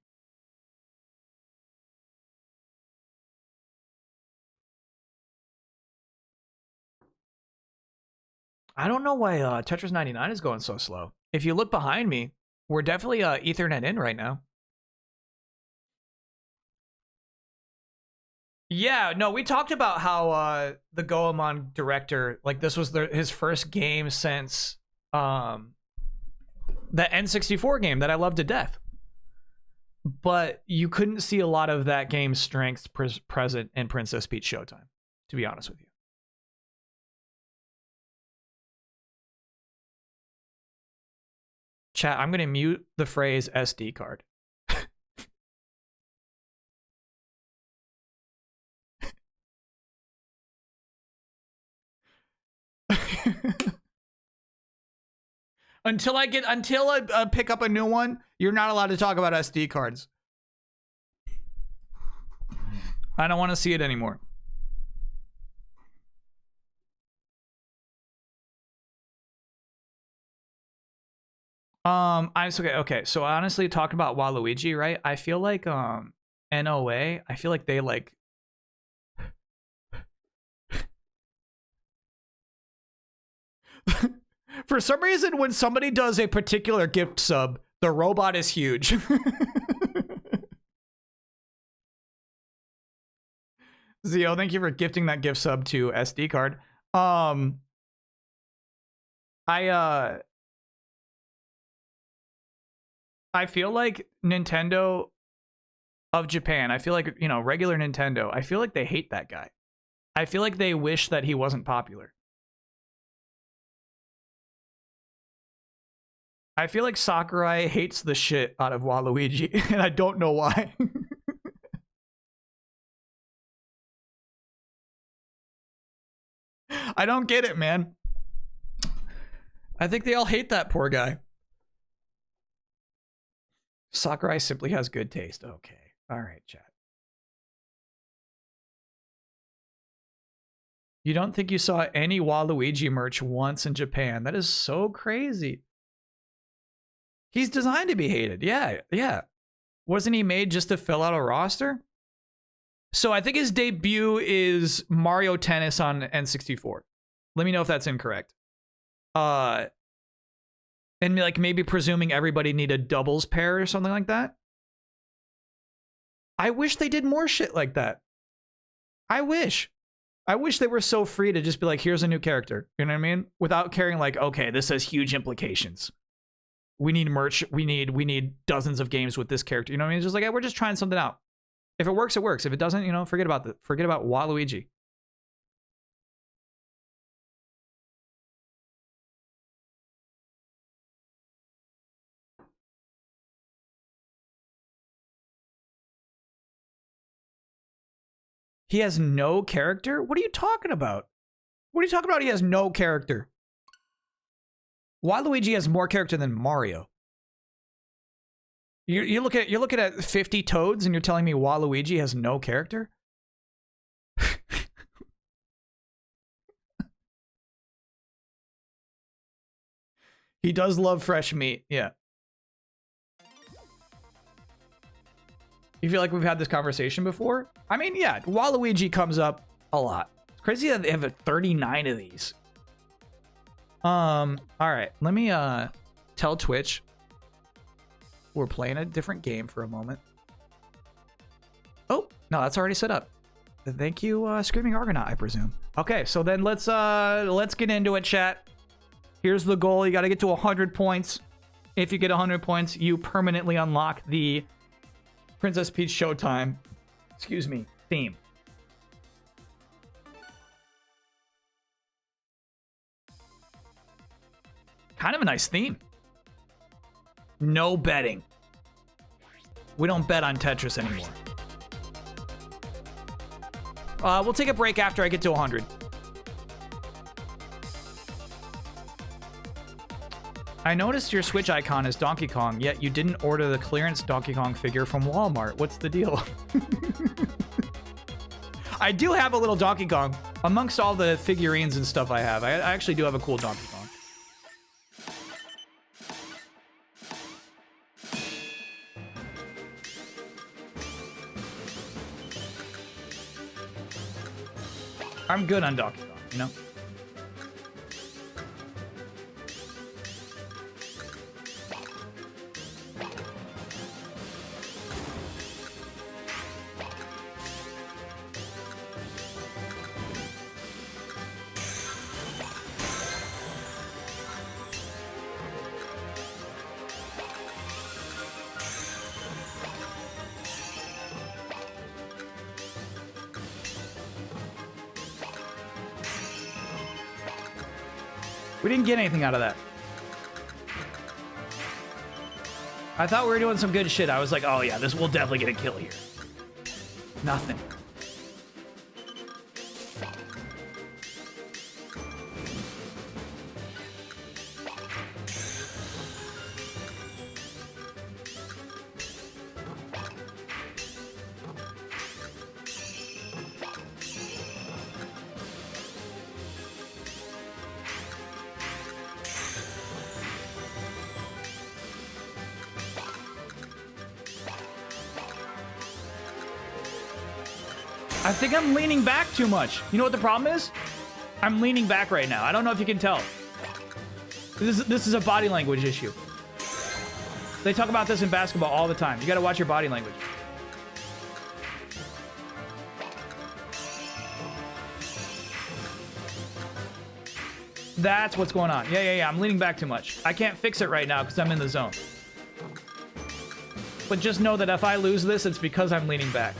I don't know why Tetris 99 is going so slow. If you look behind me, we're definitely Ethernet in right now. Yeah, no, we talked about how the Goemon director, like this was his first game since the N64 game that I loved to death. But you couldn't see a lot of that game's strengths present in Princess Peach Showtime, to be honest with you. Chat, I'm going to mute the phrase SD card. Until I pick up a new one, you're not allowed to talk about SD cards. I don't want to see it anymore. Okay. So honestly, talking about Waluigi, right? I feel like NOA, I feel like they like for some reason when somebody does a particular gift sub, the robot is huge. Zio, thank you for gifting that gift sub to SD card. I feel like Nintendo of Japan, I feel like, you know, regular Nintendo, I feel like they hate that guy. I feel like they wish that he wasn't popular. I feel like Sakurai hates the shit out of Waluigi, and I don't know why. I don't get it, man. I think they all hate that poor guy. Sakurai simply has good taste. Okay. All right, chat. You don't think you saw any Waluigi merch once in Japan? That is so crazy. He's designed to be hated. Yeah. Wasn't he made just to fill out a roster? So I think his debut is Mario Tennis on N64. Let me know if that's incorrect. And like maybe presuming everybody need a doubles pair or something like that. I wish they did more shit like that. I wish they were so free to just be like, here's a new character. You know what I mean? Without caring like, okay, this has huge implications. We need merch. We need dozens of games with this character. You know what I mean? It's just like, hey, we're just trying something out. If it works, it works. If it doesn't, you know, forget about Waluigi. He has no character? What are you talking about? What are you talking about? He has no character. Waluigi has more character than Mario. You're looking at 50 toads and you're telling me Waluigi has no character? He does love fresh meat, yeah. You feel like we've had this conversation before? I mean, yeah, Waluigi comes up a lot. It's crazy that they have 39 of these. All right, let me tell Twitch we're playing a different game for a moment. Oh, no, that's already set up. Thank you, Screaming Argonaut, I presume. Okay, so then let's get into it, chat. Here's the goal. You got to get to 100 points. If you get 100 points, you permanently unlock the Princess Peach Showtime, excuse me, theme. Kind of a nice theme. No betting. We don't bet on Tetris anymore. We'll take a break after I get to 100. I noticed your Switch icon is Donkey Kong, yet you didn't order the clearance Donkey Kong figure from Walmart. What's the deal? I do have a little Donkey Kong. Amongst all the figurines and stuff I have, I actually do have a cool Donkey Kong. I'm good on Donkey Kong, you know? We didn't get anything out of that. I thought we were doing some good shit. I was like, oh yeah, this will definitely get a kill here. Nothing. I think I'm leaning back too much. You know what the problem is? I'm leaning back right now. I don't know if you can tell. This is a body language issue. They talk about this in basketball all the time. You gotta watch your body language. That's what's going on. Yeah. I'm leaning back too much. I can't fix it right now because I'm in the zone. But just know that if I lose this, it's because I'm leaning back.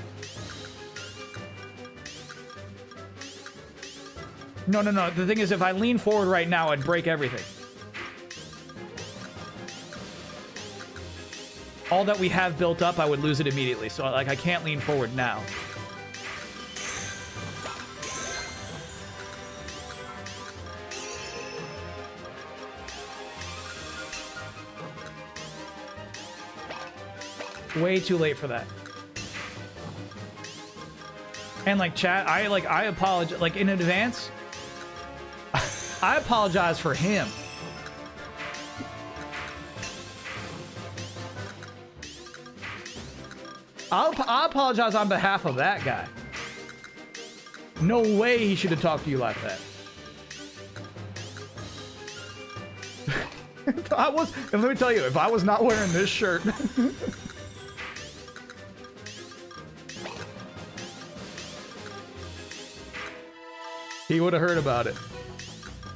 No. The thing is, if I lean forward right now, I'd break everything. All that we have built up, I would lose it immediately. So, like, I can't lean forward now. Way too late for that. And, like, chat, I apologize, like, in advance. I apologize for him. I apologize on behalf of that guy. No way he should have talked to you like that. And let me tell you, if I was not wearing this shirt, he would have heard about it.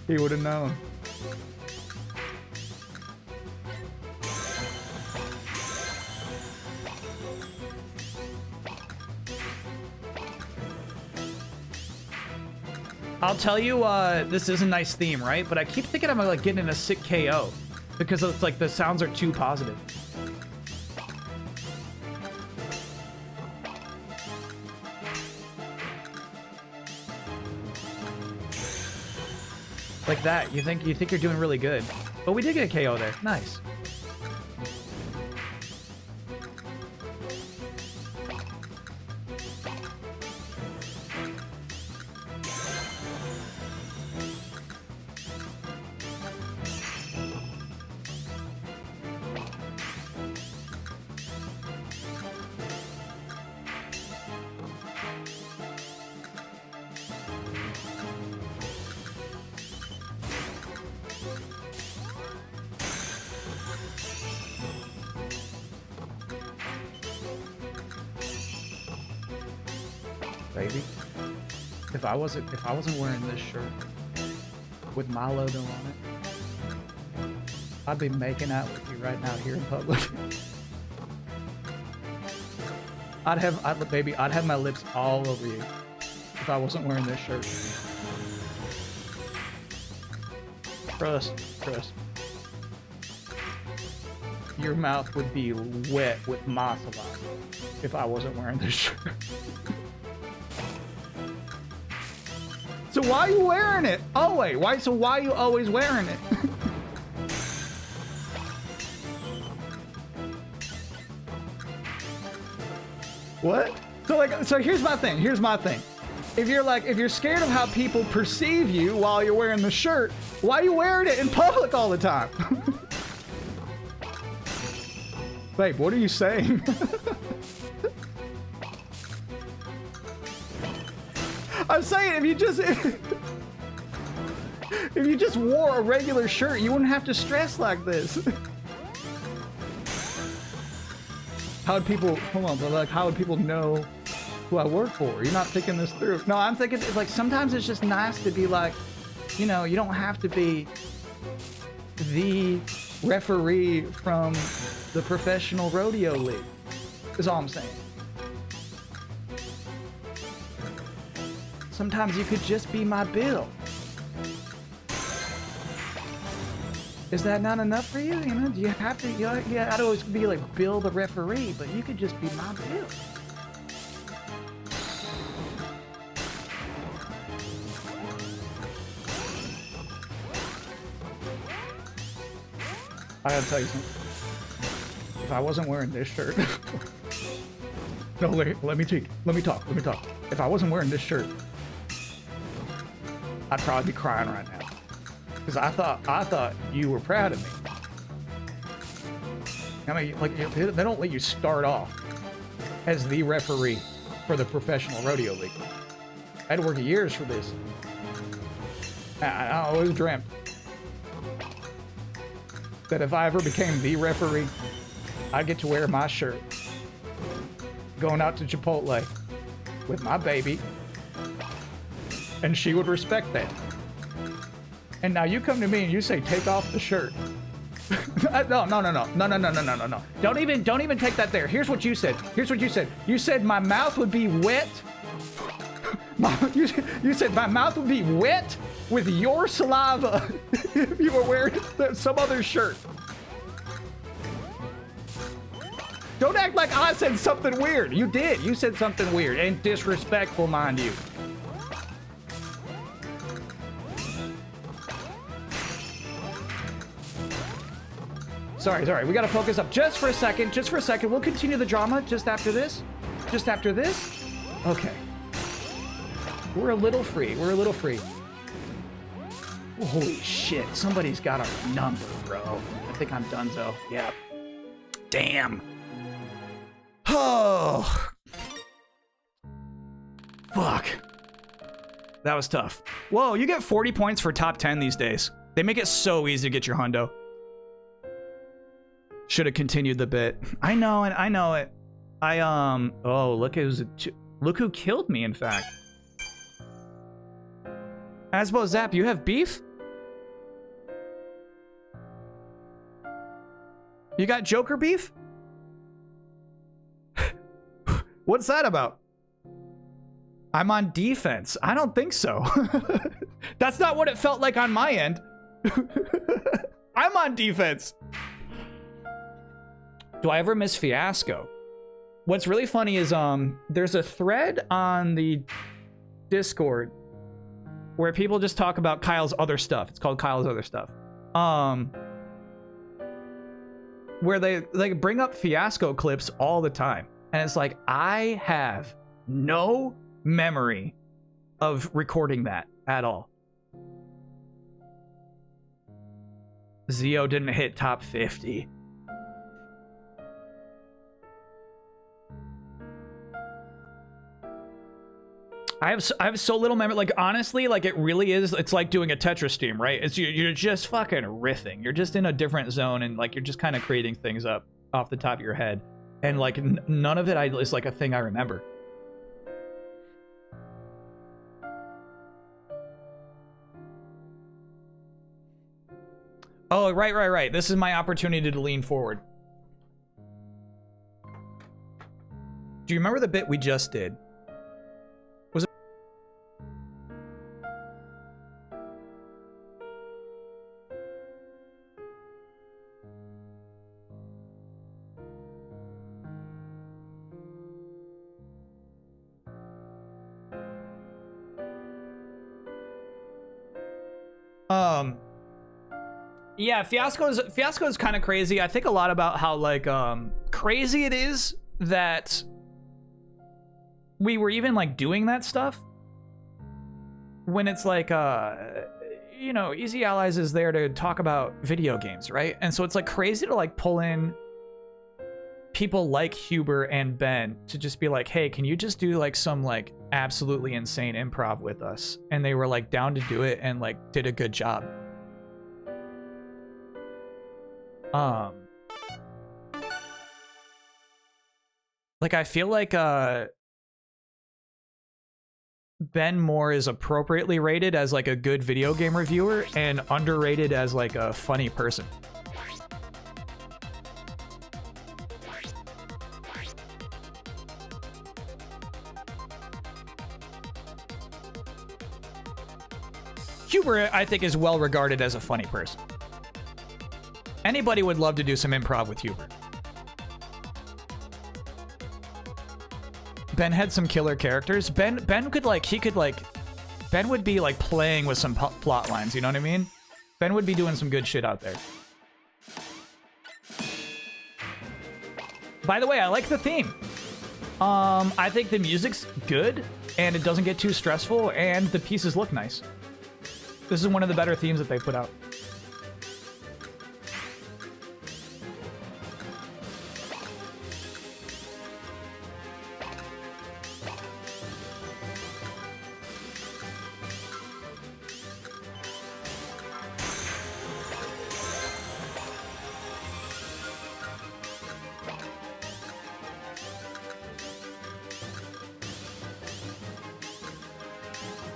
He would have known. I'll tell you, this is a nice theme, right? But I keep thinking I'm like getting a sick KO because it's like the sounds are too positive. Like that. You think you're doing really good. But we did get a KO there. Nice. baby. If I wasn't wearing this shirt with my logo on it, I'd be making out with you right now here in public. I'd have my lips all over you if I wasn't wearing this shirt. Trust. Your mouth would be wet with my saliva if I wasn't wearing this shirt. So why are you wearing it? Oh wait, why are you always wearing it? What? So here's my thing. If you're scared of how people perceive you while you're wearing the shirt, why are you wearing it in public all the time? Babe, what are you saying? I'm saying if you just wore a regular shirt, you wouldn't have to stress like this. How would people, hold on, but like, how would people know who I work for? You're not thinking this through. No, I'm thinking, it's like, sometimes it's just nice to be like, you know, you don't have to be the referee from the professional rodeo league, is all I'm saying. Sometimes you could just be my Bill. Is that not enough for you? You know, do you have to, I'd always be like Bill the referee, but you could just be my Bill. I gotta tell you something. If I wasn't wearing this shirt, no, let me talk. If I wasn't wearing this shirt, I'd probably be crying right now. Because I thought you were proud of me. I mean, like, they don't let you start off as the referee for the professional rodeo league. I had to work years for this. I always dreamt that if I ever became the referee, I'd get to wear my shirt, going out to Chipotle with my baby, and she would respect that. And now you come to me and you say, take off the shirt. No. Don't even take that there. Here's what you said. You said my mouth would be wet. You said my mouth would be wet with your saliva if you were wearing some other shirt. Don't act like I said something weird. You did. You said something weird and disrespectful, mind you. Sorry. We gotta focus up just for a second. We'll continue the drama just after this. Okay. We're a little free. Oh, holy shit. Somebody's got our number, bro. I think I'm donezo. Yep. Damn. Oh. Fuck. That was tough. Whoa, you get 40 points for top 10 these days. They make it so easy to get your hundo. Should have continued the bit. I know it. Oh, look, look who killed me, in fact. Asbo Zap, you have beef? You got Joker beef? What's that about? I'm on defense. I don't think so. That's not what it felt like on my end. I'm on defense. Do I ever miss Fiasco? What's really funny is there's a thread on the Discord where people just talk about Kyle's other stuff. It's called Kyle's Other Stuff. Where they like bring up Fiasco clips all the time. And it's like, I have no memory of recording that at all. Zio didn't hit top 50. I have so little memory. Like, honestly, like, it really is. It's like doing a Tetris team, right? It's you're just fucking riffing. You're just in a different zone, and like you're just kind of creating things up off the top of your head, and like none of it is like a thing I remember. Oh, right. This is my opportunity to lean forward. Do you remember the bit we just did? Was it? Yeah, Fiasco's kind of crazy. I think a lot about how like crazy it is that we were even like doing that stuff when it's like you know, Easy Allies is there to talk about video games, right? And so it's like crazy to like pull in people like Huber and Ben to just be like, hey, can you just do like some like absolutely insane improv with us? And they were like down to do it and like did a good job. Like I feel like Ben Moore is appropriately rated as like a good video game reviewer and underrated as like a funny person. Huber, I think, is well regarded as a funny person. Anybody would love to do some improv with Huber. Ben had some killer characters. Ben could like, Ben would be like playing with some plot lines, you know what I mean? Ben would be doing some good shit out there. By the way, I like the theme. I think the music's good and it doesn't get too stressful and the pieces look nice. This is one of the better themes that they put out.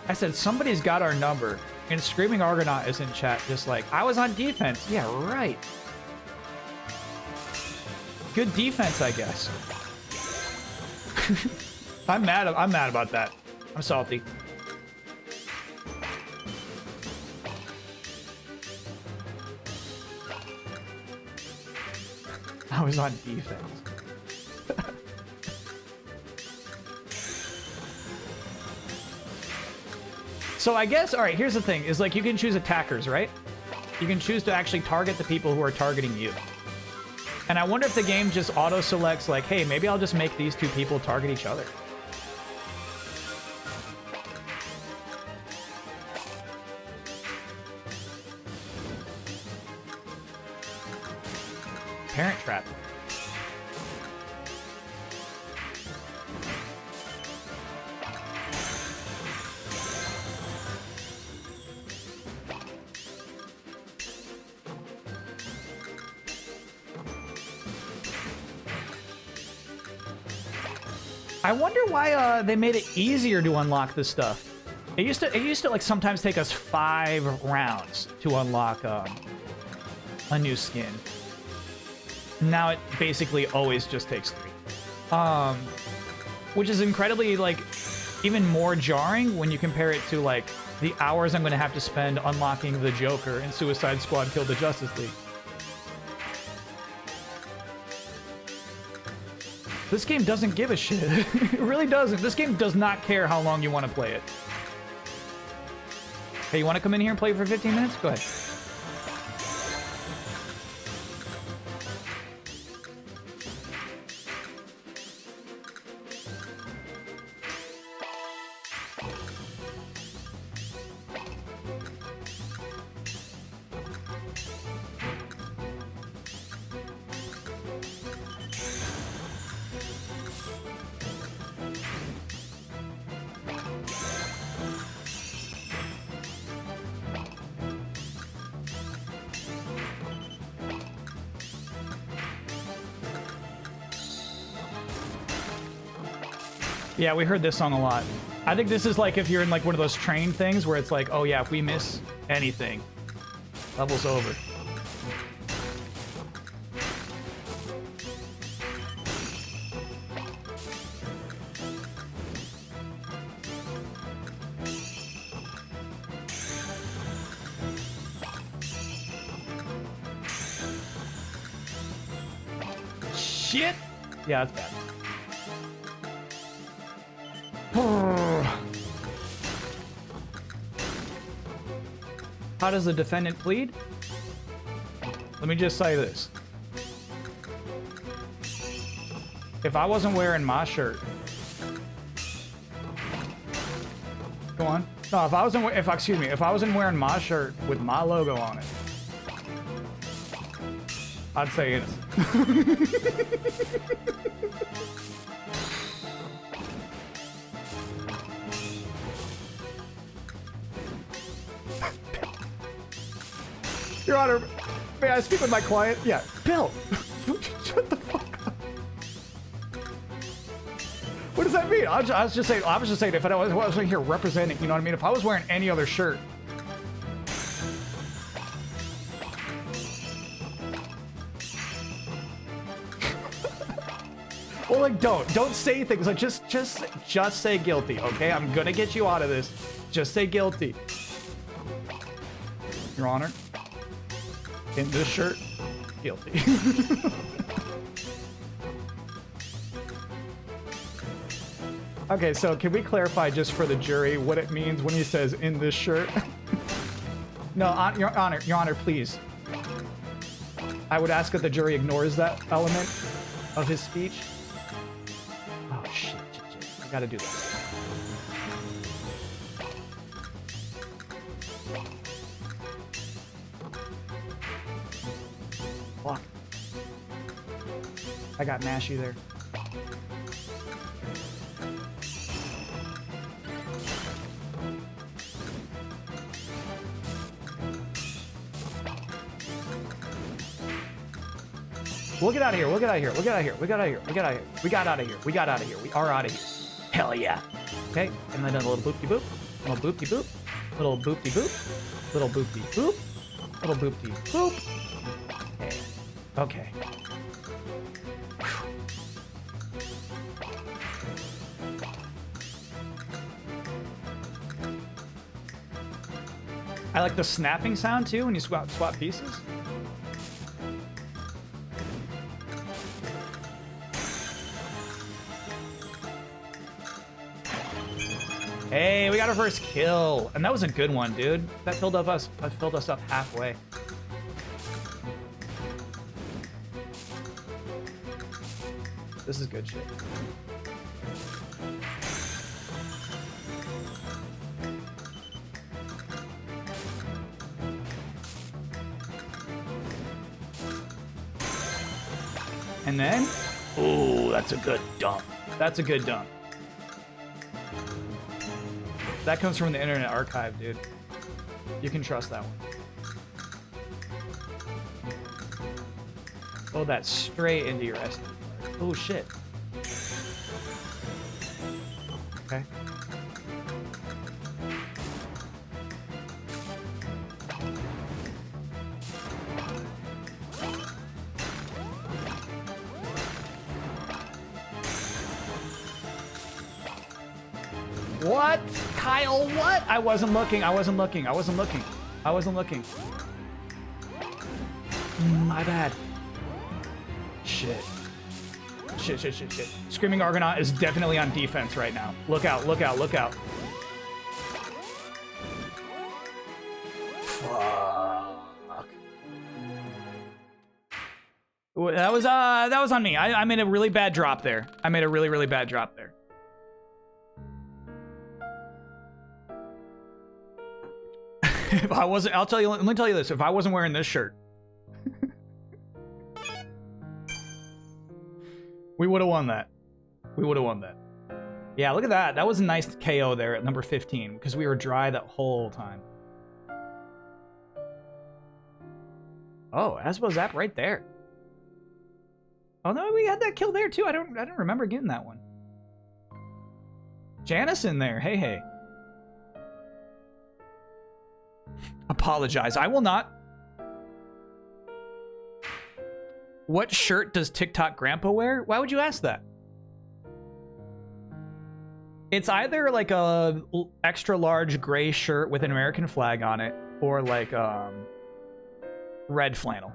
I said, somebody's got our number. And Screaming Argonaut is in chat, just like, I was on defense. Yeah, right. Good defense, I guess. I'm mad about that. I'm salty. I was on defense. So I guess, all right, here's the thing, is like you can choose attackers, right? You can choose to actually target the people who are targeting you. And I wonder if the game just auto-selects like, hey, maybe I'll just make these two people target each other. Parent Trap. I wonder why they made it easier to unlock this stuff. It used to like sometimes take us 5 rounds to unlock a new skin. Now it basically always just takes 3. Which is incredibly like even more jarring when you compare it to like the hours I'm going to have to spend unlocking the Joker in Suicide Squad Kill the Justice League. This game doesn't give a shit. It really doesn't. This game does not care how long you want to play it. Hey, you want to come in here and play for 15 minutes? Go ahead. Yeah, we heard this song a lot. I think this is like if you're in like one of those train things where it's like, oh yeah, if we miss anything, level's over. shit. Yeah, that's bad. How does the defendant plead? Let me just say this. If I wasn't wearing my shirt... Go on. No, if I wasn't wearing my shirt with my logo on it, I'd say innocent. Your Honor, may I speak with my client? Yeah, Bill. Shut the fuck up. What does that mean? I was just saying if I wasn't here representing, you know what I mean? If I was wearing any other shirt. Well, like, don't say things like just say guilty, okay? I'm gonna get you out of this. Just say guilty. Your Honor, in this shirt, guilty. Okay, so can we clarify just for the jury what it means when he says "in this shirt"? No, Your Honor, please. I would ask that the jury ignores that element of his speech. Oh shit! I gotta do that. Fuck. I got Mashy there. We'll get out of here. We'll get out of here. We'll get out of here. We got out of here. We got out of here. We got out of here. We got out of here. We are out of here. Hell yeah. Okay. And then a little boopty boop. Little boopty boop. Little boopty boop. Little boopty boop. Little boopty boop. Okay. Okay. I like the snapping sound too when you swap pieces. Hey, we got our first kill, and that was a good one, dude. That filled us up halfway. This is good shit. And then, ooh, that's a good dump. That's a good dump. That comes from the Internet Archive, dude. You can trust that one. Oh, that's straight into your SD card. Oh, shit. Okay. What? Kyle, what? I wasn't looking. My bad. Shit. Shit. Screaming Argonaut is definitely on defense right now. Look out. Fuck. That was on me. I made a really bad drop there. I made a really bad drop there. If I wasn't, let me tell you this. If I wasn't wearing this shirt, we would have won that. Yeah, look at that. That was a nice KO there at number 15 because we were dry that whole time. Oh, Asbo Zap right there. Oh no, we had that kill there too. I don't remember getting that one. Janice in there. Hey. Apologize. I will not. What shirt does TikTok Grandpa wear? Why would you ask that? It's either like a extra large gray shirt with an American flag on it, or like red flannel.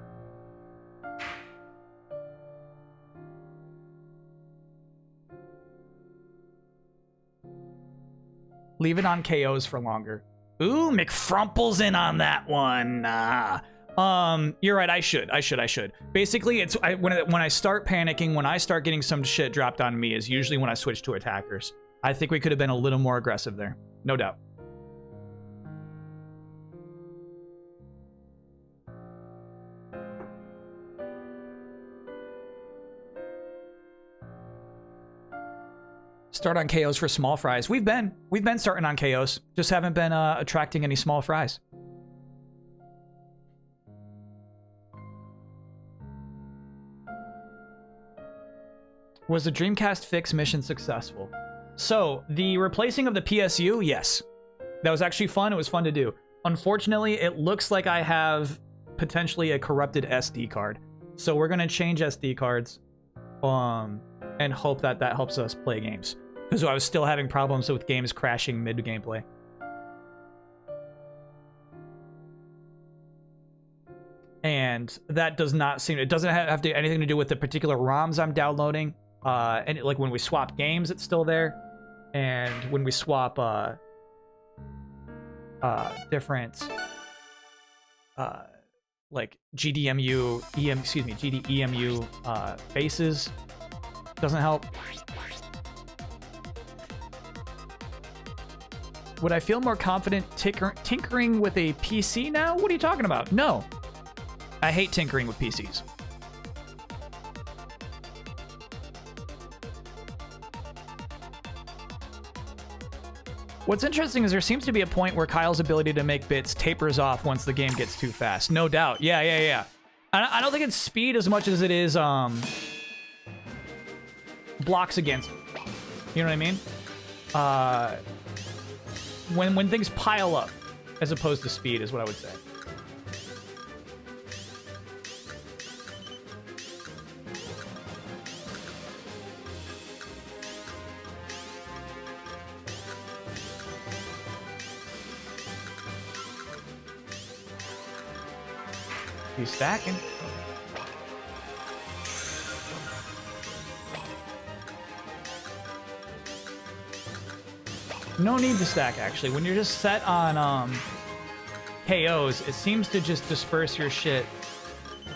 Leave it on KOs for longer. Ooh, McFrumple's in on that one. You're right. I should. Basically, it's when I start panicking, when I start getting some shit dropped on me, is usually when I switch to attackers. I think we could have been a little more aggressive there, no doubt. Start on KOs for small fries. We've been starting on KOs. Just haven't been attracting any small fries. Was the Dreamcast fix mission successful? So, the replacing of the PSU, yes. That was actually fun. It was fun to do. Unfortunately, it looks like I have potentially a corrupted SD card. So we're going to change SD cards and hope that that helps us play games. Because I was still having problems with games crashing mid-gameplay. And that does not seem... It doesn't have anything to do with the particular ROMs I'm downloading. And like when we swap games, it's still there. And when we swap different like GDEMU faces, doesn't help. Would I feel more confident tinkering with a PC now? What are you talking about? No. I hate tinkering with PCs. What's interesting is there seems to be a point where Kyle's ability to make bits tapers off once the game gets too fast. No doubt. Yeah. I don't think it's speed as much as it is blocks against it. You know what I mean? When things pile up as opposed to speed is what I would say. He's stacking. No need to stack, actually. When you're just set on KOs, it seems to just disperse your shit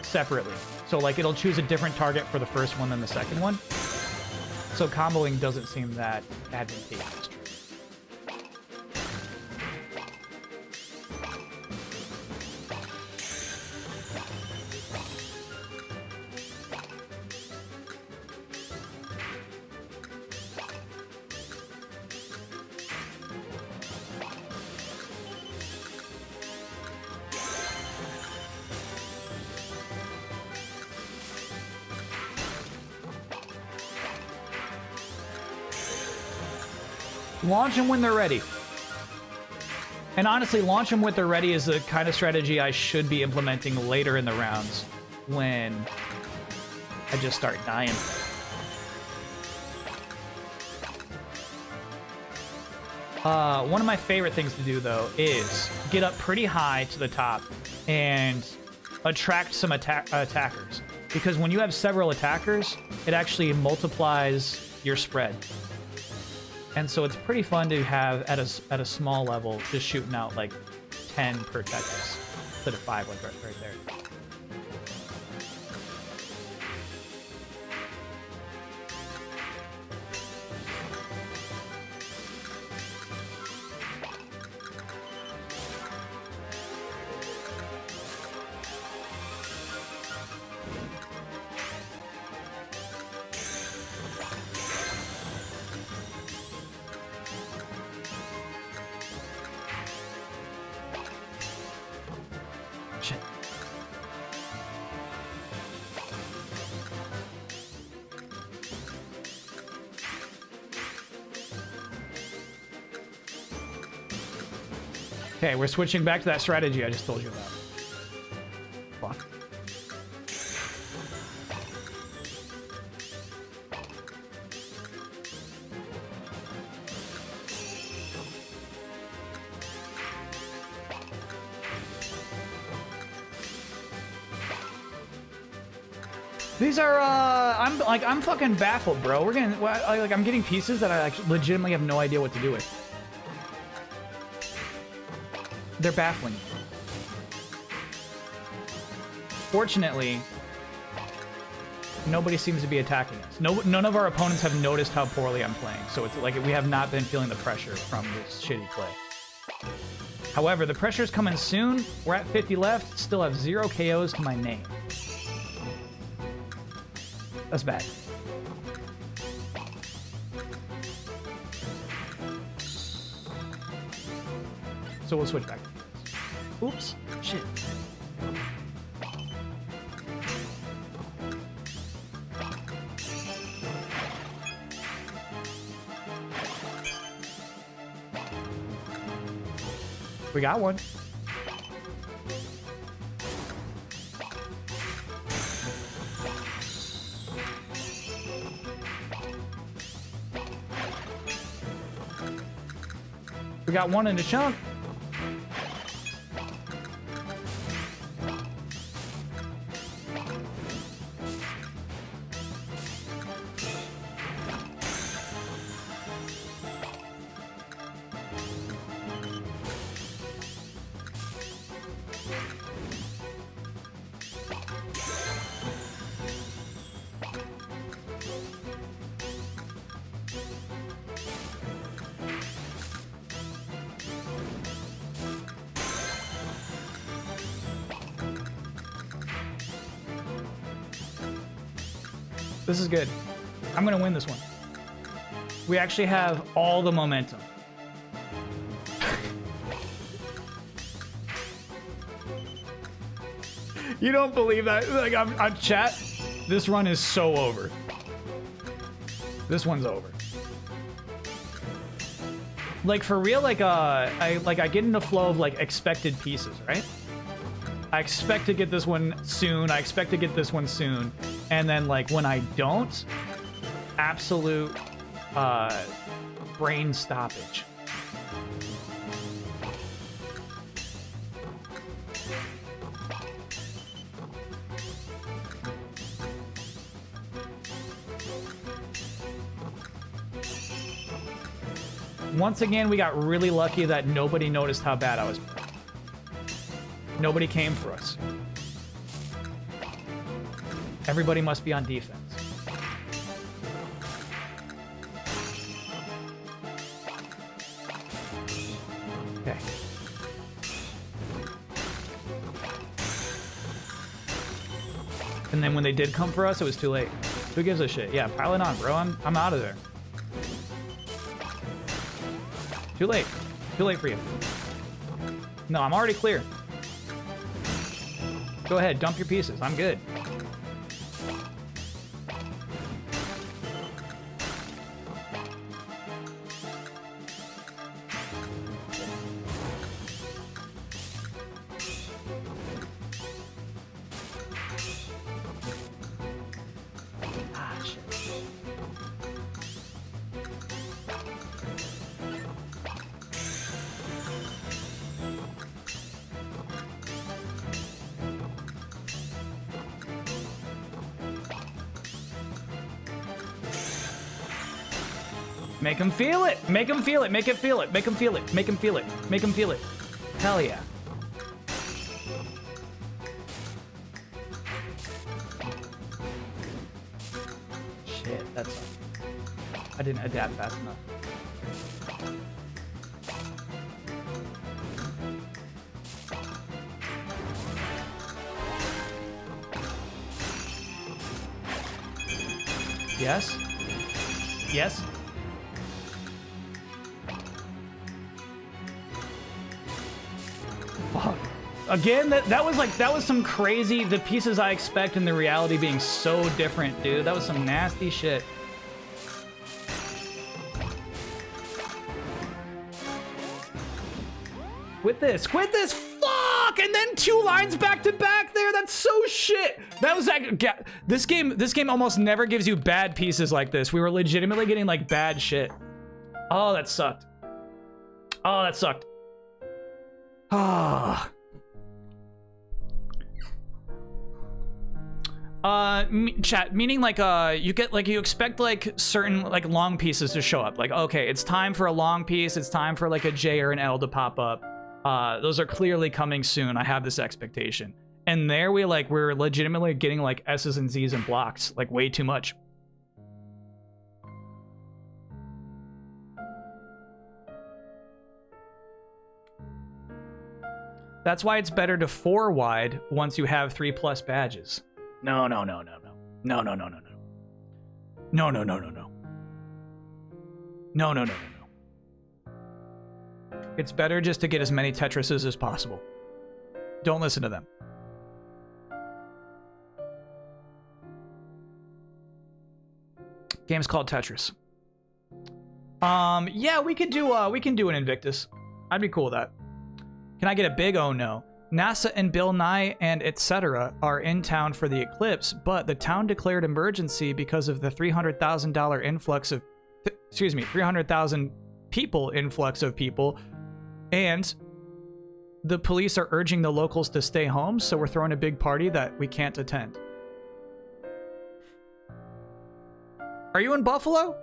separately. So, like, it'll choose a different target for the first one than the second one. So comboing doesn't seem that advantageous. Launch them when they're ready. And honestly, launch them when they're ready is the kind of strategy I should be implementing later in the rounds when I just start dying. One of my favorite things to do, though, is get up pretty high to the top and attract some attackers. Because when you have several attackers, it actually multiplies your spread. And so it's pretty fun to have at a small level, just shooting out like 10 per Tetris instead of 5, like right there. Okay, we're switching back to that strategy I just told you about. Fuck. These are, I'm fucking baffled, bro. I'm getting pieces that I legitimately have no idea what to do with. They're baffling me. Fortunately, nobody seems to be attacking us. None of our opponents have noticed how poorly I'm playing, so it's like we have not been feeling the pressure from this shitty play. However, the pressure's coming soon. We're at 50 left, still have 0 KOs to my name. That's bad. So we'll switch back. Oops. Shit. We got one. We got one in the chunk. This is good. I'm gonna win this one. We actually have all the momentum. You don't believe that? Like, I'm chat. This run is so over. This one's over. Like, for real, like, I get in the flow of, like, expected pieces, right? I expect to get this one soon. I expect to get this one soon. And then, like, when I don't, absolute brain stoppage. Once again, we got really lucky that nobody noticed how bad I was playing. Nobody came for us. Everybody must be on defense. Okay. And then when they did come for us, it was too late. Who gives a shit? Yeah, pile it on, bro. I'm out of there. Too late. Too late for you. No, I'm already clear. Go ahead, dump your pieces. I'm good. Ah, shit. Make him feel it. Make him feel it. Make it feel it. Make him feel it. Make him feel it. Make him feel it. Hell yeah. Shit, that's... I didn't adapt fast enough. Yes? Yes? Fuck. Again, that was some crazy, the pieces I expect and the reality being so different, dude. That was some nasty shit. Quit this, fuck! And then 2 lines back to back there, that's so shit! That was like, this game almost never gives you bad pieces like this. We were legitimately getting like bad shit. Oh, that sucked. Oh, that sucked. Ah. Chat, meaning like, you expect like certain like long pieces to show up. Like, okay, it's time for a long piece. It's time for like a J or an L to pop up. Those are clearly coming soon. I have this expectation. And there we're legitimately getting like S's and Z's and blocks, like way too much. That's why it's better to 4 wide once you have 3+ badges. No. No. It's better just to get as many Tetrises as possible. Don't listen to them. Game's called Tetris. Yeah, we can do an Invictus. I'd be cool with that. Can I get a big oh no? NASA and Bill Nye and etc. are in town for the eclipse, but the town declared emergency because of the $300,000 influx of, 300,000 people influx of people, and the police are urging the locals to stay home, so we're throwing a big party that we can't attend. Are you in Buffalo?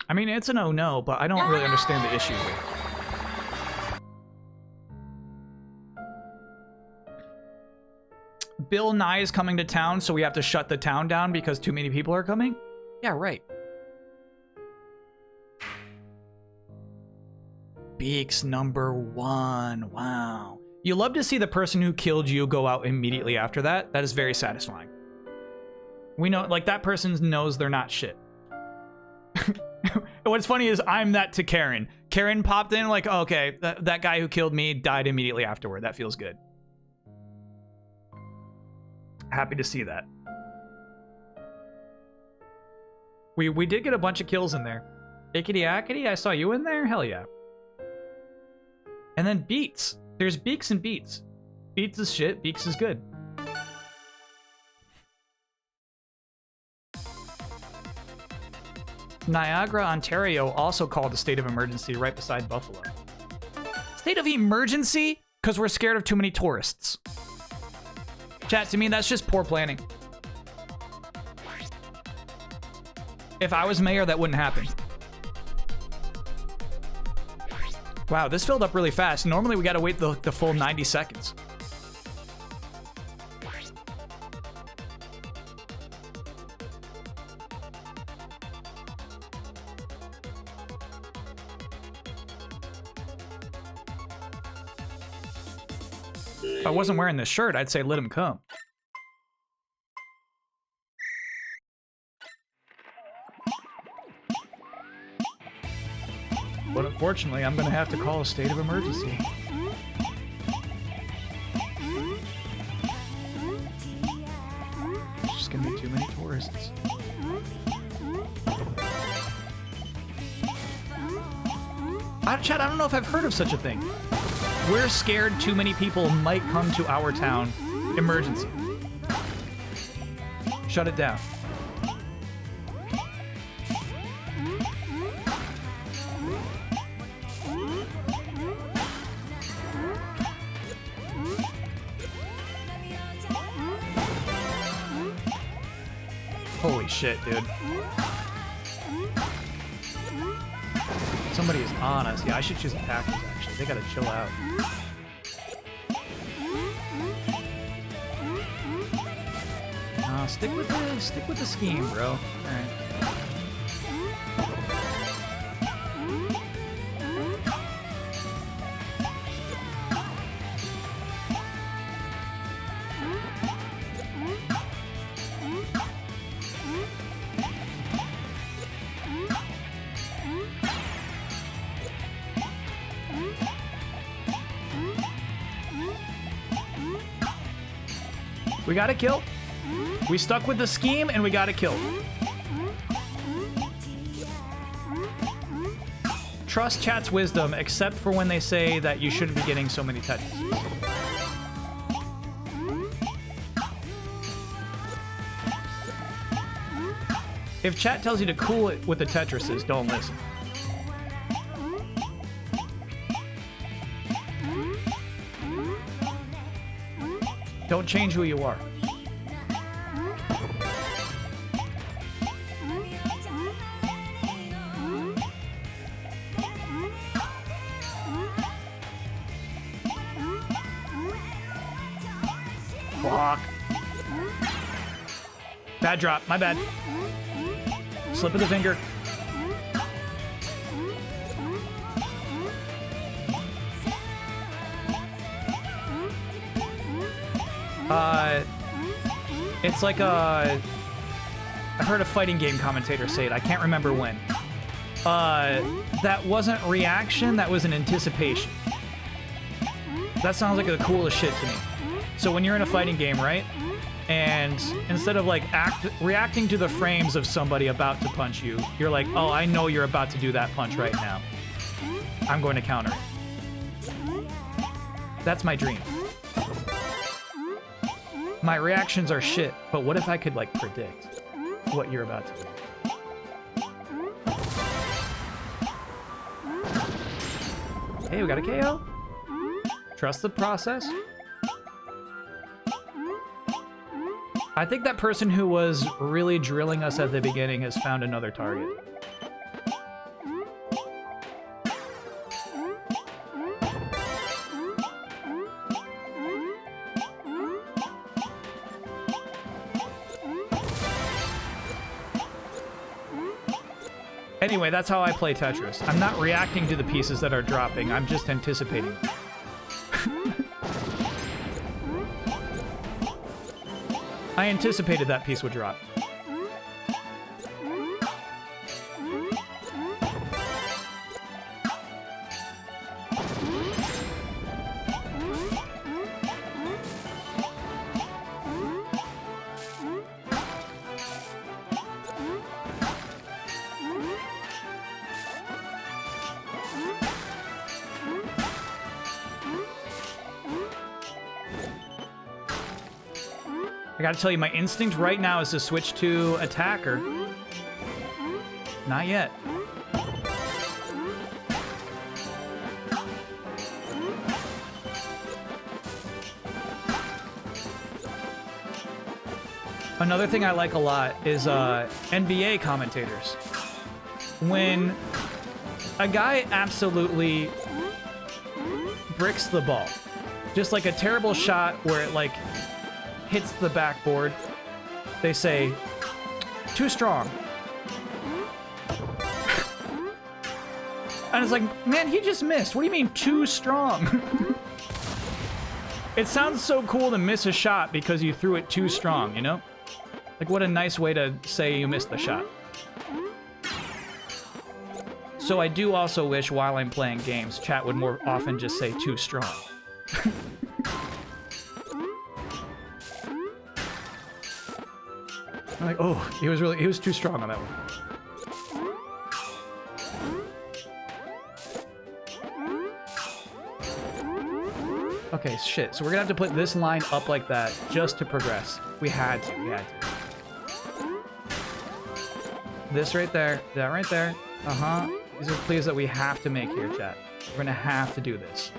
I mean, it's an oh no, but I don't really understand the issue here. Bill Nye is coming to town, so we have to shut the town down because too many people are coming? Yeah, right. Beaks #1. Wow. You love to see the person who killed you go out immediately after that. That is very satisfying. We know, like, that person knows they're not shit. What's funny is I'm that to Karen. Karen popped in like, oh, okay, that guy who killed me died immediately afterward. That feels good. Happy to see that. We did get a bunch of kills in there. Ickety Ackety, I saw you in there? Hell yeah. And then Beats. There's Beaks and Beats. Beats is shit, Beaks is good. Niagara, Ontario also called a state of emergency right beside Buffalo. State of emergency? Because we're scared of too many tourists. Chat, to me, that's just poor planning. If I was mayor, that wouldn't happen. Wow, this filled up really fast. Normally, we gotta wait the full 90 seconds. If I wasn't wearing this shirt, I'd say let him come. But unfortunately, I'm gonna have to call a state of emergency. There's just gonna be too many tourists. Chat, I don't know if I've heard of such a thing. We're scared too many people might come to our town. Emergency. Shut it down. Holy shit, dude. Somebody is on us. Yeah, I should choose attackers, actually. They gotta chill out. Stick with the scheme, bro. Alright. We got a kill. We stuck with the scheme and we got a kill. Trust chat's wisdom, except for when they say that you shouldn't be getting so many touches. If chat tells you to cool it with the Tetrises, don't listen. Don't change who you are. Bad drop. My bad. Slip of the finger. It's like a... I heard a fighting game commentator say it. I can't remember when. That wasn't reaction. That was an anticipation. That sounds like the coolest shit to me. So when you're in a fighting game, right? And instead of like reacting to the frames of somebody about to punch you, you're like, oh, I know you're about to do that punch right now. I'm going to counter it. That's my dream. My reactions are shit, but what if I could like predict what you're about to do? Hey, we got a KO. Trust the process. I think that person who was really drilling us at the beginning has found another target. Anyway, that's how I play Tetris. I'm not reacting to the pieces that are dropping, I'm just anticipating them. I anticipated that piece would drop. I gotta tell you, my instinct right now is to switch to attacker. Not yet. Another thing I like a lot is NBA commentators. When a guy absolutely bricks the ball, just like a terrible shot where it like hits the backboard, they say, too strong. And it's like, man, he just missed. What do you mean, too strong? It sounds so cool to miss a shot because you threw it too strong, you know? Like, what a nice way to say you missed the shot. So I do also wish while I'm playing games, chat would more often just say too strong. I'm like, oh, he was too strong on that one. Okay, shit. So we're gonna have to put this line up like that just to progress. We had to. This right there, that right there. Uh-huh. These are plays that we have to make here, chat. We're gonna have to do this.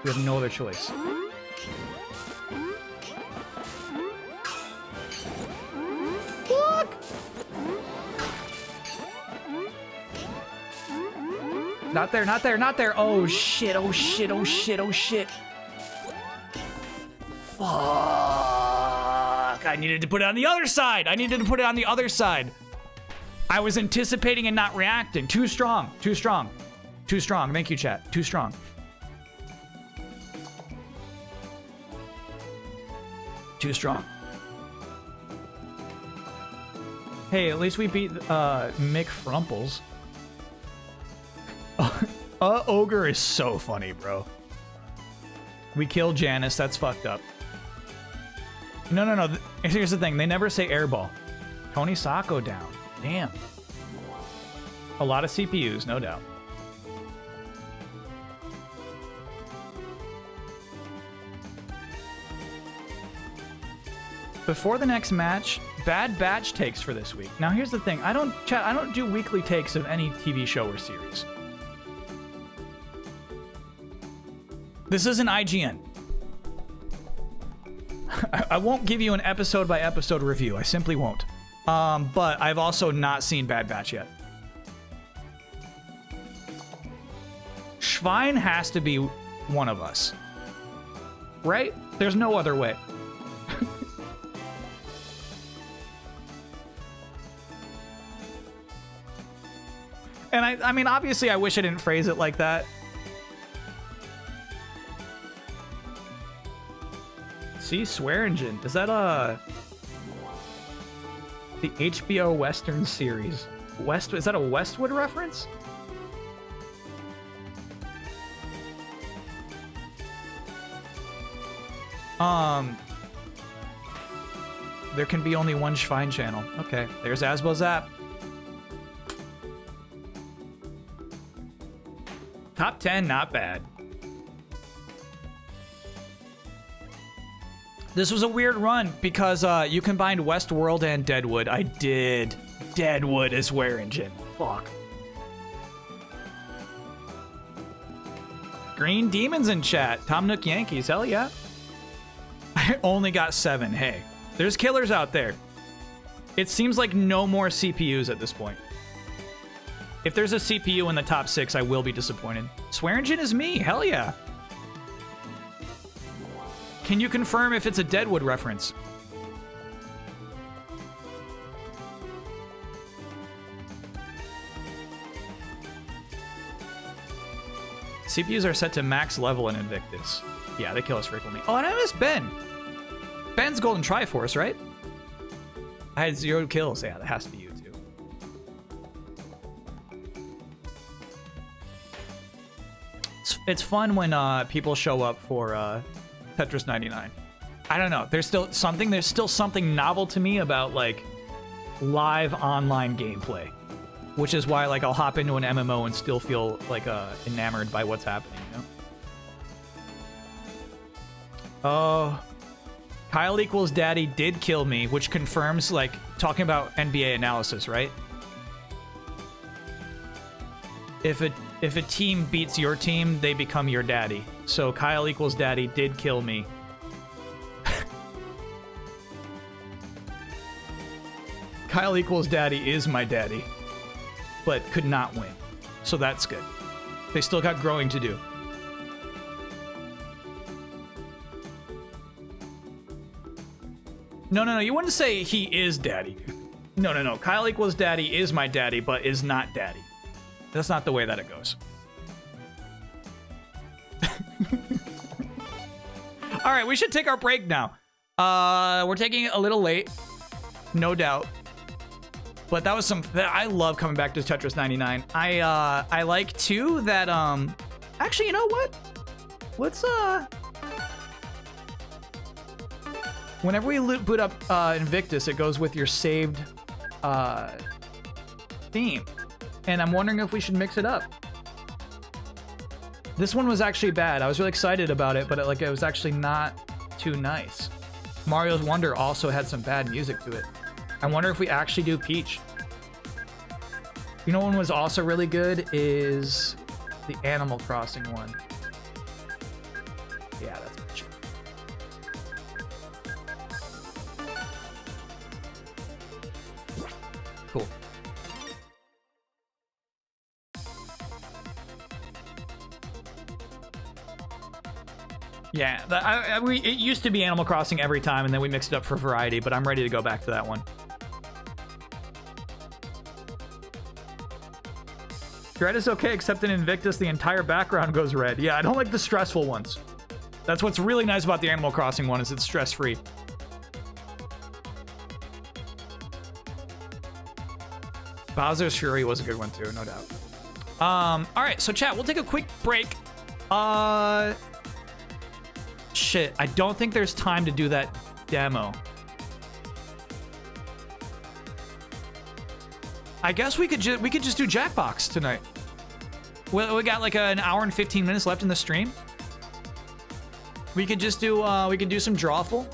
We have no other choice. Not there, not there, not there. Oh shit, oh shit, oh shit, oh shit. Fuck. I needed to put it on the other side. I needed to put it on the other side. I was anticipating and not reacting. Too strong, too strong. Too strong. Thank you, chat. Too strong. Too strong. Hey, at least we beat Mick Frumples. Ogre is so funny, bro. We killed Janice. That's fucked up. No. Here's the thing. They never say airball. Tony Sacco down. Damn. A lot of CPUs, no doubt. Before the next match, bad batch takes for this week. Now here's the thing. I don't do weekly takes of any TV show or series. This isn't IGN. I won't give you an episode by episode review. I simply won't. But I've also not seen Bad Batch yet. Schwein has to be one of us. Right? There's no other way. And I mean, obviously, I wish I didn't phrase it like that. See, Swear Engine. Is that the HBO Western series? Is that a Westwood reference? There can be only one Schwein channel. Okay, there's Asbo Zap. Top 10, not bad. This was a weird run because you combined Westworld and Deadwood. I did. Deadwood is Swear Engine. Fuck. Green Demons in chat. Tom Nook Yankees. Hell yeah. I only got 7. Hey, there's killers out there. It seems like no more CPUs at this point. If there's a CPU in the top 6, I will be disappointed. Swear Engine is me. Hell yeah. Can you confirm if it's a Deadwood reference? CPUs are set to max level in Invictus. Yeah, they kill us frequently. Oh, and I miss Ben. Ben's Golden Triforce, right? I had 0 kills. Yeah, that has to be you too. It's fun when people show up for Tetris 99. I don't know. There's still something novel to me about like live online gameplay, which is why like I'll hop into an MMO and still feel like enamored by what's happening. You know? Oh. Kyle equals daddy did kill me, which confirms, like, talking about NBA analysis, right? If a team beats your team, they become your daddy. So Kyle equals daddy did kill me. Kyle equals daddy is my daddy, but could not win. So that's good. They still got growing to do. No, you wouldn't say he is daddy. No. Kyle equals daddy is my daddy, but is not daddy. That's not the way that it goes. All right, we should take our break now. We're taking it a little late, no doubt. But that was some... I love coming back to Tetris 99. I like, too, that... Actually, you know what? Let's... Whenever we boot up Invictus, it goes with your saved theme. And I'm wondering if we should mix it up. This one was actually bad. I was really excited about it, but it was actually not too nice. Mario's Wonder also had some bad music to it. I wonder if we actually do Peach. You know, one was also really good is the Animal Crossing one. Yeah, that's Peach. Cool. Yeah, it used to be Animal Crossing every time, and then we mixed it up for variety, but I'm ready to go back to that one. Red is okay, except in Invictus, the entire background goes red. Yeah, I don't like the stressful ones. That's what's really nice about the Animal Crossing one, is it's stress-free. Bowser's Fury was a good one too, no doubt. All right, so chat, we'll take a quick break. Shit, I don't think there's time to do that demo. I guess we could just do Jackbox tonight. We got like an hour and 15 minutes left in the stream. We could just do some Drawful.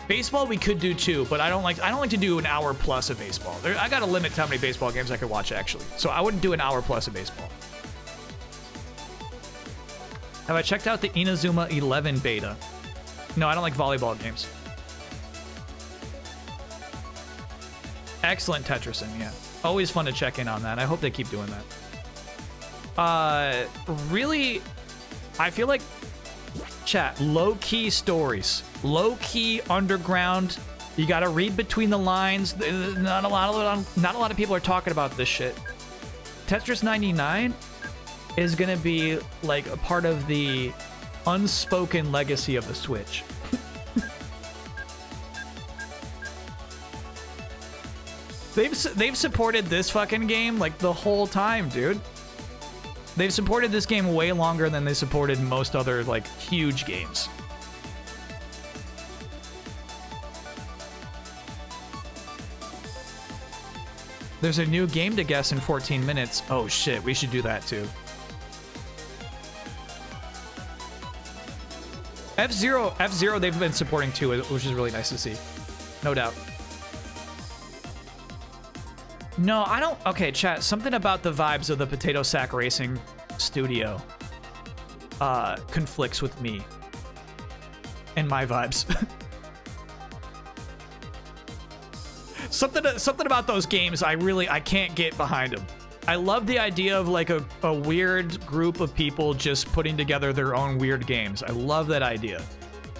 Baseball we could do too, but I don't like to do an hour plus of baseball. I got a limit to how many baseball games I could watch actually. So I wouldn't do an hour plus of baseball. Have I checked out the Inazuma 11 beta? No, I don't like volleyball games. Excellent Tetrising, yeah. Always fun to check in on that. I hope they keep doing that. Really, I feel like, chat, low-key stories. Low-key underground. You gotta read between the lines. Not a lot of people are talking about this shit. Tetris 99 is gonna be like a part of the unspoken legacy of the Switch. They've supported this fucking game like the whole time, dude. They've supported this game way longer than they supported most other like huge games. There's a new game to guess in 14 minutes. Oh shit, we should do that too. F-Zero they've been supporting too, which is really nice to see. No doubt. No, I don't... Okay, chat, something about the vibes of the Potato Sack Racing studio conflicts with me and my vibes. Something about those games, I can't get behind them. I love the idea of like a weird group of people just putting together their own weird games. I love that idea.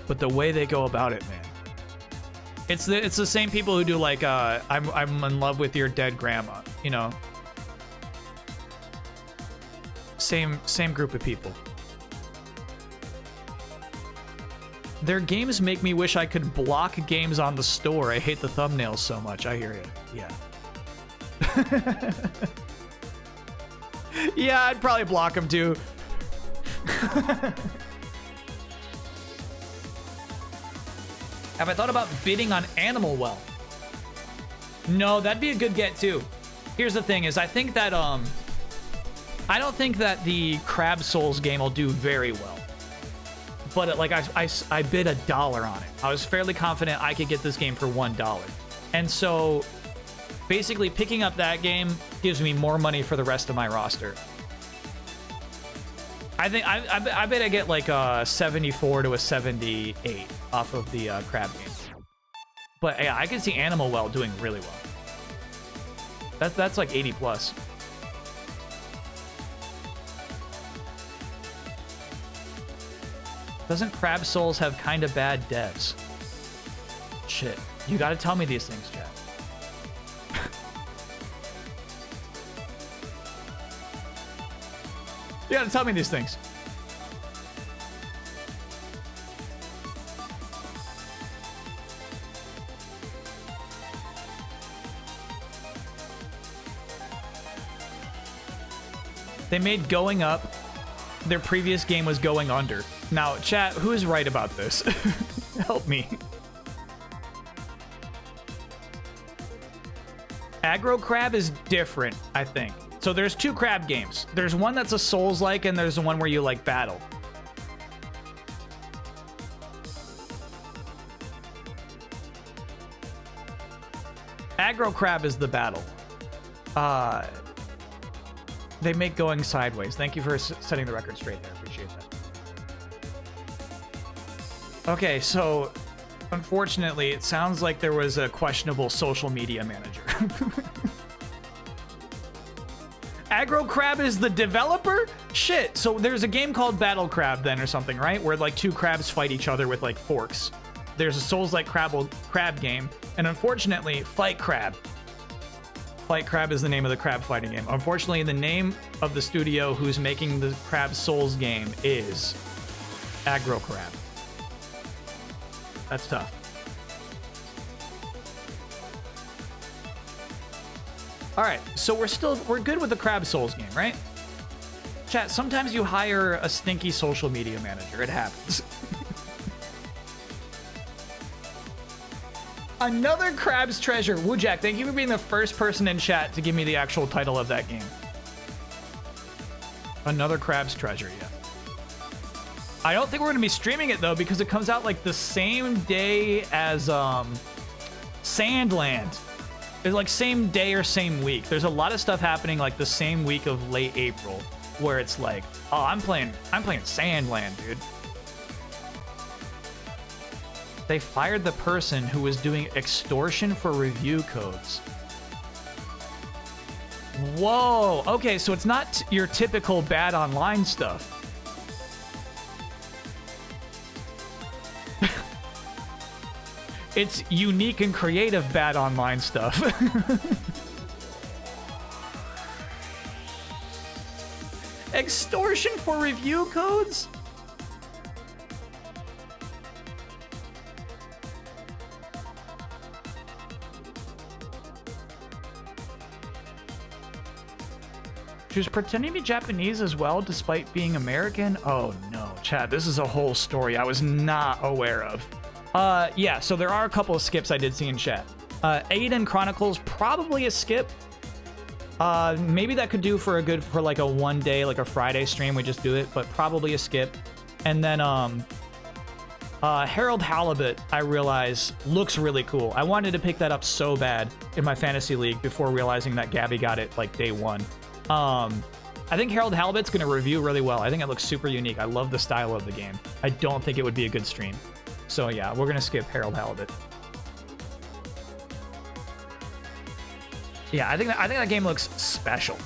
But the way they go about it, man. It's the same people who do like I'm in love with your dead grandma, you know. Same group of people. Their games make me wish I could block games on the store. I hate the thumbnails so much. I hear you. Yeah. Yeah, I'd probably block them too. Have I thought about bidding on Animal Well? No, that'd be a good get too. Here's the thing is I think that I don't think that the Crab Souls game will do very well. But like I bid $1 on it. I was fairly confident I could get this game for $1. And so basically picking up that game gives me more money for the rest of my roster. I think I bet I get like a 74 to a 78 off of the crab game. But yeah, I can see Animal Well doing really well. That's like 80 plus. Doesn't Crab Souls have kind of bad devs? Shit, you gotta tell me these things, chat. You gotta tell me these things. They made Going Up. Their previous game was Going Under. Now, chat, who is right about this? Help me. Aggro Crab is different, I think. So there's two crab games. There's one that's a Souls-like, and there's the one where you, like, battle. Aggro Crab is the battle. They make Going Sideways. Thank you for setting the record straight there. Appreciate that. Okay, so unfortunately, it sounds like there was a questionable social media manager. Aggro Crab is the developer? Shit, so there's a game called Battle Crab then or something, right? Where like two crabs fight each other with like forks. There's a Souls-like crab game, and unfortunately, Fight Crab. Fight Crab is the name of the crab fighting game. Unfortunately, the name of the studio who's making the Crab Souls game is Aggro Crab. That's tough. All right, so we're good with the Crab Souls game, right? Chat, sometimes you hire a stinky social media manager. It happens. Another Crab's Treasure. Woojak, thank you for being the first person in chat to give me the actual title of that game. Another Crab's Treasure, yeah. I don't think we're gonna be streaming it though because it comes out like the same day as Sandland. It's like same day or same week. There's a lot of stuff happening like the same week of late April where it's like, oh, I'm playing Sandland, dude. They fired the person who was doing extortion for review codes. Whoa. Okay, so it's not your typical bad online stuff. It's unique and creative bad online stuff. Extortion for review codes? She was pretending to be Japanese as well, despite being American. Oh no, Chad, this is a whole story I was not aware of. Yeah, so there are a couple of skips I did see in chat. Aiden Chronicles, probably a skip. Maybe that could do for like a one day, like a Friday stream, we just do it, but probably a skip. And then, Harold Halibut, I realize, looks really cool. I wanted to pick that up so bad in my fantasy league before realizing that Gabby got it like day one. I think Harold Halibut's going to review really well. I think it looks super unique. I love the style of the game. I don't think it would be a good stream. So yeah, we're going to skip Harold Halibut. Yeah, I think that game looks special.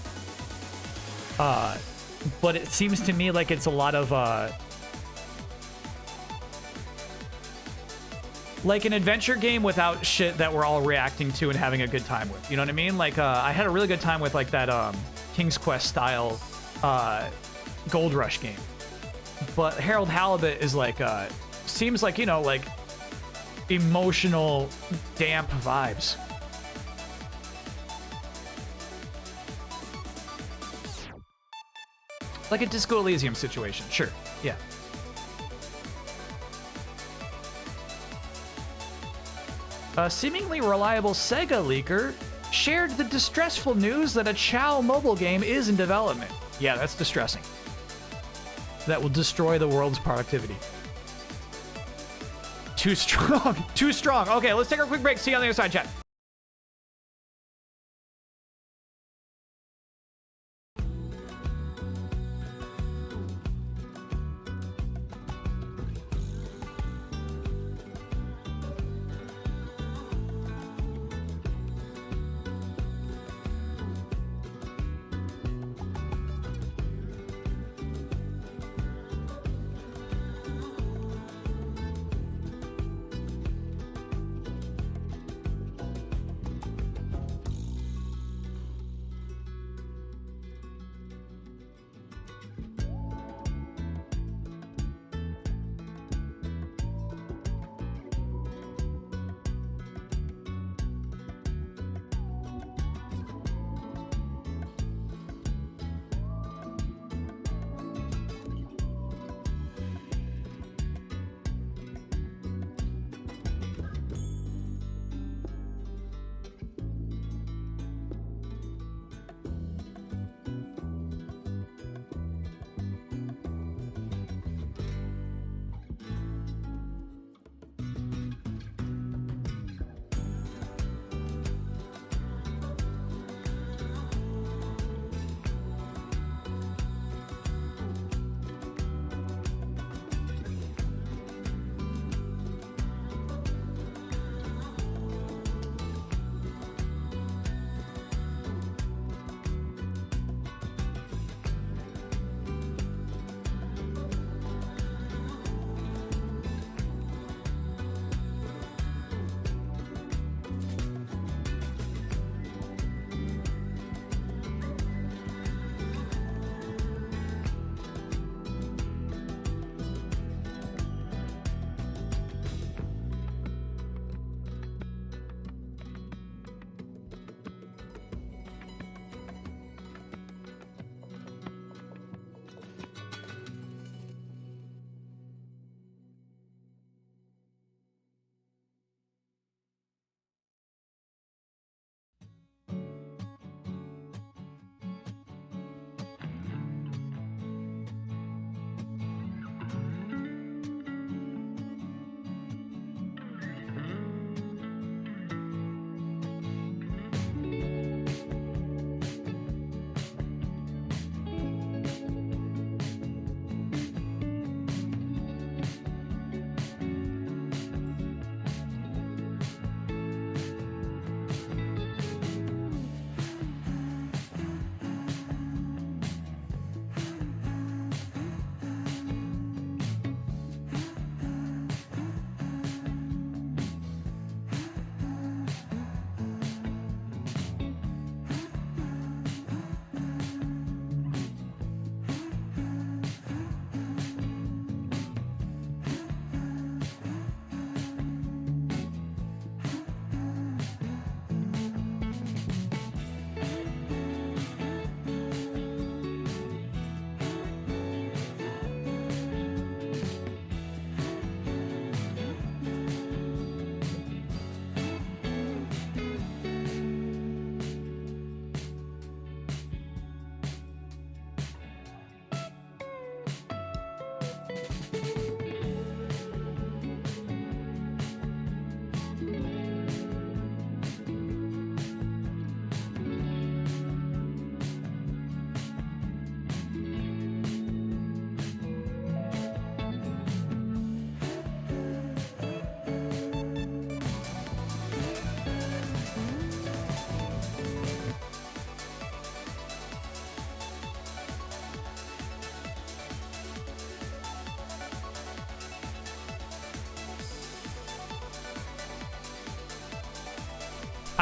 But it seems to me like it's a lot of like an adventure game without shit that we're all reacting to and having a good time with. You know what I mean? Like I had a really good time with like that King's Quest style Gold Rush game. But Harold Halibut is like seems like, you know, like emotional damp vibes. Like a Disco Elysium situation, sure, yeah. A seemingly reliable Sega leaker shared the distressful news that a Chow mobile game is in development. Yeah, that's distressing. That will destroy the world's productivity. Too strong, too strong. Okay, let's take a quick break. See you on the other side, chat.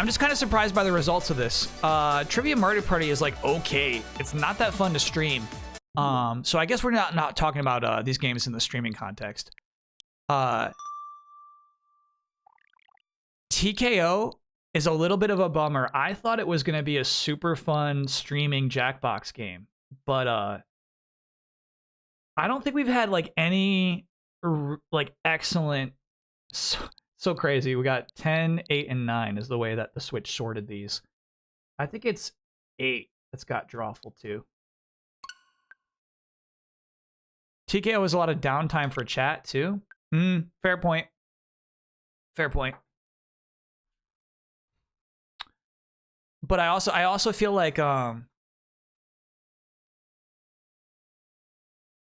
I'm just kind of surprised by the results of this. Trivia Murder Party is like okay. It's not that fun to stream. So I guess we're not talking about these games in the streaming context. TKO is a little bit of a bummer. I thought it was going to be a super fun streaming Jackbox game, but I don't think we've had like any like excellent. So crazy. We got 10, 8, and 9 is the way that the Switch sorted these. I think it's 8 that's got Drawful too. TKO was a lot of downtime for chat too. Fair point. Fair point. But I also feel like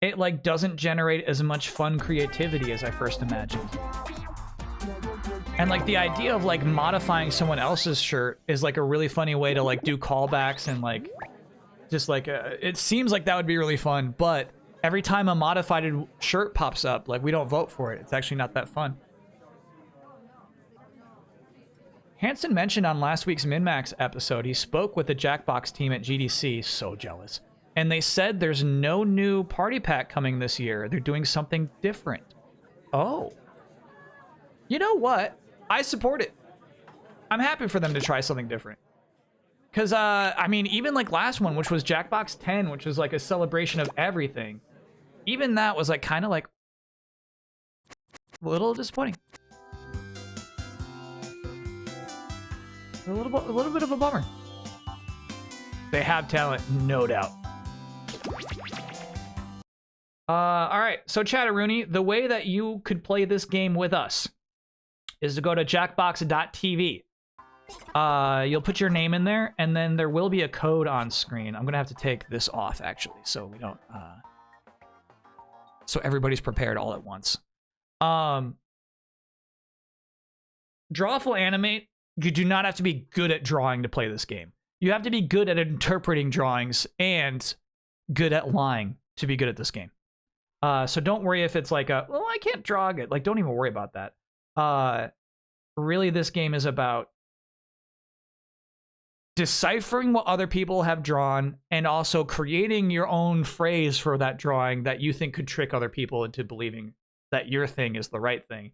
it like doesn't generate as much fun creativity as I first imagined. And like the idea of like modifying someone else's shirt is like a really funny way to like do callbacks and like just like it seems like that would be really fun, but every time a modified shirt pops up, like we don't vote for it. It's actually not that fun. Hanson mentioned on last week's MinMax episode, he spoke with the Jackbox team at GDC, so jealous. And they said there's no new party pack coming this year. They're doing something different. Oh. You know what? I support it. I'm happy for them to try something different. Because, I mean, even like last one, which was Jackbox 10, which was like a celebration of everything. Even that was like kind of like a little disappointing. A little bit of a bummer. They have talent, no doubt. All right, so Chatteroony, the way that you could play this game with us is to go to jackbox.tv. You'll put your name in there, and then there will be a code on screen. I'm gonna have to take this off actually, so we don't. So everybody's prepared all at once. Drawful Animate. You do not have to be good at drawing to play this game. You have to be good at interpreting drawings and good at lying to be good at this game. So don't worry if it's like well, I can't draw good. Like, don't even worry about that. Really, this game is about deciphering what other people have drawn and also creating your own phrase for that drawing that you think could trick other people into believing that your thing is the right thing.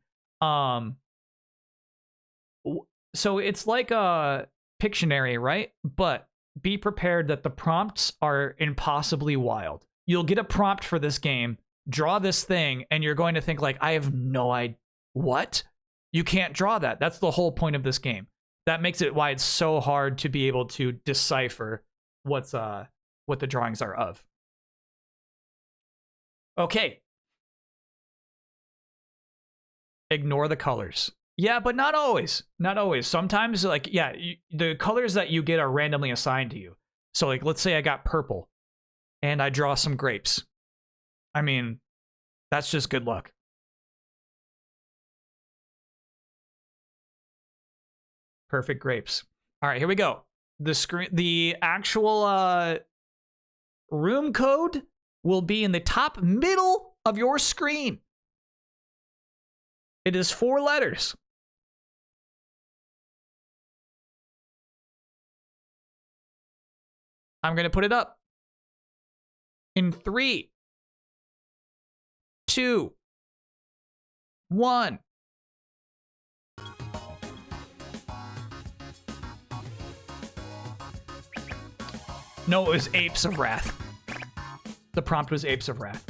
So it's like a Pictionary, right? But be prepared that the prompts are impossibly wild. You'll get a prompt for this game, draw this thing, and you're going to think like, I have no idea. What? You can't draw that. That's the whole point of this game. That makes it why it's so hard to be able to decipher what the drawings are of. Okay. Ignore the colors. Yeah, but not always. Not always. Sometimes, like, yeah, the colors that you get are randomly assigned to you. So, like, let's say I got purple, and I draw some grapes. I mean, that's just good luck. Perfect grapes. All right, here we go. The actual room code will be in the top middle of your screen. It is 4 letters. I'm going to put it up in 3, 2, 1. No, it was Apes of Wrath. The prompt was Apes of Wrath.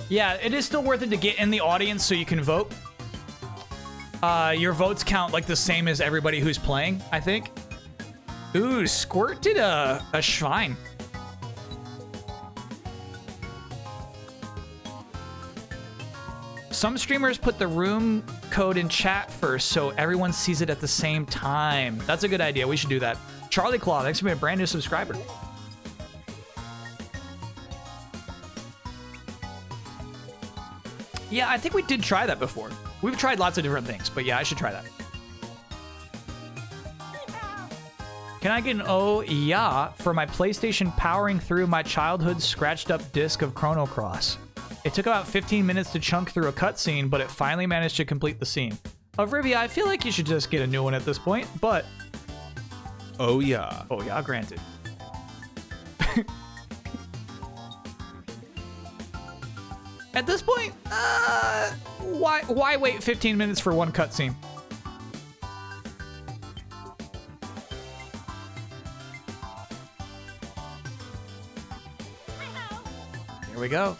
Yeah, it is still worth it to get in the audience so you can vote. Your votes count like the same as everybody who's playing, I think. Ooh, Squirt did a shrine. Some streamers put the room code in chat first so everyone sees it at the same time. That's a good idea. We should do that. Charlie Claw, thanks for being a brand new subscriber. Yeah, I think we did try that before. We've tried lots of different things, but yeah, I should try that. Can I get an oh yeah for my PlayStation powering through my childhood scratched up disc of Chrono Cross? It took about 15 minutes to chunk through a cutscene, but it finally managed to complete the scene. Of Rivia, I feel like you should just get a new one at this point, but... Oh yeah. Oh yeah, granted. At this point, why wait 15 minutes for one cutscene? Here we go.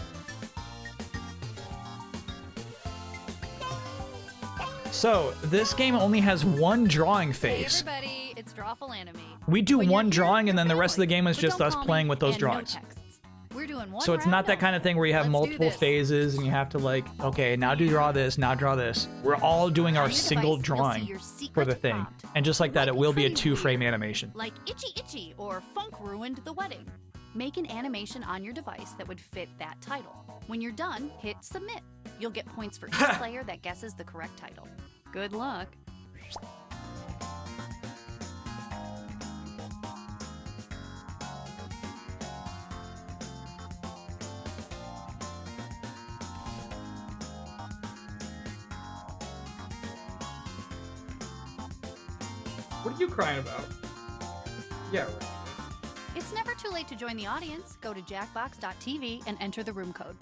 So, this game only has one drawing phase. Hey everybody, it's Drawful Anime. We do When one you're here, drawing and then the you're rest of the game is family, just but us don't call playing me, with those and no drawings. texts. We're doing one So it's not that kind of thing where you have Let's do multiple this. phases and you have to like, okay, now do draw this, now draw this. We're all doing On our your single device, you'll see drawing your for secret the thing. prompt. And just like that, Might it be will be a pretty 2-frame weird, animation. Like Itchy Itchy or Funk Ruined the Wedding. Make an animation on your device that would fit that title. When you're done, hit submit. You'll get points for each player that guesses the correct title. Good luck. What are you crying about? Yeah, right. It's never too late to join the audience. Go to jackbox.tv and enter the room code.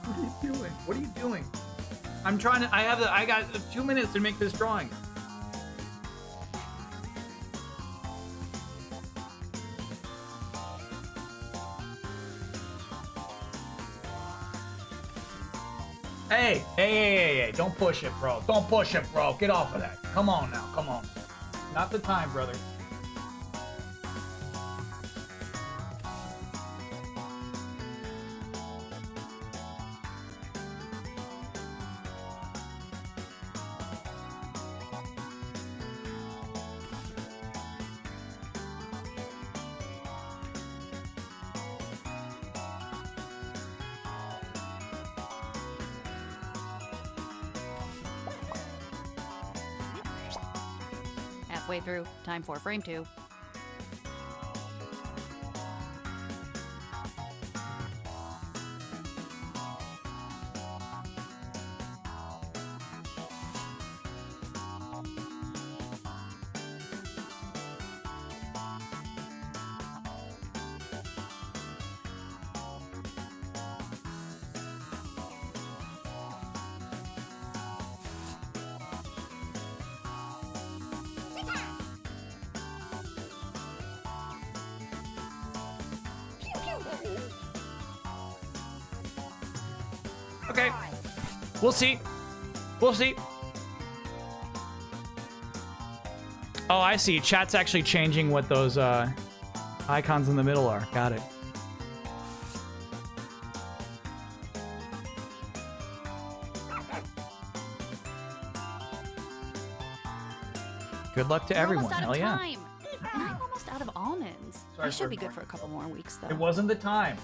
What are you doing? What are you doing? I'm trying to, I got 2 minutes to make this drawing. Hey, don't push it, bro. Don't push it, bro. Get off of that. Come on now, come on. Not the time, brother. Halfway through, time for frame 2. Okay. We'll see. We'll see. Oh, I see. Chat's actually changing what those icons in the middle are. Got it. Good luck to We're everyone. almost out Hell of yeah. time. And I'm almost out of almonds. Sorry I for should be good ignoring for a couple more weeks, though. It wasn't the time.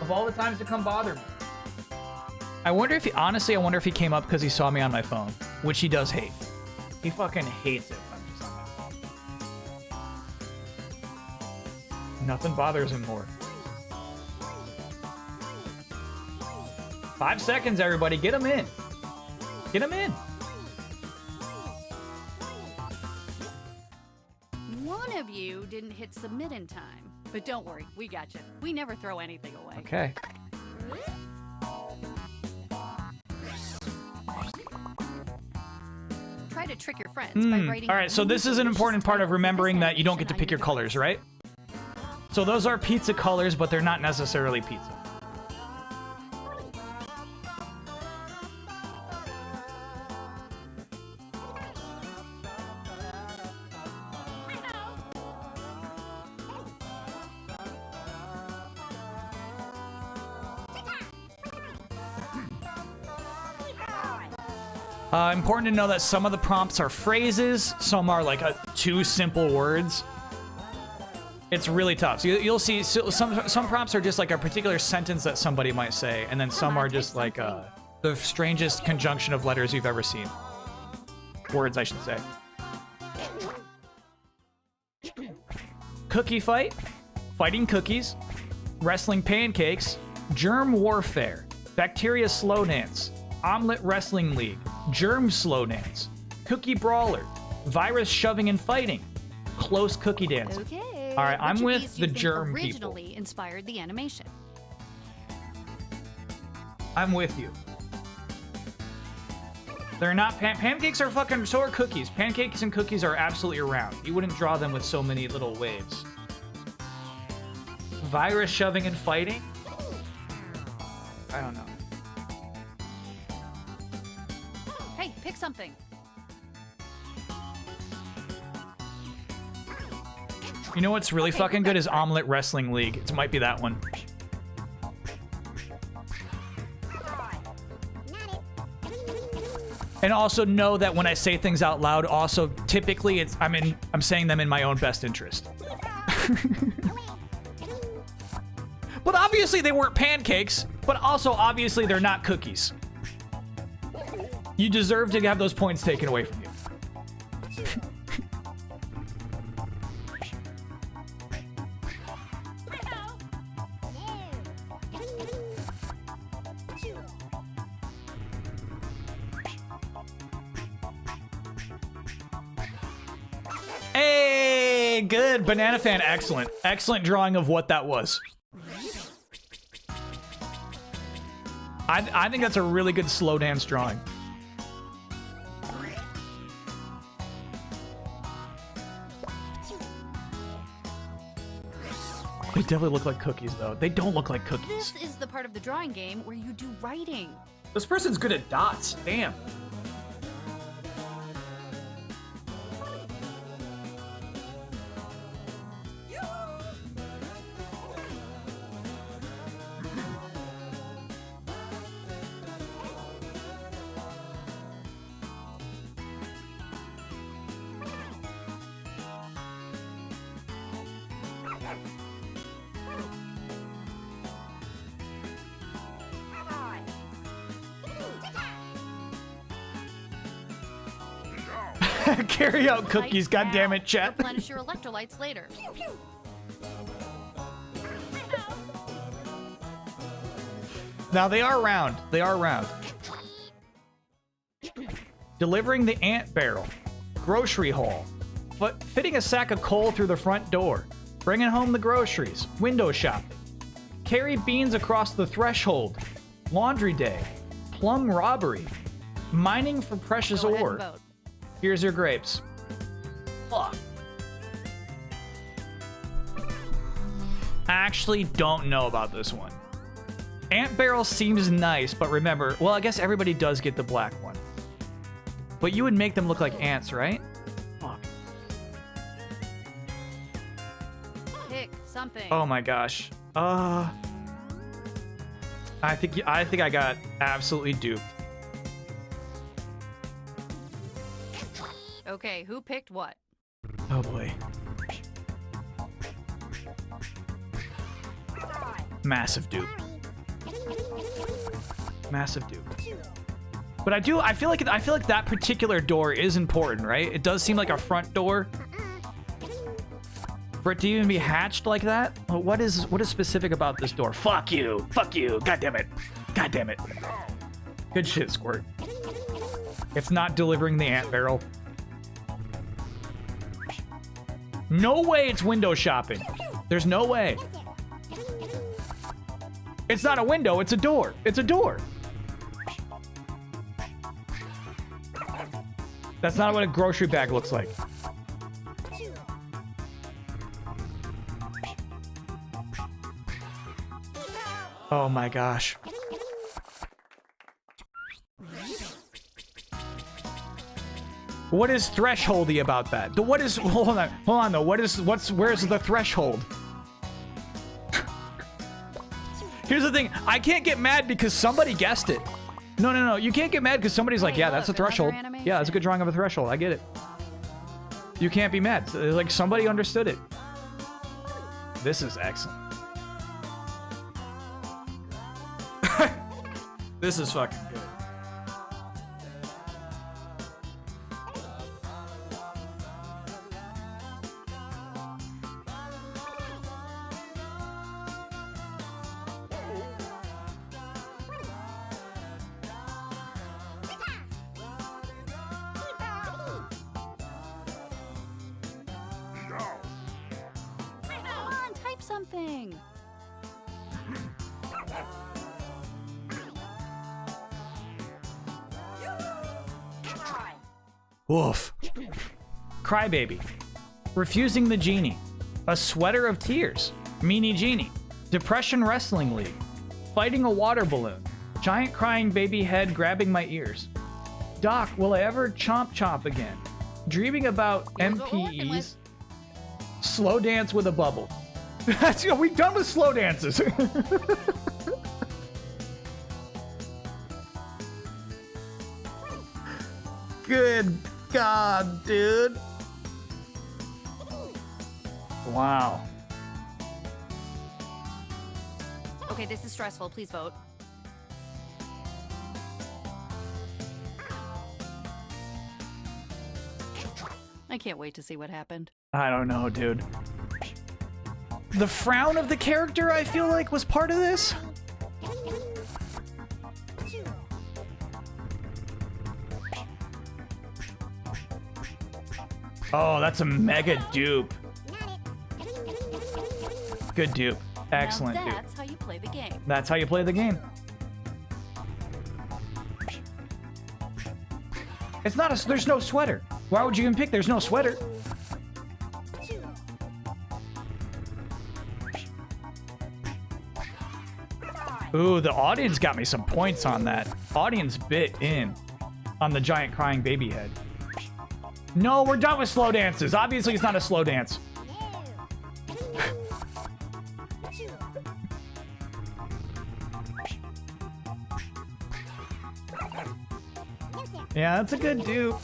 Of all the times to come bother me. I wonder if he, honestly, I wonder if he came up because he saw me on my phone, which he does hate. He fucking hates it when I'm just on my phone. Nothing bothers him more. 5 seconds, everybody. Get him in. Get him in. One of you didn't hit submit in time. But don't worry, we got you. We never throw anything away. Okay. Try to trick your friends by writing. All right, so this is an important part of remembering that you don't get to pick your colors, right? So those are pizza colors, but they're not necessarily pizza. Important to know that some of the prompts are phrases, some are like two simple words. It's really tough. So you'll see some prompts are just like a particular sentence that somebody might say, and then some are just like the strangest conjunction of letters you've ever seen. Words, I should say. Cookie fight, fighting cookies, wrestling pancakes, germ warfare, bacteria slow dance, omelet wrestling league, germ slow dance, cookie brawler, virus shoving and fighting, close cookie dance. Okay. All right, I'm which of with these do the you think germ originally people. inspired the animation. I'm with you. They're not pancakes are fucking, so are cookies. Pancakes and cookies are absolutely round. You wouldn't draw them with so many little waves. Virus shoving and fighting? I don't know. Hey, pick something. You know what's really fucking good is Omelet Wrestling League. It might be that one. And also know that when I say things out loud, also typically I'm saying them in my own best interest. But obviously they weren't pancakes, but also obviously they're not cookies. You deserve to have those points taken away from you. Hey, good. Banana fan, excellent. Excellent drawing of what that was. I think that's a really good slow dance drawing. They definitely look like cookies, though. They don't look like cookies. This is the part of the drawing game where you do writing. This person's good at dots. Damn. Carry out cookies, Lights goddammit, out. chat. Replenish your electrolytes later. Now they are round. They are round. Delivering the ant barrel. Grocery haul. Fitting a sack of coal through the front door. Bringing home the groceries. Window shopping. Carry beans across the threshold. Laundry day. Plum robbery. Mining for precious Go ahead ore. and vote. Here's your grapes. Fuck. I actually don't know about this one. Ant barrel seems nice, but remember, well, I guess everybody does get the black one. But you would make them look like ants, right? Fuck. Pick something. Oh my gosh. I think I got absolutely duped. Okay, who picked what? Oh boy. Massive dupe. Massive dupe. But I feel like that particular door is important, right? It does seem like a front door. For it to even be hatched like that? What is specific about this door? Fuck you. Fuck you. God damn it. God damn it. Good shit, Squirt. It's not delivering the ant barrel. No way it's window shopping. There's no way. It's not a window, it's a door. It's a door. That's not what a grocery bag looks like. Oh my gosh. What is thresholdy about that? What is, hold on though. Where's the threshold? Here's the thing. I can't get mad because somebody guessed it. No. You can't get mad because somebody's like, yeah, that's a threshold. Yeah, that's a good drawing of a threshold. I get it. You can't be mad. Like, somebody understood it. This is excellent. This is fucking good. Come on, type something. Woof. Crybaby. Refusing the genie. A sweater of tears. Meanie Genie. Depression Wrestling League. Fighting a water balloon. Giant crying baby head grabbing my ears. Doc, will I ever chomp again? Dreaming about MPEs. Slow dance with a bubble. That's, we done with slow dances. Good God, dude. Wow. Okay, this is stressful. Please vote. I can't wait to see what happened. I don't know, dude. The frown of the character, I feel like, was part of this. Oh, that's a mega dupe. Good dupe. Excellent dupe. That's how you play the game. That's how you play the game. It's not a... There's no sweater. Why would you even pick there's no sweater? Ooh, the audience got me some points on that. Audience bit in on the giant crying baby head. No, we're done with slow dances. Obviously, it's not a slow dance. Yeah, that's a good dupe.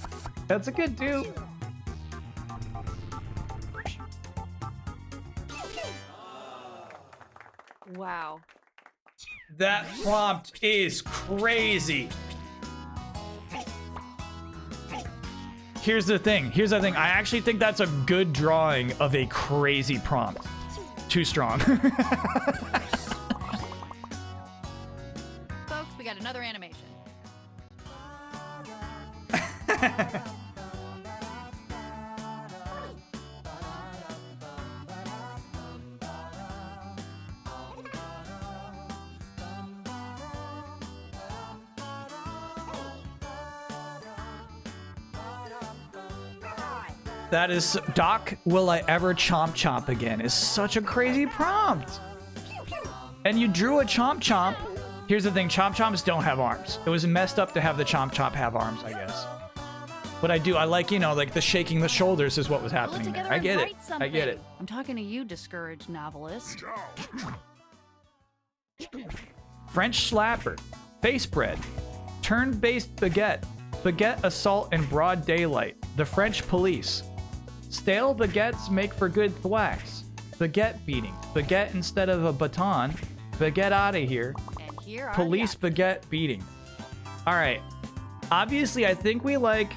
That's a good dupe. Wow. That prompt is crazy. Here's the thing. I actually think that's a good drawing of a crazy prompt. Too strong. Folks, we got another animation. That is, Doc, will I ever chomp again? Is such a crazy prompt. And you drew a chomp. Here's the thing, chomps don't have arms. It was messed up to have the chomp have arms, I guess. But I like, you know, like the shaking the shoulders is what was happening there. I get it. I get it. I'm talking to you, discouraged novelist. French slapper. Face bread. Turn-based baguette. Baguette assault in broad daylight. The French police. Stale baguettes make for good thwacks. Baguette beating. Baguette instead of a baton. Baguette out of here. And here are Police the baguette beating. All right. Obviously, I think we like...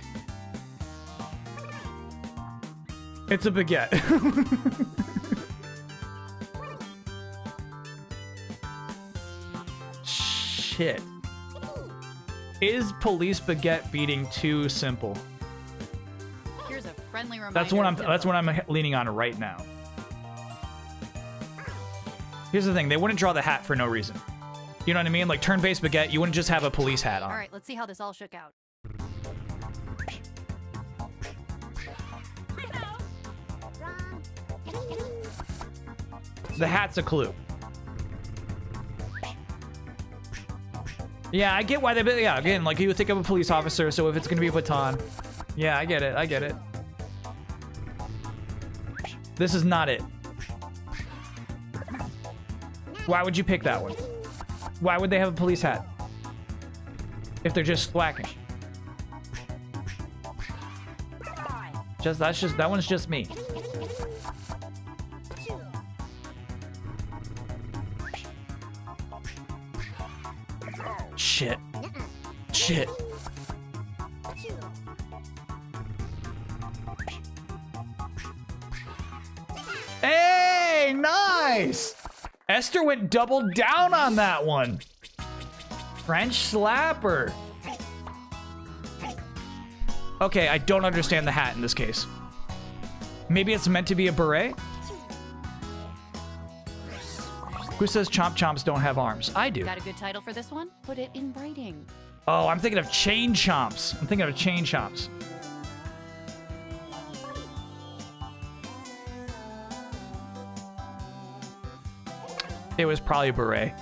It's a baguette. Shit. Is police baguette beating too simple? Here's a friendly reminder. That's what I'm leaning on right now. Here's the thing, they wouldn't draw the hat for no reason. You know what I mean? Like turn-based baguette, you wouldn't just have a police hat on. All right, let's see how this all shook out. The hat's a clue. Yeah, I get why they... Yeah, again, like you would think of a police officer, so if it's going to be a baton... Yeah, I get it. I get it. This is not it. Why would you pick that one? Why would they have a police hat? If they're just whacking. That one's just me. Shit. Shit. Hey, nice! Esther went double down on that one. French slapper. Okay, I don't understand the hat in this case. Maybe it's meant to be a beret? Who says chomp chomps don't have arms? I do. Got a good title for this one? Put it in writing. Oh, I'm thinking of chain chomps. I'm thinking of chain chomps. It was probably a beret.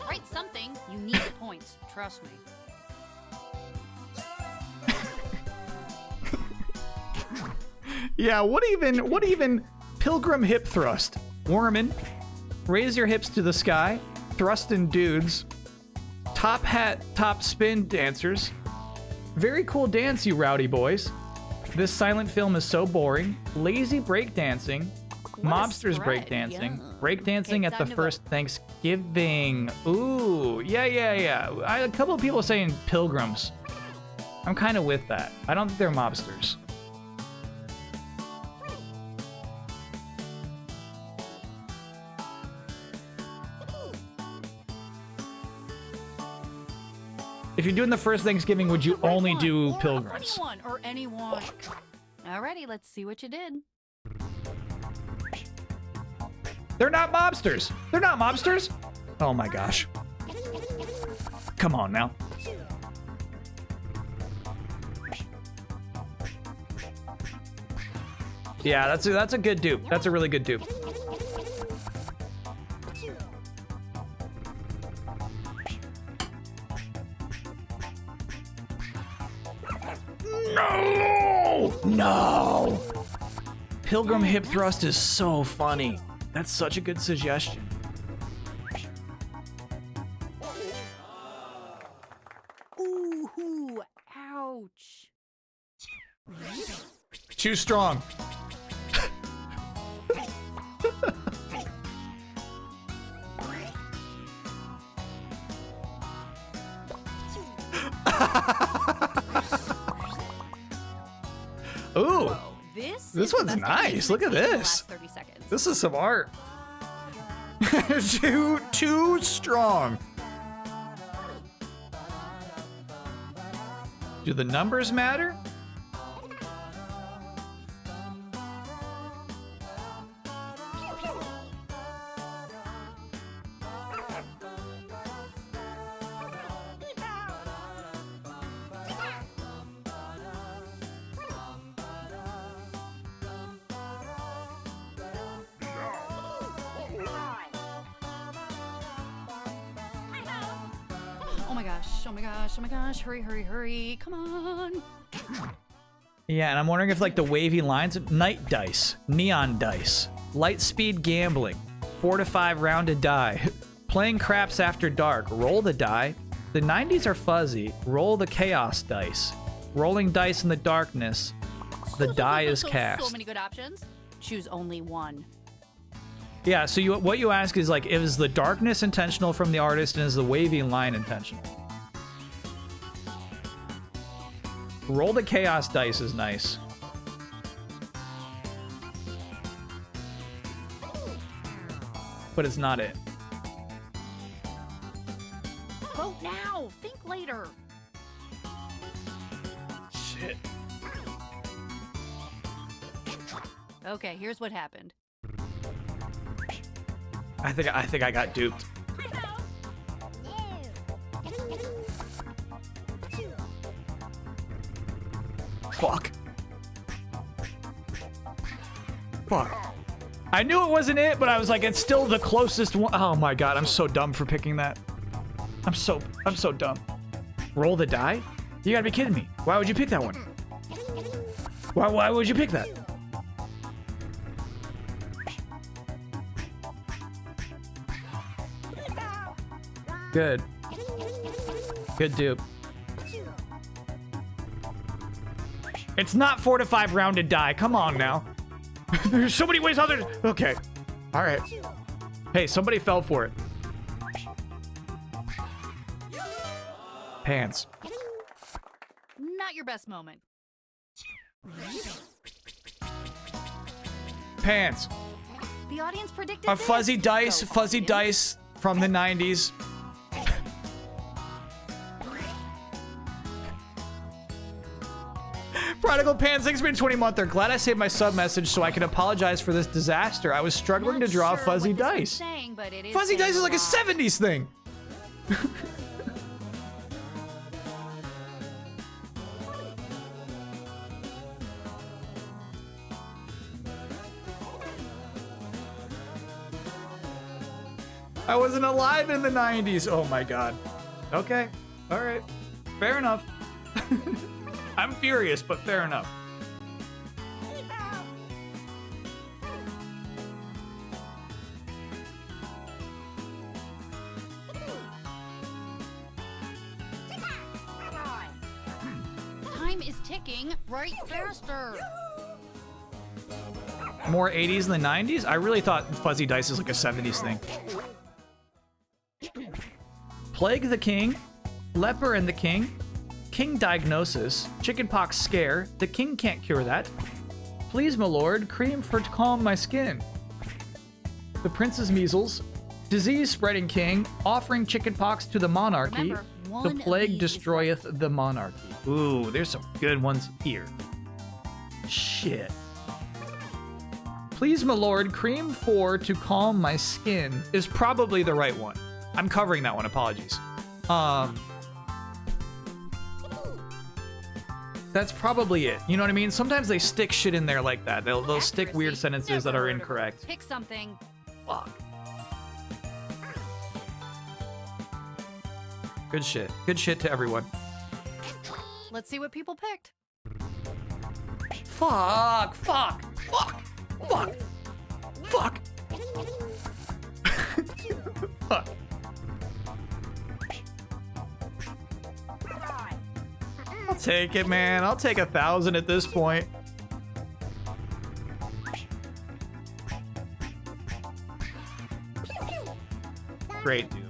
Write something. You need the points. Trust me. Yeah, what even pilgrim hip thrust? Wormin, raise your hips to the sky, thrustin' dudes, top hat, top spin dancers. Very cool dance, you rowdy boys. This silent film is so boring. Lazy breakdancing, mobsters breakdancing, breakdancing at the first Thanksgiving. Ooh, yeah. A couple of people saying pilgrims. I'm kind of with that. I don't think they're mobsters. If you're doing the first Thanksgiving, would you only do pilgrims? Anyone. Alrighty, let's see what you did. They're not mobsters. They're not mobsters. Oh my gosh. Come on now. Yeah, that's a good dupe. That's a really good dupe. No! Pilgrim hip thrust is so funny. That's such a good suggestion. Ooh, ouch. Too strong. Ooh. Whoa, this one's nice. Look at this. 30 seconds. This is some art. too strong. Do the numbers matter? Oh my gosh, hurry, come on. Yeah, and I'm wondering if like the wavy lines, night dice, neon dice, light speed gambling, 4 to 5 rounded die, playing craps after dark, roll the die, the 90s are fuzzy, roll the chaos dice, rolling dice in the darkness, the die is cast. So many good options. Choose only one. Yeah, so what you ask is like, is the darkness intentional from the artist and is the wavy line intentional? Roll the chaos dice is nice. But it's not it. Vote now. Think later. Okay, here's what happened. I think I got duped. Fuck. Fuck. I knew it wasn't it, but I was like, it's still the closest one. Oh my god, I'm so dumb for picking that. I'm so dumb. Roll the die? You gotta be kidding me. Why would you pick that one? Why would you pick that? Good. Good dupe. It's not 4 to 5 rounded die. Come on now. There's so many ways out there. Okay. All right. Hey, somebody fell for it. Pants. Not your best moment. Pants. The audience predicted A this. fuzzy dice, Go, fuzzy audience. dice from the 90s. Prodigal Pan, thanks for 20 month. They're glad I saved my sub message so I can apologize for this disaster. I was struggling Not to draw sure fuzzy what this dice. is saying, but it is Fuzzy dice is like a saying 70s thing. I wasn't alive in the 90s. Oh my god. Okay. All right. Fair enough. I'm furious, but fair enough. Time is ticking. Right faster. More 80s than the 90s? I really thought fuzzy dice is like a 70s thing. Plague the King, Leper and the King, King Diagnosis, Chickenpox Scare, the King can't cure that. Please, my lord, cream for to calm my skin. The Prince's Measles, Disease Spreading King, offering chickenpox to the monarchy. Remember, The one of plague these is destroyeth the monarchy. Ooh, there's some good ones here. Shit. Please, my lord, cream for to calm my skin is probably the right one. I'm covering that one, apologies. That's probably it. You know what I mean? Sometimes they stick shit in there like that. They'll stick weird Accuracy, sentences that never are heard of it. incorrect. Pick something. Fuck. Good shit. Good shit to everyone. Let's see what people picked. Fuck. Fuck. Fuck. Fuck. Fuck. Fuck. I'll take it, man. I'll take 1,000 at this point. Great, dude.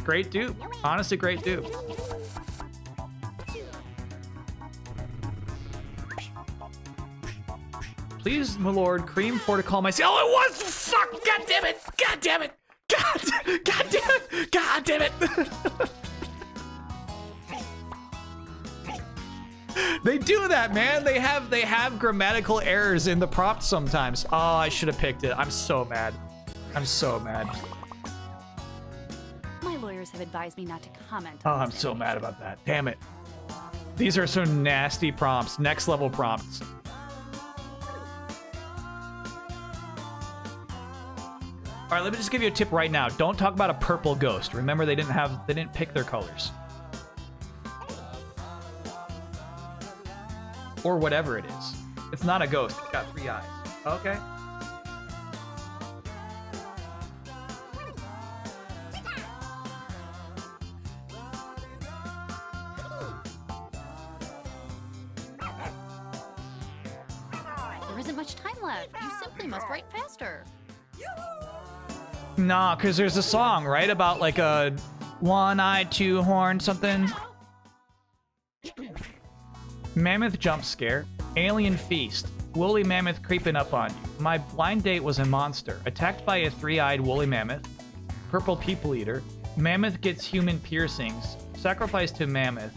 Great dupe. Honestly, great dupe. Please, my lord, cream for to call my... Oh, it was! Fuck! God damn it! God damn it! God damn it! God damn it! They do that, man. They have grammatical errors in the prompt sometimes. Oh, I should have picked it. I'm so mad. I'm so mad. My lawyers have advised me not to comment Oh, on I'm this so mad information. about that. Damn it. These are some nasty prompts. Next level prompts. All right, let me just give you a tip right now. Don't talk about a purple ghost. Remember, they didn't pick their colors. Or whatever it is. It's not a ghost. It's got 3 eyes. Okay. There isn't much time left. You simply must write faster. Nah, because there's a song, right? About like a 1-eye, 2-horn something. Mammoth jump scare. Alien feast. Woolly mammoth creeping up on you. My blind date was a monster. Attacked by a 3-eyed woolly mammoth. Purple people eater. Mammoth gets human piercings. Sacrifice to mammoth.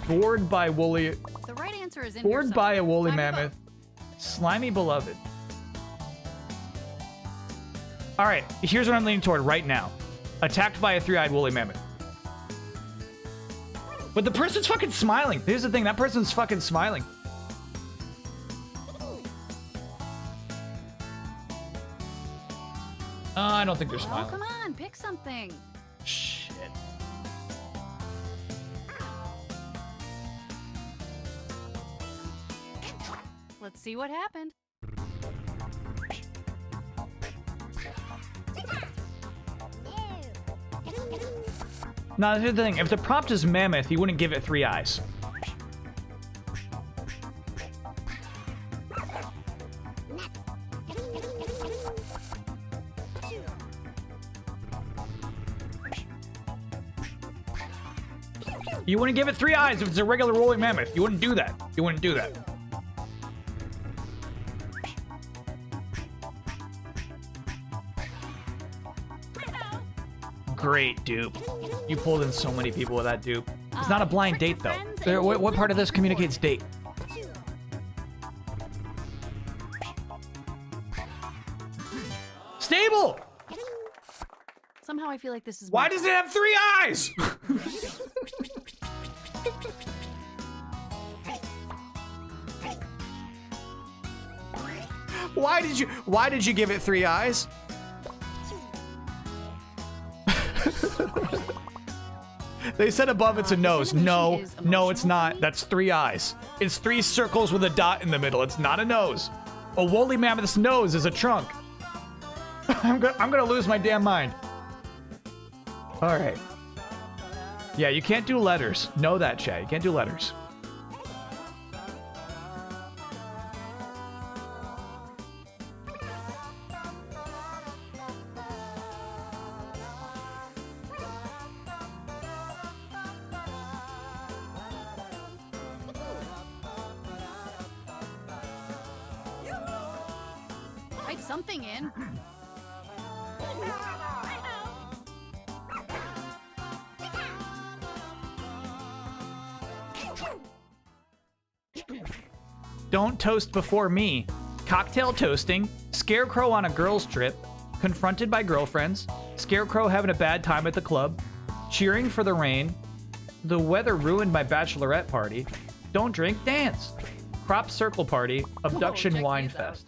Bored by woolly. The right answer is in Bored here by a somewhere. woolly Time to mammoth. Slimy beloved. All right, here's what I'm leaning toward right now. Attacked by a three-eyed woolly mammoth. But the person's fucking smiling. Here's the thing, that person's fucking smiling. I don't think they're vote. Oh, smiling. come on, pick something. Shit. Let's see what happened. Now, here's the thing. If the prompt is mammoth, he wouldn't give it 3 eyes. You wouldn't give it 3 eyes if it's a regular woolly mammoth. You wouldn't do that. You wouldn't do that. Great dupe. You pulled in so many people with that dupe. It's not a blind date, though. What part of this communicates date? Stable! Somehow I feel like this is. Why does it have 3 eyes? Why did you give it 3 eyes? They said above it's a nose. No, it's not. That's 3 eyes. It's 3 circles with a dot in the middle. It's not a nose. A woolly mammoth's nose is a trunk. I'm gonna lose my damn mind. All right. Yeah, you can't do letters. Know that, Chay. You can't do letters. Type something in. Don't toast before me. Cocktail toasting. Scarecrow on a girls' trip. Confronted by girlfriends. Scarecrow having a bad time at the club. Cheering for the rain. The weather ruined my bachelorette party. Don't drink, dance. Crop circle party. Abduction check wine these out. fest.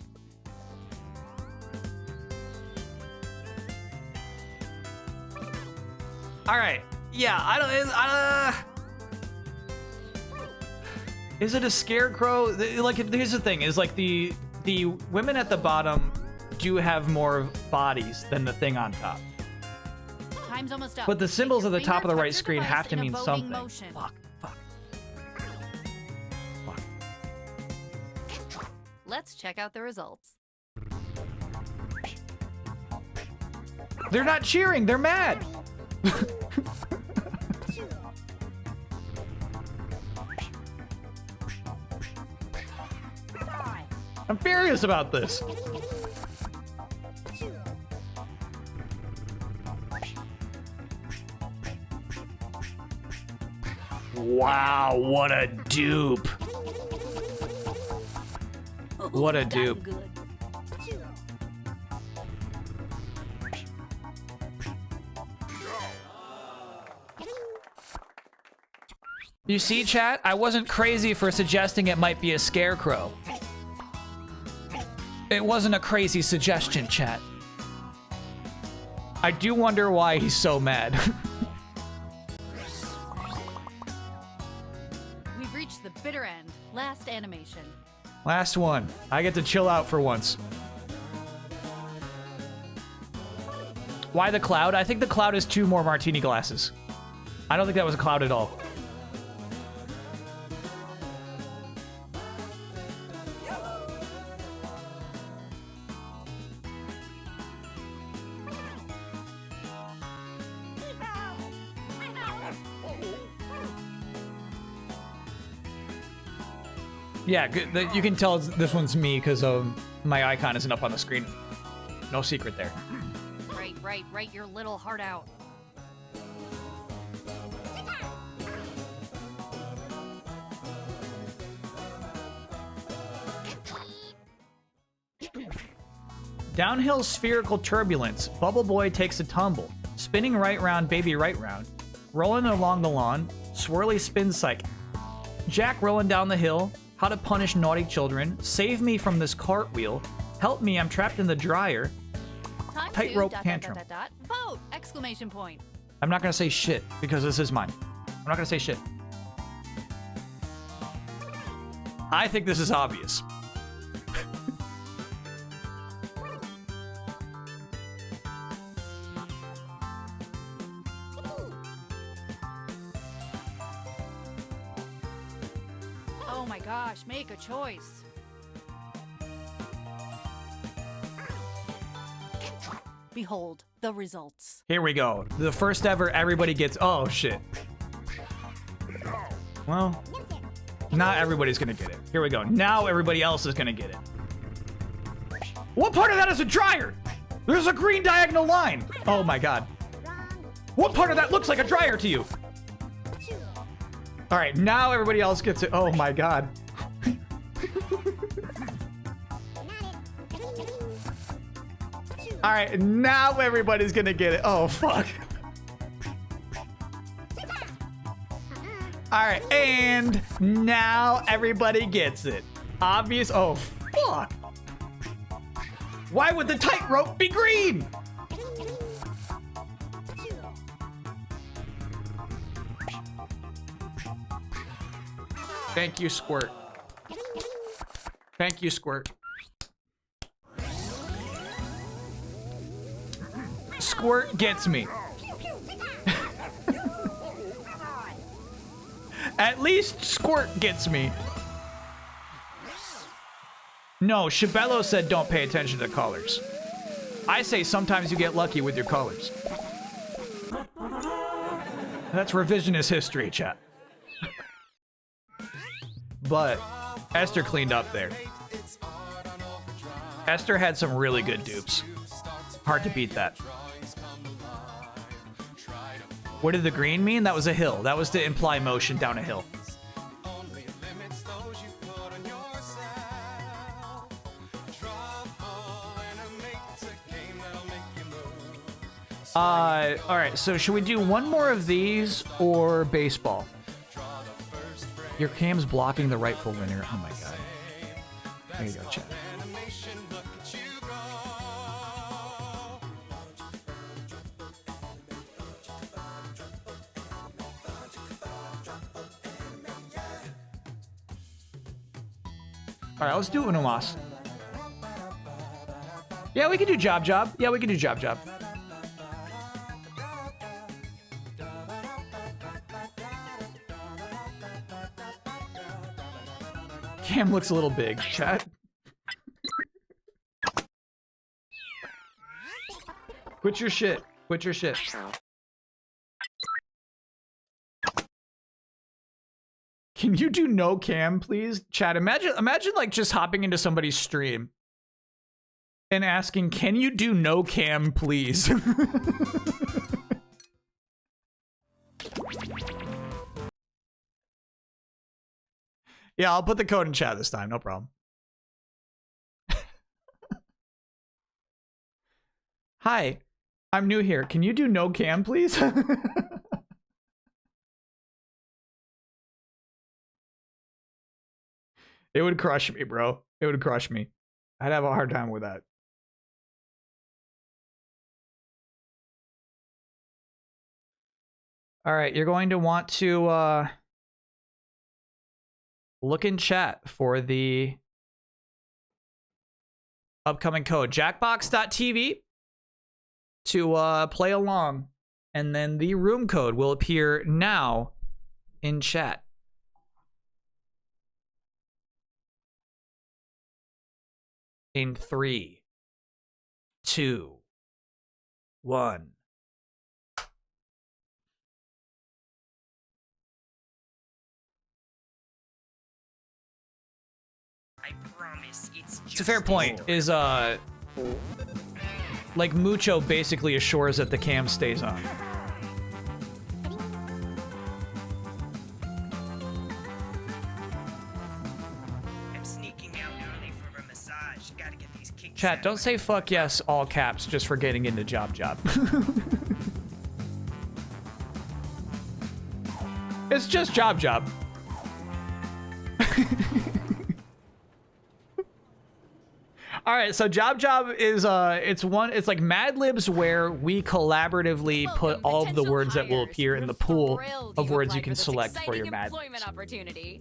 All right. Yeah, I don't. Is it a scarecrow? Like, here's the thing: is like the women at the bottom do have more bodies than the thing on top. Time's almost up. But the symbols Take at your the top of the finger, right touch your screen device have to in a mean voting something. motion. Fuck. Let's check out the results. They're not cheering. They're mad. I'm furious about this. Wow, what a dupe. What a dupe. You see, chat? I wasn't crazy for suggesting it might be a scarecrow. It wasn't a crazy suggestion, chat. I do wonder why he's so mad. We've reached the bitter end. Last animation. Last one. I get to chill out for once. Why the cloud? I think the cloud is 2 more martini glasses. I don't think that was a cloud at all. Yeah, you can tell this one's me because my icon isn't up on the screen. No secret there. Right, your little heart out. Downhill spherical turbulence. Bubble boy takes a tumble. Spinning right round, baby right round. Rolling along the lawn. Swirly spin cycle. Jack rolling down the hill. How to punish naughty children. Save me from this cartwheel. Help me, I'm trapped in the dryer. Tightrope tantrum. Vote! Exclamation point. I'm not gonna say shit because this is mine. I'm not gonna say shit. I think this is obvious. Oh my gosh, make a choice. Behold the results. Here we go. The first ever everybody gets... Oh, shit. Well, not everybody's gonna get it. Here we go. Now everybody else is gonna get it. What part of that is a dryer? There's a green diagonal line. Oh my god. What part of that looks like a dryer to you? All right, now everybody else gets it. Oh my god. All right, now everybody's gonna get it. Oh, fuck. All right, and now everybody gets it. Obvious. Oh, fuck. Why would the tightrope be green? Thank you, Squirt. Thank you, Squirt. Squirt gets me. At least Squirt gets me. No, Shabello said don't pay attention to colors. I say sometimes you get lucky with your colors. That's revisionist history, chat. But Esther cleaned up there. Esther had some really good dupes. Hard to beat that. What did the green mean? That was a hill. That was to imply motion down a hill. All right, so should we do one more of these or baseball? Your cam's blocking the rightful winner. Oh my god. There you go, chat. All right, let's do Unomas. Yeah, we can do Job Job. Yeah, we can do Job Job. Cam looks a little big, chat. Quit your shit. Quit your shit. Can you do no cam, please? Chat, imagine like just hopping into somebody's stream and asking, can you do no cam, please? Yeah, I'll put the code in chat this time, no problem. Hi, I'm new here. Can you do no cam, please? It would crush me, bro. It would crush me. I'd have a hard time with that. All right, you're going to want to look in chat for the upcoming code. Jackbox.tv to play along. And then the room code will appear now in chat. In 3, 2, 1. I promise It's a fair point. Is like Mucho basically assures that the cam stays on. Chat, don't say fuck yes all caps just for getting into job. It's just job. All right, so job is it's like Mad Libs where we collaboratively put all of the words that will appear in the pool of words you can select for your Mad Libs.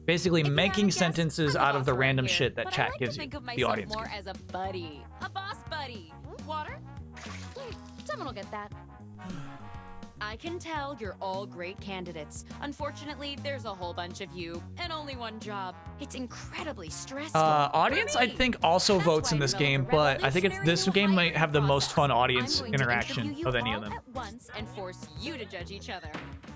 Basically making sentences out of the random shit that chat gives you, the audience. More as a buddy, a boss buddy. Water? Someone will get that. I can tell you're all great candidates. Unfortunately, there's a whole bunch of you and only one job. It's incredibly stressful. Audience, I think, also votes in this game, but I think this game might have the most fun audience interaction of any of them. At once and force you to judge each other.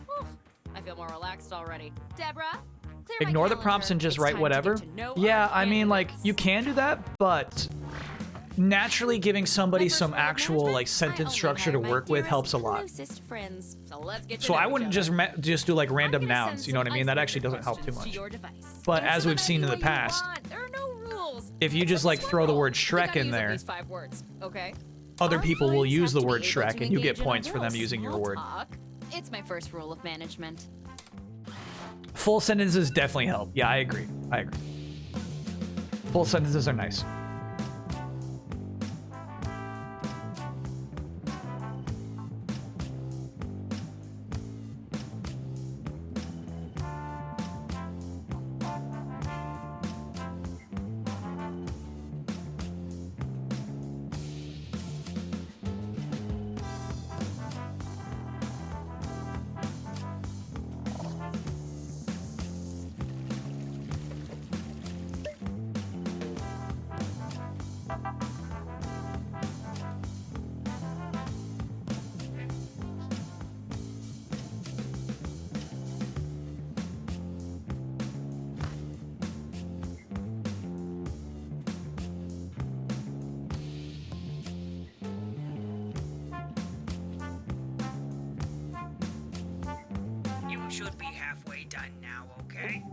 Whew, I feel more relaxed already. Deborah, clear my Ignore the calendar. prompts and just It's write time to whatever. get to know Yeah, our I mean, like, candidates. you can do that, but naturally giving somebody some actual like sentence structure to work with helps a lot. Friends, so let's get to So know I each wouldn't other. just do like random I'm gonna nouns, send you know what I some mean? That actually icebreaker doesn't help too questions to much. your device. But Answer as we've them seen in the any way you past, want. There are no rules. if you just like throw the word Shrek in there, Okay? other Our people will clients use have the to word be able Shrek to and you get engage in a points for them real using your small word. talk. It's my first rule of management. Full sentences definitely help. Yeah, I agree. Full sentences are nice. You should be halfway done now, okay?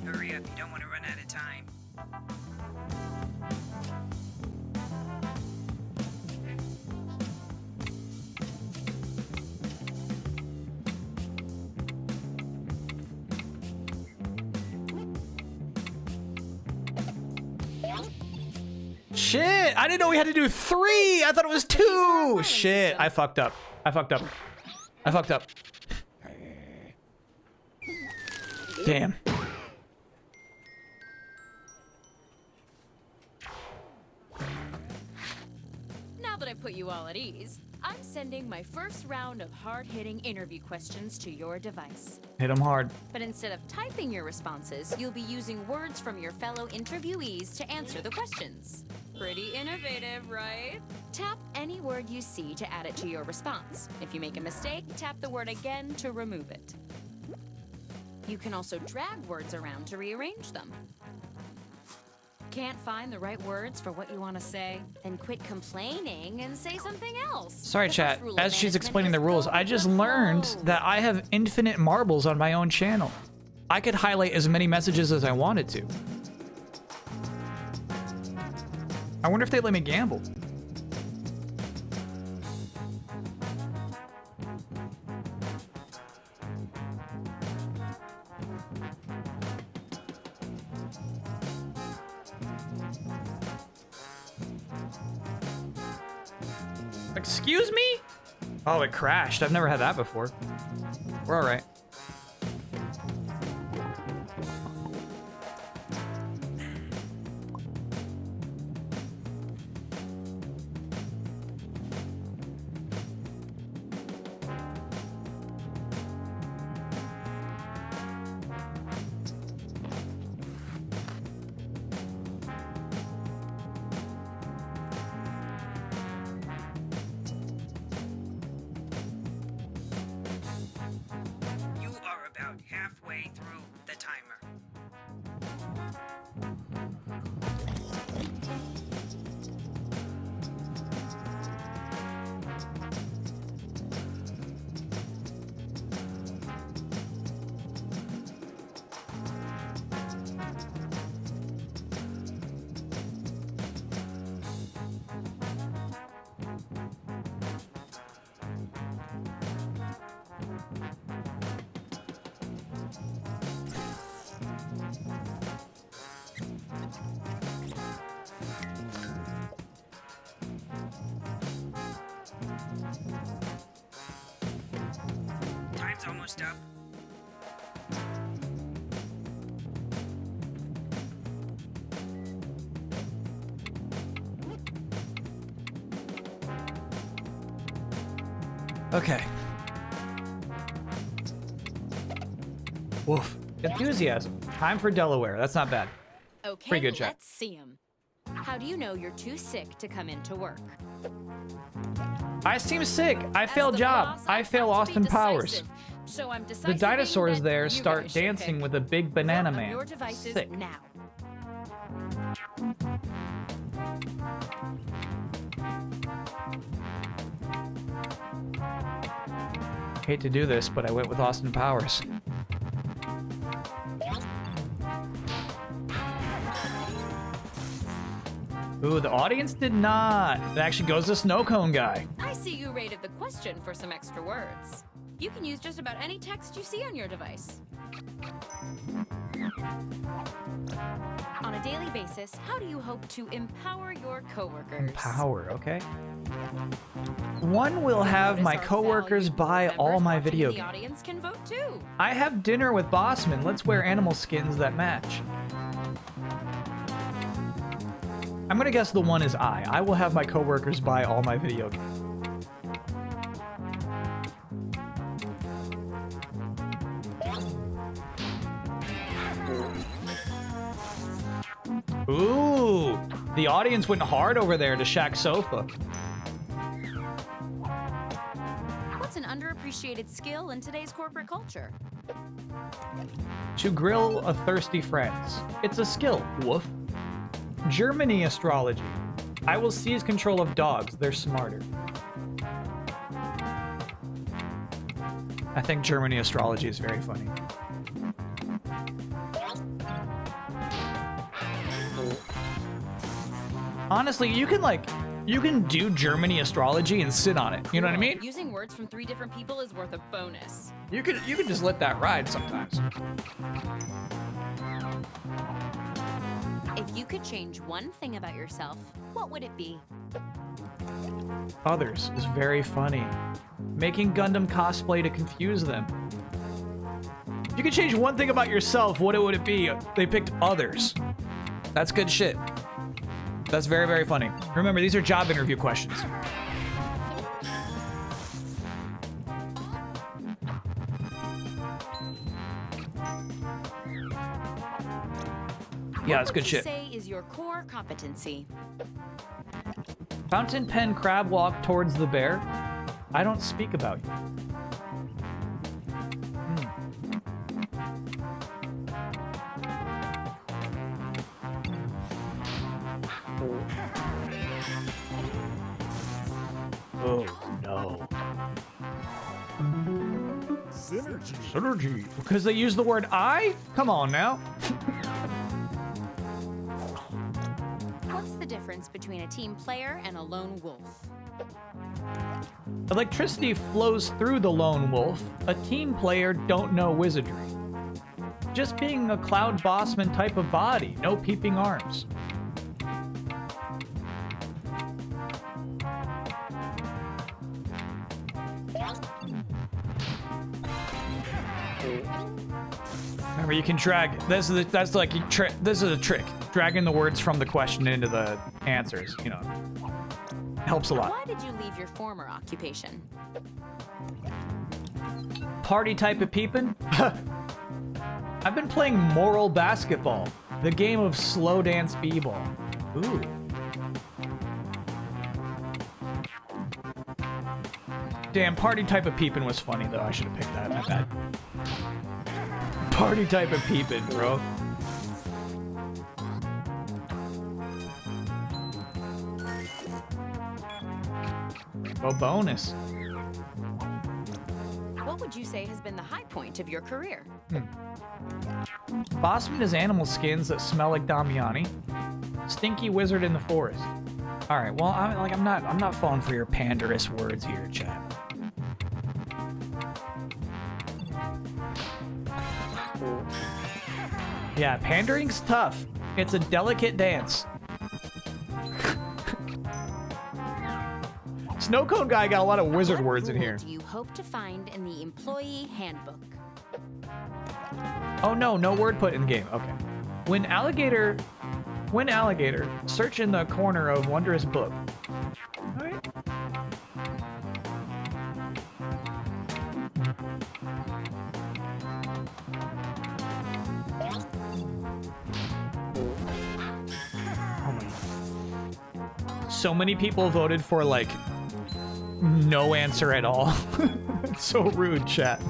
Hurry up, you don't want to run out of time. Shit, I didn't know we had to do 3. I thought it was 2. Shit, I fucked up. Damn. Now that I put you all at ease, I'm sending my first round of hard-hitting interview questions to your device. Hit him hard. But instead of typing your responses, you'll be using words from your fellow interviewees to answer the questions. Pretty innovative, right? Tap any word you see to add it to your response. If you make a mistake, tap the word again to remove it. You can also drag words around to rearrange them. Can't find the right words for what you want to say? Then quit complaining and say something else. Sorry, The chat. first rule of As she's management explaining is the rules, go I with just the learned flow. that I have infinite marbles on my own channel. I could highlight as many messages as I wanted to. I wonder if they let me gamble. Excuse me? Oh, it crashed. I've never had that before. We're all right. messed up? Okay. Woof. Enthusiasm. Time for Delaware. That's not bad. Okay, Pretty good chat. let's see him. How do you know you're too sick to come into work? I seem sick. I As fail the job. boss, I I've fail got to be Austin Powers. decisive. So I'm The deciding dinosaurs that there you start guys should dancing pick with a big banana one of man. your devices Sick. now. Hate to do this, but I went with Austin Powers. Ooh, the audience did not. It actually goes to Snow Cone Guy. I see you rated the question for some extra words. You can use just about any text you see on your device. On a daily basis, how do you hope to empower your coworkers? Power, okay. One will have my coworkers buy all my video The games. audience can vote too. I have dinner with Bossman. Let's wear animal skins that match. I'm gonna guess the one is I. I will have my coworkers buy all my video games. Ooh, the audience went hard over there to Shaq's sofa. What's an underappreciated skill in today's corporate culture? To grill a thirsty friends. It's a skill, woof. Germany astrology. I will seize control of dogs. They're smarter. I think Germany astrology is very funny. Honestly, you can do Germany astrology and sit on it. You know what I mean? Using words from 3 different people is worth a bonus. You could just let that ride sometimes. If you could change one thing about yourself, what would it be? Others is very funny. Making Gundam cosplay to confuse them. If you could change one thing about yourself, what would it be? They picked others. That's good shit. That's very, very funny. Remember, these are job interview questions. Yeah, that's good shit. What would you say is your core competency? Fountain pen crab walk towards the bear. I don't speak about you. Oh no. Synergy. Because they use the word I? Come on now. What's the difference between a team player and a lone wolf? Electricity flows through the lone wolf. A team player don't know wizardry. Just being a cloud bossman type of body. No peeping arms. Remember, you can drag. This is a trick. Dragging the words from the question into the answers. You know, helps a lot. Why did you leave your former occupation? Party type of peepin'? I've been playing moral basketball, the game of slow dance b-ball. Ooh. Damn, party type of peepin' was funny though. I should have picked that. My bad. Party type of peepin', bro. Oh, bonus. What would you say has been the high point of your career? Bossman is animal skins that smell like Damiani. Stinky wizard in the forest. All right, well, I'm not falling for your panderous words here, chat. Yeah, pandering's tough. It's a delicate dance. Snow Cone Guy got a lot of wizard words in here. Do you hope to find in the employee handbook. Oh no, no word put in the game. Okay. When alligator, search in the corner of wondrous book. All right. So many people voted for like no answer at all. It's so rude, chat.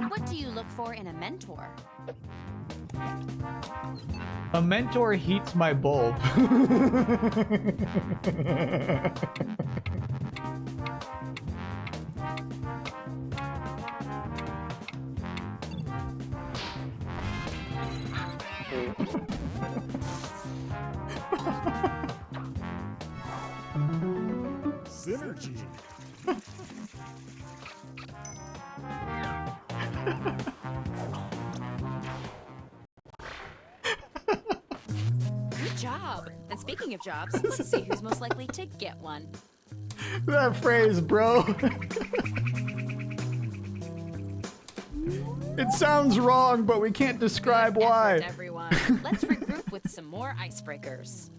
What do you look for in a mentor? A mentor heats my bulb. Synergy. Good job. And speaking of jobs, let's see who's most likely to get one. That phrase, bro. It sounds wrong, but we can't describe Good why. effort, everyone. Let's regroup with some more icebreakers.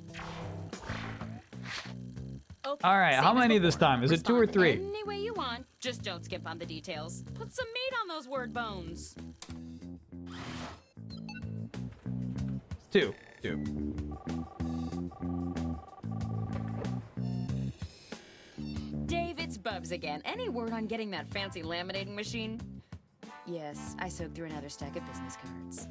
Okay, All right, same how as many this before. time? Is it 2 or 3? Any way you want. Just don't skip on the details. Put some meat on those word bones. 2. Dave, it's Bubs again. Any word on getting that fancy laminating machine? Yes, I soaked through another stack of business cards.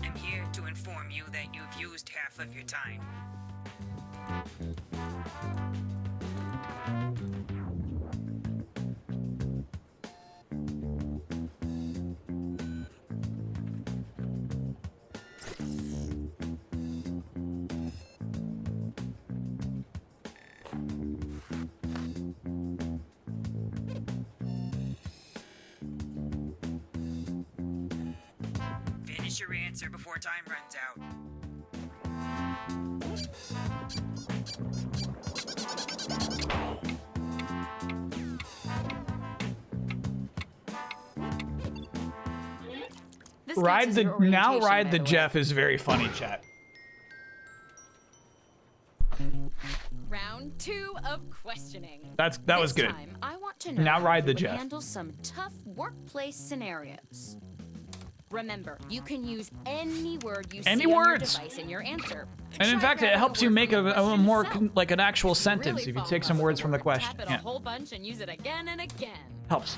I'm here to inform you that you've used half of your time. Finish your answer before time runs out. This Ride counts as the your now orientation, ride by the way. Jeff is very funny, chat. Round 2 of questioning. That was This good. time, I want to know Now how ride you the would Jeff. handle some tough workplace scenarios. Remember, you can use any word you Any see on your words. device in your answer. And in Try fact, it grabbing helps a you word make from the a question more itself. like an actual sentence Really if you fall take in some love words with from the word, question. tap it Yeah, a whole bunch and use it again and again. helps.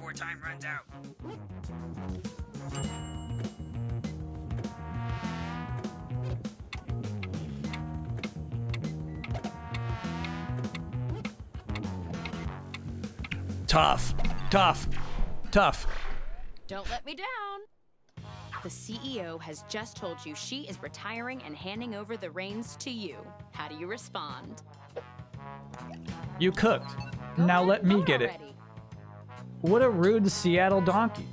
before time runs out. Tough. Tough. Tough. Don't let me down. The CEO has just told you she is retiring and handing over the reins to you. How do you respond? You cooked. Now let me get it. Already. What a rude Seattle donkey.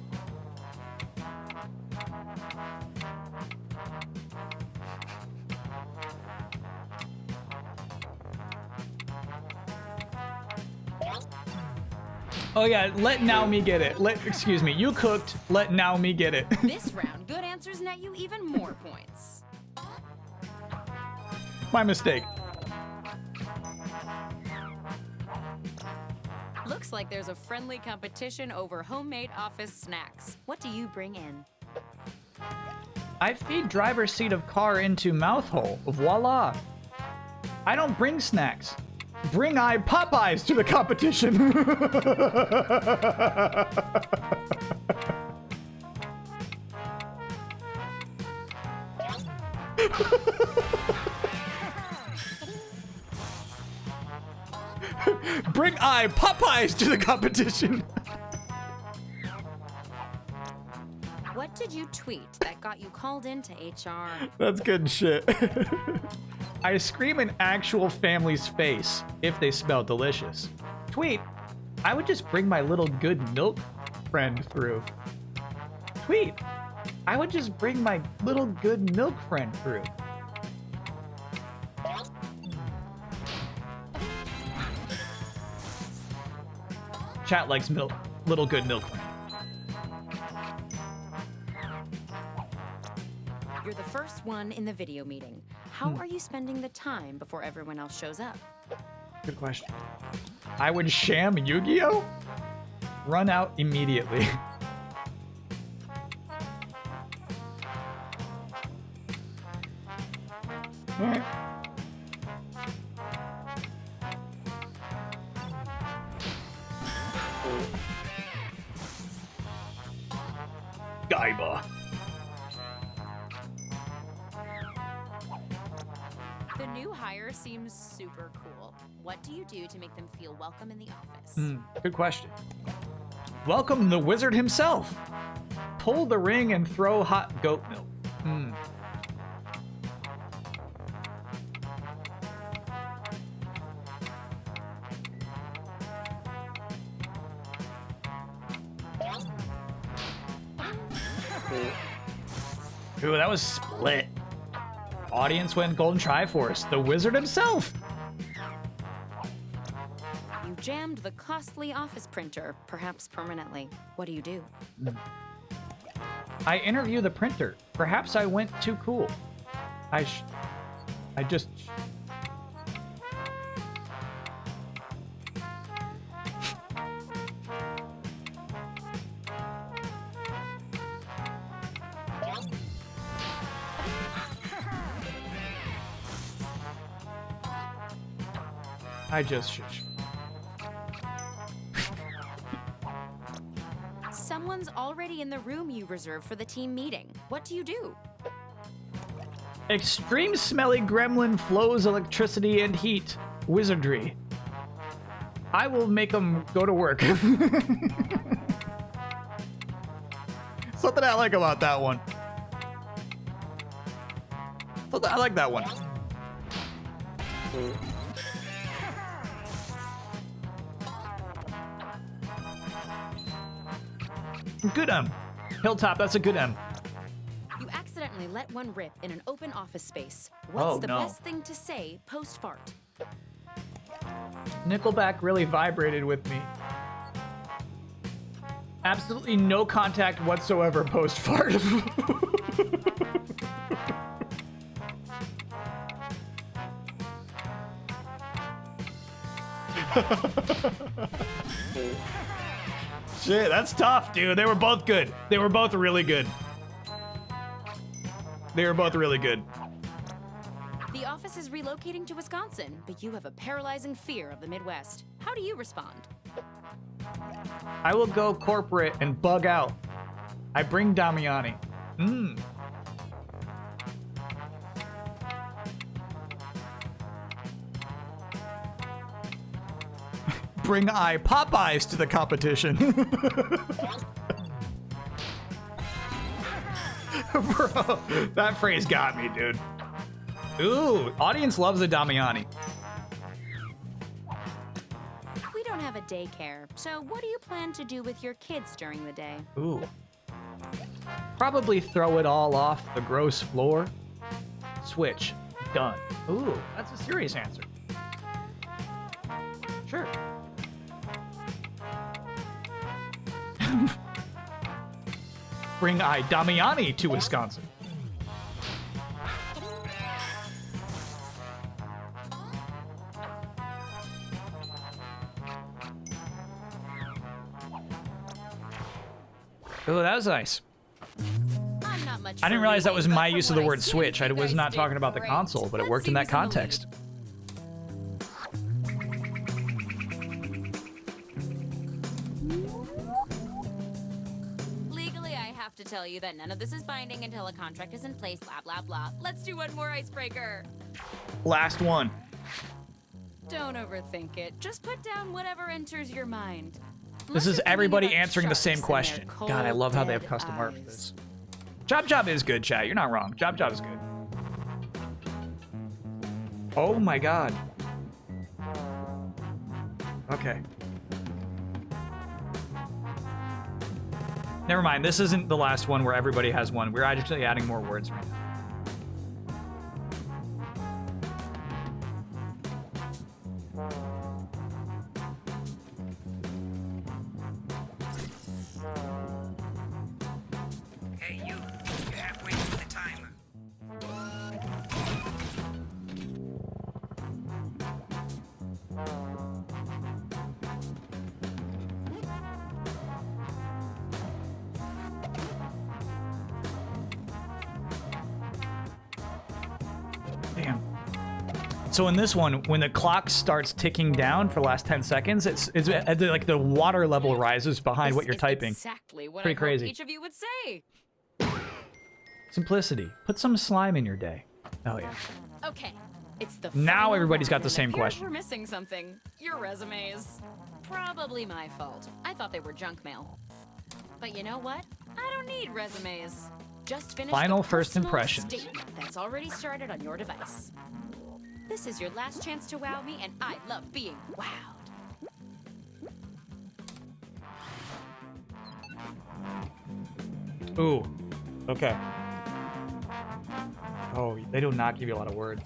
Oh yeah, let now me get it. Excuse me, you cooked, let now me get it. This round, good answers net you even more points. My mistake. Looks like there's a friendly competition over homemade office snacks. What do you bring in? I feed driver's seat of car into mouth hole. Voila. I don't bring snacks. Bring I Popeyes to the competition. Bring I Popeyes to the competition. What did you tweet that got you called into HR? That's good shit. I scream an actual family's face if they smell delicious. Tweet, I would just bring my little good milk friend through. Tweet, I would just bring my little good milk friend through. Chat likes milk, little good milk friend. You're the first one in the video meeting. How are you spending the time before everyone else shows up? Good question. I would sham Yu-Gi-Oh? Run out immediately. Alright. Gaiba. The new hire seems super cool. What do you do to make them feel welcome in the office? Good question. Welcome the wizard himself. Pull the ring and throw hot goat milk. Ooh, that was split. Audience went Golden Triforce. The wizard himself. You jammed the costly office printer, perhaps permanently. What do you do? I interview the printer. Perhaps I went too cool. I just... Someone's already in the room you reserved for the team meeting. What do you do? Extreme smelly gremlin flows electricity and heat. Wizardry. I will make them go to work. Something I like about that one. I like that one. Good M. Hilltop, that's a good M. You accidentally let one rip in an open office space. What's the no. best thing to say post-fart? Nickelback really vibrated with me. Absolutely no contact whatsoever post-fart. Shit, that's tough, dude. They were both good. They were both really good. They were both really good. The office is relocating to Wisconsin, but you have a paralyzing fear of the Midwest. How do you respond? I will go corporate and bug out. I bring Damiani. Bring I Popeyes to the competition. Bro, that phrase got me, dude. Ooh, audience loves a Damiani. We don't have a daycare, so what do you plan to do with your kids during the day? Ooh. Probably throw it all off the gross floor. Switch. Done. Ooh, that's a serious answer. Sure. Bring I Damiani to Wisconsin. Oh, that was nice. I'm not much I didn't for realize that reading, was but my from use of what the I word see, Switch. I you was guys not did talking about the great. console, but it Let's worked see in that who's in the lead. context. Legally, I have to tell you that none of this is binding until a contract is in place, blah, blah, blah. Let's do one more icebreaker. Last one. Don't overthink it. Just put down whatever enters your mind. This is everybody answering the same question. God, I love how they have cold, custom dead art for eyes. this. Job Job is good, chat. You're not wrong. Job Job is good. Oh my god. Okay. Never mind. This isn't the last one where everybody has one. We're actually adding more words right now. Hey, you. You're halfway through the timer. Damn. So in this one, when the clock starts ticking down for the last 10 seconds, it's like the water level rises behind what you're This is typing. Exactly what Pretty I crazy. hoped each of you would say. Simplicity. Put some slime in your day. Oh yeah. Okay, it's the Now final everybody's got round, the and same appears question. We're missing something. Your resumes. Probably my fault. I thought they were junk mail. But you know what? I don't need resumes. Just finish Final the first personal impressions. statement that's already started on your device. This is your last chance to wow me, and I love being wowed. Ooh. Okay. Oh, they do not give you a lot of words.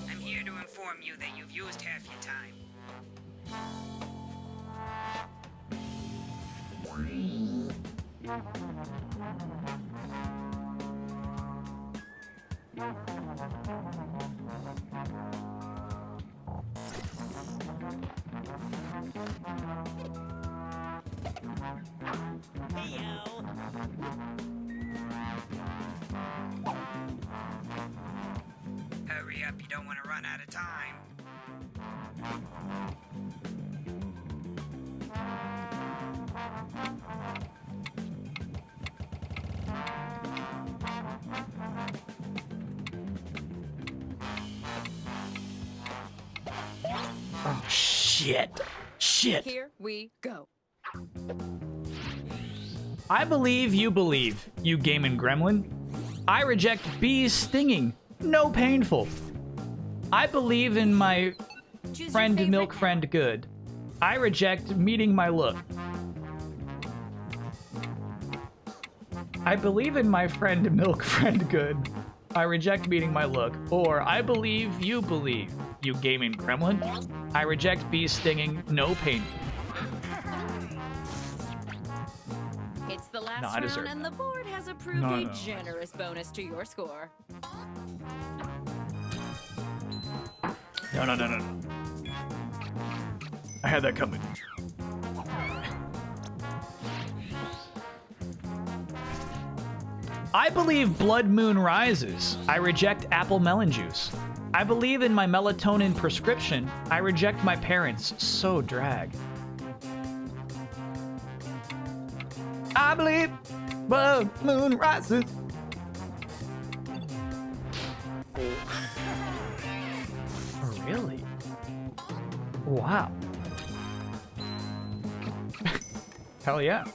I'm here to inform you that you've used half your time. Hurry up, you don't want to run out of time. Oh, shit. Shit. Here we go. I believe, you gaming gremlin. I reject bees stinging. No painful. I believe in my Choose your friend favorite milk now. friend good. I reject meeting my look. I believe in my friend milk friend good. I reject meeting my look. Or I believe you believe. you gaming gremlin. I reject bee stinging, no pain. It's the last No, I round, deserve and that. the board has approved No, a no. generous bonus to your score. No. I had that coming. I believe blood moon rises. I reject apple melon juice. I believe in my melatonin prescription. I reject my parents. So drag. I believe blood moon rises. Really? Wow. Hell yeah.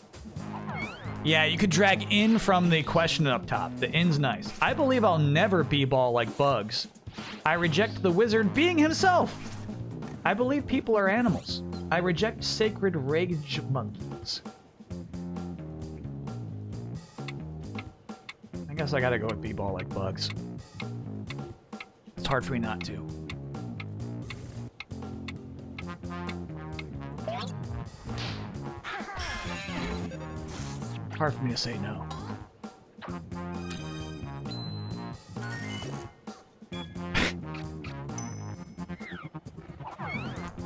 Yeah, you could drag in from the question up top. The in's nice. I believe I'll never b-ball like bugs. I reject the wizard being himself. I believe people are animals. I reject sacred rage monkeys. I guess I gotta go with b-ball like bugs. It's hard for me not to. Hard for me to say no.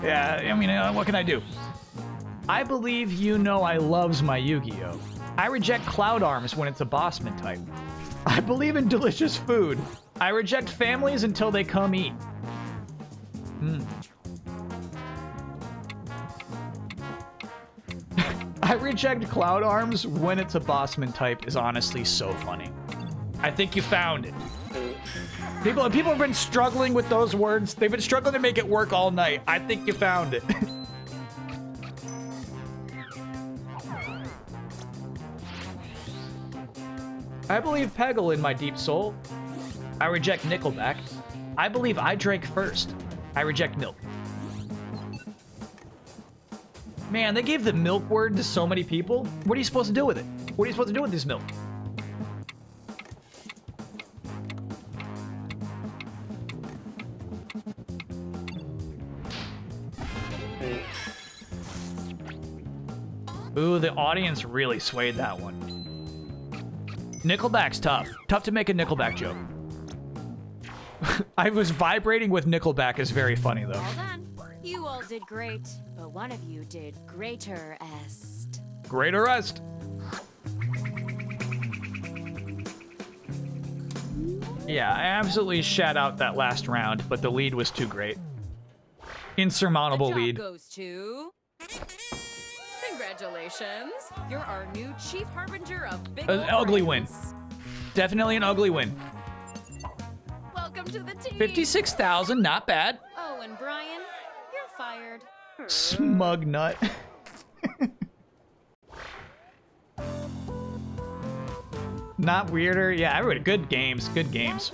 Yeah, I mean, what can I do? I believe you know I loves my Yu-Gi-Oh! I reject cloud arms when it's a bossman type. I believe in delicious food. I reject families until they come eat. I reject cloud arms when it's a bossman type is honestly so funny. I think you found it. People have been struggling with those words. They've been struggling to make it work all night. I think you found it. I believe Peggle in my deep soul. I reject Nickelback. I believe I drank first. I reject milk. Man, they gave the milk word to so many people. What are you supposed to do with it? What are you supposed to do with this milk? Ooh, the audience really swayed that one. Nickelback's tough. Tough to make a Nickelback joke. I was vibrating with Nickelback is very funny, though. Well done. You all did great, but one of you did greater-est. Great arrest. Yeah, I absolutely shat out that last round, but the lead was too great. Insurmountable The job lead. goes to... Congratulations. You're our new chief harbinger of big An ol' ugly win. brains. Definitely an ugly win. Welcome to the team. 56,000, not bad. Oh, and Brian, you're fired. Smug nut. Not weirder. Yeah, everybody. Good games. Good games.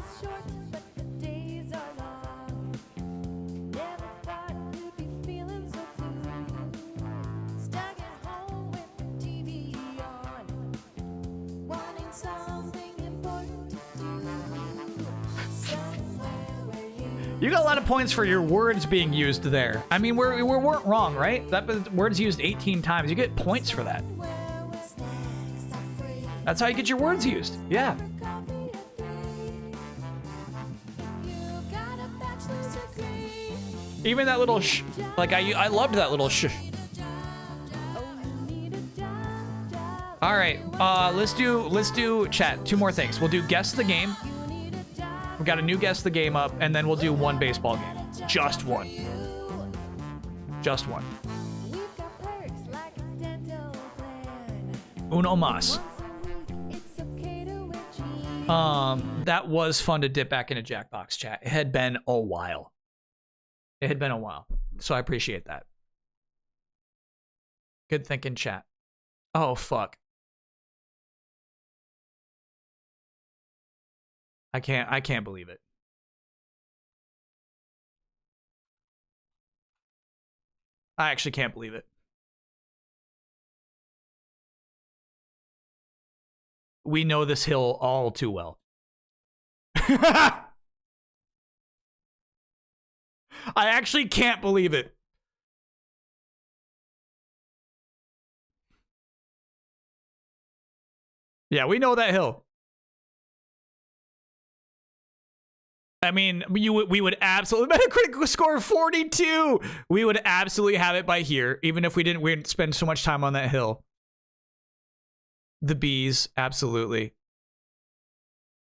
You got a lot of points for your words being used there. I mean, we weren't wrong, right? That was words used 18 times. You get points for that. That's how you get your words used. Yeah. Even that little shh. Like, I loved that little shh. All right, let's do chat. 2 more things. We'll do guess the game. We got a new guess the game up, and then we'll do one baseball game. Just one. Just one. Uno mas. That was fun to dip back into Jackbox chat. It had been a while. It had been a while, so I appreciate that. Good thinking, chat. Oh, fuck. I can't believe it. I actually can't believe it. We know this hill all too well. I actually can't believe it. Yeah, we know that hill. I mean, we would absolutely Metacritic score 42. We would absolutely have it by here, even if we didn't spend so much time on that hill. The bees, absolutely.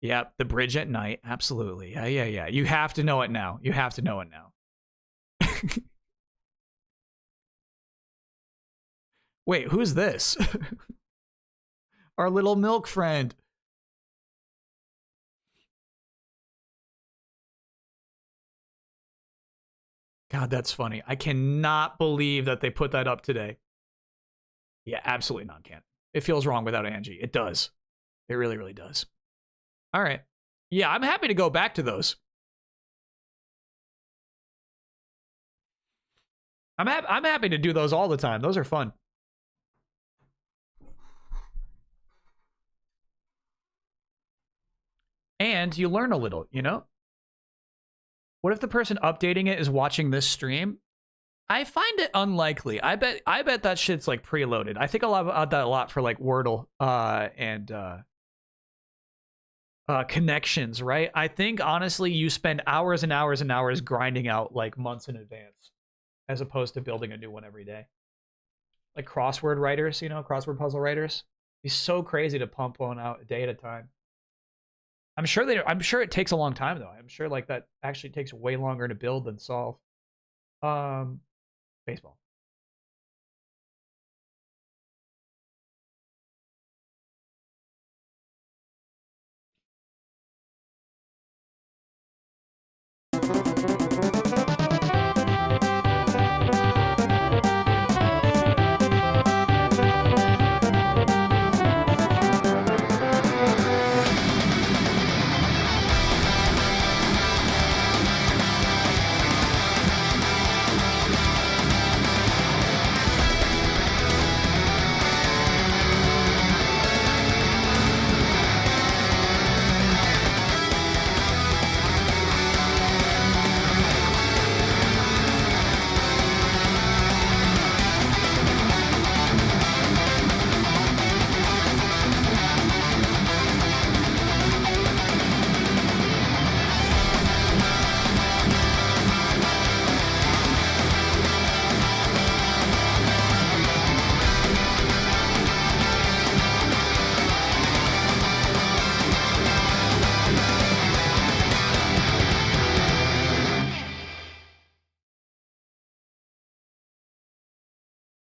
Yep, the bridge at night, absolutely. Yeah. You have to know it now. You have to know it now. Wait, who's this? Our little milk friend. God, that's funny. I cannot believe that they put that up today. Yeah, absolutely not, Ken. It feels wrong without Angie. It does. It really, really does. All right. Yeah, I'm happy to go back to those. I'm happy to do those all the time. Those are fun. And you learn a little, you know? What if the person updating it is watching this stream? I find it unlikely. I bet that shit's like preloaded. I think about that a lot for like Wordle and connections, right? I think honestly you spend hours and hours and hours grinding out like months in advance as opposed to building a new one every day. Like crossword writers, you know, crossword puzzle writers. It's so crazy to pump one out a day at a time. I'm sure it takes a long time though. I'm sure like that actually takes way longer to build than solve. Baseball.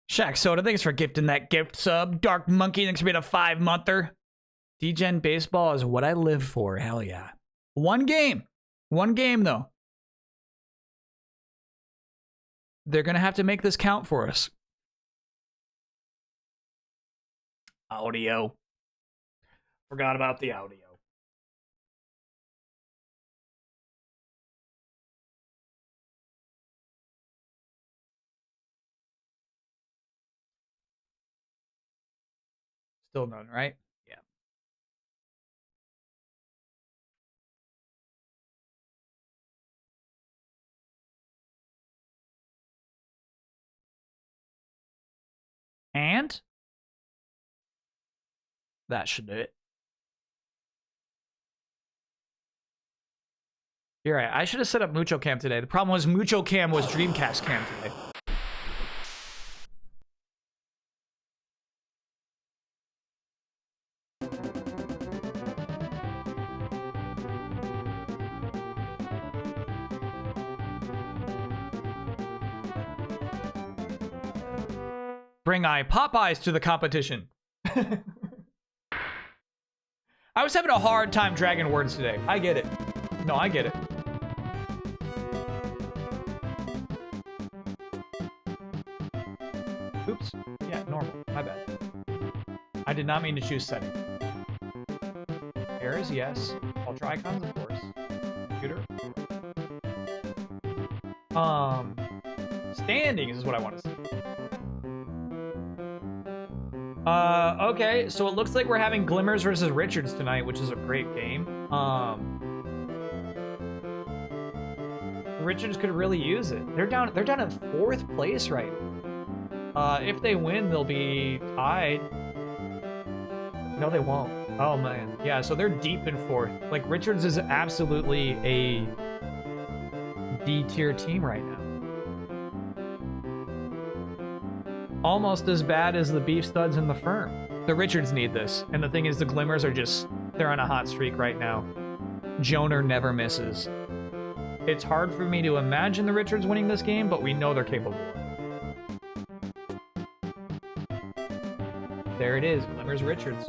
Shaq Soda, thanks for gifting that gift sub. Dark Monkey, thanks for being a 5-monther. D-Gen Baseball is what I live for. Hell yeah. One game. One game, though. They're going to have to make this count for us. Audio. Forgot about the audio. Still none, right? Yeah. And that should do it. You're right. I should have set up Mucho Cam today. The problem was Mucho Cam was Dreamcast Cam today. Bring Popeyes to the competition. I was having a hard time dragging words today. I get it. No, I get it. Oops. Yeah, normal. My bad. I did not mean to choose setting. Errors, yes. Ultra icons, of course. Computer. Standings is what I want to see. Okay, so it looks like we're having Glimmers versus Richards tonight, which is a great game. Richards could really use it. They're down in 4th place right now. If they win, they'll be tied. No, they won't. Oh man. Yeah, so they're deep in 4th. Like, Richards is absolutely a D-tier team right now. Almost as bad as the Beef Studs and the Firm. The Richards need this. And the thing is, the Glimmers are just, they're on a hot streak right now. Joner never misses. It's hard for me to imagine the Richards winning this game, but we know they're capable. There it is, Glimmers Richards.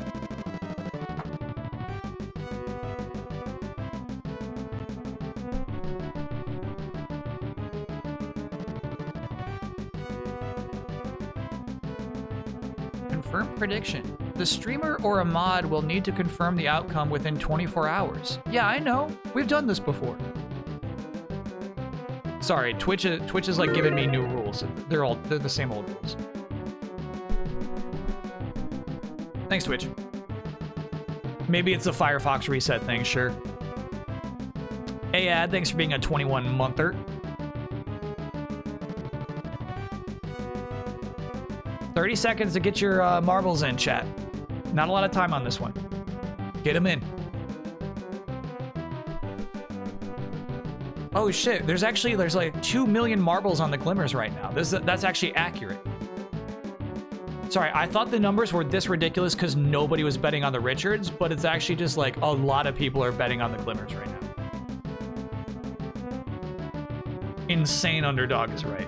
Confirm prediction. The streamer or a mod will need to confirm the outcome within 24 hours. Yeah, I know. We've done this before. Sorry, Twitch is like giving me new rules. They're the same old rules. Thanks, Twitch. Maybe it's a Firefox reset thing, sure. Hey, Ad, thanks for being a 21-monther. 30 seconds to get your marbles in, chat. Not a lot of time on this one. Get them in. Oh shit, there's like 2 million marbles on the Glimmers right now. That's actually accurate. Sorry, I thought the numbers were this ridiculous because nobody was betting on the Richards, but it's actually just like a lot of people are betting on the Glimmers right now. Insane underdog is right.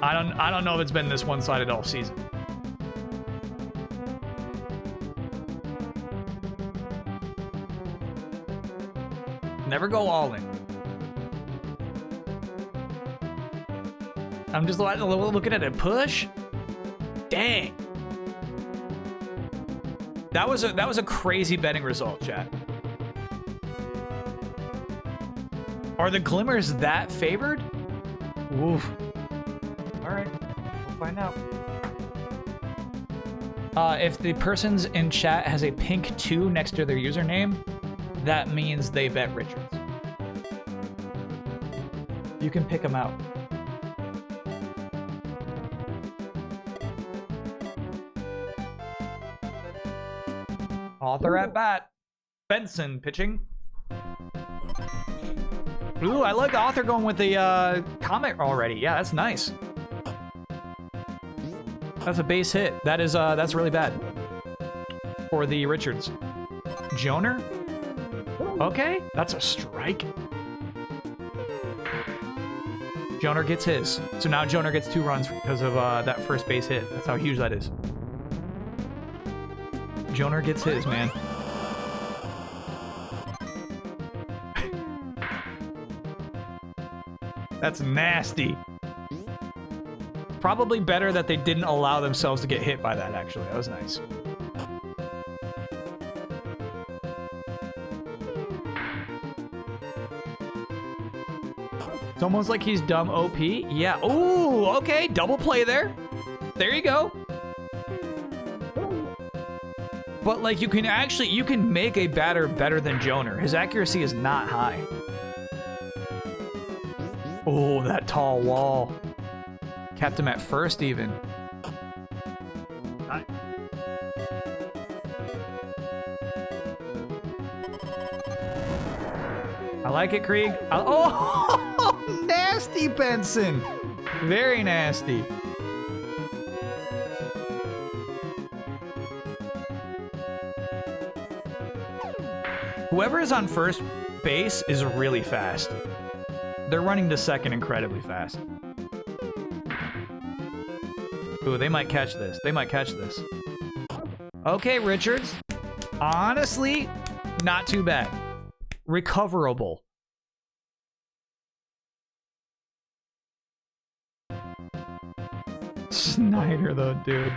I don't know if it's been this one-sided all season. Never go all in. I'm just looking at it. Push. Dang. That was a crazy betting result, chat. Are the Glimmers that favored? Oof. All right, we'll find out. If the person's in chat has a pink 2 next to their username, that means they bet Richards. You can pick them out. Author at bat. Benson pitching. Ooh, I like Author going with the comet already. Yeah, that's nice. That's a base hit. That's really bad for the Richards. Joner? Okay, that's a strike. Joner gets his. So now Joner gets 2 runs because of that first base hit. That's how huge that is. Joner gets his, man. That's nasty. Probably better that they didn't allow themselves to get hit by that, actually. That was nice. It's almost like he's dumb OP. Yeah. Ooh, okay. Double play there. There you go. But, like, you can make a batter better than Joner. His accuracy is not high. Oh, that tall wall. Kept him at first, even. I like it, Krieg. Oh, nasty, Benson. Very nasty. Whoever is on first base is really fast. They're running to second incredibly fast. Ooh, they might catch this. They might catch this. Okay, Richards. Honestly, not too bad. Recoverable. Snyder, though, dude.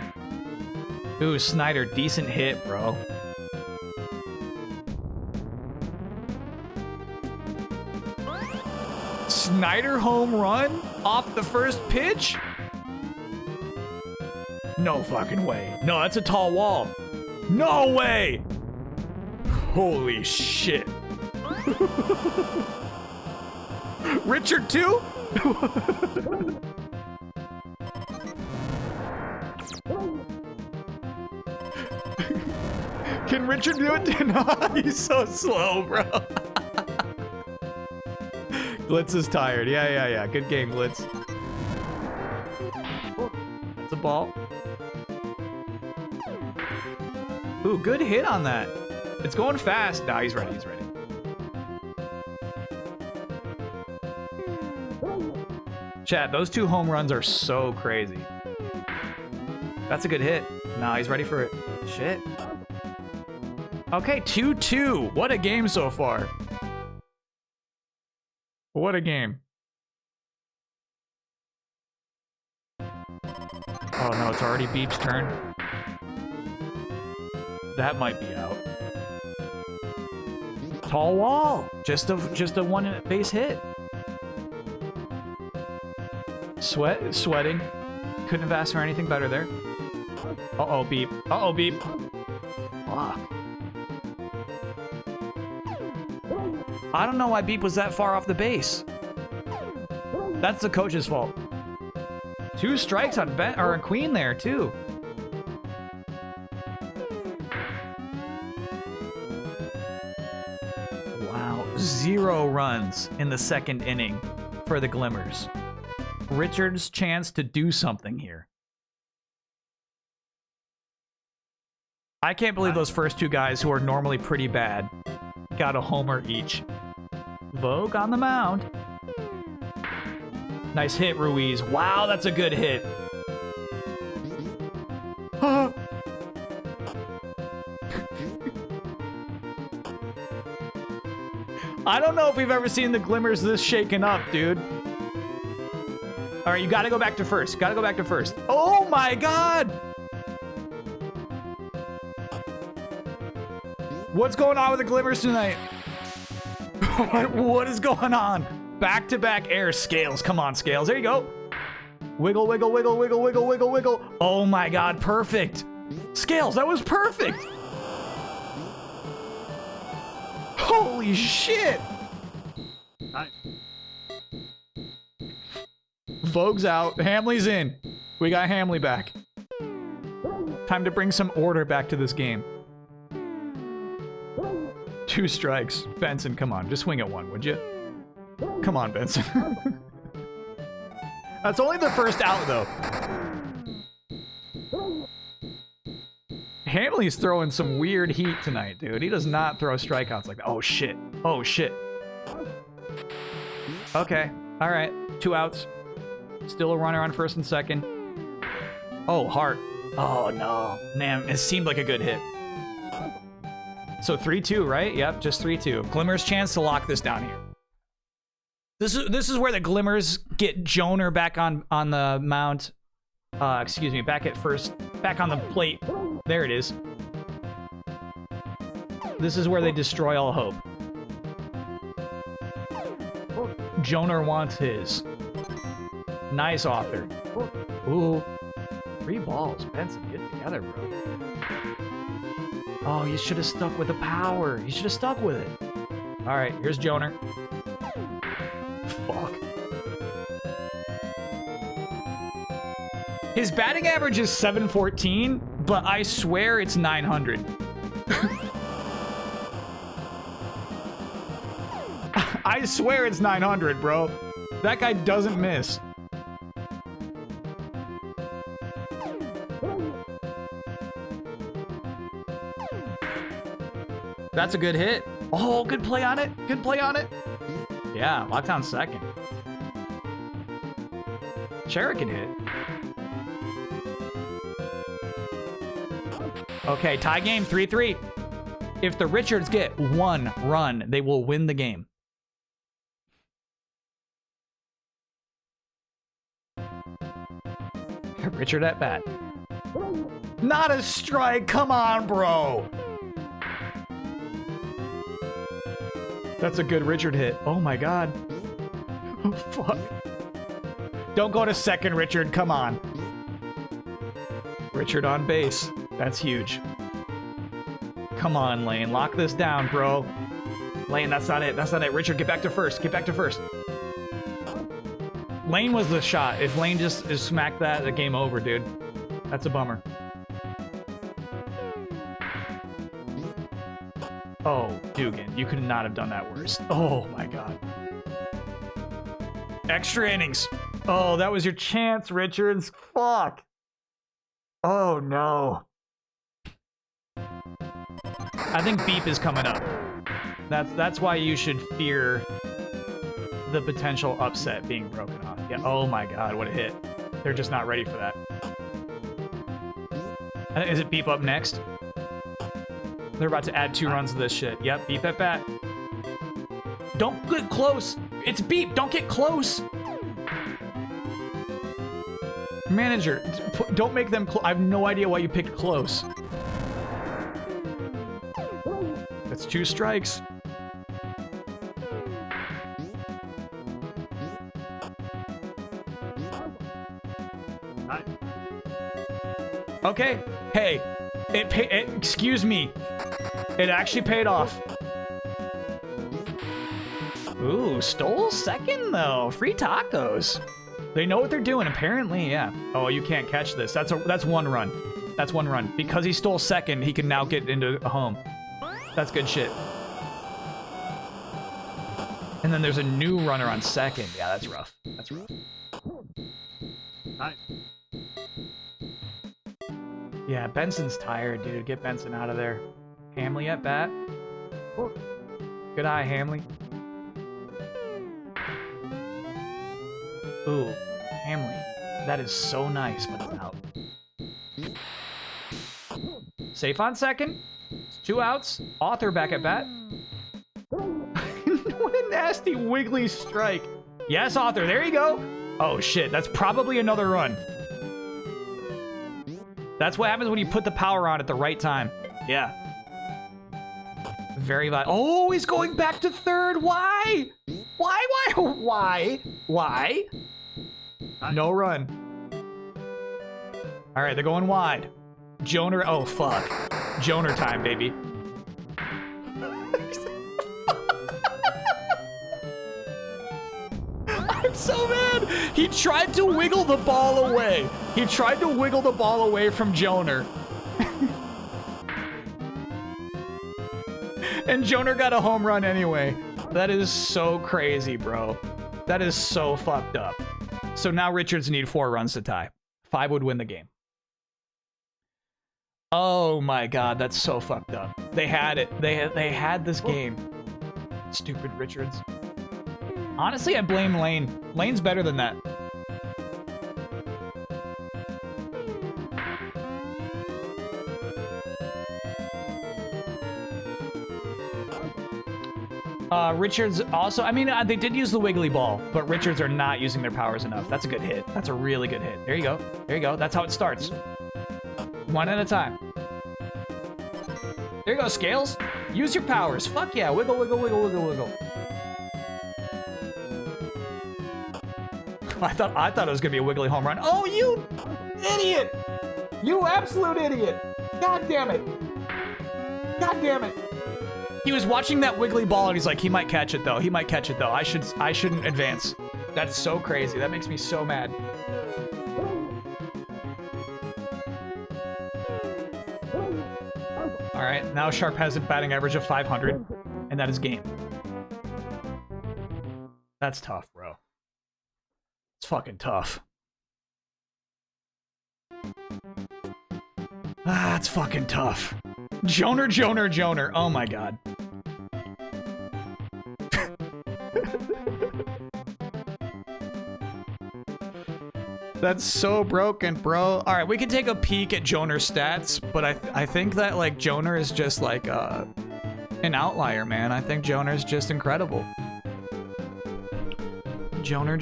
Ooh, Snyder, decent hit, bro. Snyder home run off the first pitch? No fucking way. No, that's a tall wall. No way! Holy shit. Richard too? Can Richard do it? No, he's so slow, bro. Glitz is tired. Yeah. Good game, Glitz. That's a ball. Ooh, good hit on that. It's going fast. Nah, he's ready. He's ready. Chat, those 2 home runs are so crazy. That's a good hit. Nah, he's ready for it. Shit. Okay, 2-2. What a game so far. What a game. Oh no, it's already Beep's turn. That might be out. Tall wall. Just a 1 base hit. Sweating. Couldn't have asked for anything better there. Uh-oh, Beep. Uh-oh, Beep. Fuck. I don't know why Beep was that far off the base. That's the coach's fault. 2 strikes on Queen there, too. Wow. 0 runs in the 2nd inning for the Glimmers. Richard's chance to do something here. I can't believe those first 2 guys who are normally pretty bad got a homer each. Vogue on the mound. Nice hit, Ruiz. Wow, that's a good hit. I don't know if we've ever seen the Glimmers this shaken up, dude. All right, you gotta go back to first. Gotta go back to first. Oh my God! What's going on with the Glimmers tonight? What is going on? Back-to-back air. Scales. Come on, Scales. There you go. Wiggle, wiggle, wiggle, wiggle, wiggle, wiggle, wiggle. Oh my God, perfect. Scales, that was perfect. Holy shit. Vogue's out. Hamley's in. We got Hamley back. Time to bring some order back to this game. 2 strikes. Benson, come on. Just swing at 1, would you? Come on, Benson. That's only the first out, though. Hamley's throwing some weird heat tonight, dude. He does not throw strikeouts like that. Oh, shit. Oh, shit. Okay. All right. 2 outs. Still a runner on first and second. Oh, Hart. Oh, no. Man, it seemed like a good hit. So 3-2, right? Yep, just 3-2. Glimmer's chance to lock this down here. This is where the Glimmers get Joner back on the mound. Excuse me, back at first. Back on the plate. There it is. This is where they destroy all hope. Joner wants his. Nice author. Ooh. 3 balls. Benson, get together, bro. Oh, you should have stuck with the power. You should have stuck with it. All right, here's Joner. Fuck. His batting average is 714, but I swear it's 900. I swear it's 900, bro. That guy doesn't miss. That's a good hit. Oh, good play on it. Good play on it. Yeah, locked on second. Cherrick can hit. Okay, tie game, 3-3. If the Richards get 1 run, they will win the game. Richard at bat. Not a strike. Come on, bro. That's a good Richard hit. Oh my God. Oh, fuck. Don't go to second, Richard. Come on. Richard on base. That's huge. Come on, Lane. Lock this down, bro. Lane, that's not it. That's not it. Richard, get back to first. Get back to first. Lane was the shot. If Lane just smacked that, the game over, dude. That's a bummer. Oh, Dugan, you could not have done that worse. Oh my god. Extra innings. Oh, that was your chance, Richards. Fuck. Oh no. I think Beep is coming up. That's why you should fear the potential upset being broken off. Yeah. Oh my god, what a hit. They're just not ready for that. Is it Beep up next? They're about to add 2 runs to this shit. Yep, Beep at bat. Don't get close. It's Beep. Don't get close. Manager, don't make them I have no idea why you picked close. That's 2 strikes. Okay. Hey, excuse me. It actually paid off. Ooh, stole second though. Free tacos. They know what they're doing, apparently, yeah. Oh, you can't catch this. That's 1 run. That's 1 run. Because he stole second, he can now get into a home. That's good shit. And then there's a new runner on second. Yeah, that's rough. That's rough. Yeah, Benson's tired, dude. Get Benson out of there. Hamley at bat. Good eye, Hamley. Ooh, Hamley. That is so nice, but it's out. Safe on second. It's 2 outs. Author back at bat. What a nasty wiggly strike. Yes, Author. There you go. Oh, shit. That's probably another run. That's what happens when you put the power on at the right time. Yeah. Very vital. Oh, he's going back to third. Why? Why? No run. All right, they're going wide. Joner. Oh, fuck. Joner time, baby. I'm so mad. He tried to wiggle the ball away. He tried to wiggle the ball away from Joner. And Joner got a home run anyway. That is so crazy, bro. That is so fucked up. So now Richards need 4 runs to tie. 5 would win the game. Oh my god, that's so fucked up. They had it. They had this game. Stupid Richards. Honestly, I blame Lane. Lane's better than that. Richards also, I mean, they did use the wiggly ball, but Richards are not using their powers enough. That's a good hit. That's a really good hit. There you go. There you go. That's how it starts. 1 at a time. There you go, Scales. Use your powers. Fuck yeah. Wiggle, wiggle, wiggle, wiggle, wiggle. I thought it was gonna be a wiggly home run. Oh, you idiot! You absolute idiot! God damn it! God damn it! He was watching that wiggly ball and he's like, he might catch it though. He might catch it though. I shouldn't advance. That's so crazy. That makes me so mad. All right, now Sharp has a batting average of 500, and that is game. That's tough, bro. It's fucking tough. Ah, it's fucking tough. Joner. Oh my god. That's so broken, bro. All right, we can take a peek at Joner's stats, but I think that like Joner is just like an outlier, man. I think Joner's just incredible. Joner,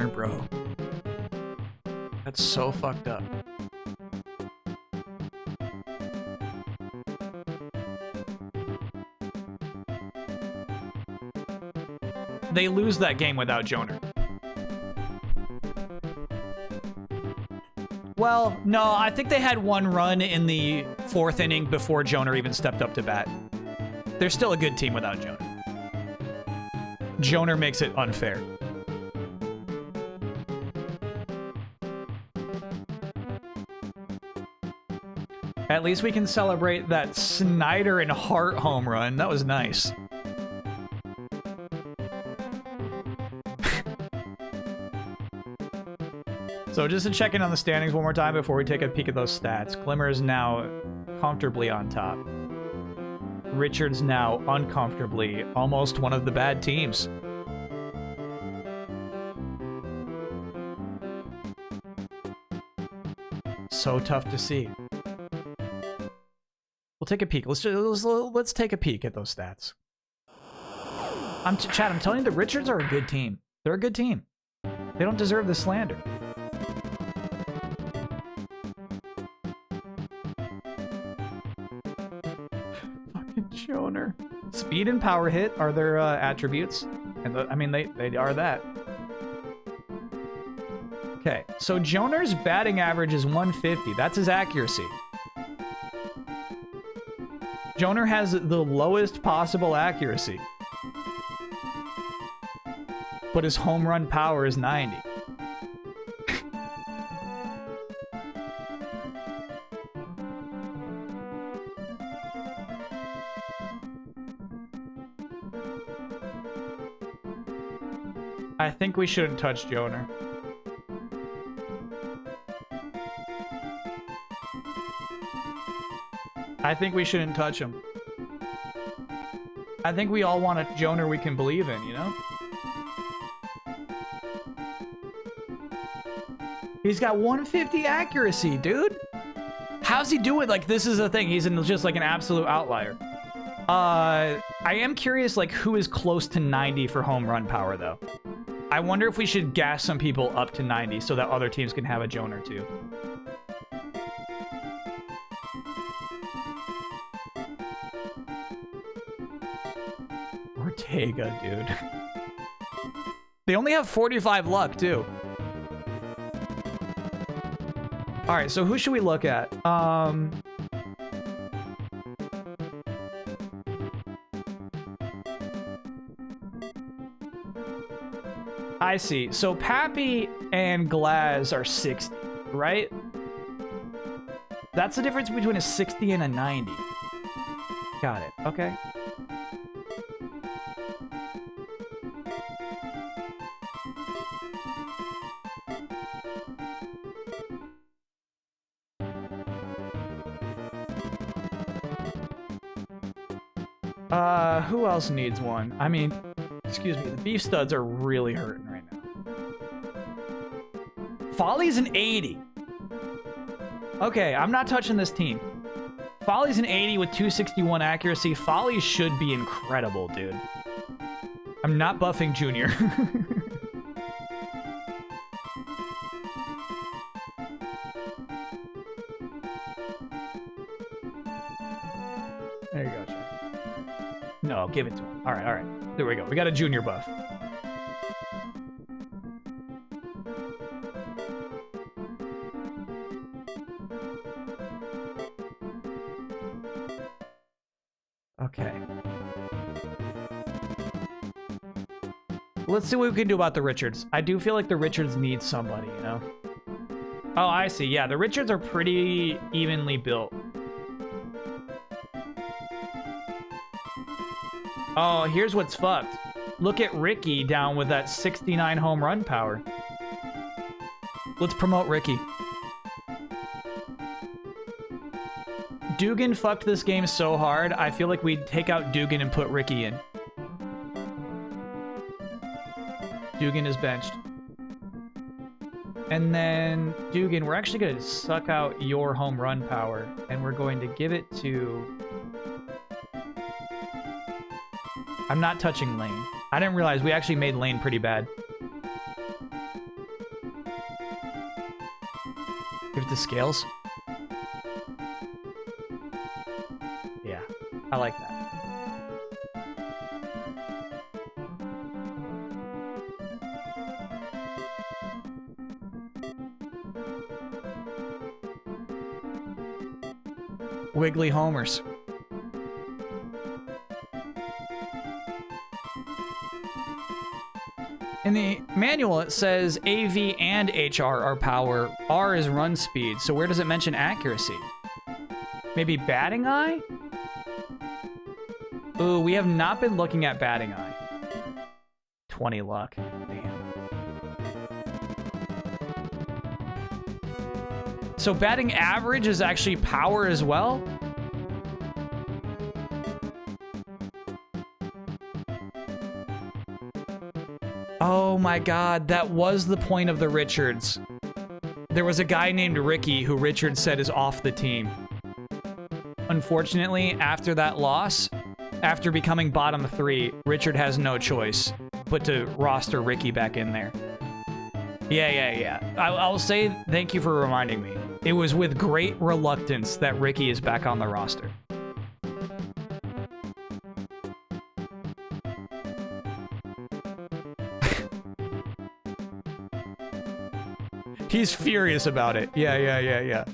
bro. That's so fucked up. They lose that game without Joner. Well, no, I think they had 1 run in the 4th inning before Joner even stepped up to bat. They're still a good team without Joner. Joner makes it unfair. At least we can celebrate that Snyder and Hart home run. That was nice. So just to check in on the standings one more time before we take a peek at those stats. Glimmer is now comfortably on top. Richard's now uncomfortably almost one of the bad teams. So tough to see. We'll take a peek. Let's take a peek at those stats. Chad, I'm telling you, the Richards are a good team. They're a good team. They don't deserve the slander. Fucking Joner. Speed and power hit are their attributes. And I mean, they are that. Okay, so Joner's batting average is 150. That's his accuracy. Joner has the lowest possible accuracy. But his home run power is 90. I think we shouldn't touch Joner. I think we shouldn't touch him. I think we all want a Joner we can believe in, you know? He's got 150 accuracy, dude. How's he do it? Like, this is the thing. He's just like an absolute outlier. I am curious, like, who is close to 90 for home run power, though. I wonder if we should gas some people up to 90 so that other teams can have a Joner, too. Ortega, dude. They only have 45 luck, too. All right, so who should we look at? I see. So Pappy and Glaz are 60, right? That's the difference between a 60 and a 90. Got it. Okay. Who else needs one? I mean, excuse me, the beef studs are really hurting right now. Folly's an 80. Okay, I'm not touching this team. Folly's an 80 with 261 accuracy. Folly should be incredible, dude. I'm not buffing Junior. There you go, Chad. No, give it to him. All right, all right. There we go. We got a Junior buff. Okay. Let's see what we can do about the Richards. I do feel like the Richards need somebody, you know? Oh, I see. Yeah, the Richards are pretty evenly built. Oh, here's what's fucked. Look at Ricky down with that 69 home run power. Let's promote Ricky. Dugan fucked this game so hard, I feel like we'd take out Dugan and put Ricky in. Dugan is benched. And then, Dugan, we're actually going to suck out your home run power, and we're going to give it to... I'm not touching Lane. I didn't realize we actually made Lane pretty bad. Give it to Scales. Yeah, I like that. Wiggly homers. In the manual, it says AV and HR are power. R is run speed. So where does it mention accuracy? Maybe batting eye? Ooh, we have not been looking at batting eye. 20 luck. Damn. So batting average is actually power as well? Oh my god, that was the point of the Richards. There was a guy named Ricky who Richard said is off the team. Unfortunately, after that loss, after becoming bottom 3, Richard has no choice but to roster Ricky back in there. Yeah. I'll say thank you for reminding me. It was with great reluctance that Ricky is back on the roster. He's furious about it. Yeah.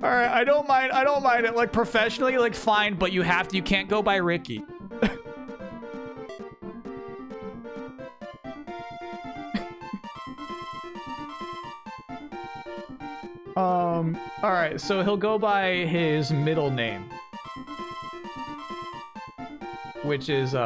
All right, I don't mind it. Like, professionally, like, fine, but you can't go by Ricky. All right, so he'll go by his middle name, which is,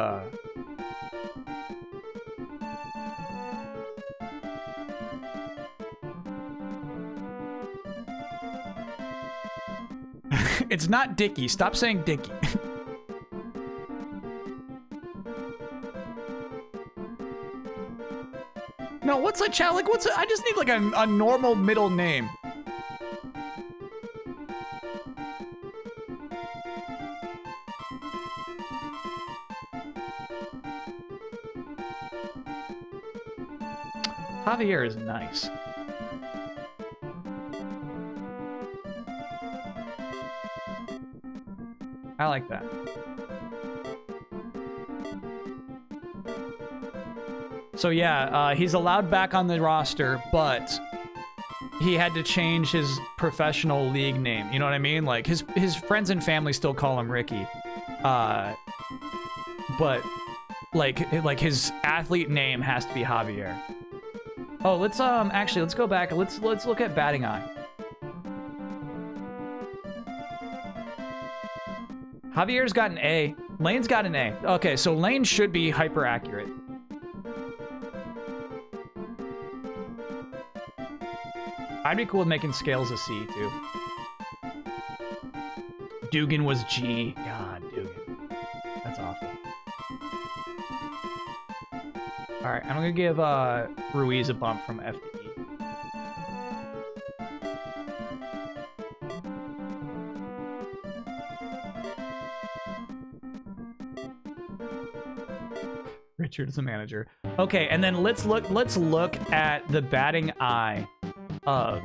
it's not Dickie. Stop saying Dickie. No, what's a chat? Like, I just need like a normal middle name. Javier is nice. I like that. So yeah, he's allowed back on the roster, but he had to change his professional league name. You know what I mean? Like his friends and family still call him Ricky, but like his athlete name has to be Javier. Oh, let's actually let's go back. Let's look at batting eye. Javier's got an A. Lane's got an A. Okay, so Lane should be hyper accurate. I'd be cool with making Scales a C too. Dugan was G. God, Dugan. That's awful. Alright, I'm gonna give Ruiz a bump from F to E. Richard is the manager. Okay, and then let's look at the batting eye of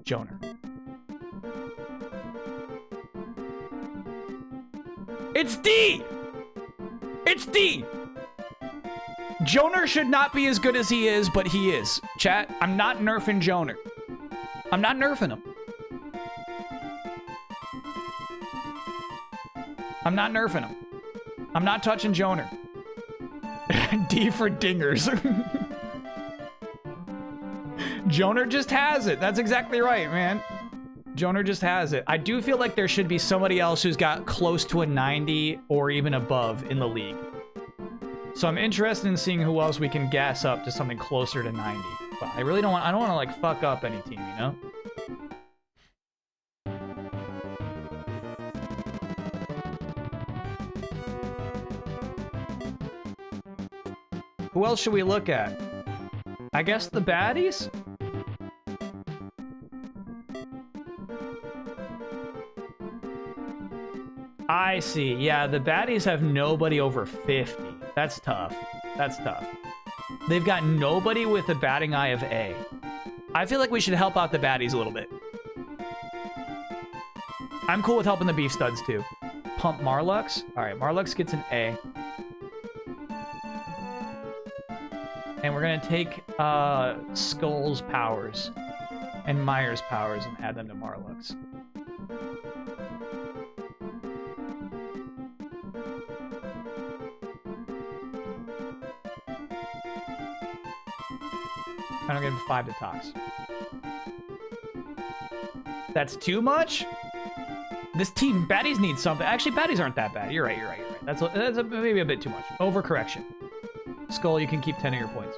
Joner. It's D! It's D! Joner should not be as good as he is, but he is. Chat, I'm not nerfing Joner. I'm not nerfing him. I'm not nerfing him. I'm not touching Joner. D for dingers. Joner just has it. That's exactly right, man. Joner just has it. I do feel like there should be somebody else who's got close to a 90 or even above in the league. So I'm interested in seeing who else we can gas up to something closer to 90. But I really don't want to like fuck up any team, you know? Who else should we look at? I guess the baddies? I see. Yeah, the baddies have nobody over 50. That's tough. That's tough. They've got nobody with a batting eye of A. I feel like we should help out the baddies a little bit. I'm cool with helping the beef studs too. Pump Marlux. All right, Marlux gets an A. And we're gonna take Skull's powers and Myers' powers and add them to Marlux. I don't give him 5 to Tox. That's too much? This team, baddies need something. Actually, baddies aren't that bad. You're right. That's maybe a bit too much. Overcorrection. Skull, you can keep 10 of your points.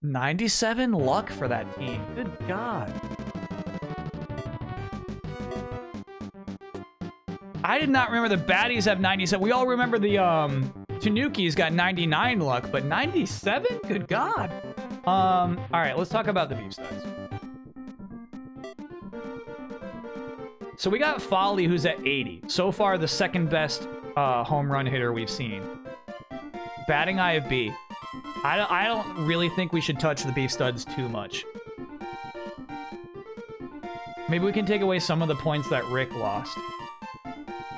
$97 luck for that team. Good God. I did not remember the baddies have 97. We all remember the Tanuki's got 99 luck, but 97? Good God. All right, let's talk about the beef studs. So we got Folly, who's at 80. So far, the second best home run hitter we've seen. Batting eye of B. I don't really think we should touch the beef studs too much. Maybe we can take away some of the points that Rick lost.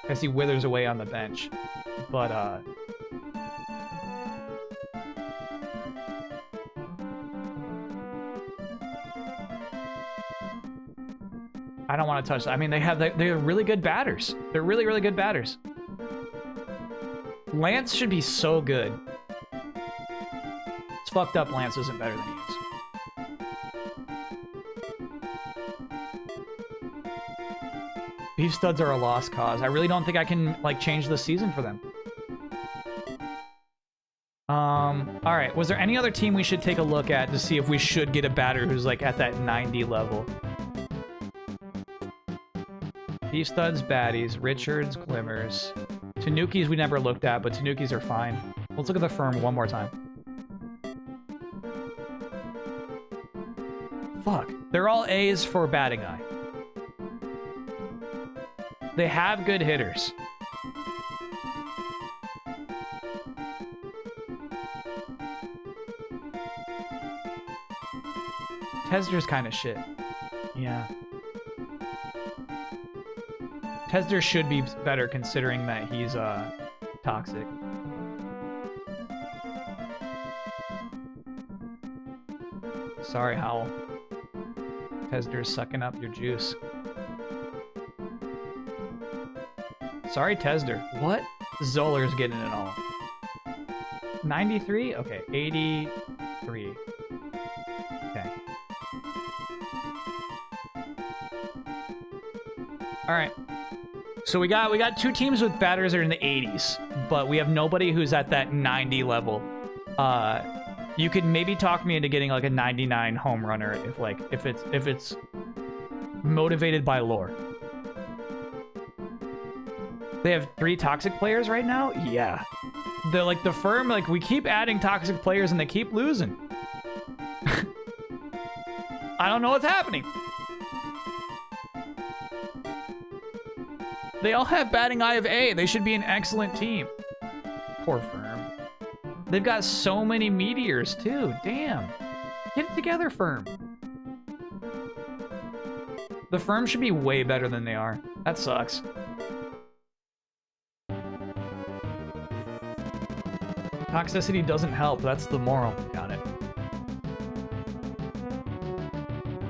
As he withers away on the bench. But, I don't want to touch that. I mean, they're really good batters. They're really, really good batters. Lance should be so good. It's fucked up Lance isn't better than he is. Beef studs are a lost cause. I really don't think I can, like, change the season for them. All right. Was there any other team we should take a look at to see if we should get a batter who's, like, at that 90 level? Beef studs, baddies, Richards, Glimmers. Tanukis we never looked at, but Tanukis are fine. Let's look at the firm one more time. Fuck. They're all A's for batting eye. They have good hitters. Tesder's kind of shit. Yeah. Tesder should be better considering that he's toxic. Sorry, Howl. Tesder's sucking up your juice. Sorry, Tesder. What? Zoller's getting it all. 93? Okay, 83. Okay. All right. So we got two teams with batters that are in the 80s, but we have nobody who's at that 90 level. You could maybe talk me into getting like a 99 home runner if it's motivated by lore. They have 3 toxic players right now? Yeah. They're like the firm, like we keep adding toxic players and they keep losing. I don't know what's happening. They all have batting eye of A. They should be an excellent team. Poor firm. They've got so many meteors too. Damn. Get it together, firm. The firm should be way better than they are. That sucks. Toxicity doesn't help. That's the moral. Got it.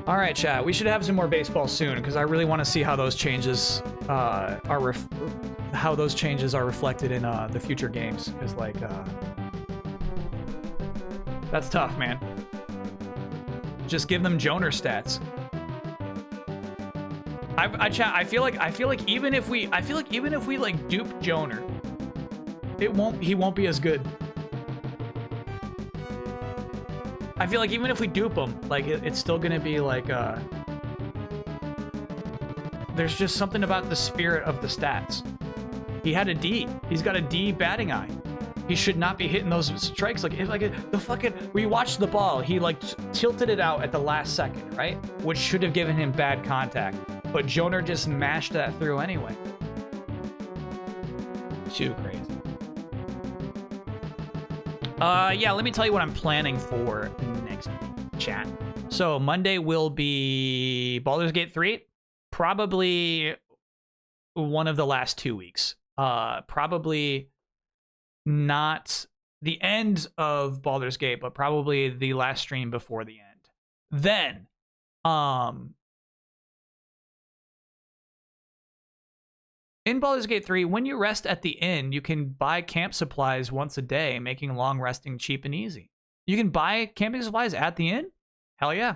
All right, chat. We should have some more baseball soon because I really want to see how those changes are reflected in the future games. Because like, that's tough, man. Just give them Joner stats. I feel like even if we like dupe Joner, he won't be as good. I feel like even if we dupe him, like it's still gonna be like there's just something about the spirit of the stats. He had a D. He's got a D batting eye. He should not be hitting those strikes we watched the ball. He like tilted it out at the last second, right? Which should have given him bad contact. But Joner just mashed that through anyway. Too crazy. Yeah, let me tell you what I'm planning for next week, chat. So Monday will be Baldur's Gate 3. Probably one of the last 2 weeks. Probably not the end of Baldur's Gate, but probably the last stream before the end. Then, in Baldur's Gate 3, when you rest at the inn, you can buy camp supplies once a day, making long resting cheap and easy. You can buy camping supplies at the inn? Hell yeah.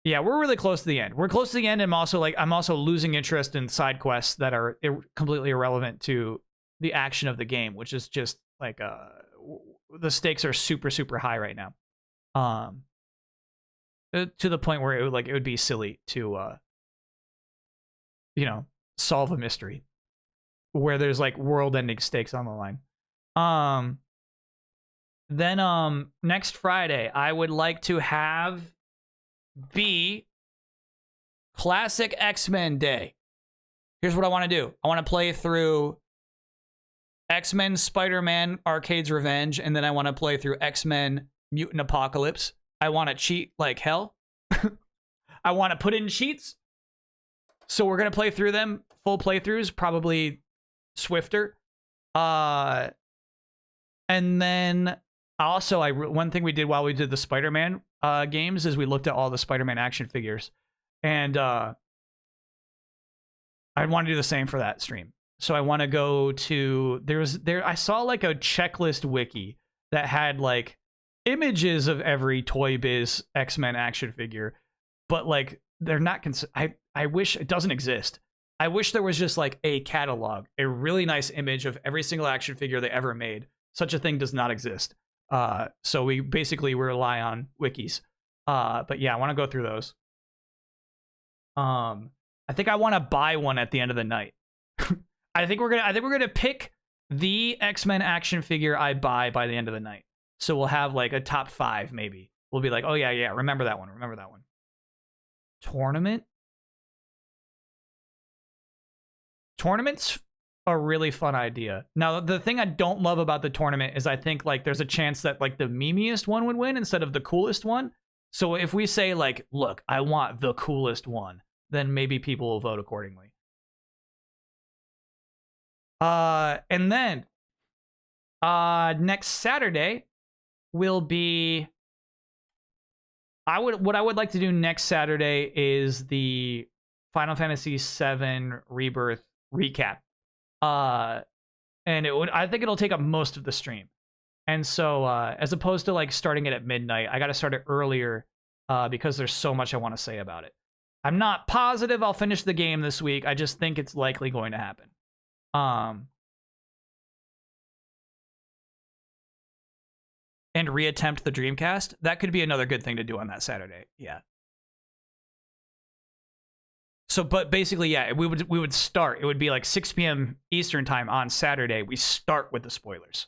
Yeah, we're really close to the end. We're close to the end, and I'm also losing interest in side quests that are completely irrelevant to the action of the game, which is just like the stakes are super, super high right now. To the point where it would be silly to solve a mystery where there's like world-ending stakes on the line. Then next Friday, I would like to have be Classic X-Men Day. Here's what I want to do. I want to play through X-Men Spider-Man Arcade's Revenge, and then I want to play through X-Men Mutant Apocalypse. I want to cheat like hell. I want to put in cheats. So we're going to play through them. Full playthroughs, probably swifter. And then also, one thing we did while we did the Spider-Man games is we looked at all the Spider-Man action figures. And I want to do the same for that stream. So I want to go to... I saw like a checklist wiki that had like images of every Toy Biz X-Men action figure, but like they're not I wish it doesn't exist. I wish there was just like a catalog, a really nice image of every single action figure they ever made. Such a thing does not exist. So we basically rely on wikis. But yeah, I want to go through those. I think I want to buy one at the end of the night. I think we're gonna pick the X-Men action figure I buy by the end of the night. So we'll have like a top 5 maybe. We'll be like, oh yeah, remember that one. Tournament's a really fun idea. Now, the thing I don't love about the tournament is I think like there's a chance that like the memeiest one would win instead of the coolest one. So if we say like, look, I want the coolest one, then maybe people will vote accordingly. And then next Saturday will be what I would like to do next Saturday is the Final Fantasy VII Rebirth recap. And I think it'll take up most of the stream. And so as opposed to like starting it at midnight, I got to start it earlier because there's so much I want to say about it. I'm not positive I'll finish the game this week. I just think it's likely going to happen. And reattempt the Dreamcast. That could be another good thing to do on that Saturday. Yeah. So, but basically, yeah, we would start. It would be like 6 p.m. Eastern time on Saturday. We start with the spoilers,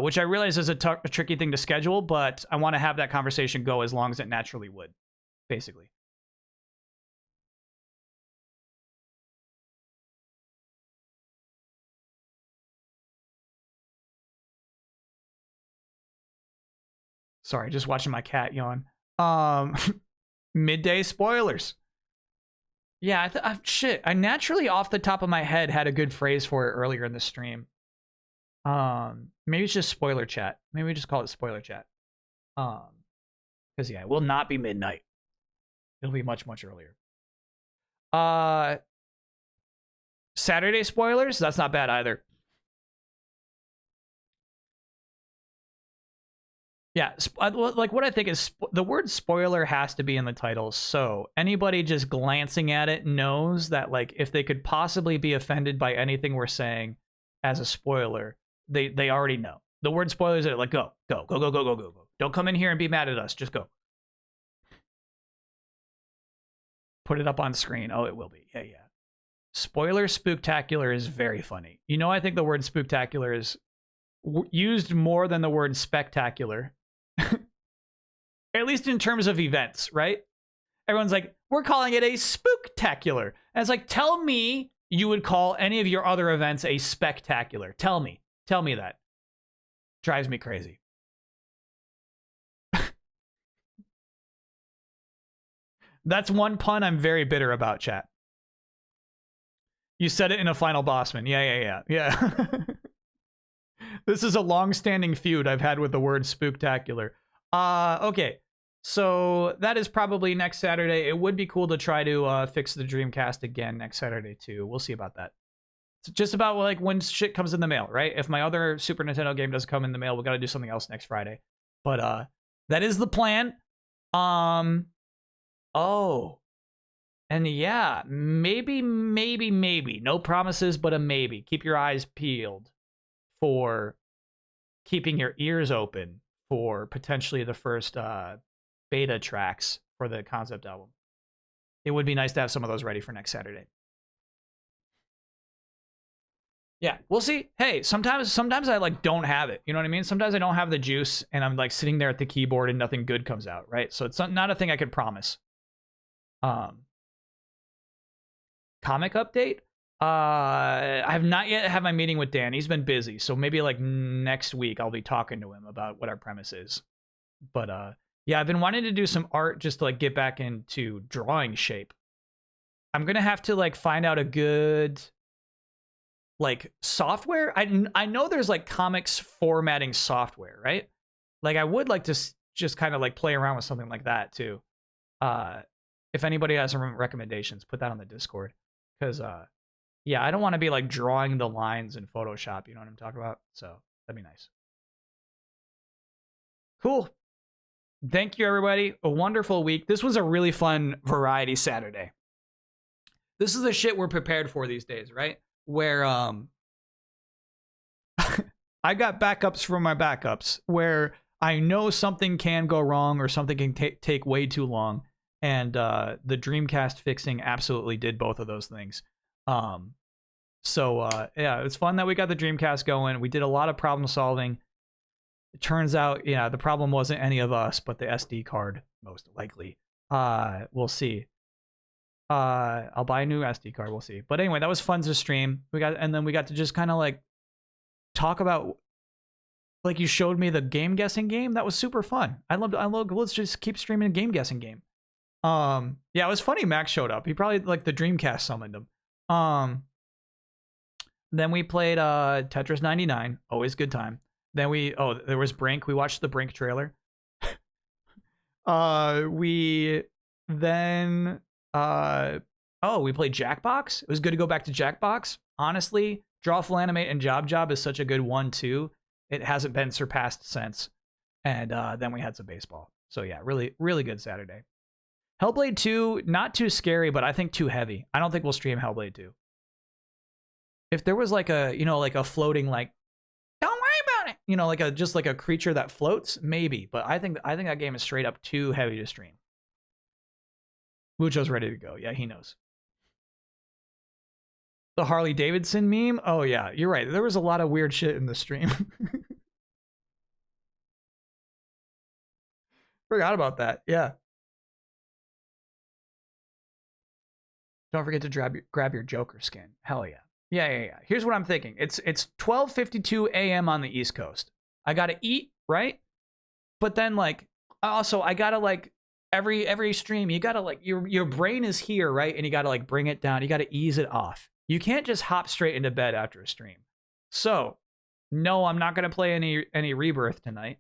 which I realize is a tricky thing to schedule, but I want to have that conversation go as long as it naturally would, basically. Sorry, just watching my cat yawn. Midday spoilers. Yeah, shit. I naturally, off the top of my head, had a good phrase for it earlier in the stream. Maybe it's just spoiler chat. Maybe we just call it spoiler chat. Because yeah, it will not be midnight. It'll be much, much earlier. Saturday spoilers? That's not bad either. Yeah, like what I think is the word spoiler has to be in the title, so anybody just glancing at it knows that like if they could possibly be offended by anything we're saying as a spoiler, they already know. The word spoilers are like go. Don't come in here and be mad at us. Just go. Put it up on screen. Oh, it will be. Yeah. Spoiler spooktacular is very funny. You know, I think the word spooktacular is used more than the word spectacular. At least in terms of events, right? Everyone's like, we're calling it a spooktacular. And it's like, tell me you would call any of your other events a spectacular. Tell me that. Drives me crazy. That's one pun I'm very bitter about, chat. You said it in a Final Bossman. Yeah. This is a long-standing feud I've had with the word spooktacular. Okay. So that is probably next Saturday. It would be cool to try to fix the Dreamcast again next Saturday too. We'll see about that. It's just about like when shit comes in the mail, right? If my other Super Nintendo game doesn't come in the mail, we got to do something else next Friday. But that is the plan. Oh. And yeah, maybe, no promises, but a maybe. Keep your eyes peeled for keeping your ears open for potentially the first beta tracks for the concept album. It would be nice to have some of those ready for next Saturday. Yeah, we'll see. Hey, sometimes I like don't have it. You know what I mean? Sometimes I don't have the juice and I'm like sitting there at the keyboard and nothing good comes out, right? So it's not a thing I could promise. Comic update? I have not yet had my meeting with Dan. He's been busy, so maybe like next week I'll be talking to him about what our premise is. But yeah, I've been wanting to do some art just to like get back into drawing shape. I'm gonna have to like find out a good like software. I know there's like comics formatting software, right? Like I would like to just kind of like play around with something like that too. If anybody has some recommendations, put that on the Discord. Because yeah, I don't want to be like drawing the lines in Photoshop, you know what I'm talking about? So that'd be nice. Cool. Thank you, everybody. A wonderful week. This was a really fun variety Saturday. This is the shit we're prepared for these days, right? Where I got backups from my backups, where I know something can go wrong or something can take way too long. And the Dreamcast fixing absolutely did both of those things. So yeah, it's fun that we got the Dreamcast going. We did a lot of problem solving. It turns out, yeah, the problem wasn't any of us, but the SD card, most likely. We'll see. I'll buy a new SD card. We'll see. But anyway, that was fun to stream. And then we got to just kind of like talk about, like you showed me the game guessing game. That was super fun. I love. Let's just keep streaming a game guessing game. Yeah, it was funny. Max showed up. He probably like the Dreamcast summoned him. Then we played Tetris 99. Always good time. Then there was Brink. We watched the Brink trailer. We played Jackbox. It was good to go back to Jackbox. Honestly, Drawful Animate and Job is such a good one too. It hasn't been surpassed since. And then we had some baseball. So yeah, really, really good Saturday. Hellblade 2, not too scary, but I think too heavy. I don't think we'll stream Hellblade 2. If there was like a, like a floating, like, don't worry about it, like just like a creature that floats, maybe. But I think that game is straight up too heavy to stream. Mucho's ready to go. Yeah, he knows. The Harley Davidson meme? Oh yeah, you're right. There was a lot of weird shit in the stream. Forgot about that. Yeah. Don't forget to grab your Joker skin. Hell yeah. Yeah. Here's what I'm thinking. It's 12:52 a.m. on the East Coast. I gotta eat, right? But then like also I gotta like every stream, you gotta like your brain is here, right? And you gotta like bring it down. You gotta ease it off. You can't just hop straight into bed after a stream. So no, I'm not gonna play any Rebirth tonight.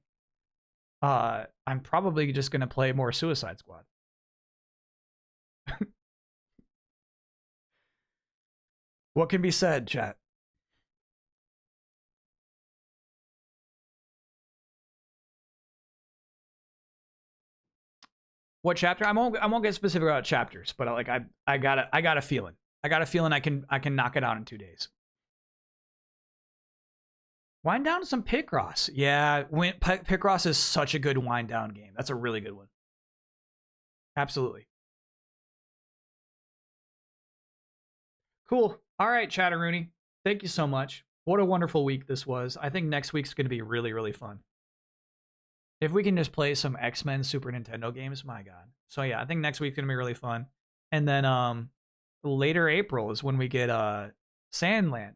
I'm probably just gonna play more Suicide Squad. What can be said, chat? What chapter? I won't get specific about chapters, but like I got a feeling. I got a feeling I can knock it out in 2 days. Wind down to some Picross. Yeah, Picross is such a good wind down game. That's a really good one. Absolutely. Cool. All right, Chatteroony. Thank you so much. What a wonderful week this was. I think next week's going to be really, really fun. If we can just play some X-Men Super Nintendo games, my God. So yeah, I think next week's going to be really fun. And then later April is when we get Sandland.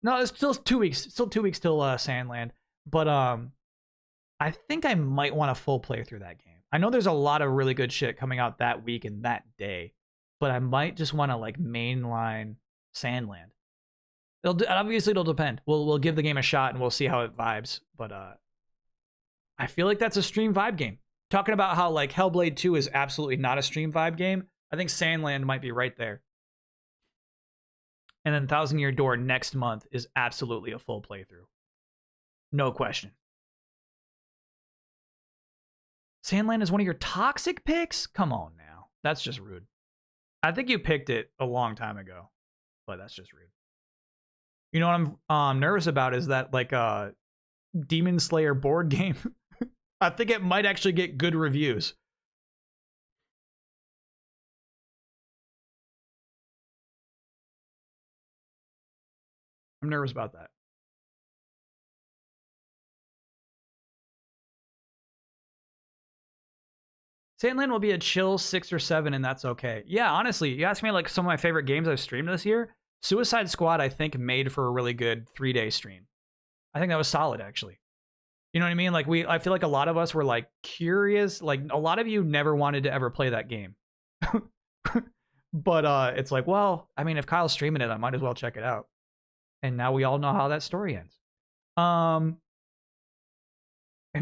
No, it's still 2 weeks. Still 2 weeks till Sandland. But I think I might want to full play through that game. I know there's a lot of really good shit coming out that week and that day. But I might just want to like mainline Sandland. Obviously it'll depend. We'll give the game a shot and we'll see how it vibes. But I feel like that's a stream vibe game. talking about how like Hellblade 2 is absolutely not a stream vibe game, I think Sandland might be right there. And then Thousand Year Door next month is absolutely a full playthrough. No question. Sandland is one of your toxic picks? Come on now. That's just rude. I think you picked it a long time ago, but that's just rude. You know what I'm nervous about is that like Demon Slayer board game. I think it might actually get good reviews. I'm nervous about that. Sandland will be a chill 6 or 7, and that's okay. Yeah, honestly, you ask me like some of my favorite games I've streamed this year. Suicide Squad, I think, made for a really good 3-day stream. I think that was solid, actually. You know what I mean? Like I feel like a lot of us were like curious. Like a lot of you never wanted to ever play that game. But it's like, well, I mean, if Kyle's streaming it, I might as well check it out. And now we all know how that story ends. And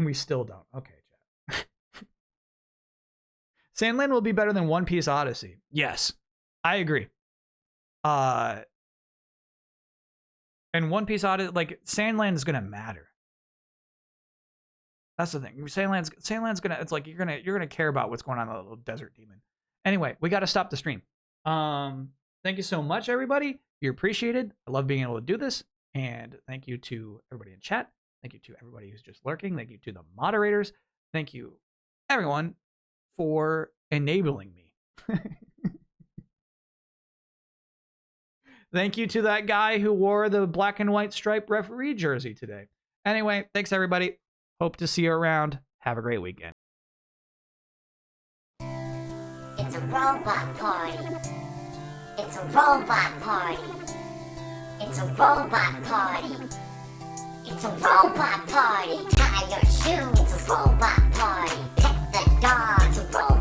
we still don't. Okay, chat. Sandland will be better than One Piece Odyssey. Yes, I agree. And One Piece Odyssey, like Sandland is gonna matter. That's the thing. Sandland's gonna. It's like you're gonna care about what's going on in the little desert demon. Anyway, we got to stop the stream. Thank you so much, everybody. You're appreciated. I love being able to do this, and thank you to everybody in chat. Thank you to everybody who's just lurking. Thank you to the moderators. Thank you, everyone, for enabling me. Thank you to that guy who wore the black and white striped referee jersey today. Anyway, thanks everybody. Hope to see you around. Have a great weekend. It's a robot party. It's a robot party. It's a robot party. It's a robot party. Tie your shoes. It's a robot party. Pet the dog. It's a robot